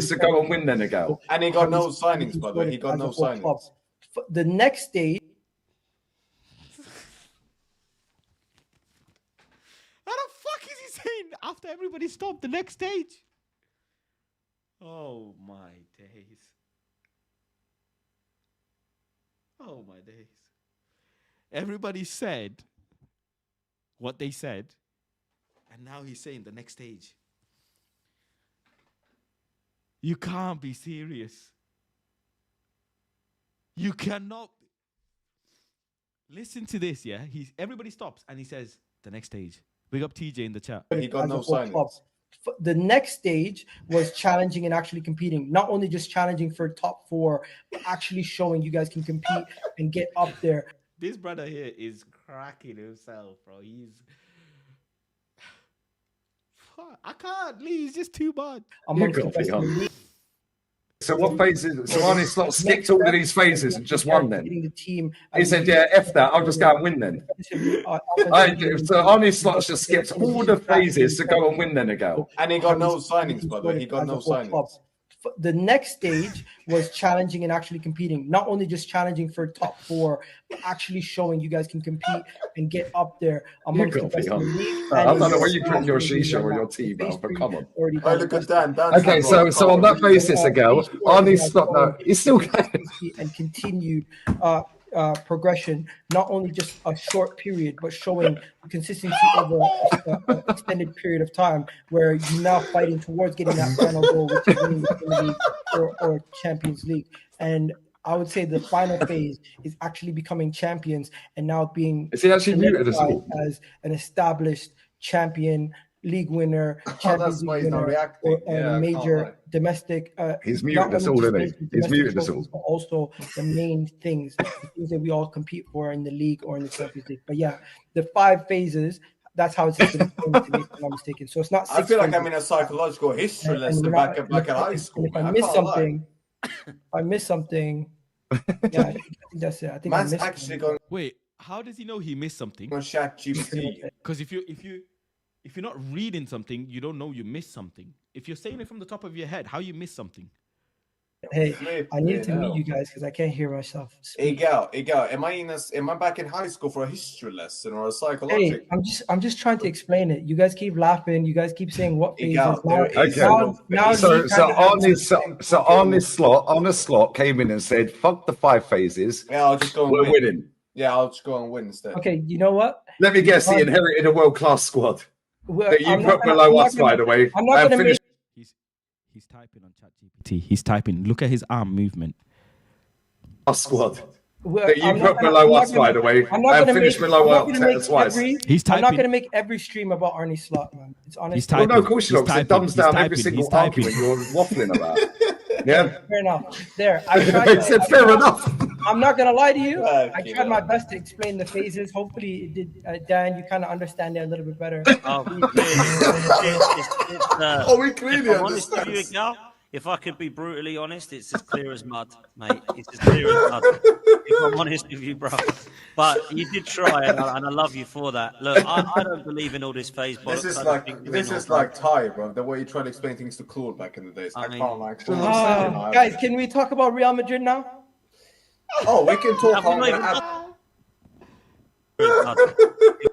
Speaker 9: To go and win then again.
Speaker 3: And he got no signings, by the way. He got no signings.
Speaker 8: The next stage.
Speaker 22: How the fuck is he saying after everybody stopped the next stage? Oh my days. Oh my days. Everybody said what they said, and now he's saying the next stage. You can't be serious. You cannot. Listen to this, yeah? Everybody stops and he says, the next stage. Big up TJ in the chat.
Speaker 3: He got no signings.
Speaker 8: The next stage was challenging and actually competing. Not only just challenging for top 4, but actually showing you guys can compete and get up there.
Speaker 22: This brother here is cracking himself, bro. I can't, Lee. It's just too much.
Speaker 9: So what phases? So Arnie Slot skipped all of these phases and just won then? He said, yeah, F that. I'll just go and win then. So Arnie Slot just skipped all the phases to go and win then again.
Speaker 3: And he got no signings, by the way. He got no signings.
Speaker 8: The next stage was challenging and actually competing. Not only just challenging for top 4, but actually showing you guys can compete and get up there amongst the best in the league.
Speaker 9: I don't know where you put your shisha or your tea, bro, but come on.
Speaker 3: Oh, look at Dan.
Speaker 9: Okay, so on that basis, again, Arnie Slot, no, he's still going.
Speaker 8: And continued progression, not only just a short period, but showing consistency over an extended period of time, where you're now fighting towards getting that final goal, which is winning the Premier League or Champions League. And I would say the final phase is actually becoming champions and now being
Speaker 9: is he actually muted as
Speaker 8: an established champion, league winner, Champions League winner, or a major domestic.
Speaker 9: He's muted us all, isn't he? He's muted us all.
Speaker 8: But also the main things, the things that we all compete for in the league or in the Champions League. But yeah, the 5 phases. That's how it's been explained to me, if I'm not mistaken. So it's not.
Speaker 3: I feel like I'm in a psychological history lesson back at high school.
Speaker 8: If I miss something, yeah, I think that's it. I think
Speaker 3: Man's actually going.
Speaker 22: Wait, how does he know he missed something?
Speaker 3: On ChatGPT.
Speaker 22: Because if you're not reading something, you don't know you missed something. If you're saying it from the top of your head, how you miss something?
Speaker 8: Hey, I need to meet you guys because I can't hear myself.
Speaker 3: Ego. Am I back in high school for a history lesson or a psychological?
Speaker 8: Hey, I'm just trying to explain it. You guys keep laughing. You guys keep saying what phases.
Speaker 9: On this slot came in and said, "Fuck the 5 phases.
Speaker 3: Yeah, I'll just go and
Speaker 9: We're winning."
Speaker 3: Yeah, I'll just go and win instead.
Speaker 8: Okay, you know what?
Speaker 9: Let me guess. He inherited a world-class squad that you put below us, by the way.
Speaker 8: I'm not going to make.
Speaker 22: He's typing on ChatGPT. He's typing. Look at his arm movement.
Speaker 9: Our squad that you put below us, by the way.
Speaker 8: I'm not going to make
Speaker 9: below us twice.
Speaker 8: I'm not going to make every stream about Arnie Slot, man. It's honestly.
Speaker 9: Well, no, of course you don't. Because it dumbs down every single argument you're waffling about. Yeah.
Speaker 8: Fair enough. There.
Speaker 9: Fair enough.
Speaker 8: I'm not gonna lie to you. I tried my best to explain the phases. Hopefully, it did. Dan, you kind of understand it a little bit better.
Speaker 3: We clearly understand.
Speaker 10: If I could be brutally honest, it's as clear as mud, mate. It's as clear as mud. If I'm honest with you, bro. But you did try, and I love you for that. Look, I don't believe in all this phase bollocks.
Speaker 3: This is like Ty, bro. The way you try to explain things to Claude back in the days. I can't like.
Speaker 8: Guys, can we talk about Real Madrid now?
Speaker 3: Oh, we can talk.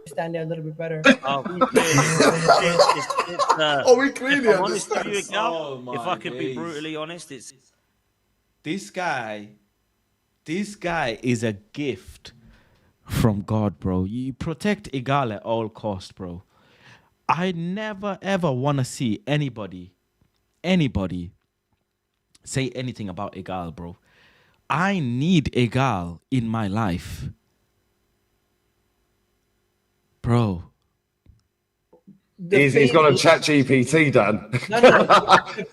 Speaker 8: Stand there a little bit better.
Speaker 3: We clearly understand.
Speaker 10: If I could be brutally honest, it's
Speaker 22: this guy is a gift from God, bro. You protect Igal at all costs, bro. I never ever want to see anybody say anything about Igal, bro. I need Igal in my life. Bro.
Speaker 9: He's got a ChatGPT, Dan.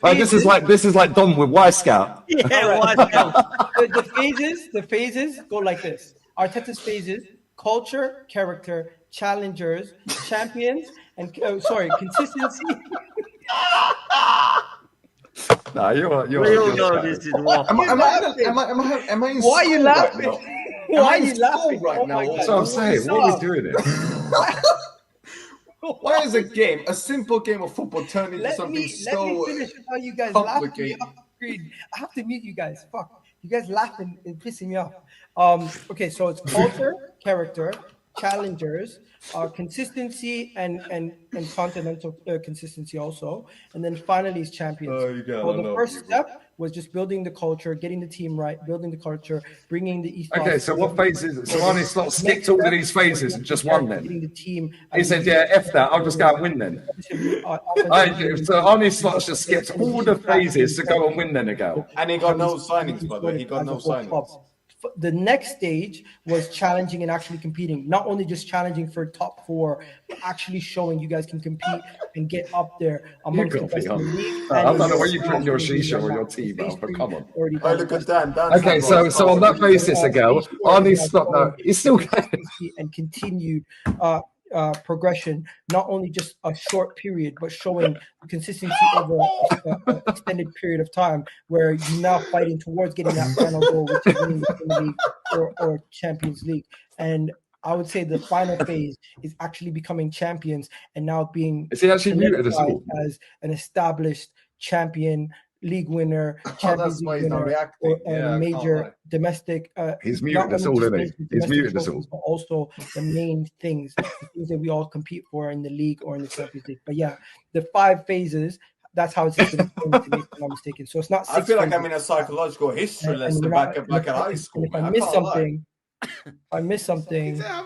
Speaker 9: Like, this is like Dom with Y Scout.
Speaker 10: Yeah, Y Scout.
Speaker 8: The phases go like this. Arteta's phases: culture, character, challengers, champions, and consistency.
Speaker 9: No, you're.
Speaker 10: We all know this is what.
Speaker 9: Am I in
Speaker 8: Why are you
Speaker 9: school right
Speaker 8: laughing?
Speaker 9: now?
Speaker 8: Why
Speaker 9: Am I
Speaker 8: are
Speaker 9: in
Speaker 8: you
Speaker 9: school
Speaker 8: laughing?
Speaker 9: right
Speaker 8: Oh
Speaker 9: now?
Speaker 8: my God.
Speaker 9: That's what I'm saying. What are we doing here?
Speaker 16: Why is a simple game of football turned into something
Speaker 8: Let me
Speaker 16: so
Speaker 8: finish with how you guys laugh me
Speaker 16: complicated?
Speaker 8: off the screen. I have to mute you guys. Fuck. You guys laughing and pissing me off. Okay, so it's culture, character, challengers, consistency, and continental consistency also, and then finally is champions.
Speaker 16: Oh, you got
Speaker 8: So
Speaker 16: I
Speaker 8: the
Speaker 16: love
Speaker 8: first
Speaker 16: you, bro.
Speaker 8: step was just building the culture, getting the team right, building the culture, bringing the ethos.
Speaker 9: Okay, so what phase is it? So Arnie Slot skipped all of these phases and just won then.
Speaker 8: Getting the team.
Speaker 9: He said, "Yeah, f that. I'll just go and win then." So Arnie Slot's just skipped all the phases to go and win then ago.
Speaker 16: And he got no signings, by the way. He got no signings.
Speaker 8: The next stage was challenging and actually competing. Not only just challenging for top 4, but actually showing you guys can compete and get up there amongst the best in the league.
Speaker 9: I don't know where you put your shisha or your tea, man, but come on.
Speaker 16: Oh, look at Dan.
Speaker 9: Okay, so on that basis ago, Arnie Slot, no, he's still going.
Speaker 8: And continued progression, not only just a short period, but showing consistency over an extended period of time, where you're now fighting towards getting that final goal, which is winning the Premier League or Champions League. And I would say the final phase is actually becoming champions and now being
Speaker 9: Is he actually muted as well?
Speaker 8: as an established champion, league winner, Champions League winner, or a major domestic.
Speaker 9: He's muted us all, isn't he? He's muted us all.
Speaker 8: But also the main things, the things that we all compete for in the league or in the Champions League. But yeah, the 5 phases. That's how it's been explained to me, if I'm not mistaken. So it's not.
Speaker 16: I feel like I'm in a psychological history lesson back at high school.
Speaker 8: If I miss something, I missed something. Yeah,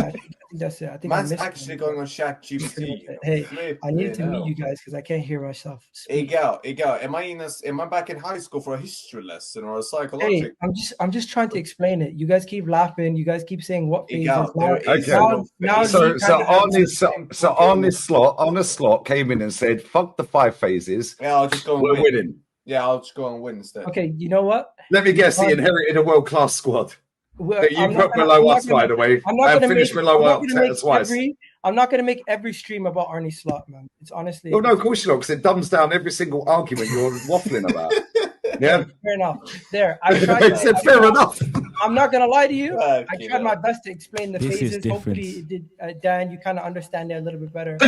Speaker 8: I think that's it. I think
Speaker 16: Man's
Speaker 8: I missed
Speaker 16: actually
Speaker 8: something.
Speaker 16: going on ChatGPT.
Speaker 8: Hey, I need to meet you guys because I can't hear myself.
Speaker 16: Ego. Am I back in high school for a history lesson or a
Speaker 8: Hey,
Speaker 16: psychological?
Speaker 8: I'm just trying to explain it. You guys keep laughing. You guys keep saying what phases.
Speaker 16: Ego,
Speaker 8: Now,
Speaker 16: there is
Speaker 8: now
Speaker 9: So
Speaker 8: Lee kind of
Speaker 9: on the slot came in and said, "Fuck the 5 phases.
Speaker 16: Yeah, I'll just go and
Speaker 9: We're
Speaker 16: win.
Speaker 9: winning."
Speaker 16: Yeah, I'll just go and win instead.
Speaker 8: Okay, you know what?
Speaker 9: Let me guess, he inherited a world-class squad
Speaker 8: Well,
Speaker 9: that you
Speaker 8: I'm not
Speaker 9: put
Speaker 8: gonna-
Speaker 9: below
Speaker 8: I'm not
Speaker 9: us,
Speaker 8: gonna-
Speaker 9: by the way,
Speaker 8: I'm not
Speaker 9: and
Speaker 8: gonna
Speaker 9: finished
Speaker 8: make-
Speaker 9: below
Speaker 8: I'm not
Speaker 9: us
Speaker 8: gonna make
Speaker 9: twice.
Speaker 8: I'm not going to make every stream about Arnie Slot, man. It's honestly.
Speaker 9: Well, no, of course you don't, because it dumbs down every single argument you're waffling about. Yeah.
Speaker 8: Fair enough. There. I
Speaker 9: said fair enough.
Speaker 8: I'm not going to lie to you. I
Speaker 16: Okay,
Speaker 8: tried my best to explain the
Speaker 22: This is
Speaker 8: phases.
Speaker 22: different.
Speaker 8: Hopefully, it did, Dan, you kind of understand it a little bit better.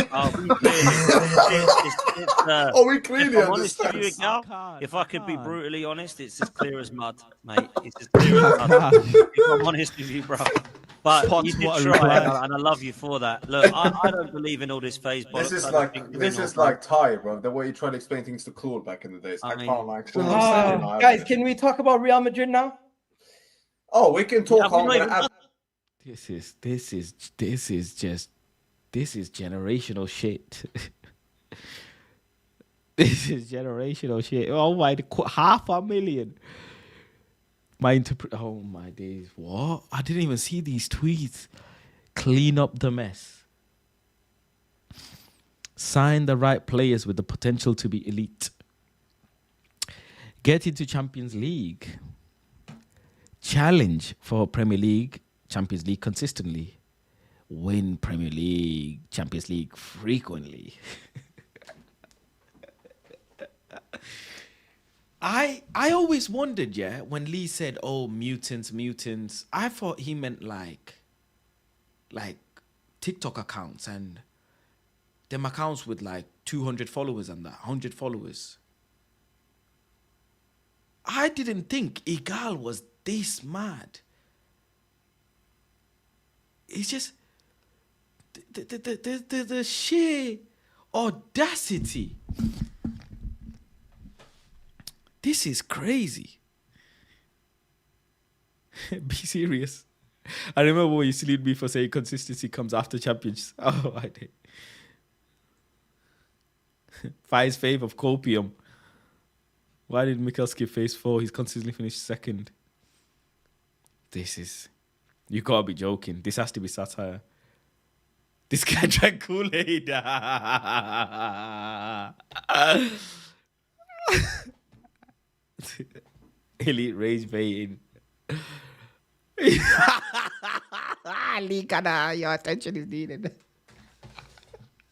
Speaker 10: Oh,
Speaker 16: we clearly
Speaker 10: if I'm honest with you, Gal, if I could be brutally honest, it's as clear as mud, mate. It's as clear as mud. If I'm honest with you, bro. But
Speaker 22: Spot
Speaker 10: you did
Speaker 22: what a
Speaker 10: try,
Speaker 22: reply.
Speaker 10: and I love you for that. Look, I don't believe in all this phase bollocks.
Speaker 16: This is
Speaker 10: I don't
Speaker 16: like
Speaker 10: think
Speaker 16: this
Speaker 10: women
Speaker 16: is
Speaker 10: are-
Speaker 16: like Ty, bro. The way you try to explain things to Claude back in the days. I
Speaker 10: mean-
Speaker 16: can't like.
Speaker 8: Guys, can we talk about Real Madrid now?
Speaker 16: Oh, we can talk.
Speaker 10: Yeah,
Speaker 16: I'm
Speaker 10: we
Speaker 16: gonna
Speaker 10: know-
Speaker 16: add-
Speaker 22: This is generational shit. This is generational shit. Oh my, 500,000. Oh my days. What? I didn't even see these tweets. Clean up the mess. Sign the right players with the potential to be elite. Get into Champions League. Challenge for Premier League, Champions League consistently. Win Premier League, Champions League frequently. I always wondered, yeah, when Lee said, "Oh, mutants." I thought he meant like TikTok accounts and them accounts with like 200 followers and that 100 followers. I didn't think Igal was this mad. It's just the sheer audacity. This is crazy. Be serious. I remember when you salute me for saying consistency comes after champions. Oh, I did. Fi's fave of copium. Why did Mikel skip phase 4? He's consistently finished second. This is... You gotta be joking. This has to be satire. This guy drank Kool-Aid. Elite rage baiting. Lee, your attention is needed.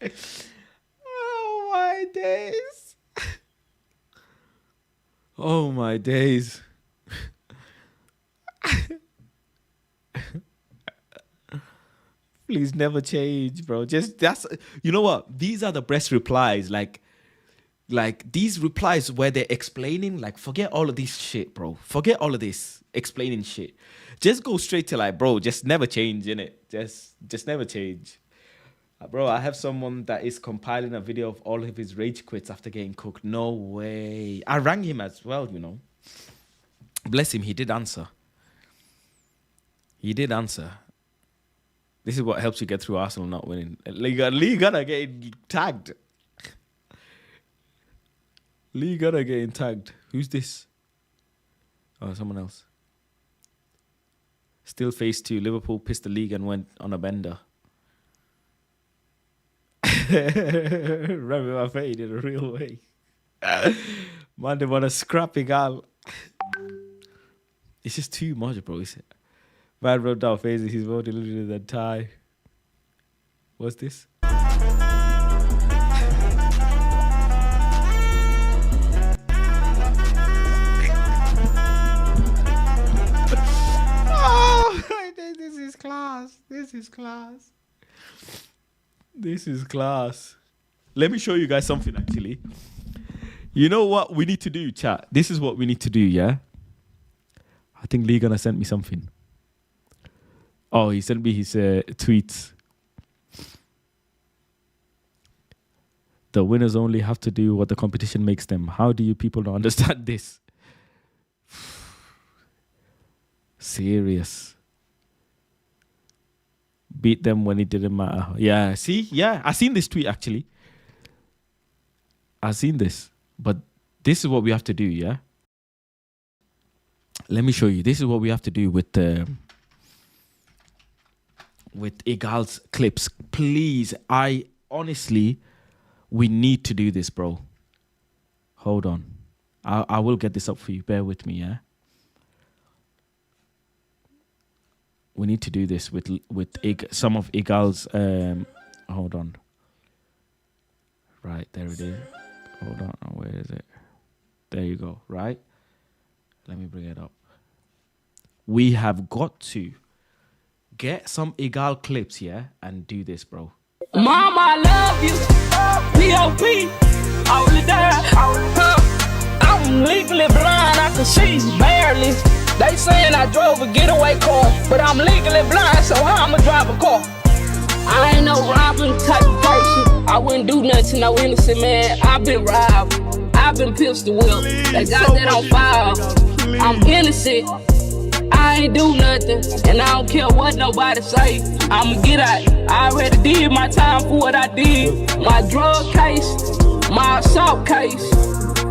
Speaker 22: Oh my days. Oh my days. Please never change, bro. Just that's you know what? These are the best replies. Like these replies where they're explaining, like forget all of this shit, bro. Forget all of this explaining shit. Just go straight to like, bro, just never change, innit? Just never change. Bro, I have someone that is compiling a video of all of his rage quits after getting cooked. No way. I rang him as well, you know. Bless him, he did answer. He did answer. This is what helps you get through Arsenal not winning. Lee Gunner getting tagged. Lee Gunner getting tagged. Who's this? Oh, someone else. Still phase 2. Liverpool pissed the league and went on a bender. Remy Maffei in a real way. Man, they want to scrap Igal. It's just too much, bro. Is it? Man wrote down phases. He's more deluded than Ty. What's this? Oh, this is class. This is class. This is class. Let me show you guys something, actually. You know what we need to do, chat? This is what we need to do, yeah? I think Lee gonna send me something. Oh, he sent me his tweets. The winners only have to do what the competition makes them. How do you people not understand this? Serious. Beat them when it didn't matter. Yeah, see? Yeah, I seen this tweet, actually. I seen this. But this is what we have to do, yeah? Let me show you. This is what we have to do with Igal's clips. Please, honestly, we need to do this, bro. Hold on. I will get this up for you. Bear with me, yeah? We need to do this with some of Igal's... hold on. Right, there it is. Hold on, where is it? There you go, right? Let me bring it up. We have got to get some Igal clips, yeah? And do this, bro.
Speaker 5: Mama, I love you. P.O.P. All the time. I'm legally blind. I can see barely. They saying I drove a getaway car, but I'm legally blind, so how I'ma drive a car? I ain't no robbing type of person. I wouldn't do nothing to no innocent man. I've been robbed. I've been pistol whipped. They got that on file. I'm innocent. I ain't do nothing, and I don't care what nobody say. I'ma get out. I already did my time for what I did. My drug case, my assault case.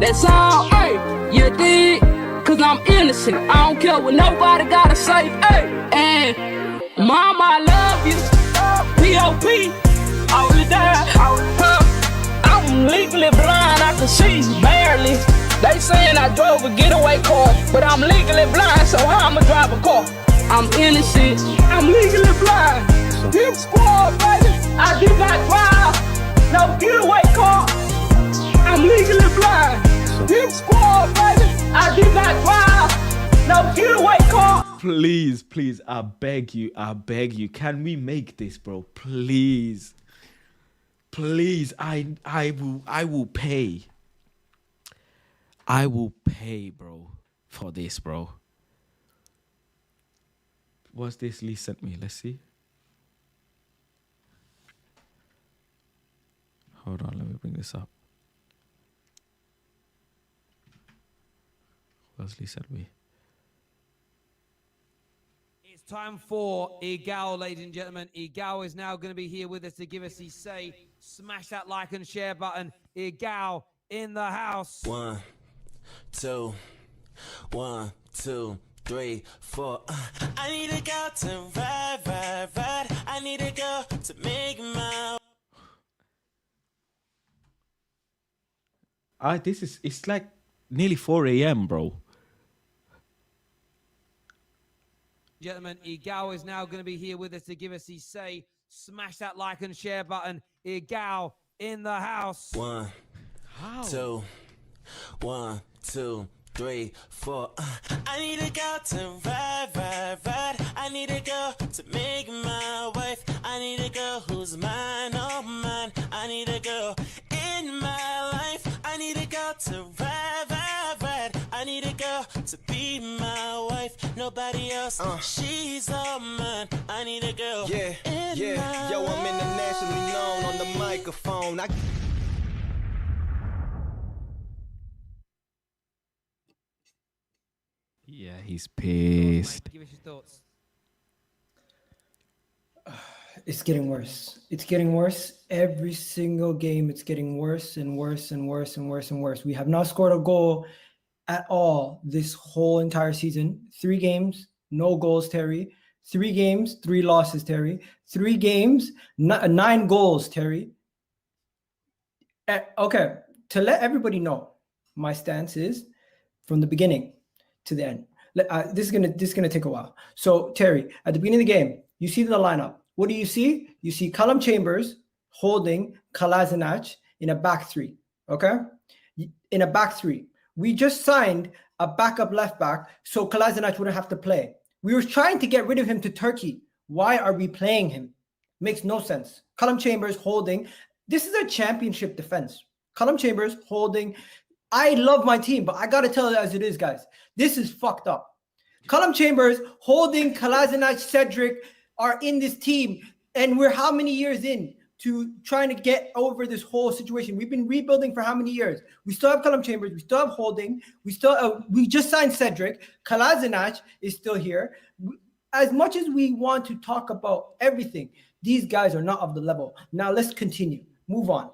Speaker 5: That's all, hey, you did, cause I'm innocent. I don't care what nobody gotta say, hey. And mama, I love you. P.O.P. all the time. I'm legally blind, I can see barely. They saying I drove a getaway car, but I'm legally blind, so how I'ma drive a car? I'm innocent, I'm legally blind. Hip squad, baby, I did not drive no getaway car. I'm legally blind. Hip squad, baby, I did not drive no getaway car.
Speaker 22: Please, please, I beg you. Can we make this, bro? Please. Please, I will pay. I will pay, bro, for this, bro. What's this Lee sent me? Let's see. Hold on, let me bring this up. What else Lee sent me?
Speaker 17: It's time for Igal, ladies and gentlemen. Igal is now going to be here with us to give us his say. Smash that like and share button. Igal in the house.
Speaker 19: 1, 2, 1, 2, 3, 4. I need a girl to ride. I need a girl to make my.
Speaker 22: It's like nearly 4 a.m., bro.
Speaker 17: Gentlemen, Igal is now going to be here with us to give us his say. smash that like and share button. Egal in the house.
Speaker 19: 1, 2, 1, 2, 3, 4. I need a girl to ride, ride, ride. I need a girl to make my wife. I need a girl who's mine, oh mine. I need a girl in my life. I need a girl to ride, ride, ride. I need a girl to be my wife. Nobody else, she's all mine. I need a girl.
Speaker 20: Yeah,
Speaker 19: in
Speaker 20: yeah.
Speaker 19: my
Speaker 20: Yo, I'm
Speaker 19: life.
Speaker 20: internationally known on the microphone.
Speaker 22: Yeah, he's pissed.
Speaker 17: Give us your thoughts.
Speaker 8: It's getting worse. It's getting worse. Every single game, it's getting worse and worse and worse and worse and worse. We have not scored a goal at all this whole entire season. 3 games, no goals, Terry. 3 games, 3 losses, Terry. 3 games, 9 goals, Terry. Okay, to let everybody know, my stance is from the beginning to the end. This is gonna take a while. So Terry, at the beginning of the game, you see the lineup. What do you see? You see Callum Chambers holding Kolasinac in a back 3. Okay, in a back 3. We just signed a backup left back, so Kolasinac wouldn't have to play. We were trying to get rid of him to Turkey. Why are we playing him? Makes no sense. Callum Chambers holding. This is a championship defense. Callum Chambers holding. I love my team, but I got to tell it as it is, guys. This is fucked up. Callum Chambers holding Kolasinac, Cedric are in this team, and we're how many years in to trying to get over this whole situation? We've been rebuilding for how many years? We still have Callum Chambers. We still have Holding. We just signed Cedric. Kolasinac is still here. As much as we want to talk about everything, these guys are not of the level. Now let's continue. Move on.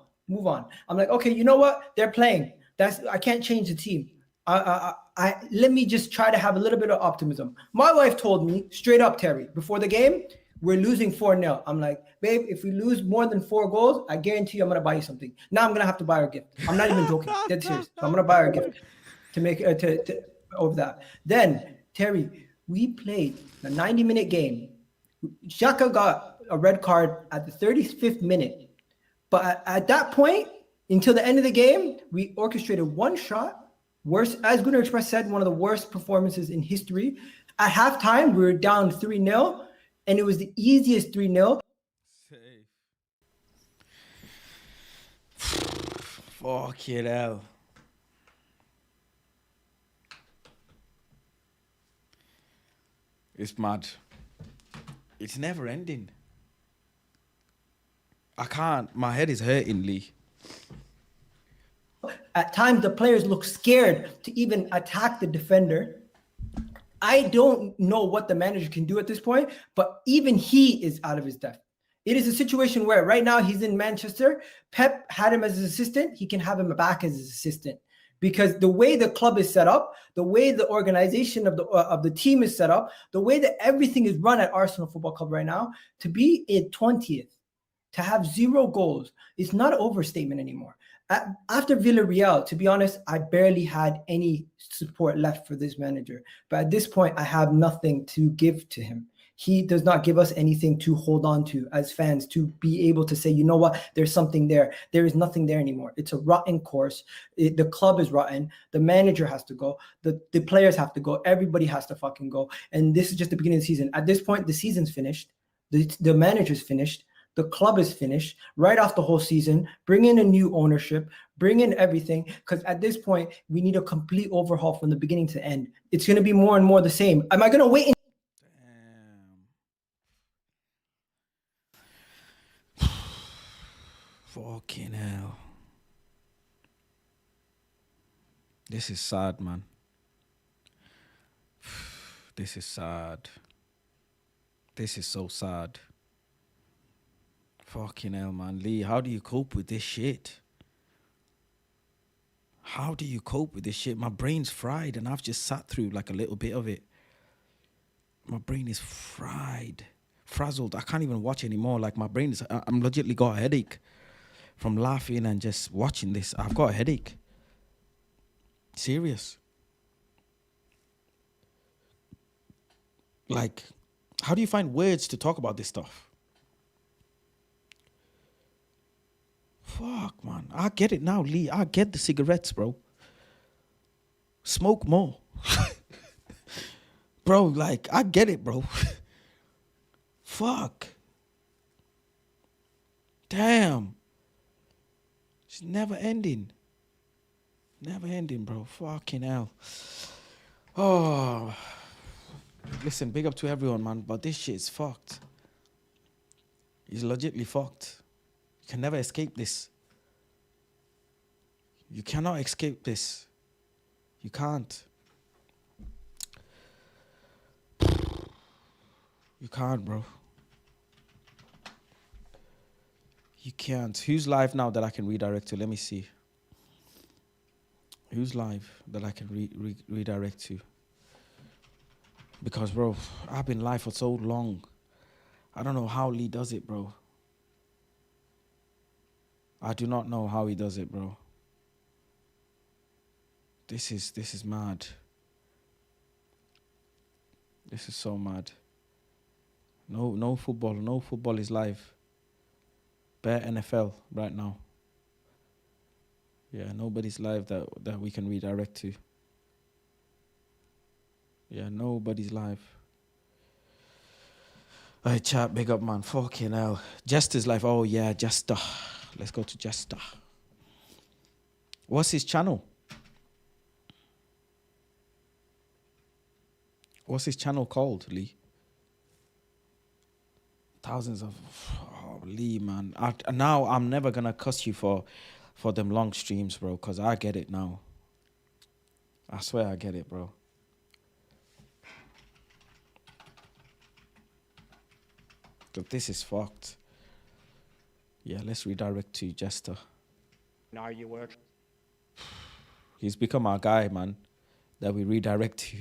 Speaker 8: I'm like, okay, you know what? They're playing. I can't change the team. Let me just try to have a little bit of optimism. My wife told me straight up, Terry, before the game, we're losing 4-0. I'm like, babe, if we lose more than 4 goals, I guarantee you I'm gonna buy you something. Now I'm gonna have to buy her a gift. I'm not even joking. Dead serious. So I'm gonna buy her a gift to make to over that. Then Terry, we played a 90-minute game. Xhaka got a red card at the 35th minute. But at that point, until the end of the game, we orchestrated 1 shot. Worst, as Gunnar Express said, one of the worst performances in history. At halftime, we were down 3-0, and it was the easiest 3-0.
Speaker 22: Fucking hell. It's mad. It's never ending. I can't. My head is hurting, Lee.
Speaker 8: At times, the players look scared to even attack the defender. I don't know what the manager can do at this point, but even he is out of his depth. It is a situation where right now he's in Manchester. Pep had him as his assistant. He can have him back as his assistant because the way the club is set up, the way the organization of the team is set up, the way that everything is run at Arsenal Football Club right now, to be in 20th, to have 0 goals, is not an overstatement anymore. After Villarreal, to be honest, I barely had any support left for this manager. But at this point, I have nothing to give to him. He does not give us anything to hold on to as fans, to be able to say, you know what, there's something there. There is nothing there anymore. It's a rotten course. The club is rotten. The manager has to go. The players have to go. Everybody has to fucking go. And this is just the beginning of the season. At this point, the season's finished. The manager's finished. The club is finished. Write off the whole season. Bring in a new ownership. Bring in everything. Because at this point, we need a complete overhaul from the beginning to end. It's going to be more and more the same. Am I going to wait?
Speaker 22: Fucking hell. This is sad, man. This is sad. This is so sad. Fucking hell, man. Lee, how do you cope with this shit? How do you cope with this shit? My brain's fried and I've just sat through like a little bit of it. My brain is fried. Frazzled. I can't even watch anymore. Like my brain is, I'm legitimately got a headache from laughing and just watching this. I've got a headache. Serious. Like, how do you find words to talk about this stuff? Fuck, man. I get it now, Lee. I get the cigarettes, bro. Smoke more. Bro, like, I get it, bro. Fuck. Damn. It's never ending. Never ending, bro. Fucking hell. Oh. Listen, big up to everyone, man. But this shit is fucked. It's legitimately fucked. You can never escape this. You cannot escape this. You can't. You can't, bro. You can't. Who's live now that I can redirect to? Let me see. Who's live that I can redirect to? Because, bro, I've been live for so long. I don't know how Lee does it, bro. I do not know how he does it, bro. This is mad. This is so mad. No football. No football is live. Bare NFL right now. Yeah, nobody's live that we can redirect to. Yeah, nobody's live. Alright, chat, big up, man. Fucking hell. Jester's live. Oh, yeah, Jester. Let's go to Jester. What's his channel? What's his channel called, Lee? Thousands of... Oh, Lee, man. Now I'm never going to cuss you for them long streams, bro, because I get it now. I swear I get it, bro. But this is fucked. Yeah, let's redirect to Jester.
Speaker 13: Now you work.
Speaker 22: He's become our guy, man, that we redirect to.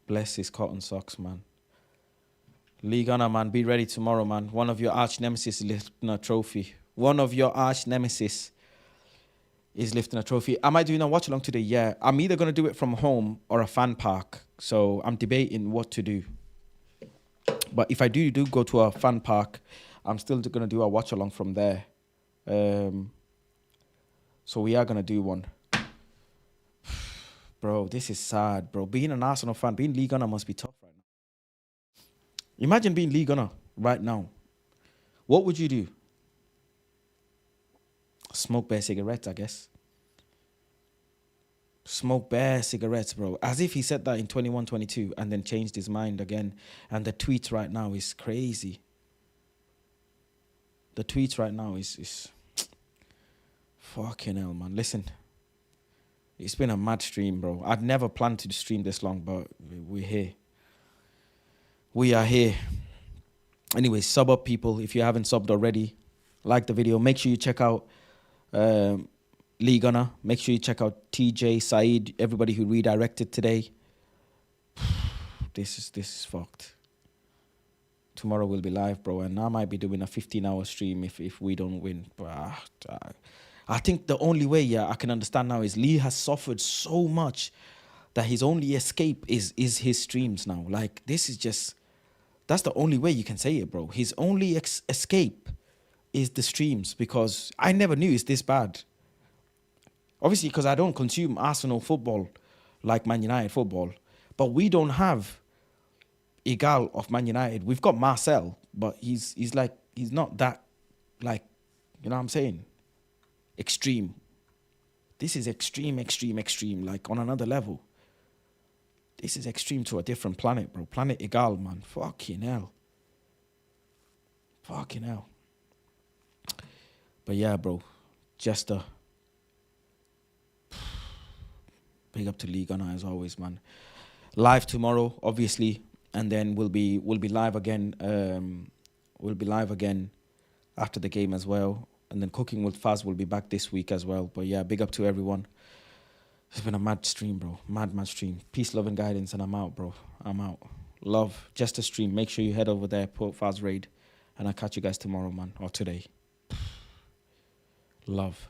Speaker 22: Bless his cotton socks, man. Lee Gunner, man, be ready tomorrow, man. One of your arch nemesis is lifting a trophy. One of your arch nemesis is lifting a trophy. Am I doing a watch along today? Yeah. I'm either going to do it from home or a fan park. So I'm debating what to do. But if I do go to a fan park, I'm still going to do a watch along from there. So we are going to do one. Bro, this is sad, bro. Being an Arsenal fan, being Lee Gunner must be tough right now. Imagine being Lee Gunner right now. What would you do? Smoke bare cigarettes, I guess. Smoke bare cigarettes, bro. As if he said that in 21, 22 and then changed his mind again. And the tweets right now is crazy. The tweets right now is fucking hell, man. Listen, it's been a mad stream, bro. I'd never planned to stream this long, but we're here. We are here. Anyway, sub up, people. If you haven't subbed already, like the video. Make sure you check out Lee Gunner. Make sure you check out TJ, Saeed, everybody who redirected today. This is fucked. Tomorrow we'll be live, bro, and I might be doing a 15-hour stream if we don't win. But I think the only way, I can understand now is Lee has suffered so much that his only escape is his streams now. Like, this is just... That's the only way you can say it, bro. His only escape is the streams, because I never knew it's this bad. Obviously, because I don't consume Arsenal football like Man United football. But we don't have Igal of Man United. We've got Marcel, but he's not that, like, you know what I'm saying? Extreme. This is extreme, like on another level. This is extreme to a different planet, bro. Planet Igal, man. Fucking hell. Fucking hell. But yeah, bro. Jester. Big up to Lee Gunner as always, man. Live tomorrow, obviously, and then we'll be live again. We'll be live again after the game as well, and then Cooking with Faz will be back this week as well. But yeah, big up to everyone. It's been a mad stream, bro. Mad stream. Peace, love, and guidance, and I'm out, bro. I'm out. Love. Just a stream. Make sure you head over there, put Faz Raid, and I'll catch you guys tomorrow, man, or today. Love.